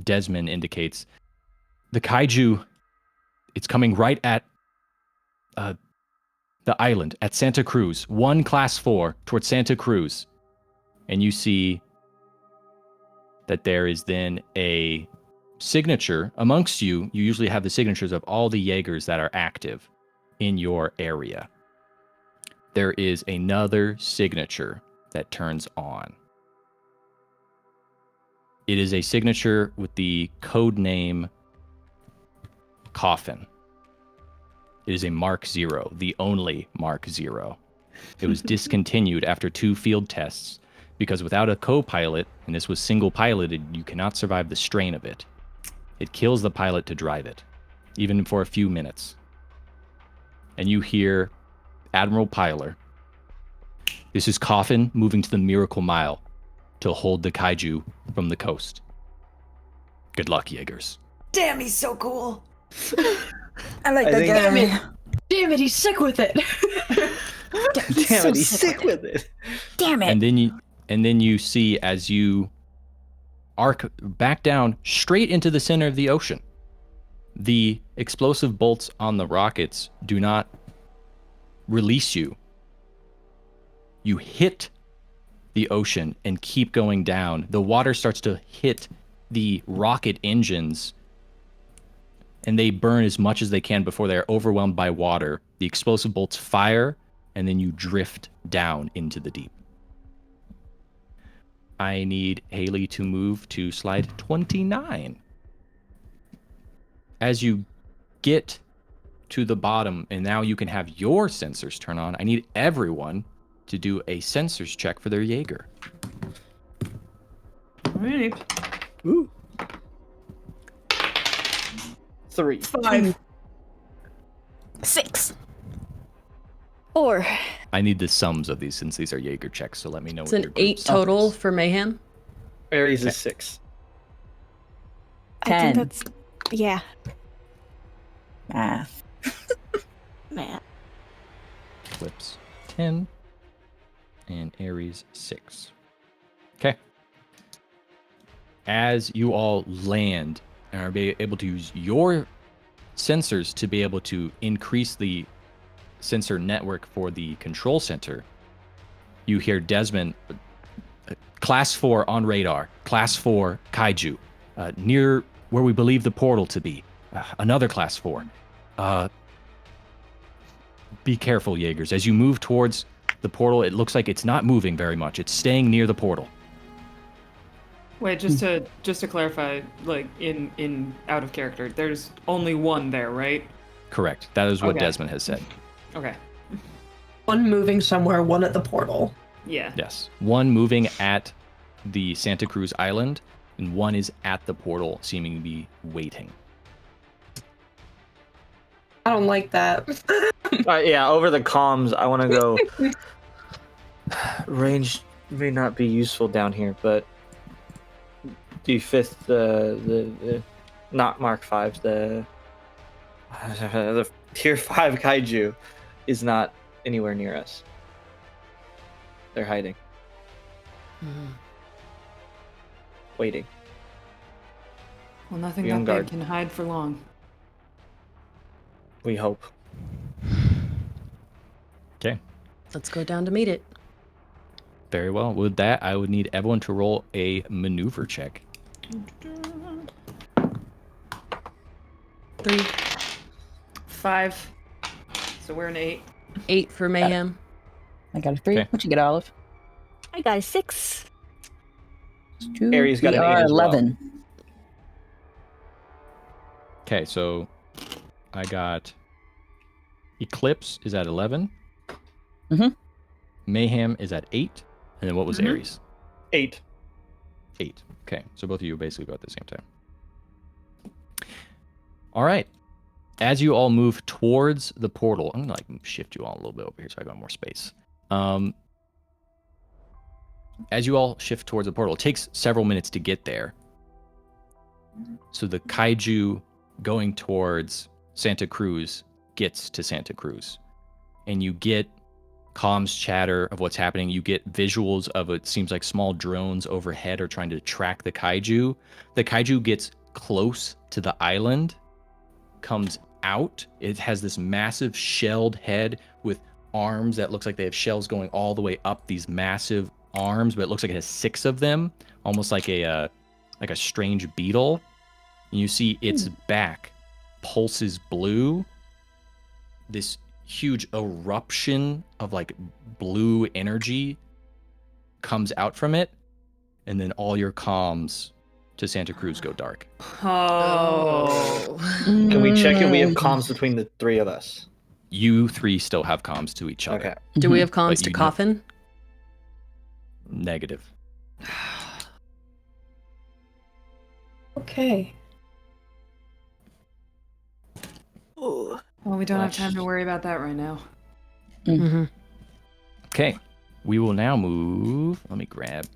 Speaker 1: Desmond indicates the Kaiju, it's coming right at the island, at Santa Cruz, 1 Class 4 towards Santa Cruz. And you see that there is then a signature amongst you. You usually have the signatures of all the Jaegers that are active in your area. There is another signature that turns on. It is a signature with the code name Coffin. It is a Mark 0, the only Mark 0. It was discontinued after 2 field tests because without a co-pilot, and this was single piloted, you cannot survive the strain of it. It kills the pilot to drive it, even for a few minutes. And you hear Admiral Pyler. This is Coffin moving to the Miracle Mile to hold the Kaiju from the coast. Good luck, Jaegers.
Speaker 8: Damn, he's so cool.
Speaker 2: I like
Speaker 7: I
Speaker 2: that
Speaker 7: think-
Speaker 2: guy.
Speaker 6: Damn it, he's sick with it.
Speaker 7: Damn it, he's sick with it.
Speaker 2: Damn it.
Speaker 1: And then you see as you arc back down straight into the center of the ocean. The explosive bolts on the rockets do not release you. You hit the ocean and keep going down. The water starts to hit the rocket engines and they burn as much as they can before they're overwhelmed by water. The explosive bolts fire and then you drift down into the deep. I need Haley to move to slide 29. As you get to the bottom, and now you can have your sensors turn on, I need everyone to do a sensors check for their Jaeger.
Speaker 4: Alright.
Speaker 7: Ooh. 3.
Speaker 6: 5.
Speaker 2: 6.
Speaker 3: 4.
Speaker 1: I need the sums of these since these are Jaeger checks, so let me know
Speaker 5: It's
Speaker 1: what
Speaker 5: an
Speaker 1: your
Speaker 5: 8
Speaker 1: groups
Speaker 5: total
Speaker 1: are.
Speaker 5: for Mayhem.
Speaker 7: Aries is 6.
Speaker 3: I think
Speaker 2: 10.
Speaker 3: that's yeah,
Speaker 2: Math.
Speaker 3: man.
Speaker 1: Flips 10 and Aries 6. Okay. As you all land and are able to use your sensors to be able to increase the sensor network for the control center, you hear Desmond, Class 4 on radar, Class 4 Kaiju, near where we believe the portal to be. Another Class 4. Be careful, Jaegers. As you move towards the portal, it looks like it's not moving very much. It's staying near the portal.
Speaker 4: Wait, just to clarify, like in out of character, there's only one there, right?
Speaker 1: Correct. That is what
Speaker 4: Okay.
Speaker 1: Desmond has said.
Speaker 4: Okay.
Speaker 6: One moving somewhere, one at the portal.
Speaker 4: Yeah.
Speaker 1: Yes. One moving at the Santa Cruz Island, and one is at the portal, seeming to be waiting.
Speaker 6: I don't like that.
Speaker 7: Yeah, over the comms, I want to go. Range may not be useful down here, but the 5th, the not Mark 5, the Tier 5 Kaiju is not anywhere near us. They're hiding. Waiting.
Speaker 8: Well, nothing
Speaker 7: Be on
Speaker 8: that
Speaker 7: guard.
Speaker 8: big can hide for long.
Speaker 7: We hope.
Speaker 1: Okay.
Speaker 5: Let's go down to meet it.
Speaker 1: Very well. With that, I would need everyone to roll a maneuver check.
Speaker 5: 3,
Speaker 8: 5. So we're an 8.
Speaker 5: 8 for mayhem.
Speaker 2: I got a 3.
Speaker 1: Okay.
Speaker 2: What you get, Olive?
Speaker 3: I got a 6.
Speaker 2: 2.
Speaker 7: Aries got
Speaker 2: we
Speaker 7: an 8
Speaker 2: are
Speaker 7: as well.
Speaker 2: 11.
Speaker 1: Okay, so I got Eclipse is at 11.
Speaker 2: Mhm.
Speaker 1: Mayhem is at 8. And then what was Aries?
Speaker 7: 8.
Speaker 1: 8. Okay, so both of you basically go at the same time. All right. As you all move towards the portal, I'm gonna shift you all a little bit over here so I got more space. As you all shift towards the portal, it takes several minutes to get there. So the kaiju going towards Santa Cruz gets to Santa Cruz, and you get comms chatter of what's happening. You get visuals of it seems like small drones overhead are trying to track the kaiju. The kaiju gets close to the island, comes out. It has this massive shelled head with arms that looks like they have shells going all the way up these massive arms, but it looks like it has 6 of them, almost like a strange beetle. And you see its back pulses blue. This huge eruption of blue energy comes out from it, and then all your comms to Santa Cruz go dark.
Speaker 8: Oh.
Speaker 7: Can we check if we have comms between the 3 of us?
Speaker 1: You 3 still have comms to each other.
Speaker 7: Okay.
Speaker 5: Do we have comms
Speaker 1: But
Speaker 5: to
Speaker 1: you know-
Speaker 5: Coffin?
Speaker 1: Negative.
Speaker 6: Okay.
Speaker 8: Well, we don't have time to worry about that right now.
Speaker 5: Mm-hmm.
Speaker 1: Okay, we will now move. Let me grab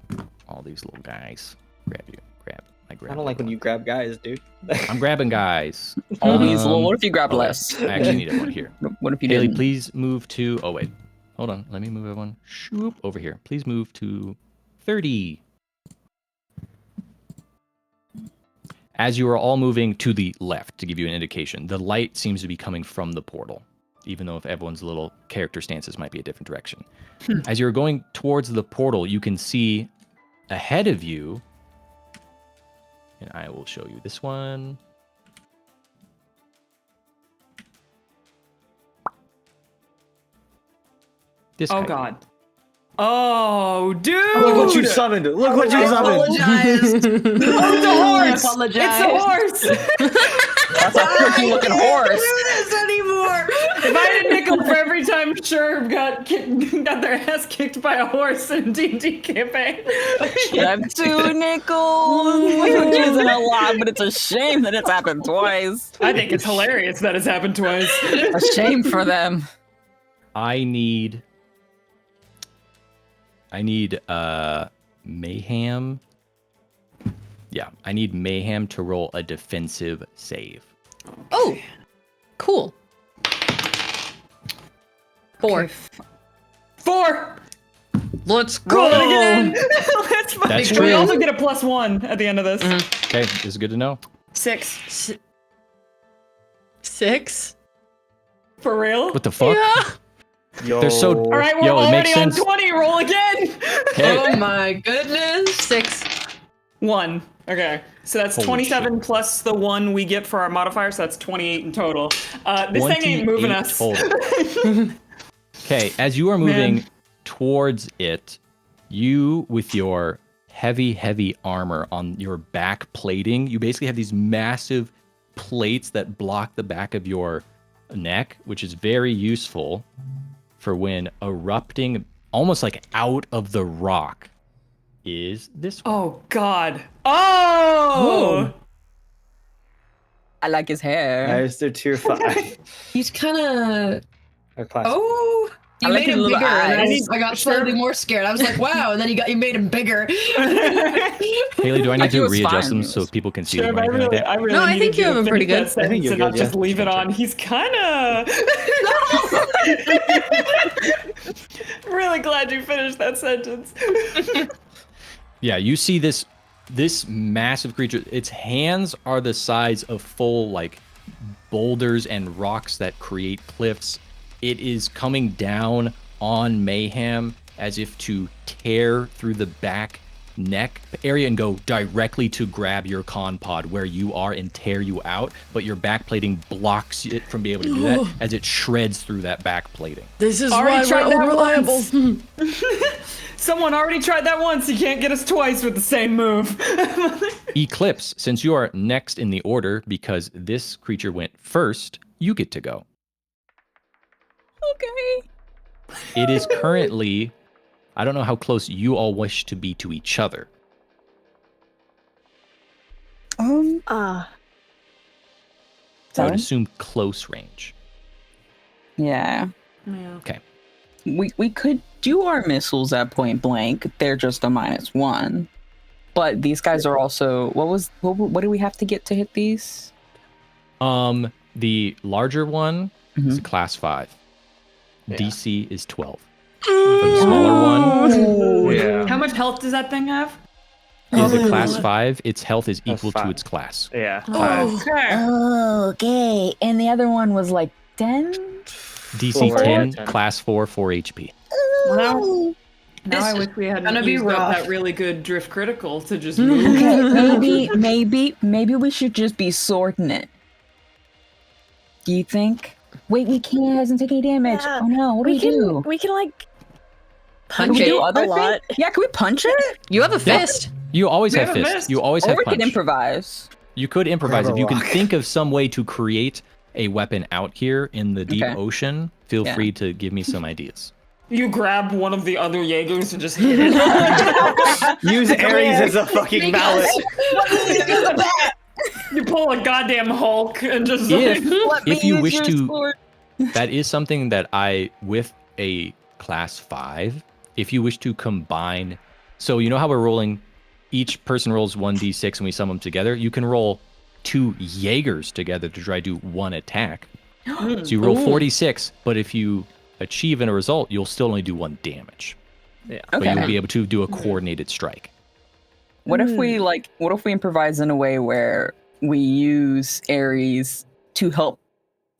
Speaker 1: all these little guys. Grab you. Grab.
Speaker 7: I don't like when you grab guys, dude.
Speaker 1: I'm grabbing guys.
Speaker 2: All these. Well, what if you grab
Speaker 1: oh, wait.
Speaker 2: less?
Speaker 1: I actually need everyone here.
Speaker 2: What if you
Speaker 1: Haley,
Speaker 2: didn't?
Speaker 1: please move to. Oh wait, hold on. Let me move everyone. Shoop over here. Please move to 30. As you are all moving to the left, to give you an indication, the light seems to be coming from the portal, even though if everyone's little character stances might be a different direction. As you're going towards the portal, you can see ahead of you, and I will show you this one. This
Speaker 4: Oh
Speaker 1: guy.
Speaker 4: god. Oh, dude!
Speaker 7: Look what you summoned! Look what you summoned!
Speaker 6: Apologized.
Speaker 4: Oh, it's a horse!
Speaker 6: Apologize.
Speaker 4: It's a horse!
Speaker 2: That's a pretty looking horse.
Speaker 6: do this anymore.
Speaker 4: If I had a nickel for every time Sherb got their ass kicked by a horse in D&D campaign.
Speaker 2: You have 2 nickels, which isn't a lot, but it's a shame that it's happened twice.
Speaker 4: I think it's hilarious that it's happened twice.
Speaker 2: A shame for them.
Speaker 1: I need Mayhem. Yeah, I need Mayhem to roll a defensive save.
Speaker 5: Oh, cool. 4.
Speaker 4: 4!
Speaker 5: Let's
Speaker 4: Roll it
Speaker 5: go.
Speaker 4: again! Let's fucking
Speaker 1: That's
Speaker 4: We
Speaker 1: true.
Speaker 4: also get a +1 at the end of this.
Speaker 1: Okay, this is good to know.
Speaker 4: 6.
Speaker 5: 6.
Speaker 4: For real?
Speaker 1: What the fuck?
Speaker 5: Yeah.
Speaker 7: Yo.
Speaker 1: They're so-
Speaker 4: All right, we're
Speaker 1: Yo, it makes
Speaker 4: already on
Speaker 1: sense.
Speaker 4: 20. Roll again!
Speaker 1: Okay.
Speaker 6: Oh my goodness.
Speaker 5: 6.
Speaker 4: 1. Okay, so that's
Speaker 1: Holy
Speaker 4: 27 plus the 1 we get for our modifier, so that's 28 in total. This thing ain't moving
Speaker 1: 28
Speaker 4: us.
Speaker 1: total. Okay, as you are moving
Speaker 4: Man.
Speaker 1: towards it, you with your heavy armor on your back plating, you basically have these massive plates that block the back of your neck, which is very useful for when erupting almost like out of the rock is this one.
Speaker 4: Oh, God. Oh!
Speaker 2: I like his hair.
Speaker 7: Guys, they're tier 5.
Speaker 6: He's kind of.
Speaker 7: Our class.
Speaker 6: Oh. You
Speaker 2: I like
Speaker 6: made
Speaker 2: his
Speaker 6: him
Speaker 2: little
Speaker 6: bigger. And
Speaker 2: eyes.
Speaker 6: I got slightly more scared. I was like, wow. And then you made him bigger.
Speaker 1: Haley, do I need
Speaker 2: He
Speaker 1: to
Speaker 2: was
Speaker 1: readjust
Speaker 2: fine.
Speaker 1: them so people can see
Speaker 4: Sure,
Speaker 1: them or
Speaker 4: I
Speaker 1: anything
Speaker 4: really,
Speaker 1: like that?
Speaker 4: I really
Speaker 5: No, I
Speaker 4: needed
Speaker 5: think you
Speaker 4: to
Speaker 5: have him pretty
Speaker 4: finish
Speaker 5: good.
Speaker 4: that sentence
Speaker 7: I think you're
Speaker 4: and not
Speaker 7: good,
Speaker 4: just
Speaker 7: yeah.
Speaker 4: leave it on. He's kind of. Really glad you finished that sentence.
Speaker 1: Yeah, you see this massive creature. Its hands are the size of full like boulders and rocks that create cliffs. It is coming down on Mayhem as if to tear through the back neck area and go directly to grab your con pod where you are and tear you out, but your back plating blocks it from being able to do that as it shreds through that back plating.
Speaker 5: This is
Speaker 4: Already
Speaker 5: why
Speaker 4: tried
Speaker 5: we're
Speaker 4: that
Speaker 5: unreliable.
Speaker 4: Someone already tried that once. You can't get us twice with the same move.
Speaker 1: Eclipse, since you are next in the order because this creature went first, you get to go.
Speaker 2: Okay.
Speaker 1: It is currently, I don't know how close you all wish to be to each other.
Speaker 3: Uh,
Speaker 1: I would
Speaker 2: Sorry?
Speaker 1: assume close range.
Speaker 2: Yeah.
Speaker 8: Yeah.
Speaker 1: Okay.
Speaker 2: We could do our missiles at point blank. They're just a -1. But these guys are also what do we have to get to hit these?
Speaker 1: The larger one is a
Speaker 2: Mhm.
Speaker 1: class 5.
Speaker 7: Yeah.
Speaker 1: DC is 12. For the smaller one
Speaker 7: Yeah.
Speaker 4: How much health does that thing have?
Speaker 1: is a
Speaker 3: Oh.
Speaker 1: class 5. Its health is
Speaker 7: That's
Speaker 1: equal to
Speaker 7: 5.
Speaker 1: its class.
Speaker 7: Yeah.
Speaker 2: Oh, okay. And the other one was like 10?
Speaker 1: DC
Speaker 7: Four.
Speaker 1: 10,
Speaker 7: 10.
Speaker 1: class 4, 4 HP.
Speaker 4: Now I
Speaker 6: This
Speaker 4: wish we hadn't
Speaker 6: gonna be
Speaker 4: used up
Speaker 6: rough.
Speaker 4: that really good drift critical to just move.
Speaker 2: Okay, maybe we should just be sorting it. Do you think? Wait, we can't. It doesn't take any damage.
Speaker 3: Yeah,
Speaker 2: Oh no, what do we do?
Speaker 3: We can like
Speaker 2: Can
Speaker 3: punch
Speaker 2: we do
Speaker 3: it
Speaker 2: other
Speaker 3: a lot.
Speaker 2: things? Yeah, can we punch it?
Speaker 5: You have a
Speaker 1: Yeah.
Speaker 5: fist.
Speaker 1: You always
Speaker 4: We
Speaker 1: have
Speaker 4: have a
Speaker 1: fists.
Speaker 4: fist.
Speaker 1: You always
Speaker 2: Or
Speaker 1: have
Speaker 2: we
Speaker 1: punch.
Speaker 2: can improvise.
Speaker 1: You could improvise.
Speaker 7: Grab
Speaker 1: If
Speaker 7: a
Speaker 1: you can
Speaker 7: rock.
Speaker 1: think of some way to create a weapon out here in the deep
Speaker 2: Okay.
Speaker 1: ocean, feel
Speaker 2: Yeah.
Speaker 1: free to give me some ideas.
Speaker 4: You grab one of the other Jaegers and just hit it.
Speaker 7: Use Ares as a fucking mallet.
Speaker 4: You pull a goddamn Hulk and just
Speaker 1: If,
Speaker 2: Let me
Speaker 1: if you
Speaker 2: use
Speaker 1: wish
Speaker 2: your
Speaker 1: to,
Speaker 2: sword.
Speaker 1: that is something that with a class 5, if you wish to combine, so you know how we're rolling, each person rolls 1d6 and we sum them together, you can roll 2 Jaegers together to try to do one attack. So you roll 46, but if you achieve in a result, you'll still only do 1 damage.
Speaker 7: Yeah.
Speaker 1: But
Speaker 2: Okay.
Speaker 1: you'll be able to do a coordinated strike.
Speaker 2: What if we improvise in a way where we use Ares to help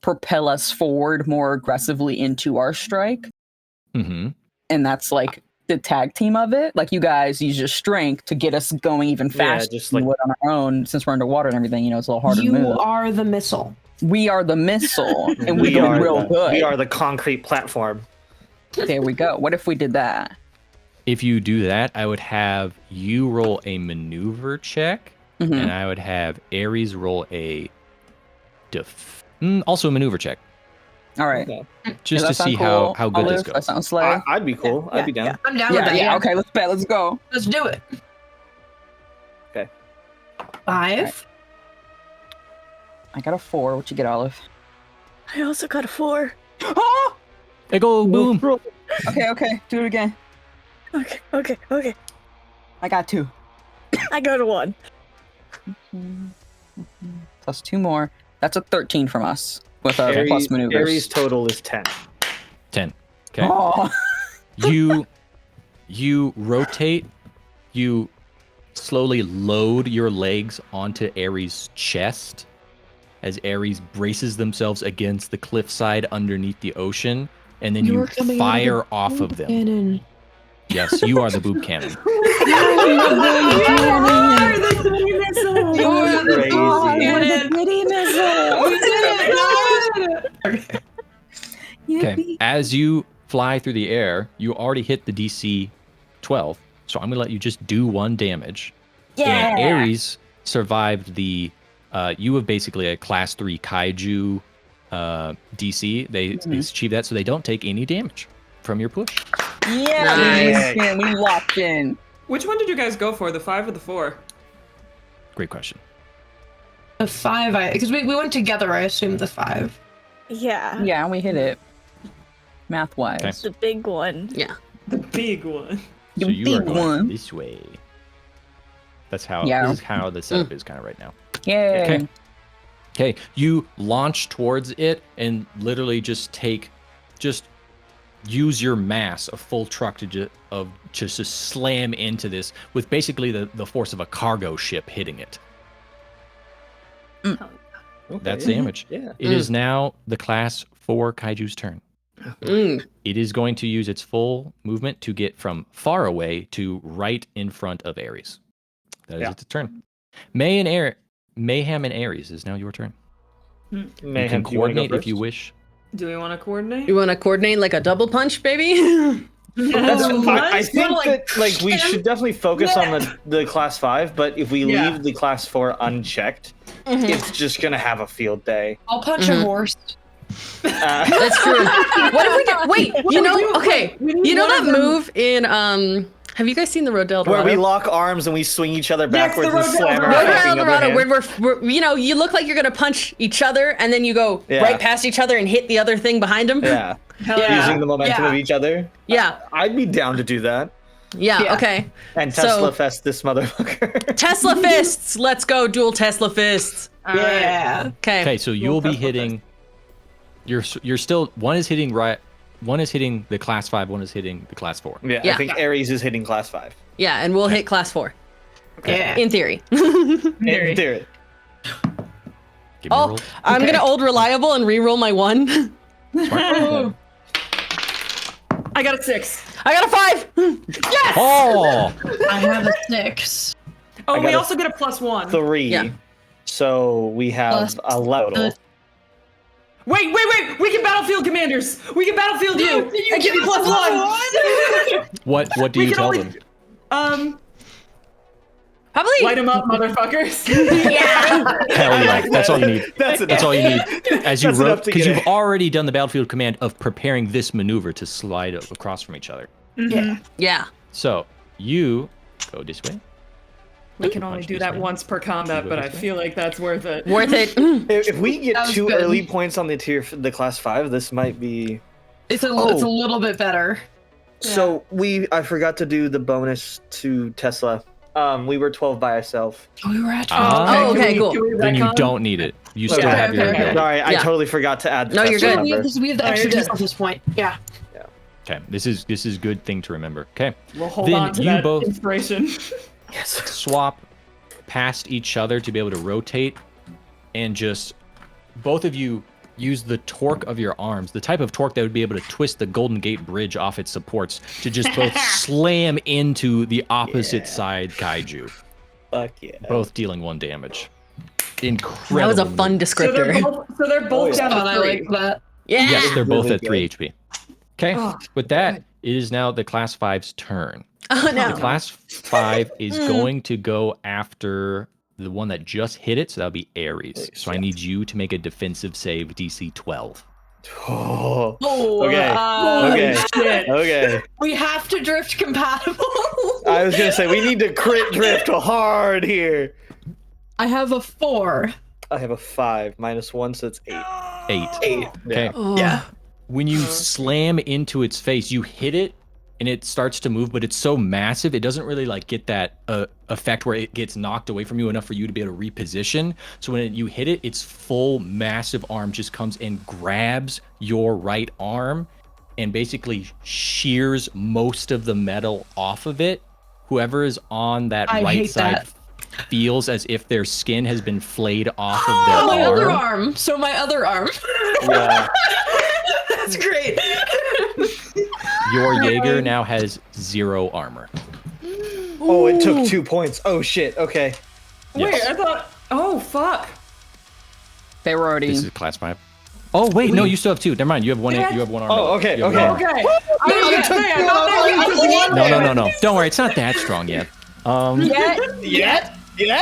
Speaker 2: propel us forward more aggressively into our strike?
Speaker 1: Mm-hmm.
Speaker 2: And that's like the tag team of it. Like you guys use your strength to get us going even
Speaker 7: Yeah,
Speaker 2: faster
Speaker 7: just
Speaker 2: than we
Speaker 7: like-
Speaker 2: would on our own. Since we're underwater and everything, it's a little harder to
Speaker 6: You
Speaker 2: move.
Speaker 6: are the missile.
Speaker 2: We are the missile, and we go real good.
Speaker 7: We are the concrete platform.
Speaker 2: There we go. What if we did that?
Speaker 1: If you do that, I would have you roll a maneuver check,
Speaker 2: Mhm.
Speaker 1: and I would have Ares roll a also a maneuver check,
Speaker 2: All right.
Speaker 7: Okay.
Speaker 1: just
Speaker 2: Does
Speaker 1: to
Speaker 2: that
Speaker 1: see
Speaker 2: sound cool,
Speaker 1: how good this
Speaker 2: Olive?
Speaker 1: goes.
Speaker 2: That sounds slay.
Speaker 7: I'd be cool. I'd be down.
Speaker 6: I'm down with
Speaker 2: Yeah,
Speaker 6: that.
Speaker 2: yeah. Okay, let's bet. Let's go.
Speaker 6: Let's do it.
Speaker 7: Okay.
Speaker 6: 5.
Speaker 2: I got a 4. What you get, Olive?
Speaker 3: I also got a 4.
Speaker 2: Oh!
Speaker 1: Hey, go boom!
Speaker 2: Okay. Do it again.
Speaker 3: Okay.
Speaker 2: I got 2.
Speaker 3: I got a 1.
Speaker 2: Plus 2 more. That's a 13 from us with a
Speaker 7: Ares,
Speaker 2: plus maneuvers.
Speaker 7: Ares total is 10.
Speaker 1: 10. Okay.
Speaker 2: Oh.
Speaker 1: You rotate. You slowly load your legs onto Ares' chest as Ares braces themselves against the cliffside underneath the ocean, and then you fire off of them.
Speaker 6: Cannon.
Speaker 1: Yes, you are the boob cannon. Okay. As you fly through the air, you already hit the DC 12, so I'm gonna let you just do 1 damage.
Speaker 2: Yeah.
Speaker 1: And Ares survived the. You have basically a class 3 Kaiju DC. They achieve that, so they don't take any damage from your push.
Speaker 2: Yeah,
Speaker 7: Nice.
Speaker 2: man, we locked in.
Speaker 4: Which one did you guys go for? The 5 or the 4?
Speaker 1: Great question.
Speaker 6: The 5, because we went together, I assumed the 5.
Speaker 3: Yeah.
Speaker 2: Yeah, we hit it. Math wise.
Speaker 1: Okay.
Speaker 3: The big one.
Speaker 4: The big one.
Speaker 2: The
Speaker 1: So you are
Speaker 2: big
Speaker 1: going
Speaker 2: one.
Speaker 1: this way. That's how.
Speaker 2: Yeah.
Speaker 1: This is how the setup is kind of right now.
Speaker 2: Yay.
Speaker 1: Okay. Okay, you launch towards it and literally just take just use your mass, a full truck, to just slam into this with basically the force of a cargo ship hitting it.
Speaker 7: Okay.
Speaker 1: That's damage.
Speaker 7: Yeah.
Speaker 1: It is now the class 4 Kaiju's turn. It is going to use its full movement to get from far away to right in front of Ares. That is its turn. Mayhem and Ares is now your turn. You can coordinate if you wish.
Speaker 4: Do we want to coordinate?
Speaker 5: You want to coordinate like a double punch, baby?
Speaker 7: That's I think that we should definitely focus on the class 5, but if we leave the class 4 unchecked, it's just gonna have a field day.
Speaker 6: I'll punch a horse.
Speaker 5: That's true. What if we get? Wait, you know that move in Have you guys seen the Rodel
Speaker 7: Where we lock arms and we swing each other backwards and slam our
Speaker 5: Rodel, where you look like you're gonna punch each other and then you go right past each other and hit the other thing behind them.
Speaker 7: Yeah. Using the momentum of each other.
Speaker 5: Yeah.
Speaker 7: I'd be down to do that.
Speaker 5: Yeah, okay.
Speaker 7: And Tesla fest this motherfucker.
Speaker 5: Tesla fists! Let's go, dual Tesla fists.
Speaker 6: Yeah.
Speaker 5: Okay,
Speaker 1: so you'll be hitting... You're still... One is hitting the class 5, one is hitting the class 4.
Speaker 7: Yeah, I think Ares is hitting class 5.
Speaker 5: Yeah, and we'll hit class 4.
Speaker 7: Okay.
Speaker 6: Yeah.
Speaker 5: In theory.
Speaker 7: In theory.
Speaker 1: Give me a roll.
Speaker 5: I'm gonna old reliable and re-roll my 1.
Speaker 4: I got a 6.
Speaker 5: I got a 5!
Speaker 4: Yes!
Speaker 1: Oh!
Speaker 6: I have a 6.
Speaker 4: Oh, we also get a +1.
Speaker 7: 3.
Speaker 5: Yeah.
Speaker 7: So we have a total.
Speaker 4: Wait! We can battlefield commanders. We can battlefield you. And give you +1.
Speaker 1: What do you tell them?
Speaker 5: Probably
Speaker 4: Light them up, motherfuckers.
Speaker 1: Hell yeah! That's all you need. That's all you need. As you
Speaker 7: That's
Speaker 1: wrote,
Speaker 7: enough to
Speaker 1: because
Speaker 7: get
Speaker 1: you've already done the battlefield command of preparing this maneuver to slide across from each other.
Speaker 5: Yeah.
Speaker 1: So you go this way.
Speaker 4: We can only do that once per combat, but I feel like that's worth it.
Speaker 5: Worth it.
Speaker 7: If we get
Speaker 6: That was
Speaker 7: 2
Speaker 6: good.
Speaker 7: early points on the class 5, this might be.
Speaker 6: It's a little bit better.
Speaker 7: So I forgot to do the bonus to Tesla. We were 12 by ourselves.
Speaker 6: We were at 12.
Speaker 5: Oh, okay, cool.
Speaker 1: Then you don't need it. You still
Speaker 7: Okay,
Speaker 1: have your.
Speaker 6: okay.
Speaker 7: Sorry, I
Speaker 5: Yeah.
Speaker 7: totally forgot to add the
Speaker 5: No, you're
Speaker 7: Tesla
Speaker 5: good.
Speaker 7: number.
Speaker 6: We have the extra Tesla at this point. Yeah.
Speaker 1: Okay, this is good thing to remember. Okay,
Speaker 4: We'll hold
Speaker 1: Then
Speaker 4: on to
Speaker 1: you
Speaker 4: that
Speaker 1: both-
Speaker 4: inspiration.
Speaker 1: swap past each other to be able to rotate, and just both of you use the torque of your arms, the type of torque that would be able to twist the Golden Gate Bridge off its supports to just both slam into the opposite side kaiju,
Speaker 7: Fuck yeah.
Speaker 1: both dealing 1 damage. Incredible.
Speaker 5: That was a fun descriptor.
Speaker 4: So they're both down
Speaker 6: I
Speaker 4: to 3.
Speaker 6: like that.
Speaker 5: Yeah.
Speaker 1: Yes, they're both
Speaker 7: Really
Speaker 1: at 3 HP. Okay, with that, it is now the class 5's turn.
Speaker 5: Oh
Speaker 1: The
Speaker 5: no.
Speaker 1: class 5 is going to go after the one that just hit it, so that'll be Ares. So I need you to make a defensive save, DC 12.
Speaker 7: Oh.
Speaker 6: Oh,
Speaker 7: Okay.
Speaker 4: Shit.
Speaker 7: Okay.
Speaker 6: We have to drift compatible.
Speaker 7: I was gonna say we need to crit drift hard here.
Speaker 6: I have a 4.
Speaker 7: I have a 5 -1, so it's 8.
Speaker 1: 8.
Speaker 7: 8.
Speaker 1: Okay.
Speaker 6: Yeah.
Speaker 1: When you slam into its face, you hit it and it starts to move, but it's so massive, it doesn't really like get that effect where it gets knocked away from you enough for you to be able to reposition. So when you hit it, its full massive arm just comes and grabs your right arm and basically shears most of the metal off of it. Whoever is on that
Speaker 6: I
Speaker 1: right
Speaker 6: hate
Speaker 1: side
Speaker 6: that.
Speaker 1: feels as if their skin has been flayed off of their
Speaker 6: My
Speaker 1: arm.
Speaker 6: other arm. So my other arm.
Speaker 7: Yeah.
Speaker 6: That's great.
Speaker 1: Your Jaeger now has 0 armor.
Speaker 7: Oh, it took 2 points. Oh shit. Okay.
Speaker 4: Wait,
Speaker 1: Yes.
Speaker 4: I thought. Oh fuck.
Speaker 2: They were already.
Speaker 1: This is class 5. Oh wait, no, you still have 2. Never mind. You have one. You have 1 armor.
Speaker 7: Oh, okay,
Speaker 1: You have one
Speaker 7: okay.
Speaker 1: armor.
Speaker 4: Okay. I was gonna say, I thought that was one.
Speaker 1: No. Don't worry. It's not that strong yet.
Speaker 7: Yet?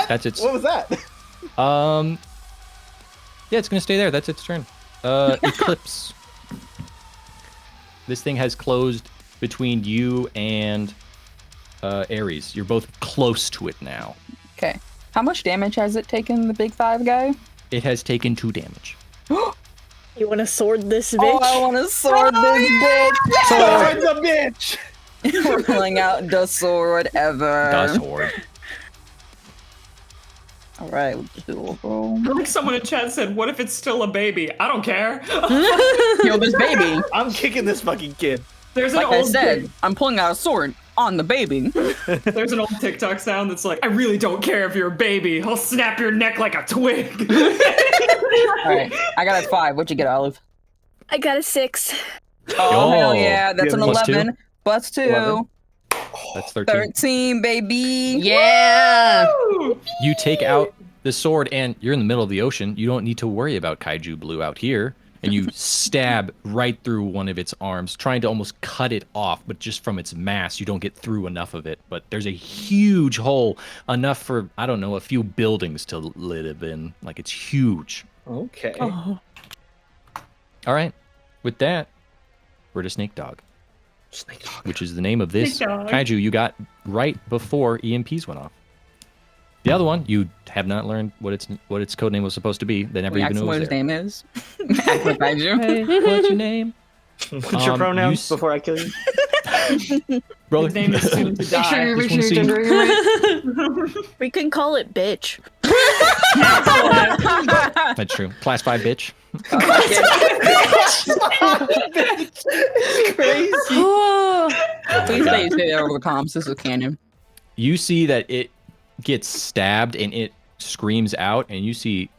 Speaker 1: That's its.
Speaker 7: What was that?
Speaker 1: Yeah, it's gonna stay there. That's its turn. Eclipse. This thing has closed between you and Ares. You're both close to it now.
Speaker 2: Okay. How much damage has it taken, the big 5 guy?
Speaker 1: It has taken 2 damage.
Speaker 3: You want to sword this bitch?
Speaker 2: Oh, I want to sword this
Speaker 7: Sword's a bitch!
Speaker 2: bitch. We're pulling out the sword ever.
Speaker 1: The sword.
Speaker 2: All right, we'll just do a little roll.
Speaker 4: Like someone in chat said, what if it's still a baby? I don't care.
Speaker 2: Yo, this baby.
Speaker 7: I'm kicking this fucking kid.
Speaker 4: There's an
Speaker 2: Like I
Speaker 4: old
Speaker 2: said, I'm pulling out a sword on the baby.
Speaker 4: There's an old TikTok sound that's like, I really don't care if you're a baby. I'll snap your neck like a twig.
Speaker 2: All right, I got a 5. What'd you get, Olive?
Speaker 3: I got a 6.
Speaker 2: Oh, hell yeah, that's an
Speaker 1: Plus
Speaker 2: 11. Plus 2.
Speaker 7: 11.
Speaker 1: That's 13.
Speaker 2: 13, baby.
Speaker 5: Yeah.
Speaker 1: You take out the sword and you're in the middle of the ocean. You don't need to worry about Kaiju Blue out here. And you stab right through one of its arms, trying to almost cut it off, but just from its mass, you don't get through enough of it. But there's a huge hole, enough for, I don't know, a few buildings to live in. Like, it's huge.
Speaker 7: Okay.
Speaker 2: Oh.
Speaker 1: All right. With that, we're to Snake Dog,
Speaker 7: Snake dog.
Speaker 1: which is the name of this
Speaker 4: Snake Dog.
Speaker 1: Kaiju you got right before EMPs went off. The other one, you have not learned what its code name was supposed to be. They never
Speaker 2: We
Speaker 1: even
Speaker 2: asked
Speaker 1: knew
Speaker 2: him
Speaker 1: it
Speaker 2: what
Speaker 1: was
Speaker 2: his
Speaker 1: there.
Speaker 2: name is. Aqua Kaiju.
Speaker 1: Hey, what's your name?
Speaker 7: What's your pronouns before I kill you?
Speaker 1: Brother.
Speaker 4: His name is soon to
Speaker 6: Make sure
Speaker 4: die.
Speaker 6: you're
Speaker 1: Just wanna see-
Speaker 6: gendering it right.
Speaker 3: We can call it bitch.
Speaker 1: That's true. Class 5 bitch.
Speaker 7: Crazy.
Speaker 2: Please say that over the comms. This is canon.
Speaker 1: You see that it gets stabbed and it screams out, and you see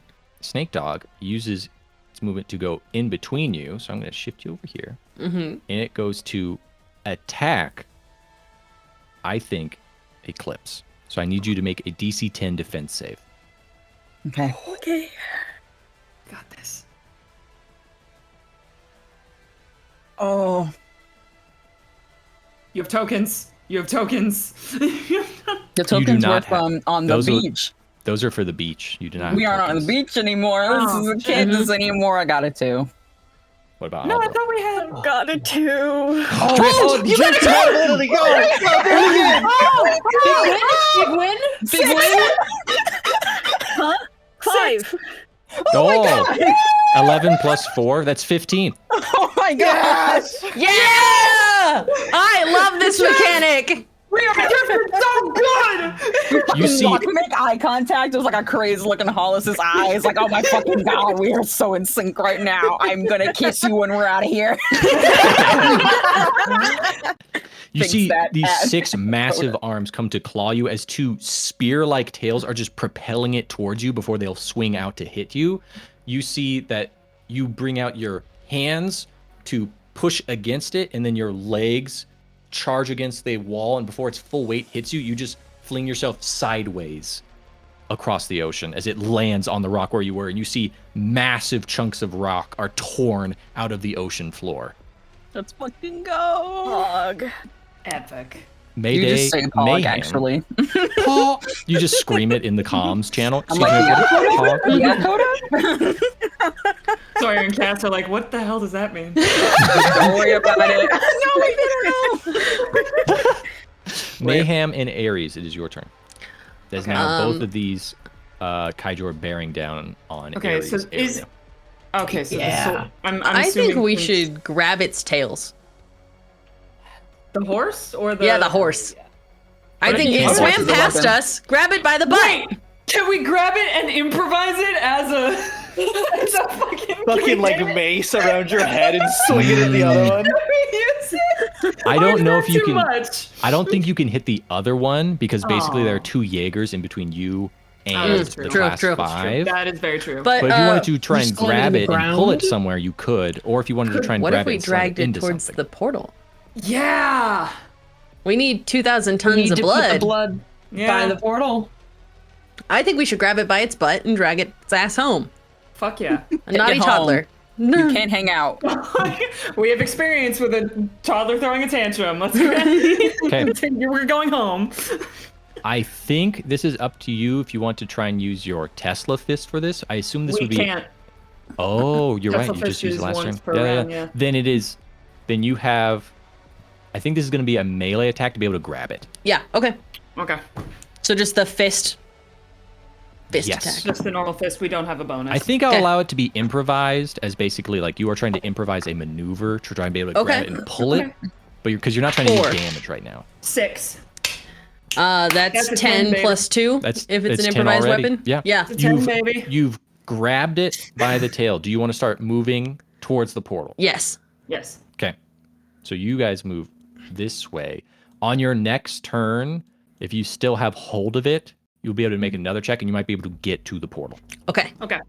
Speaker 1: Snake Dog uses its movement to go in between you. So I'm going to shift you over here.
Speaker 5: Mm-hmm.
Speaker 1: And it goes to attack, I think, Eclipse. So I need you to make a DC 10 defense save.
Speaker 2: Okay.
Speaker 3: Okay.
Speaker 8: Got this.
Speaker 2: Oh.
Speaker 4: You have tokens. You have tokens.
Speaker 2: The tokens were
Speaker 1: not
Speaker 2: from on the
Speaker 1: those are-
Speaker 2: beach.
Speaker 1: Those are for the beach. You do not.
Speaker 2: We
Speaker 1: have
Speaker 2: aren't on the
Speaker 1: tokens.
Speaker 2: beach anymore. This is Kansas anymore. I got it too.
Speaker 1: What about
Speaker 4: No, I
Speaker 1: Aldo?
Speaker 4: thought we had.
Speaker 3: Got it too.
Speaker 7: Oh, you better totally go.
Speaker 6: Big win? Big win?
Speaker 3: Huh? 5.
Speaker 1: Oh, 11 plus 4, that's 15.
Speaker 2: Oh my god!
Speaker 5: Yeah! I love this mechanic.
Speaker 4: We are so good!
Speaker 1: You see,
Speaker 2: We make eye contact. It was like a crazy look in Hollis's eyes. Like, oh my fucking god, we are so in sync right now. I'm gonna kiss you when we're out of here.
Speaker 1: you
Speaker 2: Thinks
Speaker 1: see
Speaker 2: that
Speaker 1: these
Speaker 2: bad.
Speaker 1: 6 massive arms come to claw you as 2 spear-like tails are just propelling it towards you before they'll swing out to hit you. You see that you bring out your hands to push against it, and then your legs charge against the wall, and before its full weight hits you, you just fling yourself sideways across the ocean as it lands on the rock where you were, and you see massive chunks of rock are torn out of the ocean floor.
Speaker 2: Let's fucking go.
Speaker 3: Ugh.
Speaker 8: Epic.
Speaker 1: Mayday,
Speaker 2: You just say Pog,
Speaker 1: mayhem.
Speaker 2: actually.
Speaker 1: You just scream it in the comms channel.
Speaker 2: I'm
Speaker 1: Excuse
Speaker 2: like,
Speaker 1: me,
Speaker 2: yeah,
Speaker 1: Pog.
Speaker 2: Coda?
Speaker 4: Sawyer and Cass are like, what the hell does that mean?
Speaker 2: Don't worry about it. No, we didn't know.
Speaker 1: Mayhem and Ares, it is your turn. As
Speaker 4: Okay.
Speaker 1: now both of these kaiju are bearing down on
Speaker 4: Okay,
Speaker 1: Ares'
Speaker 4: so is
Speaker 1: area.
Speaker 4: okay. So
Speaker 5: Yeah.
Speaker 4: I'm
Speaker 5: I think
Speaker 4: assuming
Speaker 5: we
Speaker 4: since-
Speaker 5: should grab its tails.
Speaker 4: the horse or the
Speaker 5: The horse. I
Speaker 4: But
Speaker 5: think
Speaker 4: it
Speaker 5: it
Speaker 4: can't
Speaker 5: swam
Speaker 2: horse is a
Speaker 5: past
Speaker 2: weapon.
Speaker 5: us. Grab it by the butt.
Speaker 4: Wait, can we grab it and improvise it as a as a fucking
Speaker 7: Fucking like mace around your head and swing it at the other one.
Speaker 1: I
Speaker 4: Or
Speaker 1: don't
Speaker 4: is
Speaker 1: know
Speaker 4: that
Speaker 1: if you
Speaker 4: too
Speaker 1: can.
Speaker 4: much?
Speaker 1: I don't think you can hit the other one because basically there are
Speaker 4: Aw.
Speaker 1: 2 Jaegers in between you and
Speaker 4: that's
Speaker 1: the
Speaker 4: true.
Speaker 1: class
Speaker 5: True.
Speaker 1: 5.
Speaker 4: That is very true.
Speaker 5: But,
Speaker 1: But if you wanted to try and
Speaker 6: just land
Speaker 1: grab
Speaker 6: in
Speaker 1: it
Speaker 6: the
Speaker 1: and pull it
Speaker 6: ground?
Speaker 1: somewhere, you could. Or if you wanted to try and
Speaker 5: What
Speaker 1: grab
Speaker 5: if we
Speaker 1: it and slam
Speaker 5: dragged it
Speaker 1: into
Speaker 5: towards
Speaker 1: something.
Speaker 5: the portal?
Speaker 4: yeah,
Speaker 5: We need 2,000
Speaker 6: We
Speaker 5: tons
Speaker 6: need
Speaker 5: of
Speaker 6: to put the
Speaker 5: blood.
Speaker 6: blood
Speaker 4: yeah.
Speaker 6: by the portal.
Speaker 5: I think we should grab it by its butt and drag its ass home.
Speaker 4: Fuck yeah.
Speaker 5: A naughty
Speaker 2: home.
Speaker 5: toddler.
Speaker 2: You can't hang out.
Speaker 4: We have experience with a toddler throwing a tantrum. Let's go.
Speaker 1: Okay.
Speaker 4: We're going home.
Speaker 1: I think this is up to you if you want to try and use your Tesla fist for this. I assume this
Speaker 4: We
Speaker 1: would be.
Speaker 4: can't.
Speaker 1: Oh, you're right.
Speaker 4: Tesla
Speaker 1: You just
Speaker 4: fist
Speaker 1: used
Speaker 4: is
Speaker 1: last
Speaker 4: once
Speaker 1: turn.
Speaker 4: per round, yeah.
Speaker 1: Then it is. Then you have. I think this is going to be a melee attack to be able to grab it.
Speaker 5: Yeah, okay.
Speaker 4: Okay.
Speaker 5: So just the fist
Speaker 1: Yes.
Speaker 5: attack.
Speaker 4: Just the normal fist. We don't have a bonus.
Speaker 1: I think I'll
Speaker 5: Okay.
Speaker 1: allow it to be improvised as basically like you are trying to improvise a maneuver to try and be able to grab
Speaker 5: Okay.
Speaker 1: it and pull it, but because you're not trying to
Speaker 5: 4.
Speaker 1: use damage right now.
Speaker 4: 6.
Speaker 5: That's
Speaker 4: That's a
Speaker 5: 10
Speaker 4: 10, baby.
Speaker 5: plus 2.
Speaker 1: That's
Speaker 5: if it's an
Speaker 1: 10
Speaker 5: improvised
Speaker 1: already.
Speaker 5: weapon.
Speaker 1: Yeah.
Speaker 5: Yeah.
Speaker 4: It's a 10, baby.
Speaker 1: You've grabbed it by the tail. Do you want to start moving towards the portal?
Speaker 5: Yes.
Speaker 4: Yes.
Speaker 1: Okay. So you guys move this way. On your next turn, if you still have hold of it, you'll be able to make another check and you might be able to get to the portal.
Speaker 5: Okay.
Speaker 4: Okay.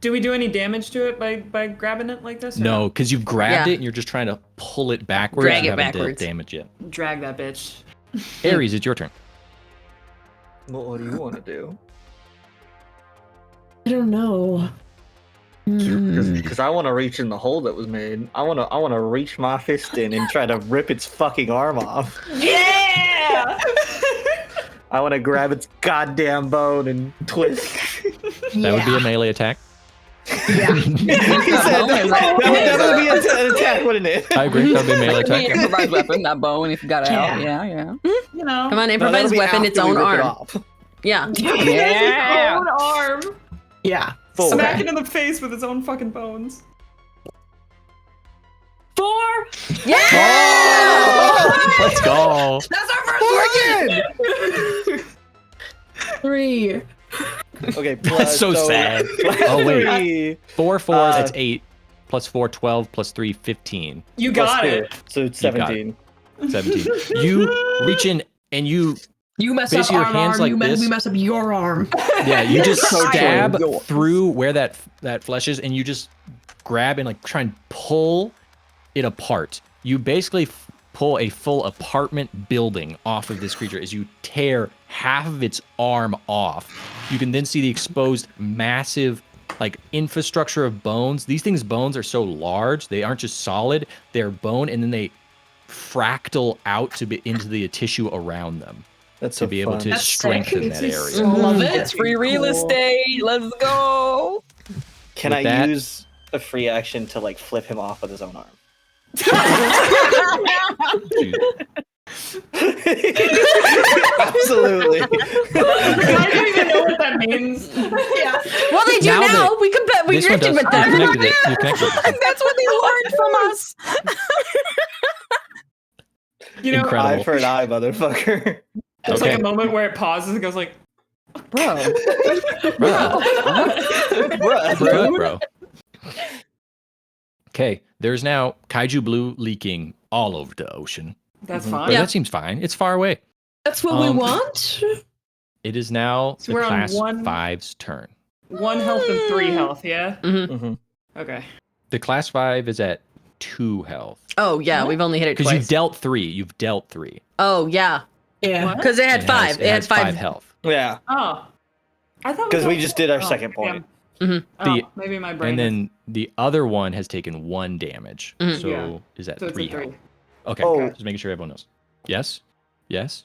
Speaker 4: Do we do any damage to it by grabbing it like this? or
Speaker 1: No, because you've grabbed
Speaker 5: Yeah.
Speaker 1: it and you're just trying to pull it backwards.
Speaker 5: Drag
Speaker 1: You
Speaker 5: it
Speaker 1: haven't
Speaker 5: backwards.
Speaker 1: dealt damage yet.
Speaker 4: not? Drag that bitch.
Speaker 1: Ares, it's your turn.
Speaker 7: What do you want to do?
Speaker 6: I don't know.
Speaker 7: Because I want to reach in the hole that was made. I want to reach my fist in and try to rip its fucking arm off.
Speaker 4: Yeah!
Speaker 7: I want to grab its goddamn bone and twist.
Speaker 1: That would be a melee attack.
Speaker 6: Yeah.
Speaker 7: He said that would be an attack, wouldn't it?
Speaker 1: I agree. That would be a melee
Speaker 2: Could be
Speaker 1: attack.
Speaker 2: an improvised weapon, that bow, and if you got it out,
Speaker 6: Yeah.
Speaker 2: yeah.
Speaker 4: You know.
Speaker 5: Come on,
Speaker 7: No,
Speaker 5: improvised
Speaker 7: that'll be
Speaker 5: weapon, its
Speaker 7: after we
Speaker 5: own
Speaker 7: rip it
Speaker 5: arm.
Speaker 7: off.
Speaker 5: Yeah.
Speaker 2: Yeah.
Speaker 4: His own arm.
Speaker 6: Yeah.
Speaker 7: Full.
Speaker 4: Smack it in the face with his own fucking bones.
Speaker 6: 4.
Speaker 5: Yeah!
Speaker 1: Let's go.
Speaker 6: That's our first one. 3.
Speaker 7: Okay,
Speaker 1: That's so sad. Oh, wait.
Speaker 7: 3
Speaker 1: 4,
Speaker 7: Uh,
Speaker 1: that's 8. Plus 4, 12. Plus 3, 15.
Speaker 4: You
Speaker 7: plus
Speaker 4: got
Speaker 7: 2,
Speaker 4: it.
Speaker 7: so it's
Speaker 1: You got
Speaker 7: 17.
Speaker 1: 17. You reach in and you
Speaker 6: You mess up
Speaker 1: Basically, your
Speaker 6: our
Speaker 1: hands
Speaker 6: arm.
Speaker 1: like
Speaker 6: we
Speaker 1: this.
Speaker 6: mess up your arm.
Speaker 1: Yeah, you just
Speaker 7: So
Speaker 1: stab
Speaker 7: true.
Speaker 1: through where that flesh is, and you just grab and like try and pull it apart. You basically pull a full apartment building off of this creature as you tear half of its arm off. You can then see the exposed massive like infrastructure of bones. These things' bones are so large, they aren't just solid, they're bone, and then they fractal out to be into the tissue around them
Speaker 7: That's
Speaker 1: to
Speaker 7: so
Speaker 1: be able
Speaker 7: fun.
Speaker 1: to
Speaker 4: That's
Speaker 1: strengthen
Speaker 4: sick.
Speaker 1: that
Speaker 4: It's
Speaker 1: area.
Speaker 4: so
Speaker 6: Love it.
Speaker 2: It's free real estate. Let's go.
Speaker 7: Can
Speaker 1: With
Speaker 7: I
Speaker 1: that-
Speaker 7: use a free action to like flip him off with his own arm?
Speaker 1: Dude,
Speaker 7: Absolutely.
Speaker 4: I don't even know what that means.
Speaker 6: Yeah.
Speaker 5: Well, they do
Speaker 1: Now
Speaker 5: now.
Speaker 1: that-
Speaker 5: We can bet. We
Speaker 1: this one
Speaker 5: connected
Speaker 1: does.
Speaker 5: with
Speaker 1: You
Speaker 5: them.
Speaker 1: connected it. You connected it.
Speaker 2: That's what they learned from us.
Speaker 4: You know,
Speaker 1: Incredible.
Speaker 7: Eye for an eye, motherfucker.
Speaker 4: there's
Speaker 1: Okay.
Speaker 4: like a moment where it pauses and goes like,
Speaker 2: Bro.
Speaker 1: Bro. Okay, there's now Kaiju Blue leaking all over the ocean.
Speaker 4: that's
Speaker 7: Mhm.
Speaker 1: But
Speaker 4: fine.
Speaker 5: Yeah.
Speaker 1: that seems fine. It's far away.
Speaker 6: That's what we
Speaker 1: Um,
Speaker 6: want.
Speaker 1: It is now
Speaker 4: So
Speaker 1: the
Speaker 4: we're on
Speaker 1: class
Speaker 4: one-
Speaker 1: 5's turn.
Speaker 4: 1 health and 3 health, yeah?
Speaker 7: Mhm.
Speaker 4: Okay.
Speaker 1: The class 5 is at 2 health.
Speaker 5: Oh yeah, we've only hit it
Speaker 1: Because you've
Speaker 5: twice.
Speaker 1: dealt 3. You've dealt 3.
Speaker 5: Oh yeah,
Speaker 6: Yeah.
Speaker 4: What?
Speaker 5: because it had
Speaker 1: And
Speaker 5: 5. It had
Speaker 1: has
Speaker 5: 5.
Speaker 1: health.
Speaker 7: Yeah,
Speaker 4: Oh. I thought
Speaker 7: because we
Speaker 4: got-
Speaker 7: just did our
Speaker 4: oh,
Speaker 7: second point.
Speaker 5: Mhm.
Speaker 4: Oh,
Speaker 1: The-
Speaker 4: maybe my brain.
Speaker 1: And then the other one has taken 1 damage.
Speaker 5: Mhm.
Speaker 1: So
Speaker 4: Yeah.
Speaker 1: is at
Speaker 4: so it's
Speaker 1: 3
Speaker 4: a 3.
Speaker 1: health. Okay,
Speaker 7: Oh.
Speaker 1: just making sure everyone knows. Yes? Yes?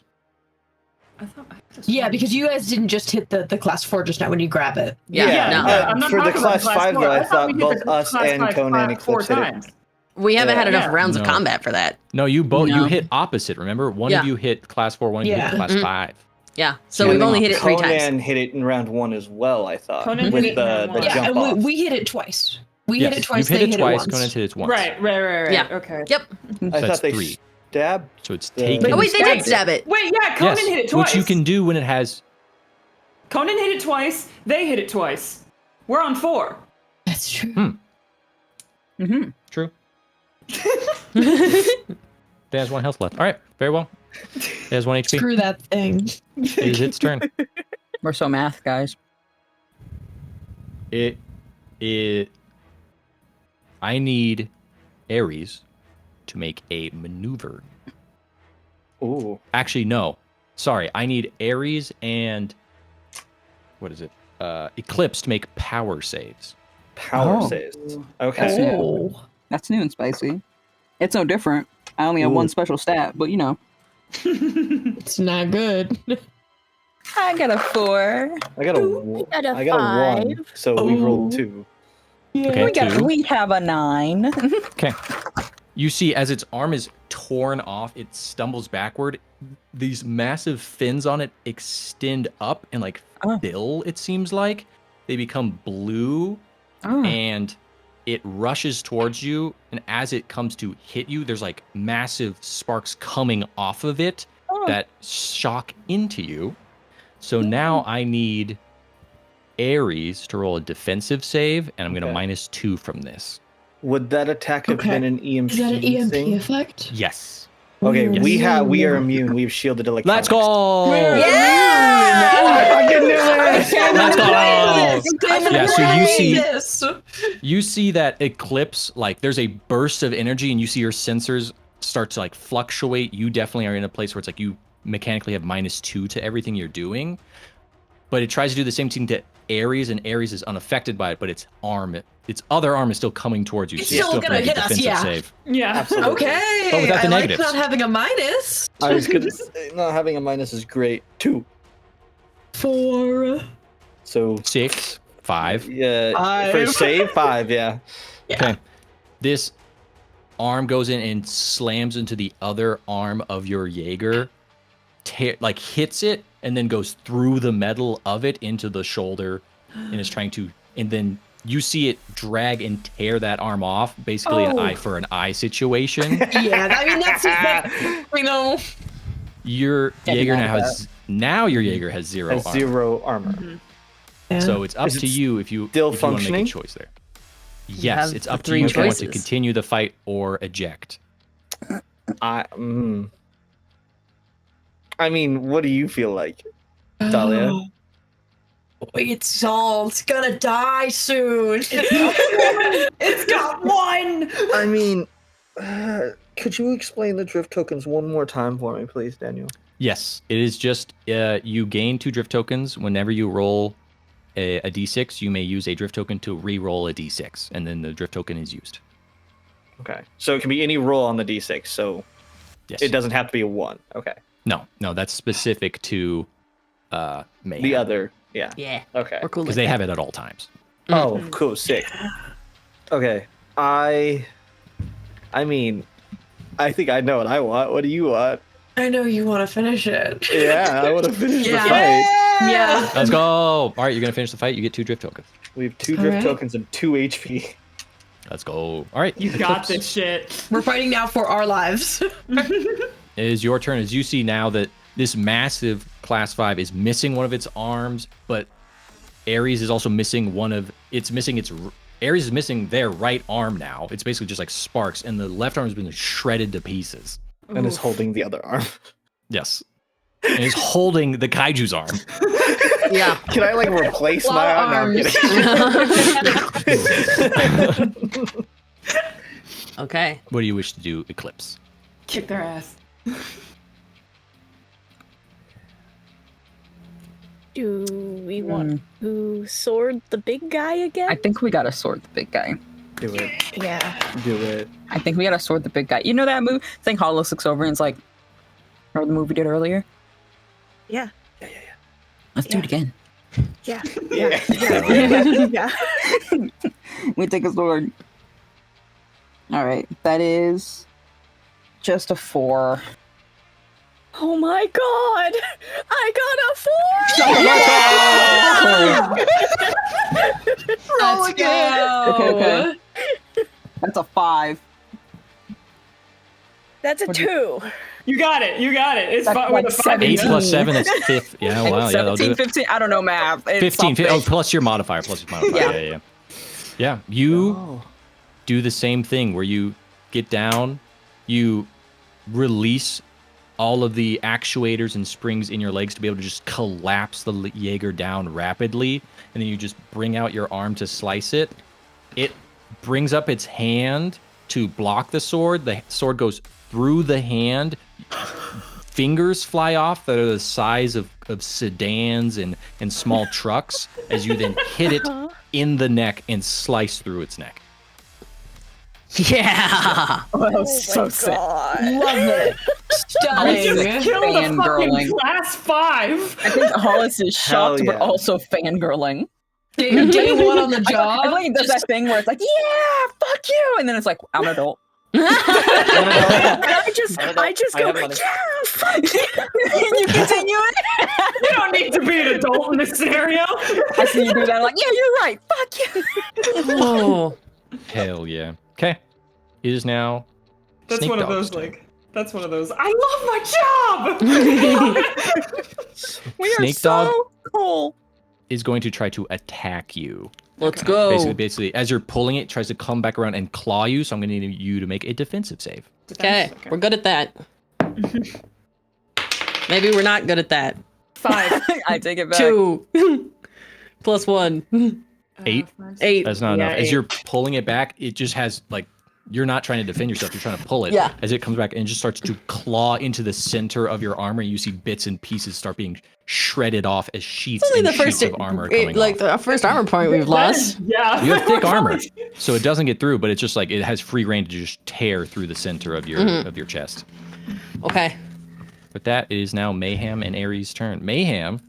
Speaker 4: I thought
Speaker 6: Yeah, because you guys didn't just hit the class 4 just now when you grab it.
Speaker 5: Yeah,
Speaker 4: Yeah,
Speaker 5: no.
Speaker 4: I'm not
Speaker 7: for the
Speaker 4: talking about
Speaker 7: class 5
Speaker 4: 4.
Speaker 7: though, I
Speaker 4: thought
Speaker 7: thought
Speaker 4: we did
Speaker 7: both
Speaker 4: the
Speaker 7: us
Speaker 4: class
Speaker 7: and
Speaker 4: 5
Speaker 7: Conan and
Speaker 4: 4
Speaker 7: Eclipse hit it.
Speaker 4: times.
Speaker 5: We haven't had enough
Speaker 4: Yeah.
Speaker 5: rounds of
Speaker 1: No.
Speaker 5: combat for that.
Speaker 1: No, you both
Speaker 2: No.
Speaker 1: you hit opposite, remember? One
Speaker 5: Yeah.
Speaker 1: of you hit class 4, one of you
Speaker 6: Yeah.
Speaker 1: hit class
Speaker 5: Mhm.
Speaker 1: 5.
Speaker 5: Yeah, so
Speaker 1: Yeah,
Speaker 5: we've
Speaker 1: no.
Speaker 5: only hit it 3
Speaker 7: Conan
Speaker 5: times.
Speaker 7: hit it in round 1 as well, I thought.
Speaker 4: Conan
Speaker 7: with
Speaker 4: hit it in round
Speaker 7: the
Speaker 4: one.
Speaker 6: Yeah,
Speaker 7: jump
Speaker 6: and
Speaker 7: off.
Speaker 6: we hit it twice. We
Speaker 1: Yes,
Speaker 6: hit it twice.
Speaker 1: you've
Speaker 6: They
Speaker 1: hit it twice,
Speaker 6: once.
Speaker 1: Conan's hit it once.
Speaker 4: Right.
Speaker 5: Yeah.
Speaker 4: Okay.
Speaker 5: Yep.
Speaker 7: I
Speaker 1: That's
Speaker 7: thought they
Speaker 1: 3.
Speaker 7: stabbed.
Speaker 1: So it's
Speaker 7: Yeah.
Speaker 1: taken.
Speaker 5: Oh wait, they did
Speaker 4: stabbed it.
Speaker 5: stab it.
Speaker 4: Wait, yeah, Conan
Speaker 1: yes,
Speaker 4: hit it twice.
Speaker 1: which you can do when it has.
Speaker 4: Conan hit it twice. They hit it twice. We're on 4.
Speaker 6: That's true.
Speaker 2: Mm-hmm.
Speaker 1: True. It has 1 health left. All right, very well. It has 1 HP.
Speaker 6: Screw that thing.
Speaker 1: It is its turn.
Speaker 2: We're so math, guys.
Speaker 1: It. I need Ares to make a maneuver.
Speaker 7: Ooh.
Speaker 1: Actually, no. Sorry, I need Ares and what is it? Eclipse to make power saves.
Speaker 7: Power
Speaker 2: Oh.
Speaker 7: saves.
Speaker 2: That's
Speaker 7: Okay.
Speaker 2: new.
Speaker 6: Oh.
Speaker 2: That's new and spicy. It's no different. I only have
Speaker 7: Ooh.
Speaker 2: 1 special stat, but you know.
Speaker 6: It's not good.
Speaker 2: I got a 4.
Speaker 7: I got a
Speaker 3: got a
Speaker 7: I got a 1, so we rolled
Speaker 6: Oh.
Speaker 7: 2.
Speaker 1: Okay,
Speaker 2: We have a 9.
Speaker 1: Okay. You see, as its arm is torn off, it stumbles backward. These massive fins on it extend up and like
Speaker 2: Oh.
Speaker 1: fill, it seems like. They become blue
Speaker 2: Oh.
Speaker 1: and it rushes towards you. And as it comes to hit you, there's like massive sparks coming off of it that shock into you. So now I need Ares to roll a defensive save, and I'm going to -2 from this.
Speaker 7: Would that attack have been an EMP?
Speaker 6: Is that an EMP
Speaker 7: thing?
Speaker 6: effect?
Speaker 1: Yes.
Speaker 7: Okay,
Speaker 6: Ooh.
Speaker 7: we are immune. We've shielded electronics.
Speaker 1: Let's go! Let's go! Yeah, so you see that eclipse, like there's a burst of energy and you see your sensors start to like fluctuate. You definitely are in a place where it's like you mechanically have -2 to everything you're doing. But it tries to do the same thing to Ares, and Ares is unaffected by it, but its other arm is still coming towards you.
Speaker 6: It's
Speaker 1: so you
Speaker 6: still
Speaker 1: have to
Speaker 6: gonna
Speaker 1: make a
Speaker 6: hit us,
Speaker 1: defensive
Speaker 6: yeah.
Speaker 1: save.
Speaker 4: Yeah.
Speaker 7: Absolutely.
Speaker 6: Okay.
Speaker 1: But without the
Speaker 6: I
Speaker 1: negatives.
Speaker 6: like not having a minus.
Speaker 7: I was gonna say, not having a minus is great. 2.
Speaker 6: 4.
Speaker 7: So
Speaker 1: 6, 5.
Speaker 7: yeah, for save 5. Yeah.
Speaker 1: Okay. This arm goes in and slams into the other arm of your Jaeger, like hits it, and then goes through the metal of it into the shoulder, and is trying to, and then you see it drag and tear that arm off, basically an eye for an eye situation.
Speaker 6: Yeah, I mean that's you know.
Speaker 1: Your Jaeger your Jaeger has 0
Speaker 7: Has
Speaker 1: armor.
Speaker 7: 0 armor.
Speaker 6: Yeah.
Speaker 1: So it's up
Speaker 7: Is it
Speaker 1: to you if you
Speaker 7: still
Speaker 1: if you want to make
Speaker 7: functioning?
Speaker 1: a choice there. Yes,
Speaker 5: have
Speaker 1: it's
Speaker 5: the
Speaker 1: up to
Speaker 5: 3
Speaker 1: you if you want to
Speaker 5: choices.
Speaker 1: continue the fight or eject.
Speaker 7: I mean, what do you feel like, Talia?
Speaker 6: It's gonna die soon.
Speaker 4: It's got 1.
Speaker 7: I mean, could you explain the drift tokens one more time for me, please, Daniel?
Speaker 1: Yes, it is just you gain 2 drift tokens whenever you roll a d6. You may use a drift token to re-roll a d6, and then the drift token is used.
Speaker 7: Okay, so it can be any roll on the d6. So
Speaker 1: Yes.
Speaker 7: it doesn't have to be a 1. Okay.
Speaker 1: No, that's specific to Mayhem.
Speaker 7: The other, yeah.
Speaker 5: Yeah.
Speaker 7: Okay.
Speaker 5: We're cool.
Speaker 1: because
Speaker 5: Like
Speaker 1: they
Speaker 5: that.
Speaker 1: have it at all times.
Speaker 7: Oh, cool, sick. Okay, I mean, I think I know what I want. What do you want?
Speaker 6: I know you want to finish it.
Speaker 7: Yeah, I want to finish the
Speaker 6: Yeah.
Speaker 7: fight.
Speaker 6: Yeah.
Speaker 1: Let's go! All right, you're gonna finish the fight. You get 2 drift tokens.
Speaker 7: We have 2
Speaker 6: All
Speaker 7: drift
Speaker 6: right.
Speaker 7: tokens and 2 HP.
Speaker 1: Let's go! All right,
Speaker 4: You got this shit.
Speaker 6: We're fighting now for our lives.
Speaker 1: It is your turn as you see now that this massive class 5 is missing one of its arms, but Ares is also missing Ares is missing their right arm now. It's basically just like sparks, and the left arm has been shredded to pieces.
Speaker 7: And is holding the other arm.
Speaker 1: Yes. And is holding the Kaiju's arm.
Speaker 5: Yeah.
Speaker 7: Can I like replace
Speaker 6: Claw
Speaker 7: my arm? No, I'm kidding.
Speaker 5: Okay.
Speaker 1: What do you wish to do, Eclipse?
Speaker 8: Kick their ass.
Speaker 3: Do we want to sword the big guy again?
Speaker 2: I think we gotta sword the big guy.
Speaker 7: Do it.
Speaker 3: Yeah.
Speaker 7: Do it.
Speaker 2: I think we gotta sword the big guy. You know that movie? I think Hollis looks over and is like, remember the movie we did earlier?
Speaker 3: Yeah.
Speaker 2: Let's do it again.
Speaker 3: Yeah.
Speaker 7: Yeah.
Speaker 3: Yeah.
Speaker 2: We take a sword. Alright, that is just a 4.
Speaker 3: Oh my god! I got a 4!
Speaker 6: Let's go.
Speaker 2: Okay. That's a 5.
Speaker 3: That's a 2.
Speaker 4: You got it. It's
Speaker 2: That's
Speaker 4: fine
Speaker 2: like
Speaker 4: with a 5.
Speaker 1: 8 plus 7, that's 5. Yeah, wow, yeah, that'll do
Speaker 2: 17,
Speaker 1: it.
Speaker 2: 15, I don't know math. It's
Speaker 1: 15,
Speaker 2: something.
Speaker 1: plus your modifier,
Speaker 2: Yeah.
Speaker 1: Yeah, you
Speaker 7: Oh.
Speaker 1: do the same thing where you get down, you release all of the actuators and springs in your legs to be able to just collapse the Jaeger down rapidly, and then you just bring out your arm to slice it. It brings up its hand to block the sword. The sword goes through the hand. Fingers fly off that are the size of sedans and small trucks as you then hit it in the neck and slice through its neck.
Speaker 5: Yeah.
Speaker 2: Oh, that was so sick.
Speaker 6: Love it.
Speaker 4: I just
Speaker 6: Stunning.
Speaker 4: killed a fucking
Speaker 2: Fangirling.
Speaker 4: class 5.
Speaker 2: I think Hollis is shocked,
Speaker 7: Hell
Speaker 2: but
Speaker 7: yeah.
Speaker 2: also fangirling.
Speaker 6: Day 1 on the job.
Speaker 2: I think he does that thing where it's like, yeah, fuck you, and then it's like, I'm an adult.
Speaker 3: And I just
Speaker 7: I
Speaker 3: go,
Speaker 7: have money.
Speaker 3: yeah, fuck you.
Speaker 2: And you continue it.
Speaker 4: You don't need to be an adult in this scenario.
Speaker 2: I see you do that. I'm like, yeah, you're right. Fuck you.
Speaker 5: Oh.
Speaker 1: Hell yeah. Okay. It is now
Speaker 4: That's
Speaker 1: Snake
Speaker 4: one of
Speaker 1: Dog's
Speaker 4: those
Speaker 1: turn.
Speaker 4: like That's one of those. I love my job.
Speaker 2: We are
Speaker 1: Snake
Speaker 2: so
Speaker 1: Dog
Speaker 2: cool.
Speaker 1: is going to try to attack you.
Speaker 5: Let's go.
Speaker 1: Basically, as you're pulling it, tries to come back around and claw you. So I'm going to need you to make a defensive save.
Speaker 5: Okay, we're good at that. Maybe we're not good at that.
Speaker 4: 5.
Speaker 2: I take it back.
Speaker 5: 2 plus 1.
Speaker 1: 8.
Speaker 5: 8.
Speaker 1: That's not
Speaker 4: Yeah,
Speaker 1: enough. As
Speaker 4: 8.
Speaker 1: you're pulling it back, it just has like you're not trying to defend yourself. You're trying to pull it.
Speaker 5: Yeah.
Speaker 1: As it comes back and just starts to claw into the center of your armor, you see bits and pieces start being shredded off as sheets
Speaker 5: Only
Speaker 1: and
Speaker 5: the
Speaker 1: sheets
Speaker 5: first
Speaker 1: of armor coming
Speaker 5: like
Speaker 1: off.
Speaker 5: the first armor point we've lost.
Speaker 4: Yeah.
Speaker 1: You have thick armor, so it doesn't get through, but it's just like it has free reign to just tear through the center of your chest.
Speaker 5: Okay.
Speaker 1: But that is now Mayhem and Ares' turn. Mayhem,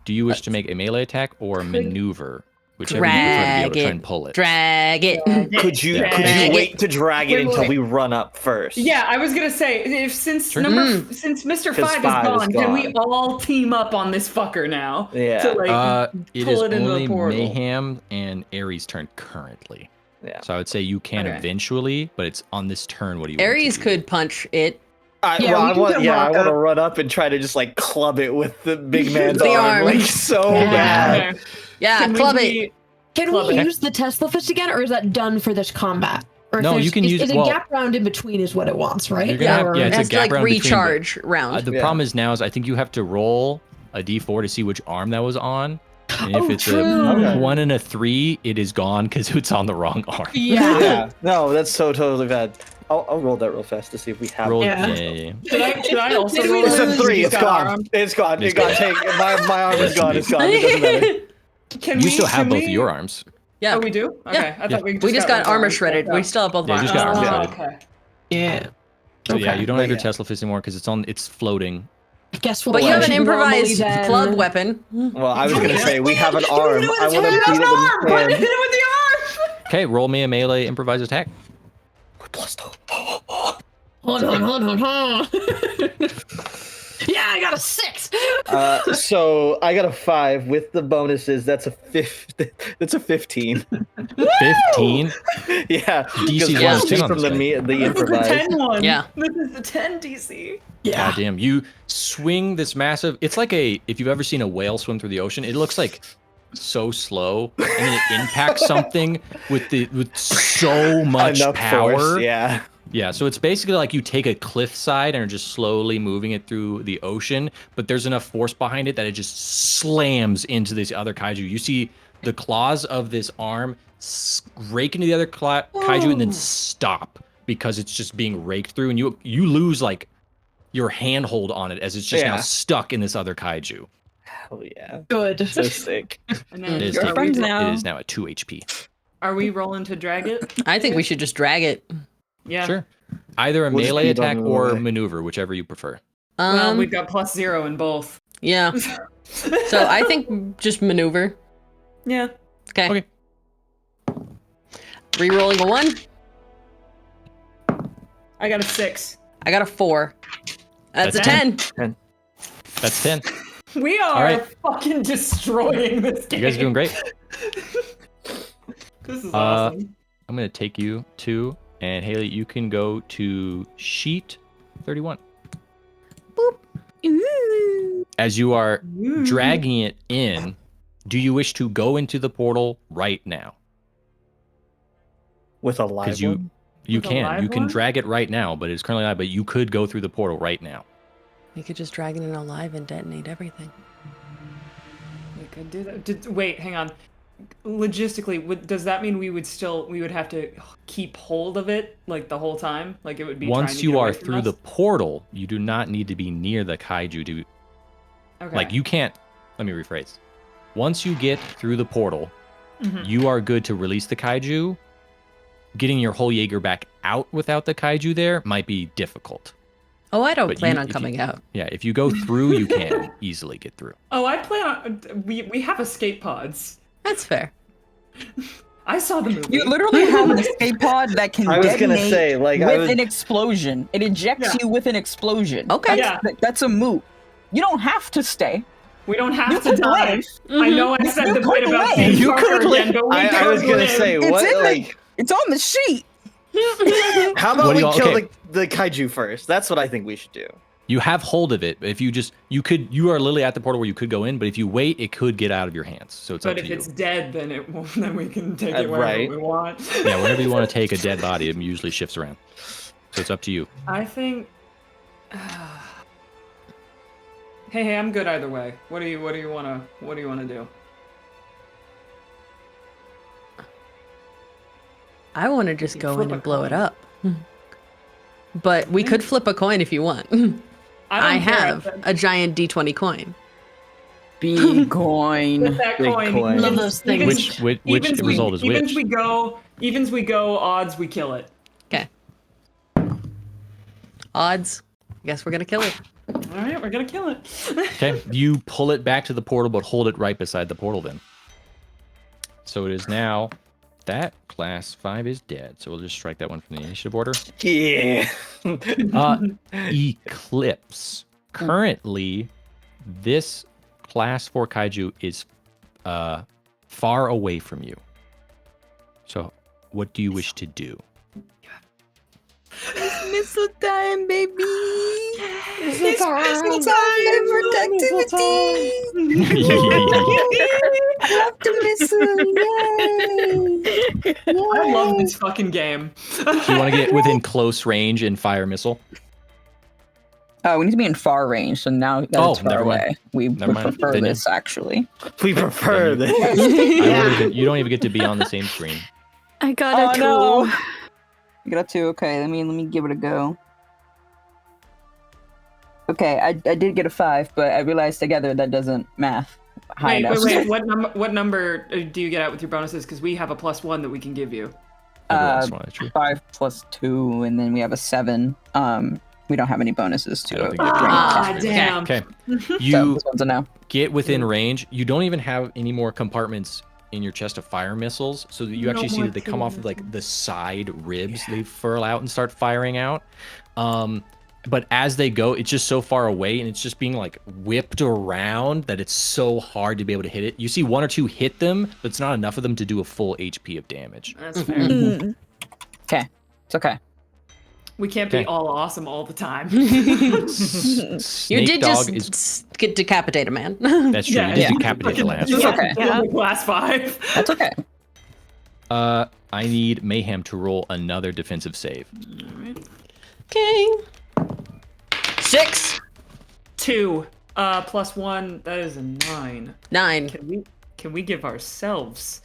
Speaker 1: do you wish to make a melee attack or maneuver? Whichever you prefer to be able to try and pull it.
Speaker 5: Drag it.
Speaker 7: Could you wait to drag it until we run up first?
Speaker 4: Yeah, I was gonna say if since
Speaker 1: Sure.
Speaker 4: since Mr.
Speaker 7: 'Cause
Speaker 4: 5
Speaker 7: 5
Speaker 4: is
Speaker 7: is
Speaker 4: gone, can we
Speaker 7: gone.
Speaker 4: all team up on this fucker now?
Speaker 7: Yeah.
Speaker 4: To like
Speaker 1: It
Speaker 4: pull
Speaker 1: is
Speaker 4: it into the
Speaker 1: only
Speaker 4: portal.
Speaker 1: Mayhem and Ares' turn currently.
Speaker 7: Yeah.
Speaker 1: So I would say you can
Speaker 4: Okay.
Speaker 1: eventually, but it's on this turn. What do you want
Speaker 5: Ares
Speaker 1: to do?
Speaker 5: could punch it.
Speaker 7: I
Speaker 6: we can
Speaker 7: want
Speaker 6: walk
Speaker 7: to
Speaker 6: up.
Speaker 7: run up and try to just like club it with the big man's
Speaker 5: The
Speaker 7: arm,
Speaker 5: arm.
Speaker 7: like so
Speaker 6: Yeah.
Speaker 7: bad.
Speaker 4: Okay.
Speaker 5: Yeah,
Speaker 4: Can
Speaker 5: club
Speaker 4: we-
Speaker 5: it.
Speaker 6: Can
Speaker 4: Club
Speaker 6: we
Speaker 4: it.
Speaker 6: use the Tesla fist again, or is that done for this combat? Or if
Speaker 1: No,
Speaker 6: there's-
Speaker 1: you can
Speaker 6: is,
Speaker 1: use-
Speaker 6: is a
Speaker 1: well-
Speaker 6: gap round in between is what it wants, right?
Speaker 1: You're gonna have-
Speaker 6: Or-
Speaker 1: yeah,
Speaker 5: It
Speaker 1: it's a
Speaker 5: has to
Speaker 1: gap
Speaker 5: like
Speaker 1: round between, but-
Speaker 5: recharge round.
Speaker 1: The
Speaker 7: Yeah.
Speaker 1: problem is now is I think you have to roll a d4 to see which arm that was on. And if
Speaker 6: Oh,
Speaker 1: it's
Speaker 6: true.
Speaker 1: a
Speaker 7: Okay.
Speaker 1: 1 and a 3, it is gone because it's on the wrong arm.
Speaker 6: Yeah.
Speaker 7: Yeah. No, that's so totally bad. I'll roll that real fast to see if we have
Speaker 1: Roll,
Speaker 7: it.
Speaker 6: Yeah.
Speaker 1: yeah.
Speaker 4: Should I also
Speaker 6: Did we
Speaker 4: roll
Speaker 7: It's a
Speaker 6: lose?
Speaker 7: 3.
Speaker 4: He's
Speaker 7: It's
Speaker 4: got
Speaker 7: gone.
Speaker 4: arm.
Speaker 7: It's gone.
Speaker 1: It's
Speaker 7: It got
Speaker 1: gone.
Speaker 7: taken. My arm is gone. It's gone. It doesn't matter.
Speaker 4: Can
Speaker 1: You
Speaker 4: we
Speaker 1: still have
Speaker 4: can
Speaker 1: both
Speaker 4: we-
Speaker 1: of your arms.
Speaker 5: Yeah.
Speaker 4: Oh, we do? Okay. I thought we
Speaker 5: We just got
Speaker 4: one
Speaker 5: armor
Speaker 4: arm.
Speaker 5: shredded. We still have both
Speaker 1: Yeah, you
Speaker 5: arms.
Speaker 1: just got armor
Speaker 4: Oh,
Speaker 1: shredded.
Speaker 4: okay.
Speaker 6: Yeah.
Speaker 1: So yeah,
Speaker 6: Okay.
Speaker 1: you don't have your
Speaker 7: Yeah.
Speaker 1: Tesla fist anymore because it's floating.
Speaker 6: I guess we'll
Speaker 5: But you have an
Speaker 6: should normally
Speaker 5: improvised
Speaker 6: then-
Speaker 5: club weapon.
Speaker 7: Well, I was gonna say we have an
Speaker 6: You
Speaker 7: arm.
Speaker 6: do it
Speaker 7: I
Speaker 6: with
Speaker 7: want to
Speaker 6: his
Speaker 7: beat it
Speaker 6: arm!
Speaker 7: with his
Speaker 4: Hit
Speaker 7: hand.
Speaker 4: it with the arm!
Speaker 1: Okay, roll me a melee improvised attack.
Speaker 6: Hold on. Yeah, I got a 6.
Speaker 7: So I got a 5 with the bonuses. That's a 15.
Speaker 1: 15.
Speaker 7: Yeah,
Speaker 1: DC
Speaker 7: because
Speaker 5: was
Speaker 7: 1
Speaker 1: 10 on
Speaker 7: from
Speaker 1: this
Speaker 7: the
Speaker 1: guy.
Speaker 7: the
Speaker 4: This is the
Speaker 7: improvised.
Speaker 4: 10 one.
Speaker 5: Yeah.
Speaker 4: This is the 10 DC.
Speaker 6: Yeah.
Speaker 1: God damn, you swing this massive. It's like if you've ever seen a whale swim through the ocean, it looks like so slow, and then it impacts something with so much
Speaker 7: Enough
Speaker 1: power.
Speaker 7: force, yeah.
Speaker 1: Yeah, so it's basically like you take a cliffside and are just slowly moving it through the ocean, but there's enough force behind it that it just slams into this other kaiju. You see the claws of this arm rake into the other kaiju and then stop because it's just being raked through, and you lose like your handhold on it as it's just now
Speaker 7: Yeah.
Speaker 1: stuck in this other kaiju.
Speaker 7: Hell yeah.
Speaker 6: Good.
Speaker 7: So sick.
Speaker 4: And
Speaker 1: It
Speaker 4: then
Speaker 1: is,
Speaker 2: Your
Speaker 1: taking-
Speaker 2: friends now.
Speaker 1: it is now at 2 HP.
Speaker 4: are we rolling to drag it?
Speaker 5: I think we should just drag it.
Speaker 4: Yeah.
Speaker 1: Sure. Either a
Speaker 7: We'll just
Speaker 1: melee
Speaker 7: keep on
Speaker 1: attack
Speaker 7: the
Speaker 1: or
Speaker 7: way.
Speaker 1: maneuver, whichever you prefer.
Speaker 4: Well, we've got +0 in both.
Speaker 5: Yeah. So I think just maneuver.
Speaker 4: Yeah.
Speaker 5: Okay.
Speaker 1: Okay.
Speaker 5: Rerolling a 1.
Speaker 4: I got a 6.
Speaker 5: I got a 4. That's a
Speaker 1: That's
Speaker 5: 10.
Speaker 1: That's 10.
Speaker 4: We are
Speaker 1: All right.
Speaker 4: fucking destroying this game.
Speaker 1: You guys are doing great.
Speaker 4: This is awesome.
Speaker 1: I'm going to take you to, and Haley, you can go to sheet 31.
Speaker 3: Ooh.
Speaker 1: As you are
Speaker 4: Ooh.
Speaker 1: dragging it in, do you wish to go into the portal right now?
Speaker 7: With a live
Speaker 1: Because you
Speaker 7: one?
Speaker 1: you
Speaker 4: With a
Speaker 1: can.
Speaker 4: live
Speaker 1: You can
Speaker 4: one?
Speaker 1: drag it right now, but it's currently live, but you could go through the portal right now.
Speaker 5: We could just drag it in alive and detonate everything.
Speaker 4: We could do that. Wait, hang on. Logistically, does that mean we would have to keep hold of it like the whole time? Like it would be trying
Speaker 1: Once
Speaker 4: to
Speaker 1: you
Speaker 4: get away
Speaker 1: are
Speaker 4: from
Speaker 1: through
Speaker 4: us?
Speaker 1: the portal, you do not need to be near the kaiju to
Speaker 4: Okay.
Speaker 1: like you can't. Let me rephrase. Once you get through the portal,
Speaker 4: Mhm.
Speaker 1: you are good to release the kaiju. Getting your whole Jaeger back out without the kaiju there might be difficult.
Speaker 5: Oh, I don't
Speaker 1: But
Speaker 5: plan
Speaker 1: you-
Speaker 5: on
Speaker 1: if you-
Speaker 5: coming out.
Speaker 1: Yeah, if you go through, you can easily get through.
Speaker 4: Oh, I plan on. We have escape pods.
Speaker 5: That's fair.
Speaker 4: I saw the movie.
Speaker 2: You literally have an escape pod that can
Speaker 7: I was gonna
Speaker 2: detonate
Speaker 7: say, like,
Speaker 2: with an explosion. It ejects
Speaker 4: Yeah.
Speaker 2: you with an explosion.
Speaker 5: Okay.
Speaker 2: That's a moot. You don't have to stay.
Speaker 4: We don't have
Speaker 2: You
Speaker 4: to
Speaker 2: could
Speaker 4: die.
Speaker 2: live.
Speaker 4: I know I said
Speaker 2: You
Speaker 4: the
Speaker 2: could
Speaker 4: bit about
Speaker 2: live.
Speaker 4: James
Speaker 7: You
Speaker 4: Parker
Speaker 7: could
Speaker 4: again,
Speaker 7: live.
Speaker 4: but we
Speaker 7: I
Speaker 4: could
Speaker 7: was gonna
Speaker 4: live.
Speaker 7: say
Speaker 2: It's
Speaker 7: what
Speaker 2: in
Speaker 7: like
Speaker 2: It's on the sheet.
Speaker 7: How about
Speaker 1: What do
Speaker 7: we
Speaker 1: y'all-
Speaker 7: kill
Speaker 1: okay.
Speaker 7: the kaiju first? That's what I think we should do.
Speaker 1: You have hold of it. If you just, you are literally at the portal where you could go in, but if you wait, it could get out of your hands. So it's
Speaker 4: But
Speaker 1: up to
Speaker 4: if
Speaker 1: you.
Speaker 4: it's dead, then it won't, then we can take it wherever
Speaker 7: Right.
Speaker 4: we want.
Speaker 1: Yeah, whenever you want to take a dead body, it usually shifts around. So it's up to you.
Speaker 4: I think. Hey, I'm good either way. What do you wanna do?
Speaker 5: I want to just
Speaker 4: You
Speaker 5: go
Speaker 4: flip
Speaker 5: in
Speaker 4: a
Speaker 5: and blow it
Speaker 4: coin.
Speaker 5: up. But we could flip a coin if you want. I
Speaker 4: don't care.
Speaker 5: have a giant D20 coin.
Speaker 2: Big coin.
Speaker 4: With that
Speaker 7: Big
Speaker 4: coin.
Speaker 7: coin.
Speaker 6: Love those things.
Speaker 1: Which
Speaker 4: Evens
Speaker 1: result is
Speaker 4: evens
Speaker 1: which?
Speaker 4: Evens we go, odds we kill it.
Speaker 5: Okay. Odds. Guess we're gonna kill it.
Speaker 4: All right, we're gonna kill it.
Speaker 1: Okay, you pull it back to the portal, but hold it right beside the portal then. So it is now, that class 5 is dead. So we'll just strike that one from the initiative order.
Speaker 7: Yeah.
Speaker 1: Eclipse. Currently, this class 4 kaiju is far away from you. So what do you wish to do?
Speaker 2: Missile time, baby.
Speaker 8: It's
Speaker 2: missile time for activity.
Speaker 4: I love this fucking game.
Speaker 1: Do you want to get within close range and fire missile?
Speaker 2: We need to be in far range, so now that
Speaker 1: Oh,
Speaker 2: it's far
Speaker 1: never mind.
Speaker 2: away, we
Speaker 1: Never
Speaker 2: would
Speaker 1: mind.
Speaker 2: prefer
Speaker 1: Then
Speaker 2: this actually.
Speaker 7: We prefer this.
Speaker 1: You don't even get to be on the same screen.
Speaker 3: I got a tool.
Speaker 2: You got a 2. Okay, let me give it a go. Okay, I did get a 5, but I realized together that doesn't math high enough.
Speaker 4: Wait. What number do you get out with your bonuses? Because we have a +1 that we can give you.
Speaker 1: Everyone's one, that's true.
Speaker 2: 5 plus 2, and then we have a 7. We don't have any bonuses
Speaker 1: I
Speaker 2: to
Speaker 1: don't
Speaker 2: it.
Speaker 1: think you do.
Speaker 4: Ah, damn.
Speaker 1: Okay,
Speaker 2: So
Speaker 1: you
Speaker 2: this one's a no.
Speaker 1: get within range. You don't even have any more compartments in your chest of fire missiles, so that you
Speaker 4: No
Speaker 1: actually see
Speaker 4: more
Speaker 1: that they come off of like the side ribs. They furl out and start firing out. But as they go, it's just so far away, and it's just being like whipped around that it's so hard to be able to hit it. You see 1 or 2 hit them, but it's not enough of them to do a full HP of damage.
Speaker 4: That's fair.
Speaker 2: Mm-hmm. Okay, it's okay.
Speaker 4: We can't be
Speaker 1: Okay.
Speaker 4: all awesome all the time.
Speaker 5: You
Speaker 1: Snake
Speaker 5: did
Speaker 1: dog
Speaker 5: just
Speaker 1: is
Speaker 5: get decapitate a man.
Speaker 1: that's true.
Speaker 4: Yeah,
Speaker 1: You did
Speaker 2: yeah.
Speaker 1: decapitate the last.
Speaker 2: It's okay.
Speaker 3: Yeah.
Speaker 4: Class 5.
Speaker 2: That's okay.
Speaker 1: I need Mayhem to roll another defensive save.
Speaker 5: Okay. 6.
Speaker 4: 2 +1. That is a 9.
Speaker 5: 9.
Speaker 4: Can we give ourselves?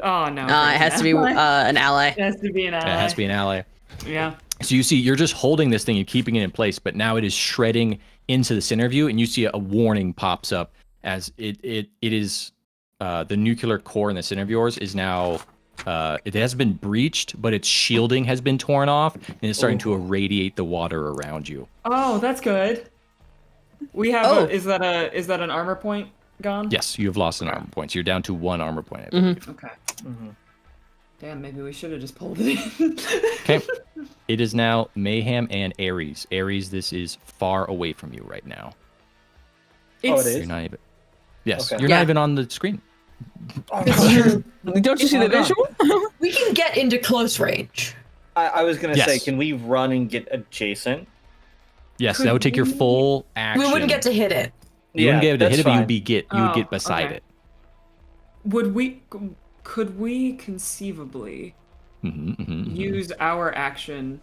Speaker 4: Oh no.
Speaker 5: It has to be an ally.
Speaker 4: It has to be an ally.
Speaker 1: It has to be an ally.
Speaker 4: Yeah.
Speaker 1: So you see, you're just holding this thing and keeping it in place, but now it is shredding into the center of you, and you see a warning pops up as it is the nuclear core in the center of yours is now it has been breached, but its shielding has been torn off, and it's starting to irradiate the water around you.
Speaker 4: Oh, that's good. We have.
Speaker 5: Oh.
Speaker 4: Is that an armor point gone?
Speaker 1: Yes, you have lost an armor point, so you're down to 1 armor point. I
Speaker 5: Mm-hmm.
Speaker 1: believe.
Speaker 4: Okay. Damn, maybe we should have just pulled it in.
Speaker 1: Okay. It is now Mayhem and Ares. Ares, this is far away from you right now.
Speaker 7: Oh, it
Speaker 4: It's-
Speaker 7: is?
Speaker 1: You're not even. Yes,
Speaker 7: Okay.
Speaker 1: you're
Speaker 5: Yeah.
Speaker 1: not even on the screen.
Speaker 2: Don't you see the visual?
Speaker 6: We can get into close range.
Speaker 7: I was gonna
Speaker 1: Yes.
Speaker 7: say, can we run and get adjacent?
Speaker 1: Yes, that would take your full action.
Speaker 6: We wouldn't get to hit it.
Speaker 1: You wouldn't get to
Speaker 7: that's
Speaker 1: hit it, but
Speaker 7: fine.
Speaker 1: you would get
Speaker 4: Oh,
Speaker 1: beside
Speaker 4: okay.
Speaker 1: it.
Speaker 4: Could we conceivably use our action?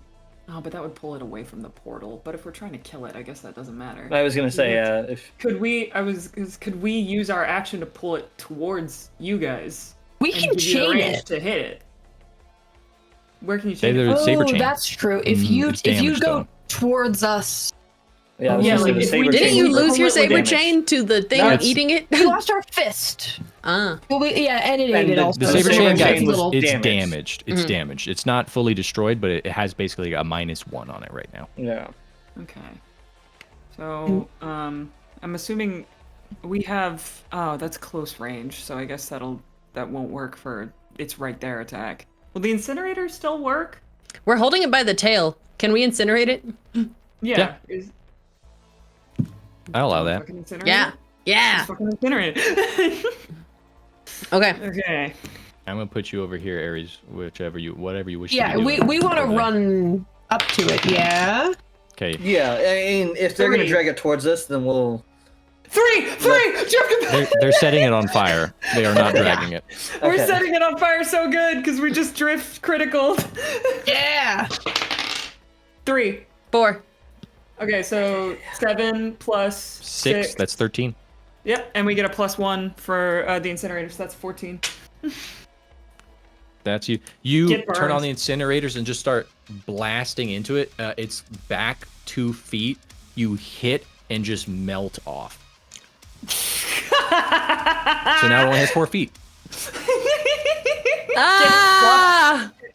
Speaker 4: Oh, but that would pull it away from the portal. But if we're trying to kill it, I guess that doesn't matter.
Speaker 7: I was gonna say, if
Speaker 4: Could we use our action to pull it towards you guys?
Speaker 6: We
Speaker 4: and
Speaker 6: can
Speaker 4: give you the
Speaker 6: chain
Speaker 4: range
Speaker 6: it.
Speaker 4: to hit it. Where can you
Speaker 1: Say
Speaker 4: chain it?
Speaker 1: there's
Speaker 4: from?
Speaker 1: saber
Speaker 6: Oh,
Speaker 1: chain.
Speaker 6: that's true. If
Speaker 1: Mm,
Speaker 6: you
Speaker 1: it's
Speaker 6: if you
Speaker 1: damaged,
Speaker 6: go
Speaker 1: though.
Speaker 6: towards us,
Speaker 7: I was
Speaker 4: Yeah,
Speaker 7: gonna say
Speaker 4: like,
Speaker 7: the
Speaker 4: if we
Speaker 7: saber
Speaker 4: did-
Speaker 5: Didn't
Speaker 7: chain
Speaker 5: you
Speaker 7: would
Speaker 5: lose your
Speaker 7: pull it
Speaker 5: saber
Speaker 7: damage.
Speaker 5: chain to the thing
Speaker 7: That's-
Speaker 5: eating it?
Speaker 6: we lost our fist.
Speaker 5: Ah.
Speaker 6: Well, and it
Speaker 7: And
Speaker 6: ate it
Speaker 7: the
Speaker 6: also.
Speaker 1: The
Speaker 7: So
Speaker 1: saber
Speaker 7: the
Speaker 1: chain
Speaker 7: saber
Speaker 1: got
Speaker 7: chain was
Speaker 1: it's
Speaker 7: damaged.
Speaker 1: damaged. It's
Speaker 5: Mhm.
Speaker 1: damaged. It's not fully destroyed, but it has basically a -1 on it right now.
Speaker 7: Yeah.
Speaker 4: Okay. So, I'm assuming we have. Oh, that's close range. So I guess that won't work for its right there attack. Will the incinerator still work?
Speaker 5: We're holding it by the tail. Can we incinerate it?
Speaker 4: Yeah.
Speaker 1: I'll allow that.
Speaker 4: Fucking incinerate
Speaker 5: Yeah.
Speaker 4: it?
Speaker 5: Yeah.
Speaker 4: Just fucking incinerate it.
Speaker 5: Okay.
Speaker 4: Okay.
Speaker 1: I'm gonna put you over here, Ares. Whatever you wish.
Speaker 6: Yeah,
Speaker 1: to be
Speaker 6: we
Speaker 1: doing
Speaker 6: want to
Speaker 1: over there.
Speaker 6: run up to it. Yeah.
Speaker 1: Okay.
Speaker 7: Yeah, I mean, if they're gonna
Speaker 4: 3.
Speaker 7: drag it towards us, then we'll.
Speaker 4: 3!
Speaker 1: They're setting it on fire. They are not dragging it.
Speaker 4: We're
Speaker 7: Okay.
Speaker 4: setting it on fire so good because we just drift critical.
Speaker 6: Yeah.
Speaker 4: 3.
Speaker 5: 4.
Speaker 4: Okay, so 7 plus
Speaker 1: 6. That's 13.
Speaker 4: Yep, and we get a +1 for the incinerator, so that's 14.
Speaker 1: That's you. You
Speaker 4: Get
Speaker 1: turn on
Speaker 4: burned.
Speaker 1: the incinerators and just start blasting into it. It's back 2 feet. You hit and just melt off. So now it only has 4 feet.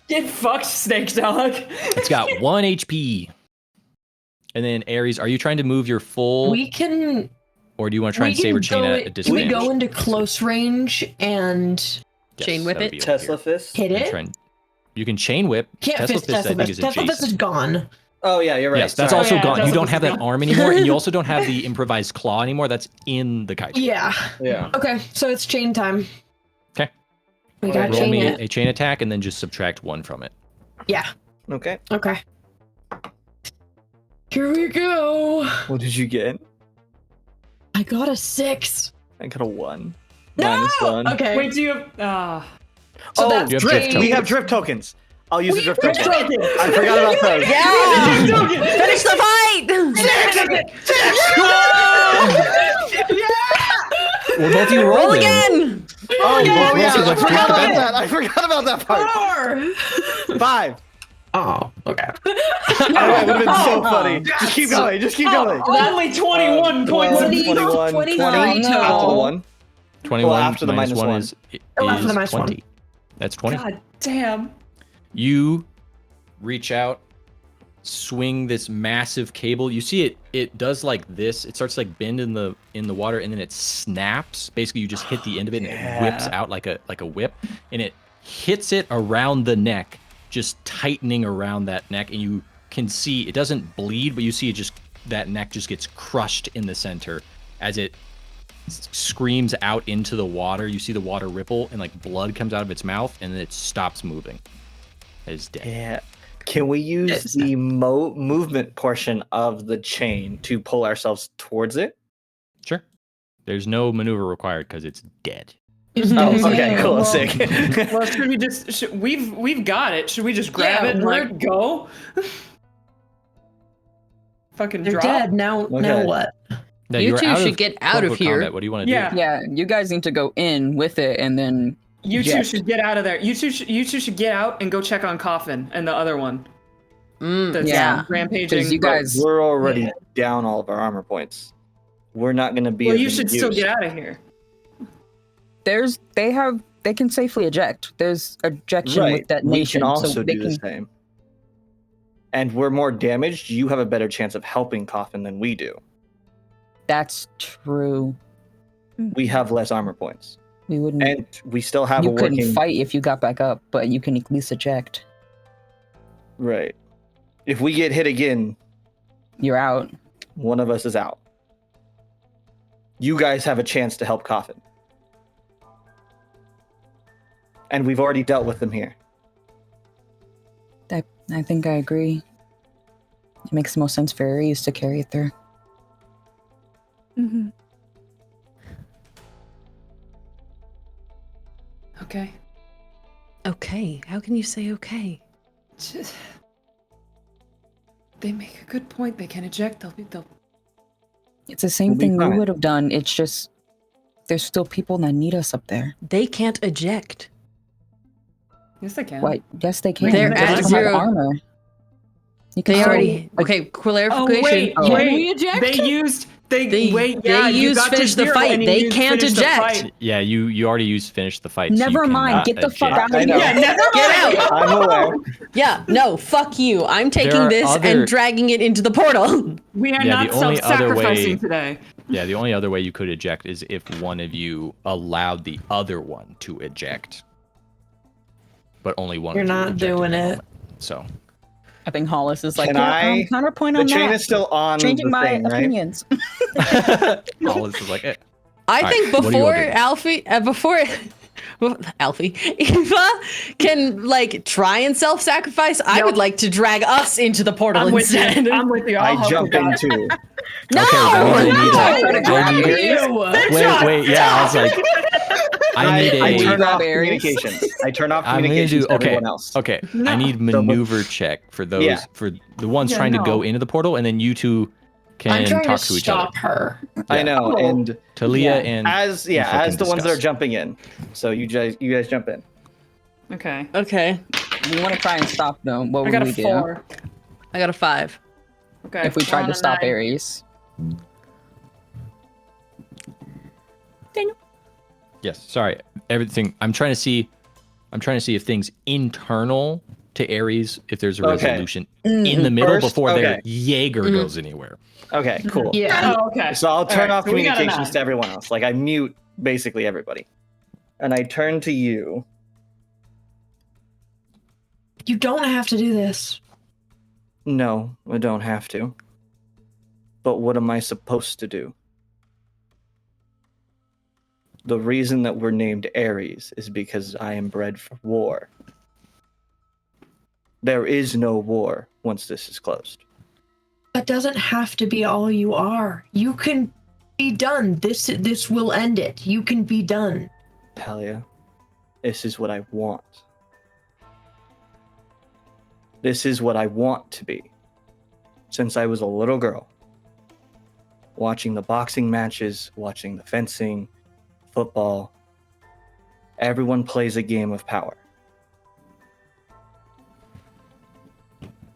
Speaker 4: Get fucked, snake dog.
Speaker 1: It's got 1 HP. And then Ares, are you trying to move your full,
Speaker 6: We can.
Speaker 1: or do you want to try
Speaker 6: we
Speaker 1: and saber
Speaker 6: can
Speaker 1: chain
Speaker 6: go-
Speaker 1: at a
Speaker 6: Can
Speaker 1: disadvantage?
Speaker 6: we go into close range and
Speaker 5: Chain whip
Speaker 1: that'd
Speaker 5: it?
Speaker 1: be over here.
Speaker 7: Tesla fist.
Speaker 6: hit
Speaker 1: I'm
Speaker 6: it?
Speaker 1: trying- You can chain whip.
Speaker 6: Can't
Speaker 1: Tesla
Speaker 6: fist
Speaker 1: fist, I
Speaker 6: Tesla
Speaker 1: think,
Speaker 6: fist.
Speaker 1: is
Speaker 6: Tesla fist is
Speaker 1: adjacent.
Speaker 6: gone.
Speaker 7: Oh yeah, you're right.
Speaker 1: Yes, that's
Speaker 7: Sorry.
Speaker 1: also
Speaker 4: Yeah,
Speaker 1: gone. You
Speaker 4: Tesla
Speaker 1: don't
Speaker 4: fist
Speaker 1: have
Speaker 4: is
Speaker 1: that
Speaker 4: gone.
Speaker 1: arm anymore, and you also don't have the improvised claw anymore. That's in the Kaiju.
Speaker 6: Yeah.
Speaker 7: Yeah.
Speaker 6: Okay, so it's chain time.
Speaker 1: Okay.
Speaker 6: We got
Speaker 1: Roll
Speaker 6: chain
Speaker 1: me
Speaker 6: it.
Speaker 1: a chain attack and then just subtract 1 from it.
Speaker 6: Yeah.
Speaker 7: Okay.
Speaker 6: Okay. Here we go.
Speaker 7: What did you get?
Speaker 6: I got a 6.
Speaker 7: I got a 1.
Speaker 6: No!
Speaker 7: -1.
Speaker 6: Okay.
Speaker 4: Wait, do you have...
Speaker 6: So
Speaker 7: Oh,
Speaker 6: that's
Speaker 1: You have
Speaker 7: drift.
Speaker 1: drift
Speaker 7: We
Speaker 1: tokens.
Speaker 7: have drift tokens. I'll use the drift
Speaker 6: drift
Speaker 7: token.
Speaker 6: tokens.
Speaker 7: I forgot about those.
Speaker 5: Yeah! Finish the fight!
Speaker 1: Well, both of you roll
Speaker 5: Roll
Speaker 1: then.
Speaker 5: again!
Speaker 7: Oh,
Speaker 1: yeah,
Speaker 7: yeah, I
Speaker 1: that's
Speaker 7: forgot
Speaker 1: right.
Speaker 7: about that. I forgot about that part.
Speaker 6: 4.
Speaker 7: 5.
Speaker 6: Oh, okay.
Speaker 7: Oh, that would have been so funny. Just keep going. Just keep going.
Speaker 4: Only 21 points.
Speaker 7: 21, 20,
Speaker 6: 23
Speaker 7: after
Speaker 6: total.
Speaker 7: 1.
Speaker 1: 21
Speaker 7: Well, after the
Speaker 1: minus
Speaker 7: minus
Speaker 1: 1
Speaker 7: one.
Speaker 1: is
Speaker 6: after the minus
Speaker 1: 20. That's 20.
Speaker 4: God damn.
Speaker 1: You reach out, swing this massive cable. You see it does like this. It starts to like bend in the water and then it snaps. Basically you just hit the end of it and it whips out like a whip and it hits it around the neck, just tightening around that neck, and you can see it doesn't bleed, but you see it just that neck just gets crushed in the center as it screams out into the water. You see the water ripple and like blood comes out of its mouth and then it stops moving. It's dead.
Speaker 7: Yeah. Can we use the movement portion of the chain to pull ourselves towards it?
Speaker 1: Sure. There's no maneuver required because it's dead.
Speaker 7: Oh, okay, cool, sick.
Speaker 4: Well, should we just... we've got it. Should we just grab
Speaker 6: Yeah,
Speaker 4: it and
Speaker 6: we're-
Speaker 4: like go? Fucking
Speaker 6: They're
Speaker 4: drop?
Speaker 6: dead. Now
Speaker 7: Okay.
Speaker 6: what?
Speaker 1: Now,
Speaker 5: You
Speaker 1: you're
Speaker 5: two
Speaker 1: out
Speaker 5: should
Speaker 1: of
Speaker 5: get out of
Speaker 1: quote-unquote
Speaker 5: here.
Speaker 1: combat. What do you want to
Speaker 4: Yeah.
Speaker 2: Yeah, you guys need to go in with it and then
Speaker 4: You two
Speaker 2: eject.
Speaker 4: should get out of there. You two should get out and go check on Coffin and the other one. That's
Speaker 2: Yeah.
Speaker 4: rampaging.
Speaker 2: Because you guys,
Speaker 7: We're already down all of our armor points. We're not going to be.
Speaker 4: Well,
Speaker 7: as
Speaker 4: you should still
Speaker 7: used.
Speaker 4: get out of here.
Speaker 2: they can safely eject. There's ejection
Speaker 7: Right.
Speaker 2: with detonation,
Speaker 7: We can also
Speaker 2: so they
Speaker 7: do
Speaker 2: can.
Speaker 7: the same. And we're more damaged. You have a better chance of helping Coffin than we do.
Speaker 2: That's true.
Speaker 7: We have less armor points,
Speaker 2: We wouldn't.
Speaker 7: and we still have
Speaker 2: you
Speaker 7: a
Speaker 2: couldn't
Speaker 7: working.
Speaker 2: fight if you got back up, but you can at least eject.
Speaker 7: Right. If we get hit again,
Speaker 2: You're out.
Speaker 7: one of us is out. You guys have a chance to help Coffin. And we've already dealt with them here.
Speaker 2: I think I agree. It makes the most sense for Ares to carry it through.
Speaker 3: Mm-hmm.
Speaker 8: Okay.
Speaker 5: Okay, how can you say okay?
Speaker 8: Just... They make a good point. They can eject. They'll.
Speaker 2: It's the same
Speaker 7: We'll be
Speaker 2: thing we
Speaker 7: fine.
Speaker 2: would have done. It's just there's still people that need us up there.
Speaker 5: They can't eject.
Speaker 4: Yes, I can.
Speaker 2: Why? Yes, they can.
Speaker 5: They're
Speaker 2: They
Speaker 5: at
Speaker 2: just don't have
Speaker 5: zero.
Speaker 2: armor. You can
Speaker 5: They
Speaker 2: still-
Speaker 5: already.
Speaker 2: like,
Speaker 5: Okay,
Speaker 4: Oh
Speaker 5: clarification.
Speaker 4: wait,
Speaker 2: Oh.
Speaker 4: wait.
Speaker 6: Can we eject?
Speaker 4: They used.
Speaker 5: They-
Speaker 4: wait.
Speaker 5: they
Speaker 4: Yeah, you
Speaker 5: used
Speaker 4: got to
Speaker 5: finish the
Speaker 4: 0
Speaker 5: fight.
Speaker 4: and you
Speaker 5: They
Speaker 4: used
Speaker 5: can't
Speaker 4: finish the
Speaker 5: eject.
Speaker 4: fight.
Speaker 1: Yeah, you already used finish the fight. so you
Speaker 2: Never mind.
Speaker 1: cannot
Speaker 2: Get the fuck
Speaker 1: eject.
Speaker 2: out
Speaker 7: I
Speaker 2: of
Speaker 7: know.
Speaker 2: here.
Speaker 4: Yeah, never
Speaker 5: Get
Speaker 4: mind.
Speaker 5: out!
Speaker 7: I'm aware.
Speaker 5: Yeah, no, fuck you. I'm
Speaker 1: There
Speaker 5: taking
Speaker 1: are
Speaker 5: this
Speaker 1: other-
Speaker 5: and dragging it into the portal.
Speaker 4: We are
Speaker 1: Yeah,
Speaker 4: not
Speaker 1: the only other
Speaker 4: self-sacrificing
Speaker 1: way-
Speaker 4: today.
Speaker 1: Yeah, the only other way you could eject is if one of you allowed the other one to eject. But only one
Speaker 6: You're
Speaker 1: of you
Speaker 6: not
Speaker 1: ejected
Speaker 6: doing
Speaker 1: at the
Speaker 6: it.
Speaker 1: moment. So,
Speaker 2: I think Hollis is like,
Speaker 7: Can
Speaker 2: yeah,
Speaker 7: I-
Speaker 2: counterpoint
Speaker 7: The
Speaker 2: on
Speaker 7: chain
Speaker 2: that.
Speaker 7: is still on
Speaker 2: Changing
Speaker 7: the
Speaker 2: my
Speaker 7: thing, right?
Speaker 2: opinions.
Speaker 1: Hollis is like,
Speaker 5: I
Speaker 1: All
Speaker 5: think
Speaker 1: right, what do you
Speaker 5: before
Speaker 1: all do?
Speaker 5: Alfie, Alfie, Eva can like try and self-sacrifice, I would like to drag us into the portal
Speaker 4: I'm with
Speaker 5: instead.
Speaker 4: you. I'm with you. I'll
Speaker 7: I
Speaker 4: help
Speaker 7: jump
Speaker 4: you guys.
Speaker 7: in too.
Speaker 5: No!
Speaker 1: Okay,
Speaker 2: No!
Speaker 1: wait, yeah, I was like, I need
Speaker 7: I turn
Speaker 1: a.
Speaker 7: off
Speaker 2: Berries.
Speaker 7: communications. I turn off
Speaker 1: I'm gonna
Speaker 7: communications
Speaker 1: do
Speaker 7: to
Speaker 1: okay.
Speaker 7: everyone else.
Speaker 1: Okay, I need maneuver check for those
Speaker 7: Yeah.
Speaker 1: for the ones
Speaker 4: Yeah,
Speaker 1: trying to go
Speaker 4: no.
Speaker 1: into the portal, and then you two
Speaker 6: I'm
Speaker 1: can
Speaker 6: trying
Speaker 1: talk
Speaker 6: to
Speaker 1: to each other.
Speaker 6: stop her.
Speaker 7: I know,
Speaker 4: Oh.
Speaker 7: and
Speaker 1: Talia
Speaker 4: Yeah.
Speaker 1: and
Speaker 7: as
Speaker 1: Info
Speaker 7: as
Speaker 1: can
Speaker 7: the ones that are
Speaker 1: discuss.
Speaker 7: jumping in. So you guys jump in.
Speaker 4: Okay.
Speaker 5: Okay,
Speaker 2: We want to try and stop them. What
Speaker 4: I
Speaker 2: would
Speaker 4: got
Speaker 2: we
Speaker 4: a
Speaker 2: do
Speaker 4: 4.
Speaker 5: I got a 5.
Speaker 4: Okay.
Speaker 2: if we
Speaker 4: we're
Speaker 2: tried
Speaker 4: on
Speaker 2: to
Speaker 4: a
Speaker 2: stop
Speaker 4: 9.
Speaker 2: Ares?
Speaker 1: Yes, sorry. Everything. I'm trying to see if things internal to Ares, if there's a
Speaker 7: Okay.
Speaker 1: resolution in the middle
Speaker 7: First,
Speaker 1: before their
Speaker 7: okay.
Speaker 1: Jaeger
Speaker 5: Mhm.
Speaker 1: goes anywhere.
Speaker 7: Okay, cool.
Speaker 6: Yeah.
Speaker 4: Oh, okay.
Speaker 7: So I'll turn
Speaker 4: Alright,
Speaker 7: off
Speaker 4: so we got a
Speaker 7: communications
Speaker 4: 9.
Speaker 7: to everyone else. Like I mute basically everybody. And I turn to you.
Speaker 6: You don't have to do this.
Speaker 7: No, I don't have to. But what am I supposed to do? The reason that we're named Ares is because I am bred for war. There is no war once this is closed.
Speaker 6: That doesn't have to be all you are. You can be done. This will end it. You can be done.
Speaker 7: Talia, this is what I want. This is what I want to be. Since I was a little girl. Watching the boxing matches, watching the fencing, football. Everyone plays a game of power.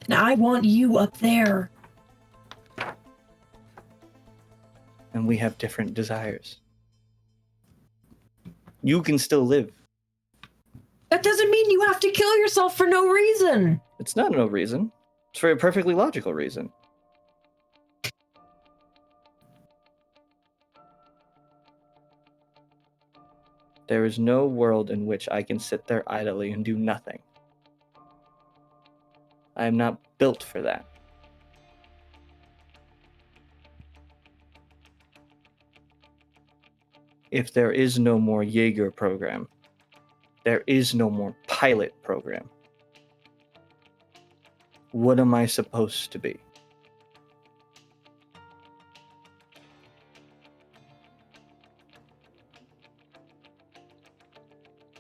Speaker 6: And I want you up there.
Speaker 7: And we have different desires. You can still live.
Speaker 6: That doesn't mean you have to kill yourself for no reason.
Speaker 7: It's not no reason. It's for a perfectly logical reason. There is no world in which I can sit there idly and do nothing. I am not built for that. If there is no more Jaeger program, there is no more pilot program. What am I supposed to be?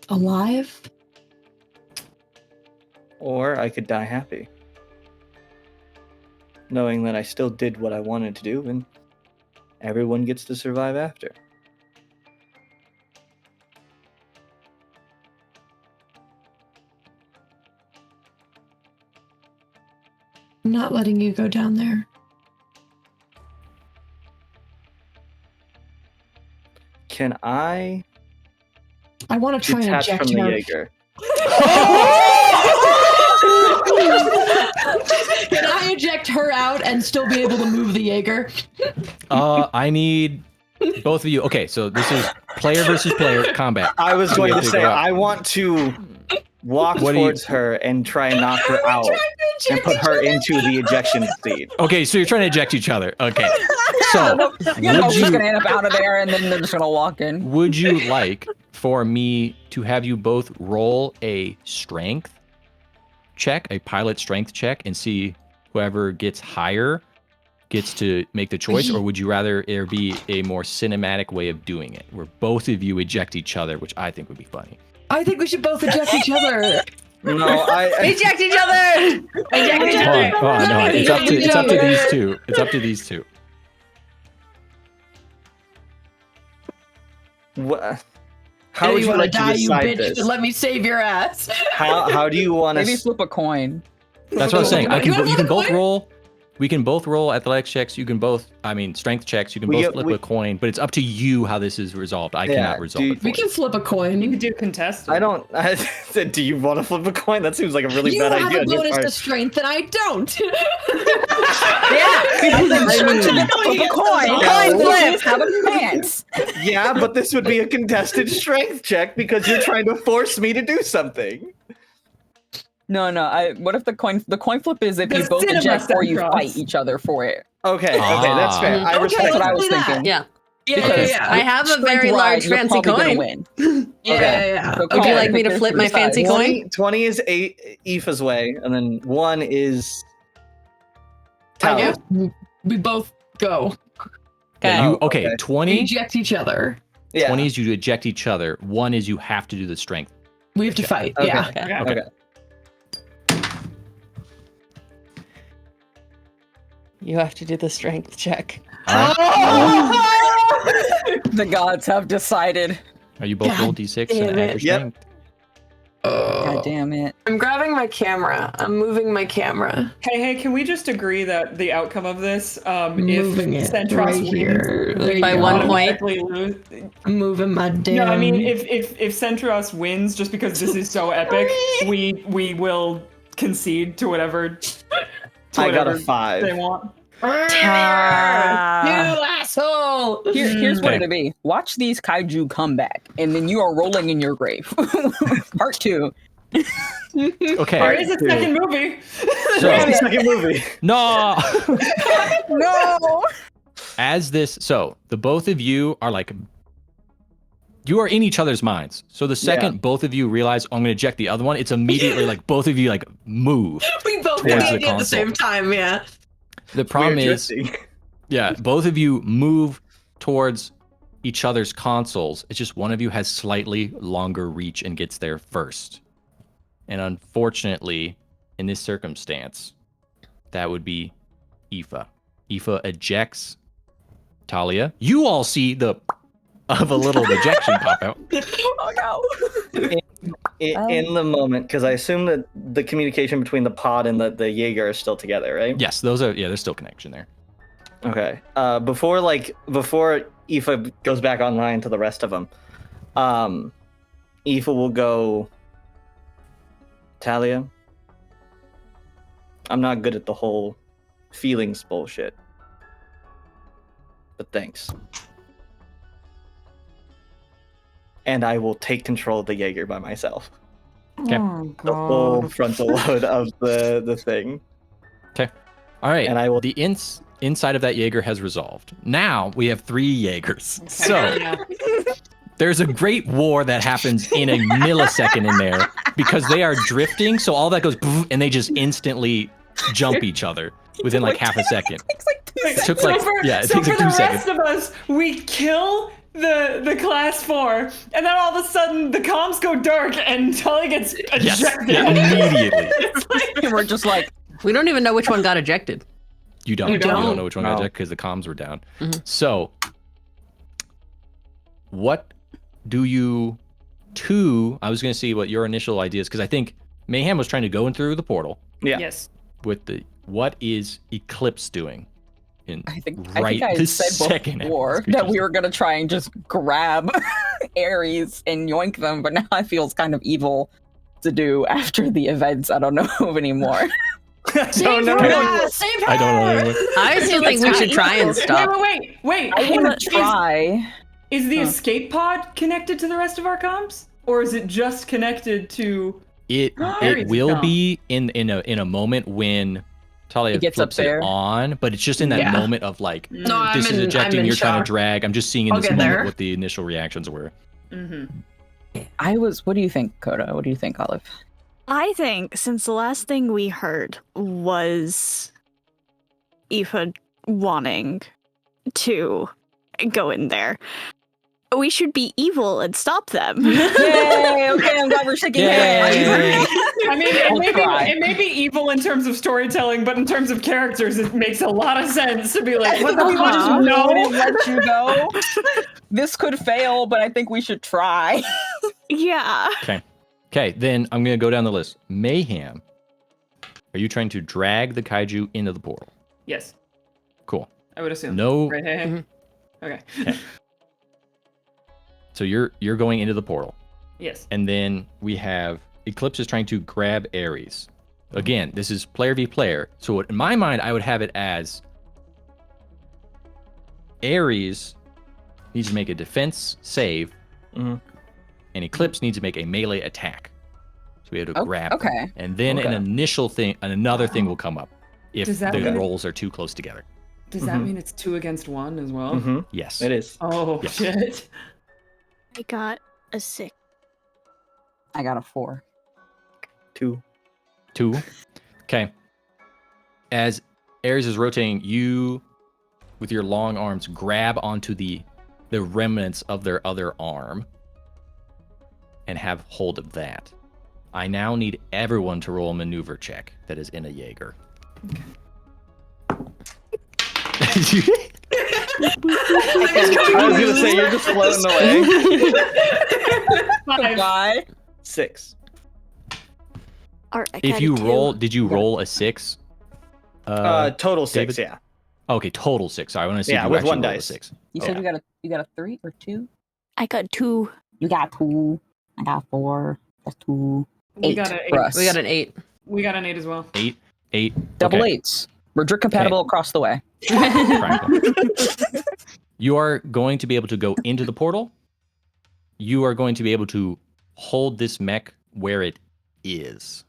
Speaker 6: Alive?
Speaker 7: Or I could die happy. Knowing that I still did what I wanted to do and everyone gets to survive after.
Speaker 6: I'm not letting you go down there.
Speaker 7: Can I
Speaker 6: I want to try and
Speaker 7: detach
Speaker 6: eject
Speaker 7: from the
Speaker 6: her.
Speaker 7: Jaeger?
Speaker 6: Can I eject her out and still be able to move the Jaeger?
Speaker 1: I need both of you. Okay, so this is player versus player combat.
Speaker 7: I was
Speaker 1: You
Speaker 7: going
Speaker 1: have
Speaker 7: to
Speaker 1: to
Speaker 7: say,
Speaker 1: go out.
Speaker 7: I want to walk
Speaker 1: What do you-
Speaker 7: towards her and try and knock her out and put her into the ejection seat.
Speaker 1: Okay, so you're trying to eject each other. Okay, so
Speaker 2: You know,
Speaker 1: would
Speaker 2: she's
Speaker 1: you
Speaker 2: gonna end up out of there, and then they're just gonna walk in.
Speaker 1: would you like for me to have you both roll a strength check, a pilot strength check, and see whoever gets higher gets to make the choice, or would you rather there be a more cinematic way of doing it, where both of you eject each other, which I think would be funny?
Speaker 6: I think we should both eject each other.
Speaker 7: No, I
Speaker 5: Eject each other!
Speaker 3: Eject each other.
Speaker 1: Hold on, no, it's up to these two. It's up to these two.
Speaker 7: What? How
Speaker 6: Hey,
Speaker 7: would you
Speaker 6: wanna
Speaker 7: like to
Speaker 6: die, you
Speaker 7: decide
Speaker 6: bitch?
Speaker 7: this?
Speaker 6: Let me save your ass.
Speaker 7: How do you want
Speaker 2: Maybe
Speaker 7: to?
Speaker 2: flip a coin.
Speaker 1: That's what I'm saying.
Speaker 6: You wanna
Speaker 1: You can
Speaker 6: flip a
Speaker 1: both
Speaker 6: coin?
Speaker 1: roll. We can both roll athletics checks. You can both, strength checks. You can both flip a coin, but it's up to you how this is resolved. I cannot resolve it for
Speaker 6: We
Speaker 1: you.
Speaker 6: can flip a
Speaker 4: You
Speaker 6: coin.
Speaker 4: could do contested.
Speaker 7: I don't. I said, do you want to flip a coin? That seems like a really
Speaker 6: You
Speaker 7: bad
Speaker 6: have
Speaker 7: idea.
Speaker 6: a
Speaker 7: on your
Speaker 6: bonus
Speaker 7: part.
Speaker 6: to strength, and I don't.
Speaker 2: Flip a coin.
Speaker 7: Coin
Speaker 2: flip. Have a chance.
Speaker 7: Yeah, but this would be a contested strength check because you're trying to force me to do something.
Speaker 2: No. What if the coin flip is if
Speaker 4: The
Speaker 2: you both
Speaker 4: cinema
Speaker 2: eject or you
Speaker 4: centros.
Speaker 2: fight each other for it?
Speaker 7: Okay, that's fair. I
Speaker 6: Okay,
Speaker 7: respect
Speaker 2: That's what I
Speaker 6: let's
Speaker 2: was
Speaker 6: do that.
Speaker 2: thinking.
Speaker 5: Yeah. I have a very
Speaker 2: Strength
Speaker 5: large
Speaker 2: wise, you're
Speaker 5: fancy
Speaker 2: probably gonna
Speaker 5: coin.
Speaker 2: win.
Speaker 6: Yeah.
Speaker 2: So
Speaker 5: Would you
Speaker 2: Kyle,
Speaker 5: like me to
Speaker 2: pick
Speaker 5: flip my
Speaker 2: your side.
Speaker 5: fancy coin?
Speaker 7: 20 is Aoife's way, and then 1 is
Speaker 6: I
Speaker 7: Talia.
Speaker 6: guess we both go.
Speaker 1: Yeah,
Speaker 7: Oh,
Speaker 1: okay,
Speaker 7: okay.
Speaker 1: 20.
Speaker 6: Eject each other.
Speaker 7: Yeah.
Speaker 1: 20 is you eject each other. 1 is you have to do the strength.
Speaker 6: We have to fight.
Speaker 7: Okay.
Speaker 6: Yeah.
Speaker 1: Okay.
Speaker 5: You have to do the strength check.
Speaker 1: All right.
Speaker 2: The gods have decided.
Speaker 1: Are you both
Speaker 6: God
Speaker 1: roll d6
Speaker 6: damn
Speaker 1: and add your
Speaker 6: it.
Speaker 7: Yep.
Speaker 1: strength?
Speaker 2: God damn it.
Speaker 6: I'm grabbing my camera. I'm moving my camera.
Speaker 4: Hey, can we just agree that the outcome of this,
Speaker 6: Moving
Speaker 4: if
Speaker 6: it
Speaker 4: Centros
Speaker 6: right
Speaker 4: wins,
Speaker 6: here. There you
Speaker 5: By
Speaker 6: go.
Speaker 5: 1 point.
Speaker 4: automatically lose?
Speaker 6: I'm moving my damn.
Speaker 4: No, I mean if Centros wins, just because this is so epic, we will concede to whatever.
Speaker 7: I got a
Speaker 4: whatever
Speaker 7: 5.
Speaker 4: they want.
Speaker 6: You asshole!
Speaker 2: Here's what
Speaker 1: Okay.
Speaker 2: it'll be. Watch these kaiju come back, and then you are rolling in your grave. Part 2.
Speaker 1: Okay.
Speaker 4: There is a second movie.
Speaker 1: So,
Speaker 7: Second movie.
Speaker 1: no.
Speaker 2: No!
Speaker 1: As this, so the both of you are like, you are in each other's minds. So the second both of you realize, oh, I'm going to eject the other one, it's immediately like both of you like move.
Speaker 6: We both
Speaker 1: Towards
Speaker 6: did
Speaker 1: the
Speaker 6: it at the same time, yeah.
Speaker 1: The problem
Speaker 7: We're
Speaker 1: is,
Speaker 7: drifting.
Speaker 1: yeah, both of you move towards each other's consoles. It's just one of you has slightly longer reach and gets there first. And unfortunately, in this circumstance, that would be Aoife. Aoife ejects Talia. You all see the of a little ejection pop out.
Speaker 2: Oh no!
Speaker 7: In the moment, because I assume that the communication between the pod and the Jaeger are still together, right?
Speaker 1: Yes, those are, yeah, there's still connection there.
Speaker 7: Okay. Before Aoife goes back online to the rest of them, Aoife will go, Talia, I'm not good at the whole feelings bullshit, but thanks. And I will take control of the Jaeger by myself.
Speaker 1: Okay.
Speaker 7: The full frontal load of the thing.
Speaker 1: All right,
Speaker 7: And I will-
Speaker 1: the inside of that Jaeger has resolved. Now we have 3 Jaegers. So there's a great war that happens in a millisecond in there because they are drifting. So all that goes poof, and they just instantly jump each other within like half a second.
Speaker 2: It's like 2
Speaker 1: It
Speaker 2: seconds.
Speaker 1: took like, yeah, it takes like 2
Speaker 4: the
Speaker 1: seconds.
Speaker 4: rest of us, we kill the class 4, and then all of a sudden the comms go dark and Tully gets
Speaker 1: Yes,
Speaker 4: ejected.
Speaker 1: yeah, immediately.
Speaker 4: It's like,
Speaker 2: And we're just like,
Speaker 5: We don't even know which one got ejected.
Speaker 1: You don't.
Speaker 6: You
Speaker 1: You don't
Speaker 6: don't?
Speaker 1: know which one
Speaker 7: No.
Speaker 1: got ejected because the comms were down.
Speaker 5: Mhm.
Speaker 1: So, what do you two? I was going to see what your initial ideas because I think Mayhem was trying to go in through the portal
Speaker 7: Yeah.
Speaker 4: yes.
Speaker 1: with the. What is Eclipse doing? In
Speaker 2: I think
Speaker 1: right
Speaker 2: I
Speaker 1: this
Speaker 2: said
Speaker 1: second
Speaker 2: before that we were gonna try and just grab Ares and yoink them, but now I feel it's kind of evil to do after the events. I don't know anymore.
Speaker 7: don't know.
Speaker 6: Save her!
Speaker 1: I don't know. Anyway.
Speaker 5: I still think we should try and stop.
Speaker 4: Wait.
Speaker 2: I want to try.
Speaker 4: Is the
Speaker 2: Huh.
Speaker 4: escape pod connected to the rest of our comms, or is it just connected to?
Speaker 1: It
Speaker 4: Ares is
Speaker 1: will
Speaker 4: gone.
Speaker 1: be in a moment when Talia
Speaker 2: It gets up
Speaker 1: flips it
Speaker 2: there.
Speaker 1: on, but it's just in that
Speaker 6: Yeah.
Speaker 1: moment of like
Speaker 6: No, I'm
Speaker 1: this is
Speaker 6: in,
Speaker 1: ejecting,
Speaker 6: I'm in
Speaker 1: you're trying
Speaker 6: shock.
Speaker 1: to drag. I'm just seeing in
Speaker 6: I'll
Speaker 1: this
Speaker 6: get
Speaker 1: moment
Speaker 6: there.
Speaker 1: what the initial reactions were.
Speaker 4: Mm-hmm.
Speaker 2: What do you think, Coda? What do you think, Olive?
Speaker 3: I think since the last thing we heard was Aoife wanting to go in there, we should be evil and stop them.
Speaker 2: Yay! Okay, I'm glad we're shaking
Speaker 1: Yay.
Speaker 2: hands.
Speaker 4: I mean,
Speaker 2: We'll try.
Speaker 4: it may be evil in terms of storytelling, but in terms of characters, it makes a lot of sense to be like, what the
Speaker 2: We
Speaker 4: fuck?
Speaker 2: just
Speaker 4: No.
Speaker 2: wouldn't let you go. This could fail, but I think we should try.
Speaker 3: Yeah.
Speaker 1: Okay, then I'm gonna go down the list. Mayhem, are you trying to drag the kaiju into the portal?
Speaker 4: Yes,
Speaker 1: Cool.
Speaker 4: I would assume.
Speaker 1: No.
Speaker 4: Right? Hey, hey.
Speaker 5: Mhm.
Speaker 4: Okay.
Speaker 1: So you're going into the portal,
Speaker 4: Yes.
Speaker 1: and then we have Eclipse is trying to grab Ares. Again, this is player v player. So in my mind, I would have it as Ares needs to make a defense save,
Speaker 7: Mhm.
Speaker 1: and Eclipse needs to make a melee attack. So we have to
Speaker 2: Oh,
Speaker 1: grab them.
Speaker 2: okay.
Speaker 1: And then
Speaker 7: Okay.
Speaker 1: another thing will come up if
Speaker 4: Does that
Speaker 1: the
Speaker 4: mean-
Speaker 1: rolls are too close together.
Speaker 8: Does that mean it's 2 against 1 as well?
Speaker 7: Mm-hmm.
Speaker 1: Yes.
Speaker 7: It is.
Speaker 8: Oh,
Speaker 1: Yes.
Speaker 8: shit.
Speaker 3: I got a 6.
Speaker 2: I got a 4.
Speaker 7: 2.
Speaker 1: 2. Okay. As Ares is rotating, you, with your long arms, grab onto the remnants of their other arm and have hold of that. I now need everyone to roll a maneuver check that is in a Jaeger.
Speaker 7: I was gonna say you're just floating away.
Speaker 2: Guy.
Speaker 7: 6.
Speaker 3: Art, I
Speaker 1: If
Speaker 3: got
Speaker 1: you
Speaker 3: a 2.
Speaker 1: roll, did you roll a 6?
Speaker 7: Total 6.
Speaker 1: David?
Speaker 7: Yeah.
Speaker 1: Okay, total 6. Sorry, I want to see
Speaker 7: Yeah,
Speaker 1: if you
Speaker 7: with
Speaker 1: actually
Speaker 7: one
Speaker 1: rolled a
Speaker 7: dice.
Speaker 1: 6.
Speaker 2: You said you got a 3 or 2?
Speaker 3: I got 2.
Speaker 2: You got 2. I got 4. That's 2.
Speaker 4: We
Speaker 2: 8
Speaker 4: got an
Speaker 2: for
Speaker 4: 8.
Speaker 2: us.
Speaker 5: We got an 8.
Speaker 4: We got an 8 as well.
Speaker 1: 8.
Speaker 2: Double
Speaker 1: Okay.
Speaker 2: 8s. We're drip compatible across the way.
Speaker 1: Triangle. You are going to be able to go into the portal. You are going to be able to hold this mech where it is.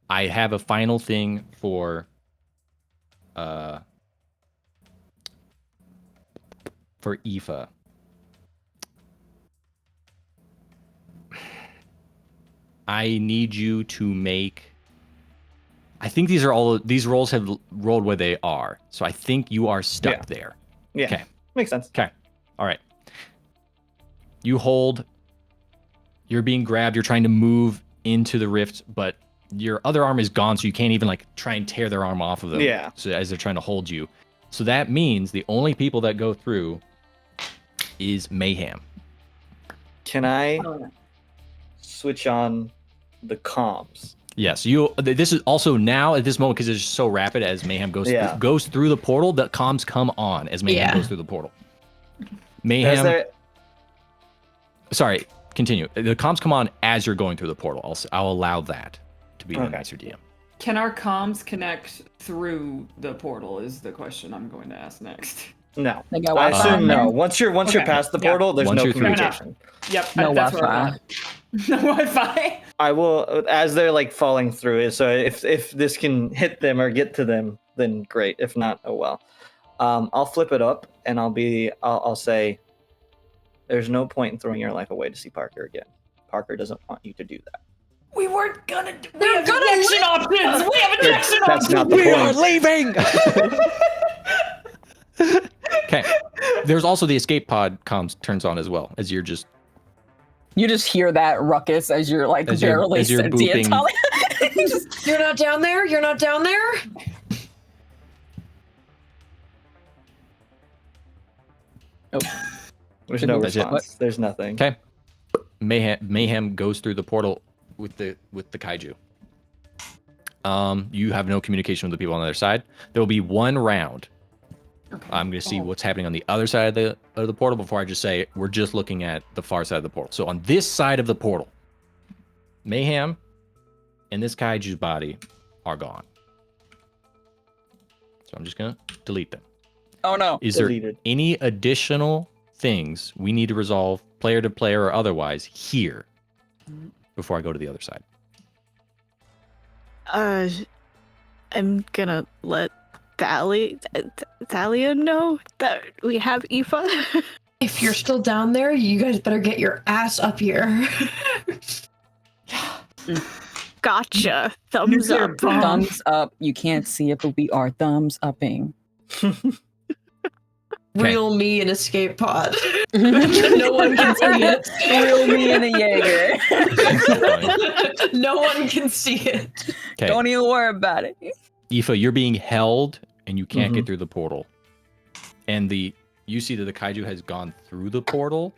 Speaker 1: I have a final thing for Aoife. I need you to make. I think these rolls have rolled where they are, so I think you are stuck there.
Speaker 7: Yeah.
Speaker 1: Okay.
Speaker 7: Makes sense.
Speaker 1: Okay. All right. You hold. You're being grabbed. You're trying to move into the rift, but your other arm is gone, so you can't even like try and tear their arm off of them.
Speaker 7: Yeah.
Speaker 1: So as they're trying to hold you, so that means the only people that go through is Mayhem.
Speaker 7: Can I switch on the comms?
Speaker 1: Yes. You. This is also now at this moment because it's so rapid as Mayhem goes through the portal. The comms come on as Mayhem goes through the portal. Mayhem. Sorry. Continue. The comms come on as you're going through the portal. I'll allow that to be the nicer DM.
Speaker 4: Can our comms connect through the portal is the question I'm going to ask next.
Speaker 7: No.
Speaker 2: They got
Speaker 7: I
Speaker 2: Wi-Fi
Speaker 7: assume
Speaker 2: in there?
Speaker 7: no. Once you're past the portal, there's
Speaker 1: Once
Speaker 7: no
Speaker 1: you're through.
Speaker 7: communication.
Speaker 4: Yep.
Speaker 2: No
Speaker 4: that's where
Speaker 2: Wi-Fi.
Speaker 4: we're at. No Wi-Fi.
Speaker 7: I will, as they're like falling through it. So if this can hit them or get to them, then great. If not, oh well. I'll flip it up and I'll say, there's no point in throwing your life away to see Parker again. Parker doesn't want you to do that.
Speaker 4: We weren't gonna. We have ejection options. We have ejection
Speaker 7: That's
Speaker 4: options.
Speaker 7: not the point.
Speaker 1: leaving. Okay. There's also the escape pod comms turns on as well as you're just.
Speaker 2: You just hear that ruckus as you're like
Speaker 1: As you're-
Speaker 2: barely
Speaker 1: as you're
Speaker 2: sentient.
Speaker 1: booping.
Speaker 6: You're not down there? You're not down there?
Speaker 7: There's no
Speaker 1: That's it.
Speaker 7: response. There's nothing.
Speaker 1: Okay. Mayhem goes through the portal with the kaiju. You have no communication with the people on the other side. There will be one round. I'm going to see what's happening on the other side of the portal before I just say we're just looking at the far side of the portal. So on this side of the portal, Mayhem and this kaiju's body are gone. So I'm just going to delete them.
Speaker 2: Oh no.
Speaker 1: Is
Speaker 7: Deleted.
Speaker 1: there any additional things we need to resolve, player to player or otherwise, here before I go to the other side?
Speaker 3: I'm gonna let Thalia know that we have Aoife.
Speaker 6: If you're still down there, you guys better get your ass up here.
Speaker 3: Gotcha. Thumbs up.
Speaker 2: Thumbs up. You can't see it, but we are thumbs upping.
Speaker 6: Real me in escape pod. No one can see it.
Speaker 2: Real me and a Jaeger.
Speaker 6: No one can see it.
Speaker 1: Okay.
Speaker 2: Don't even worry about it.
Speaker 1: Aoife, you're being held and you can't get through the portal. And you see that the kaiju has gone through the portal.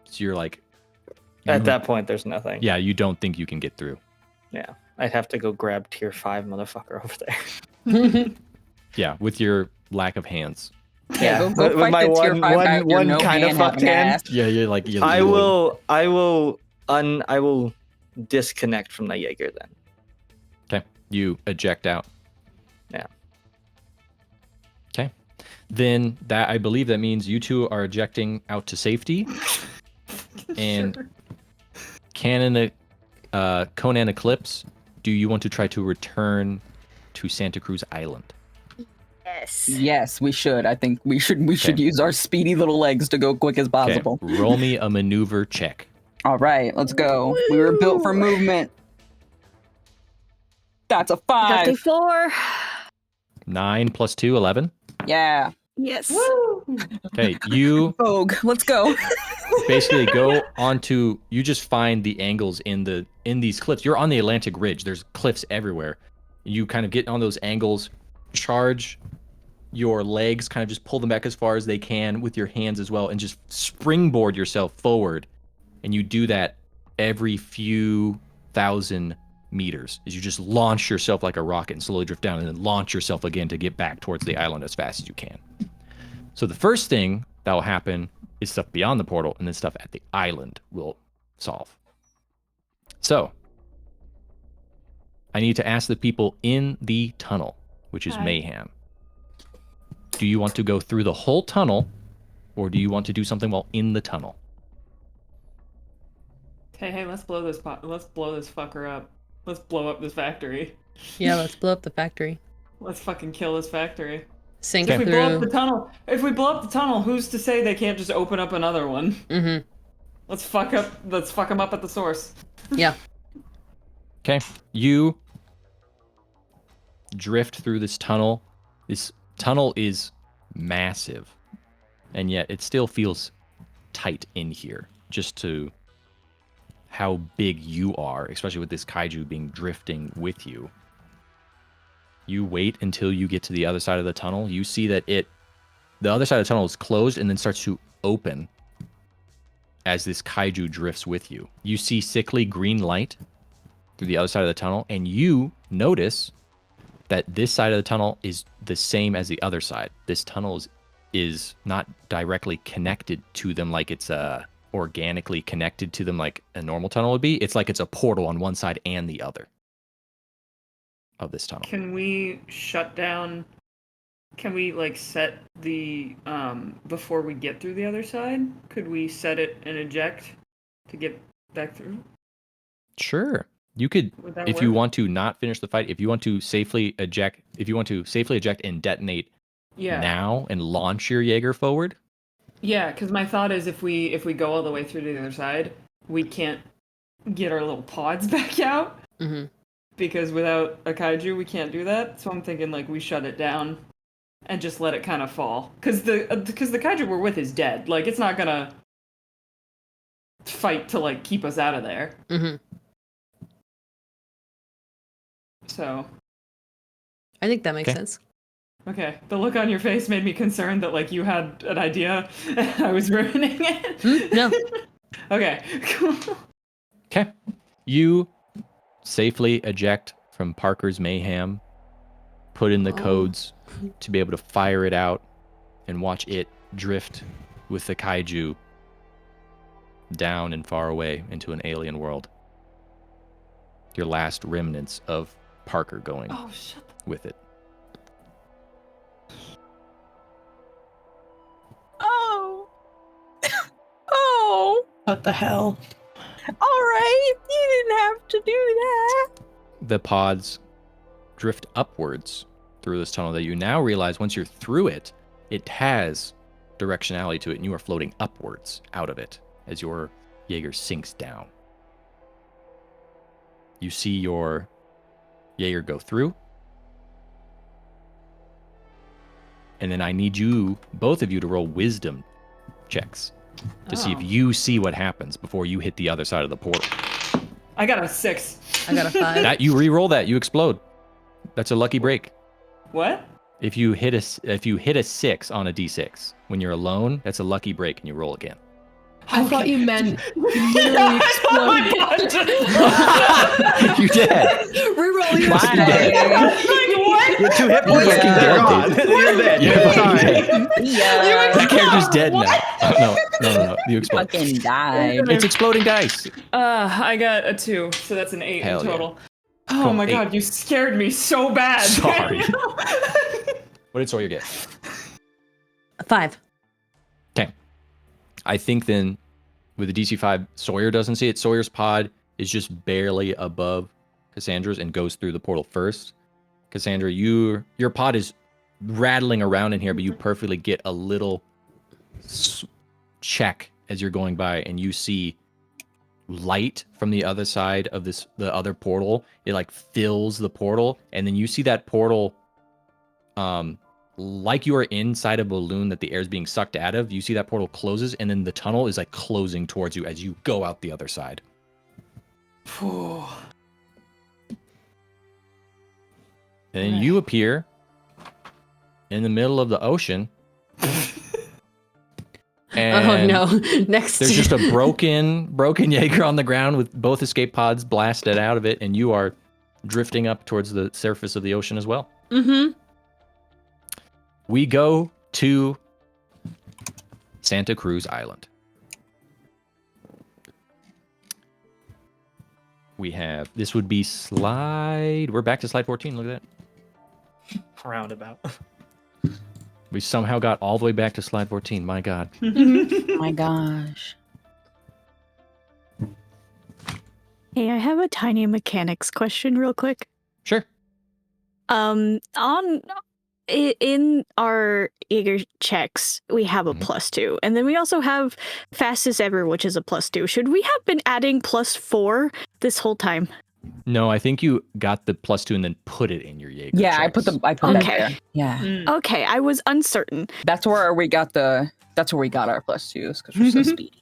Speaker 1: So you're like...
Speaker 7: At that point, there's nothing.
Speaker 1: Yeah, you don't think you can get through.
Speaker 7: Yeah. I'd have to go grab tier 5 motherfucker over there.
Speaker 1: Yeah, with your lack of hands.
Speaker 2: Yeah, go
Speaker 7: with
Speaker 2: fight
Speaker 7: my
Speaker 2: the tier 5 guy with your
Speaker 7: one
Speaker 2: no
Speaker 7: kind of
Speaker 2: hand
Speaker 7: fucked
Speaker 2: having
Speaker 7: hand.
Speaker 2: ass.
Speaker 1: Yeah, you're like...
Speaker 7: I will disconnect from the Jaeger then.
Speaker 1: Okay, you eject out.
Speaker 7: Yeah.
Speaker 1: Okay. Then I believe that means you two are ejecting out to safety. And Conan Eclipse, do you want to try to return to Santa Cruz Island?
Speaker 3: Yes. Yes.
Speaker 2: Yes, we should. I think we should
Speaker 1: Okay.
Speaker 2: use our speedy little legs to go quick as
Speaker 1: Okay,
Speaker 2: possible.
Speaker 1: roll me a maneuver check.
Speaker 2: All right, let's go. We were built for
Speaker 3: Woo!
Speaker 2: movement. That's a 5.
Speaker 3: 34.
Speaker 1: 9 plus 2, 11.
Speaker 2: Yeah.
Speaker 3: Yes.
Speaker 1: Okay, you
Speaker 2: Vogue. Let's go.
Speaker 1: basically go onto. You just find the angles in these cliffs. You're on the Atlantic Ridge. There's cliffs everywhere. You kind of get on those angles, charge your legs, kind of just pull them back as far as they can with your hands as well, and just springboard yourself forward. And you do that every few thousand meters as you just launch yourself like a rocket and slowly drift down and then launch yourself again to get back towards the island as fast as you can. So the first thing that will happen is stuff beyond the portal, and then stuff at the island will solve. So I need to ask the people in the tunnel, which is
Speaker 4: Hi.
Speaker 1: Mayhem. Do you want to go through the whole tunnel, or do you want to do something while in the tunnel?
Speaker 4: Hey, let's blow this fucker up. Let's blow up this factory.
Speaker 5: Yeah, let's blow up the factory.
Speaker 4: Let's fucking kill this factory.
Speaker 5: Sink
Speaker 4: If we blow up
Speaker 5: through.
Speaker 4: the tunnel, who's to say they can't just open up another one?
Speaker 5: Mm-hmm.
Speaker 4: Let's fuck them up at the source.
Speaker 5: Yeah.
Speaker 1: Okay, you drift through this tunnel. This tunnel is massive, and yet it still feels tight in here, just to how big you are, especially with this kaiju being drifting with you. You wait until you get to the other side of the tunnel. You see that the other side of the tunnel is closed and then starts to open as this kaiju drifts with you. You see sickly green light through the other side of the tunnel, and you notice that this side of the tunnel is the same as the other side. This tunnel is not directly connected to them like it's organically connected to them like a normal tunnel would be. It's like it's a portal on one side and the other of this tunnel.
Speaker 4: Can we shut down? Can we set the before we get through the other side? Could we set it and eject to get back through?
Speaker 1: Sure. You could,
Speaker 4: Would that
Speaker 1: if you
Speaker 4: work?
Speaker 1: want to not finish the fight, if you want to safely eject and detonate
Speaker 4: Yeah.
Speaker 1: now and launch your Jaeger forward.
Speaker 4: Yeah, because my thought is if we go all the way through to the other side, we can't get our little pods back out.
Speaker 5: Mm-hmm.
Speaker 4: Because without a kaiju, we can't do that. So I'm thinking we shut it down and just let it kind of fall. Because the kaiju we're with is dead. It's not gonna fight to keep us out of there.
Speaker 5: Mm-hmm.
Speaker 4: So
Speaker 5: I think that makes
Speaker 1: Okay.
Speaker 5: sense.
Speaker 4: okay, the look on your face made me concerned that you had an idea and I was ruining it.
Speaker 5: No.
Speaker 4: Okay. Cool.
Speaker 1: Okay. You safely eject from Parker's Mayhem, put in the
Speaker 5: Oh.
Speaker 1: codes to be able to fire it out, and watch it drift with the kaiju down and far away into an alien world. Your last remnants of Parker going
Speaker 4: Oh shut.
Speaker 1: with it.
Speaker 2: Oh. Oh.
Speaker 6: What the hell?
Speaker 2: All right. You didn't have to do that.
Speaker 1: The pods drift upwards through this tunnel that you now realize once you're through it, it has directionality to it, and you are floating upwards out of it as your Jaeger sinks down. You see your Jaeger go through, and then I need you, both of you, to roll wisdom checks to see if
Speaker 4: Oh.
Speaker 1: you see what happens before you hit the other side of the portal.
Speaker 4: I got a 6.
Speaker 5: I got a 5.
Speaker 1: That you re-roll that, you explode. That's a lucky break.
Speaker 4: What?
Speaker 1: If you hit a 6 on a d6 when you're alone, that's a lucky break, and you roll again.
Speaker 6: I thought you meant literally
Speaker 4: Oh my
Speaker 6: explode.
Speaker 4: god!
Speaker 1: You did.
Speaker 6: Reroll your
Speaker 2: Why?
Speaker 4: What?
Speaker 7: You're 2 hit points.
Speaker 2: Yeah.
Speaker 7: They're gone. You're dead.
Speaker 1: You're
Speaker 7: You're
Speaker 1: fucking
Speaker 7: fine.
Speaker 1: dead.
Speaker 2: Yeah.
Speaker 1: That character's dead now. Oh, no. You explode.
Speaker 2: Fucking died.
Speaker 1: It's exploding dice.
Speaker 4: I got a 2, so that's an 8
Speaker 1: Hell
Speaker 4: in
Speaker 1: yeah.
Speaker 4: total. Oh
Speaker 1: Cool,
Speaker 4: my
Speaker 1: 8.
Speaker 4: god, you scared me so bad.
Speaker 1: Sorry. What did Sawyer get?
Speaker 5: 5.
Speaker 1: Okay. I think then with the DC 5, Sawyer doesn't see it. Sawyer's pod is just barely above Cassandra's and goes through the portal first. Cassandra, your pod is rattling around in here, but you perfectly get a little check as you're going by, and you see light from the other side of the other portal. It like fills the portal, and then you see that portal like you are inside a balloon that the air is being sucked out of. You see that portal closes, and then the tunnel is like closing towards you as you go out the other side.
Speaker 4: Phew.
Speaker 1: And then you appear in the middle of the ocean. And
Speaker 5: oh no! Next,
Speaker 1: there's just a broken Jaeger on the ground with both escape pods blasted out of it, and you are drifting up towards the surface of the ocean as well.
Speaker 5: Mm-hmm.
Speaker 1: We go to Santa Cruz Island. We have, this would be slide, we're back to slide 14, look at that.
Speaker 7: Roundabout.
Speaker 1: We somehow got all the way back to slide 14, my god.
Speaker 2: Oh my gosh.
Speaker 3: Hey, I have a tiny mechanics question real quick.
Speaker 1: Sure.
Speaker 3: In our Jaeger checks, we have a +2, and then we also have fastest ever, which is a +2. Should we have been adding +4 this whole time?
Speaker 1: No, I think you got the +2 and then put it in your Jaeger
Speaker 2: Yeah, I
Speaker 1: checks.
Speaker 2: put that
Speaker 3: Okay.
Speaker 2: there. Yeah.
Speaker 3: Okay, I was uncertain.
Speaker 2: That's where we got our +2s because we're so speedy.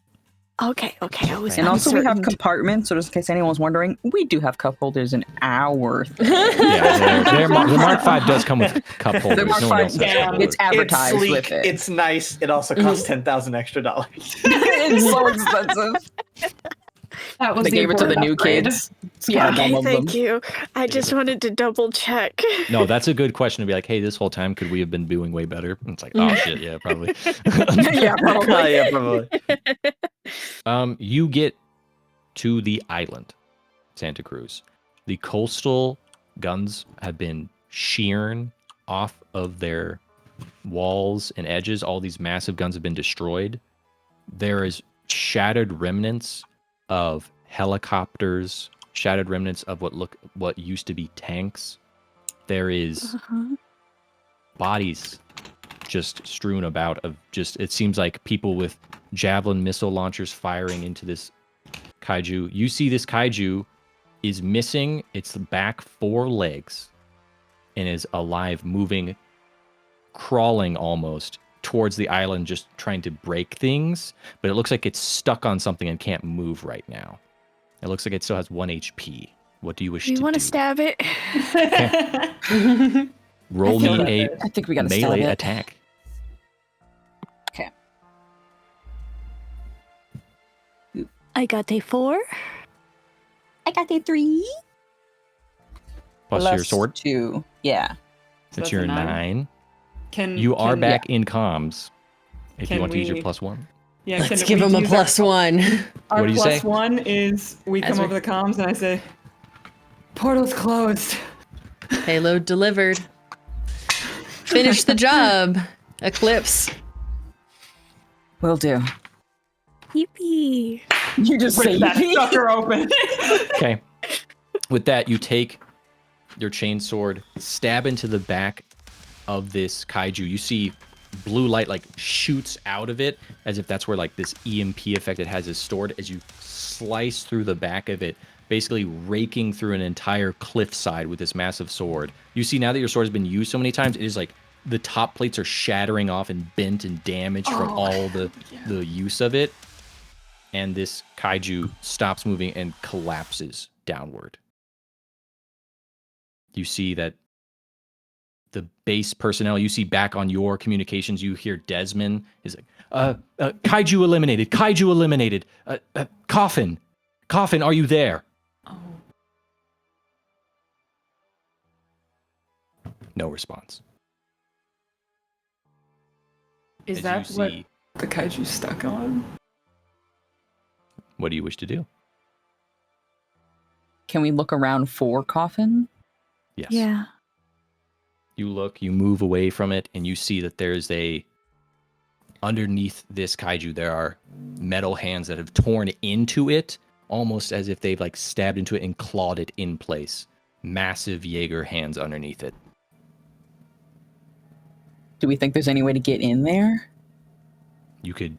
Speaker 3: Okay, I was
Speaker 2: And also we have
Speaker 3: uncertain.
Speaker 2: compartments, so just in case anyone's wondering, we do have cup holders in our thing.
Speaker 1: Yeah, the Mark 5 does come with cup holders.
Speaker 2: The Mark
Speaker 1: No one
Speaker 2: 5
Speaker 1: else has cup
Speaker 4: yeah,
Speaker 1: holders.
Speaker 2: it's advertised
Speaker 7: it's sleek,
Speaker 2: with it.
Speaker 7: It's nice. It also costs $10,000 extra dollars.
Speaker 2: It's so expensive.
Speaker 6: That was
Speaker 2: They
Speaker 6: the
Speaker 2: gave it to the
Speaker 6: important
Speaker 2: new
Speaker 6: upgrade.
Speaker 2: kids.
Speaker 6: Yeah.
Speaker 3: Okay, thank you. I just wanted to double check.
Speaker 1: No, that's a good question to be like, hey, this whole time, could we have been doing way better? And it's like, oh shit, yeah, probably.
Speaker 2: Yeah, probably.
Speaker 7: Oh, yeah, probably.
Speaker 1: You get to the island, Santa Cruz. The coastal guns have been sheared off of their walls and edges. All these massive guns have been destroyed. There is shattered remnants of helicopters, shattered remnants of what used to be tanks. There is bodies just strewn about of just, it seems like people with javelin missile launchers firing into this kaiju. You see this kaiju is missing its back 4 legs and is alive, moving, crawling almost towards the island, just trying to break things, but it looks like it's stuck on something and can't move right now. It looks like it still has 1 HP. What do you wish
Speaker 3: Do you
Speaker 1: to
Speaker 3: want
Speaker 1: do?
Speaker 3: to stab it?
Speaker 1: Roll me
Speaker 2: I think we
Speaker 1: a
Speaker 2: got to stab
Speaker 1: melee
Speaker 2: it.
Speaker 1: attack.
Speaker 3: I got a 4.
Speaker 2: I got a 3.
Speaker 1: Plus your sword.
Speaker 2: 2. Yeah.
Speaker 1: That's
Speaker 4: that's
Speaker 1: your
Speaker 4: a
Speaker 1: 9.
Speaker 4: Can
Speaker 1: You are
Speaker 4: can-
Speaker 1: back in comms. If you
Speaker 4: Can
Speaker 1: want to use your
Speaker 4: we-
Speaker 1: +1.
Speaker 4: Yeah,
Speaker 5: Let's
Speaker 4: can
Speaker 5: give
Speaker 4: we
Speaker 5: him a
Speaker 4: use our-
Speaker 5: +1.
Speaker 4: Our
Speaker 1: What do you say?
Speaker 4: +1 is we come
Speaker 5: Ezra.
Speaker 4: over the comms and I say, "Portal's closed."
Speaker 5: Payload delivered. Finish the job. Eclipse.
Speaker 2: Will do.
Speaker 3: Yippee.
Speaker 2: You just say
Speaker 4: Rip that sucker open.
Speaker 1: Okay. With that, you take your chainsword, stab into the back of this kaiju. You see blue light like shoots out of it, as if that's where like this EMP effect it has is stored. As you slice through the back of it, basically raking through an entire cliffside with this massive sword. You see now that your sword has been used so many times, it is like the top plates are shattering off and bent and damaged from all the use of it. And this kaiju stops moving and collapses downward. You see that the base personnel, you see back on your communications, you hear Desmond is like, kaiju eliminated, kaiju eliminated, Coffin, are you there?
Speaker 8: Oh,
Speaker 1: No response.
Speaker 8: is
Speaker 1: As
Speaker 8: that
Speaker 1: you
Speaker 8: what
Speaker 1: see,
Speaker 8: the kaiju's stuck on?
Speaker 1: what do you wish to do?
Speaker 2: Can we look around for Coffin?
Speaker 1: Yes.
Speaker 3: Yeah.
Speaker 1: You look, you move away from it, and you see that there's underneath this kaiju, there are metal hands that have torn into it, almost as if they've like stabbed into it and clawed it in place. Massive Jaeger hands underneath it.
Speaker 2: Do we think there's any way to get in there?
Speaker 1: You could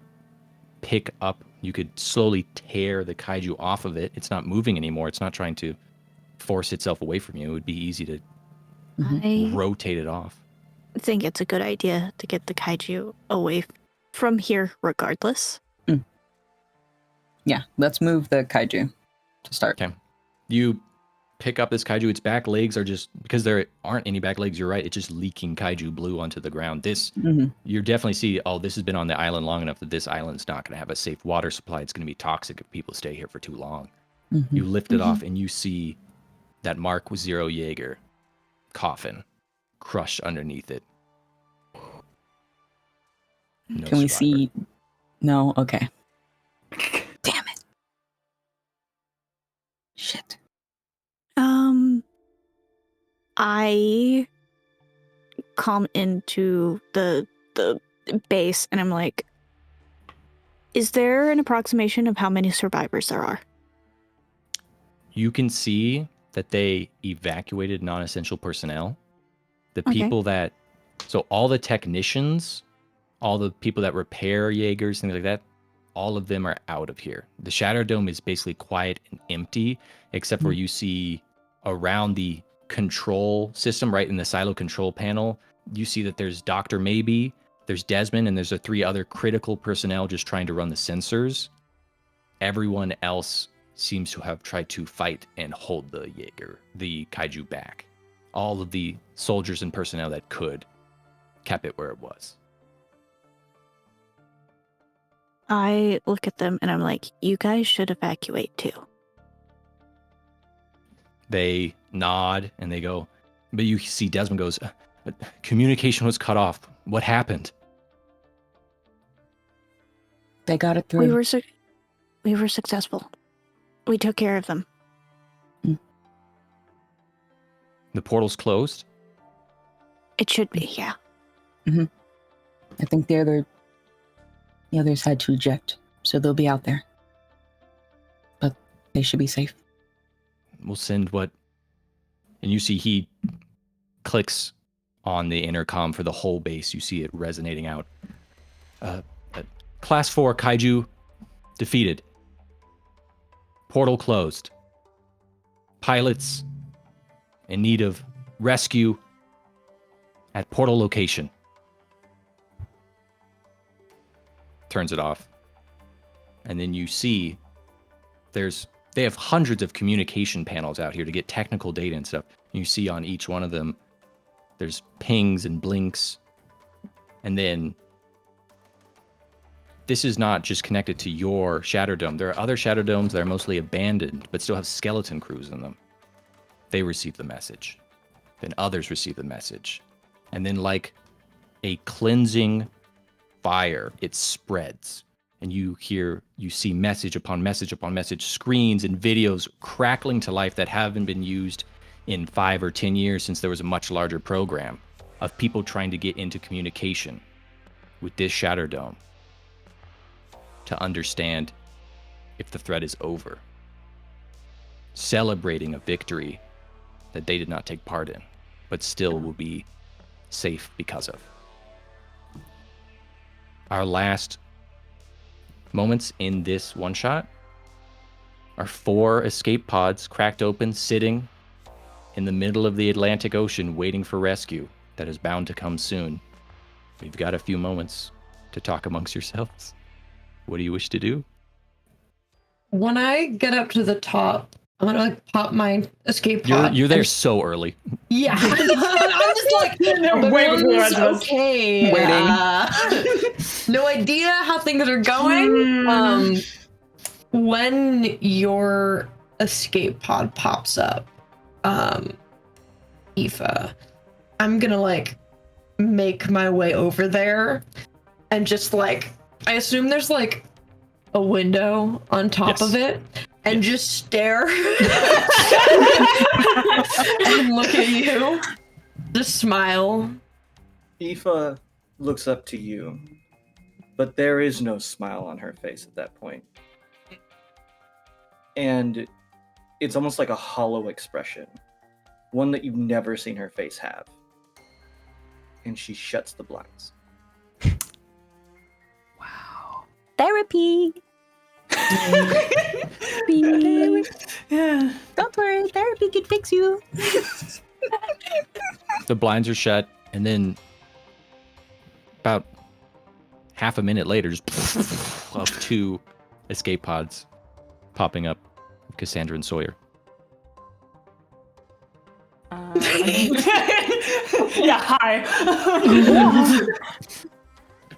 Speaker 1: pick up, you could slowly tear the kaiju off of it. It's not moving anymore. It's not trying to force itself away from you. It would be easy to
Speaker 3: I
Speaker 1: rotate it off.
Speaker 3: think it's a good idea to get the kaiju away from here regardless.
Speaker 2: Yeah, let's move the kaiju to start.
Speaker 1: Okay. You pick up this kaiju. Its back legs are just, because there aren't any back legs, you're right, it's just leaking kaiju blue onto the ground. This, you definitely see, oh, this has been on the island long enough that this island's not going to have a safe water supply. It's going to be toxic if people stay here for too long. You lift it off and you see that Mark Zero Jaeger coffin crushed underneath it. No
Speaker 2: Can we
Speaker 1: survivor.
Speaker 2: see? No? Okay. Damn it. Shit.
Speaker 3: I come into the base and I'm like, is there an approximation of how many survivors there are?
Speaker 1: You can see that they evacuated non-essential personnel. The
Speaker 3: Okay.
Speaker 1: people that, so all the technicians, all the people that repair Jaegers, things like that, all of them are out of here. The Shatter Dome is basically quiet and empty, except for you see around the control system, right in the silo control panel, you see that there's Dr. Maybe, there's Desmond, and there's the 3 other critical personnel just trying to run the sensors. Everyone else seems to have tried to fight and hold the Jaeger, the kaiju back. All of the soldiers and personnel that could kept it where it was.
Speaker 3: I look at them and I'm like, you guys should evacuate too.
Speaker 1: They nod and they go, but you see Desmond goes, communication was cut off. What happened?
Speaker 2: They got it through.
Speaker 3: We were successful. We took care of them.
Speaker 1: The portal's closed?
Speaker 3: It should be, yeah.
Speaker 2: I think the others had to eject, so they'll be out there. But they should be safe.
Speaker 1: We'll send what... And you see he clicks on the intercom for the whole base. You see it resonating out. Class 4 Kaiju defeated. Portal closed. Pilots in need of rescue at portal location. Turns it off. And then you see they have hundreds of communication panels out here to get technical data and stuff. You see on each one of them, there's pings and blinks. And then this is not just connected to your Shatter Dome. There are other Shatter Domes that are mostly abandoned, but still have skeleton crews in them. They receive the message. Then others receive the message. And then like a cleansing fire, it spreads. And you see message upon message upon message, screens and videos crackling to life that haven't been used in 5 or 10 years since there was a much larger program of people trying to get into communication with this Shatter Dome to understand if the threat is over. Celebrating a victory that they did not take part in, but still will be safe because of. Our last moments in this one shot are 4 escape pods cracked open, sitting in the middle of the Atlantic Ocean, waiting for rescue that is bound to come soon. We've got a few moments to talk amongst yourselves. What do you wish to do?
Speaker 6: When I get up to the top, I'm gonna like pop my escape pod.
Speaker 1: You're there so early.
Speaker 6: Yeah, I'm just like
Speaker 4: Way before the rest of us.
Speaker 6: okay. No idea how things are going. When your escape pod pops up, Aoife, I'm gonna like make my way over there and just like, I assume there's like a window on top
Speaker 1: Yes.
Speaker 6: of it, and just stare and look at you. Just smile.
Speaker 7: Aoife looks up to you, but there is no smile on her face at that point. And it's almost like a hollow expression, one that you've never seen her face have. and she shuts the blinds.
Speaker 8: Wow.
Speaker 2: Therapy.
Speaker 4: Yeah.
Speaker 2: Don't worry, therapy can fix you.
Speaker 1: The blinds are shut, and then about half a minute later, just of 2 escape pods popping up, Cassandra and Sawyer.
Speaker 4: Yeah, hi.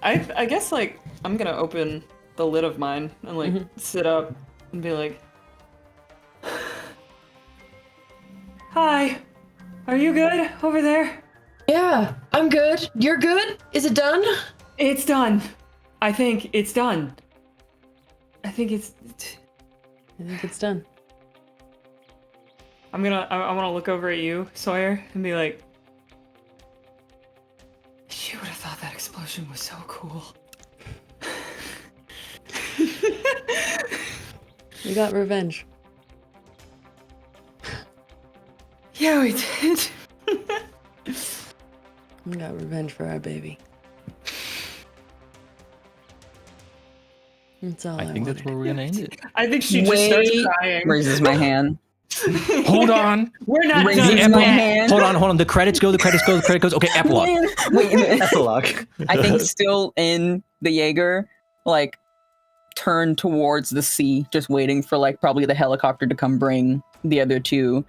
Speaker 4: I guess like I'm gonna open the lid of mine and like sit up and be like, "Hi, are you good over there?"
Speaker 6: Yeah, I'm good. You're good? Is it done?
Speaker 4: It's done. I think it's done. I think it's.
Speaker 5: I think it's done.
Speaker 4: I want to look over at you, Sawyer, and be like, "She would have thought that explosion was so cool."
Speaker 5: We got revenge.
Speaker 4: Yeah, we did.
Speaker 5: We got revenge for our baby. That's all
Speaker 1: I think that's where we're gonna end it.
Speaker 4: I think she just starts crying.
Speaker 2: Raises my hand.
Speaker 1: Hold on.
Speaker 4: We're not
Speaker 2: Raises
Speaker 4: done
Speaker 2: my
Speaker 4: yet.
Speaker 2: hand.
Speaker 1: Hold on. The credits go. The credits goes. Okay, epilogue.
Speaker 2: Wait a minute.
Speaker 7: Epilogue.
Speaker 2: I think still in the Jaeger, like, turned towards the sea, just waiting for like probably the helicopter to come bring the other 2.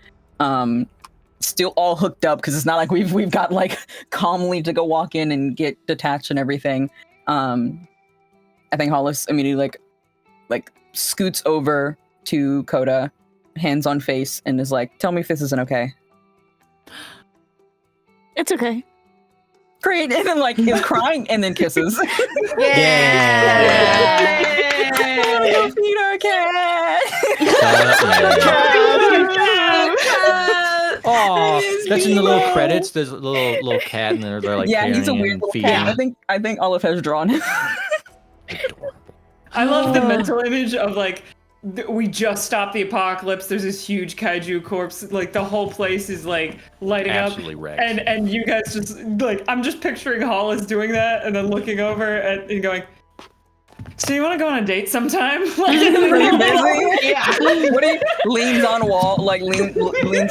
Speaker 2: Still all hooked up because it's not like we've got like calmly to go walk in and get detached and everything. I think Hollis immediately like scoots over to Coda, hands on face, and is like, "Tell me if this isn't okay."
Speaker 3: It's okay.
Speaker 2: Great, and then like is crying and then kisses.
Speaker 1: Yeah.
Speaker 2: Little Peter cat.
Speaker 1: Oh, that's in the little credits. There's a little cat, and they're like
Speaker 2: Yeah, he's a
Speaker 1: carrying
Speaker 2: weird
Speaker 1: and
Speaker 2: little
Speaker 1: feeding.
Speaker 2: cat. I think Olive has drawn him.
Speaker 4: I love the mental image of like we just stopped the apocalypse. There's this huge kaiju corpse. Like the whole place is like lighting
Speaker 1: Absolutely
Speaker 4: up,
Speaker 1: wrecked.
Speaker 4: and you guys just like I'm just picturing Hollis doing that and then looking over and going, "So you want to go on a date sometime?"
Speaker 2: Pretty busy. Yeah. What do you leans on a wall, like leans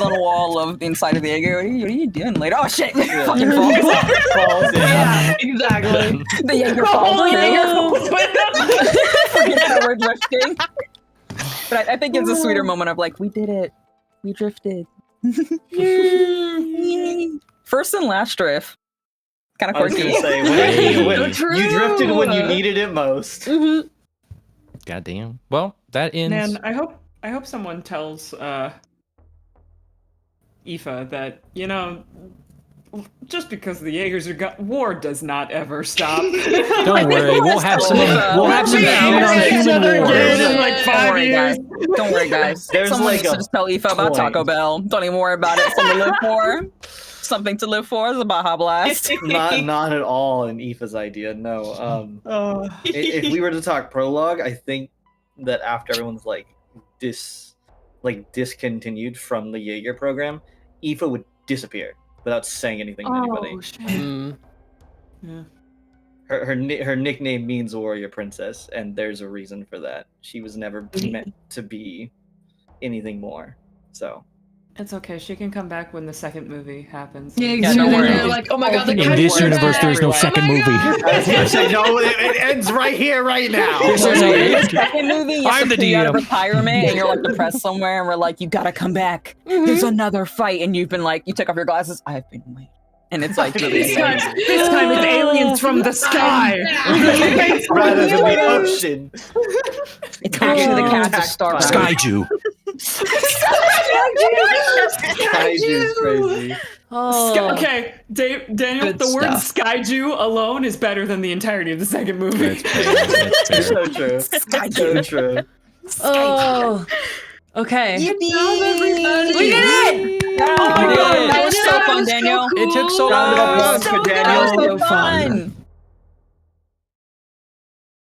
Speaker 2: on a wall of the inside of the Jaeger? What are you doing later? Oh shit! Fucking falls.
Speaker 6: Yeah, exactly.
Speaker 2: The Jaeger falls. Forget that we're drifting. But I think it's a sweeter moment of like, we did it. We drifted. First and last drift. Kind of
Speaker 7: I was
Speaker 2: quirky.
Speaker 7: gonna say, when you drifted when you needed it most.
Speaker 1: Goddamn. Well, that ends.
Speaker 4: Man, I hope someone tells Aoife that, you know, just because the Jaegers are war does not ever stop.
Speaker 1: Don't worry, we'll have some human
Speaker 4: in
Speaker 1: wars.
Speaker 4: like 5 years.
Speaker 2: Don't worry, guys.
Speaker 7: There's
Speaker 2: Someone
Speaker 7: like
Speaker 2: needs to
Speaker 7: a
Speaker 2: just tell Aoife about
Speaker 7: point.
Speaker 2: Taco Bell. Don't even worry about it. Something to live for. Something to live for is a Baja Blast.
Speaker 7: not at all an Aoife's idea. No. If we were to talk prologue, I think that after everyone's like discontinued from the Jaeger program, Aoife would disappear without saying anything to anybody.
Speaker 4: Oh shit. Yeah.
Speaker 7: Her nickname means warrior princess, and there's a reason for that. She was never meant to be anything more. So
Speaker 4: It's okay. She can come back when the second movie happens.
Speaker 6: Yeah,
Speaker 2: Yeah, don't worry.
Speaker 6: You're like, oh my god, the
Speaker 1: In
Speaker 6: Kaiju
Speaker 1: this
Speaker 6: are
Speaker 1: universe,
Speaker 6: back.
Speaker 1: there's no second movie.
Speaker 7: I was gonna say no. It ends right here, right now.
Speaker 2: The second movie, you have
Speaker 1: I'm
Speaker 2: to
Speaker 1: the
Speaker 2: pull you out of
Speaker 1: DM.
Speaker 2: retirement, and you're like depressed somewhere, and we're like, you gotta come back. There's another fight, and you've been like, you take off your glasses. I've been waiting, and it's like really
Speaker 4: This time it's aliens from the sky.
Speaker 7: Rather than the ocean.
Speaker 2: it's actually the cast of Star Wars.
Speaker 1: Kaiju.
Speaker 7: Kaiju's crazy.
Speaker 5: Oh.
Speaker 4: Okay, Daniel,
Speaker 6: Good
Speaker 4: the word
Speaker 6: stuff.
Speaker 4: Skyju alone is better than the entirety of the second movie.
Speaker 1: That's fair.
Speaker 7: So true. So true.
Speaker 5: Oh. Okay.
Speaker 2: You did.
Speaker 5: We did it!
Speaker 2: Oh my
Speaker 1: We did
Speaker 2: god,
Speaker 1: it.
Speaker 2: that was so fun, Daniel.
Speaker 1: It took so
Speaker 7: Round of
Speaker 1: long.
Speaker 7: applause for Daniel.
Speaker 2: That was so fun.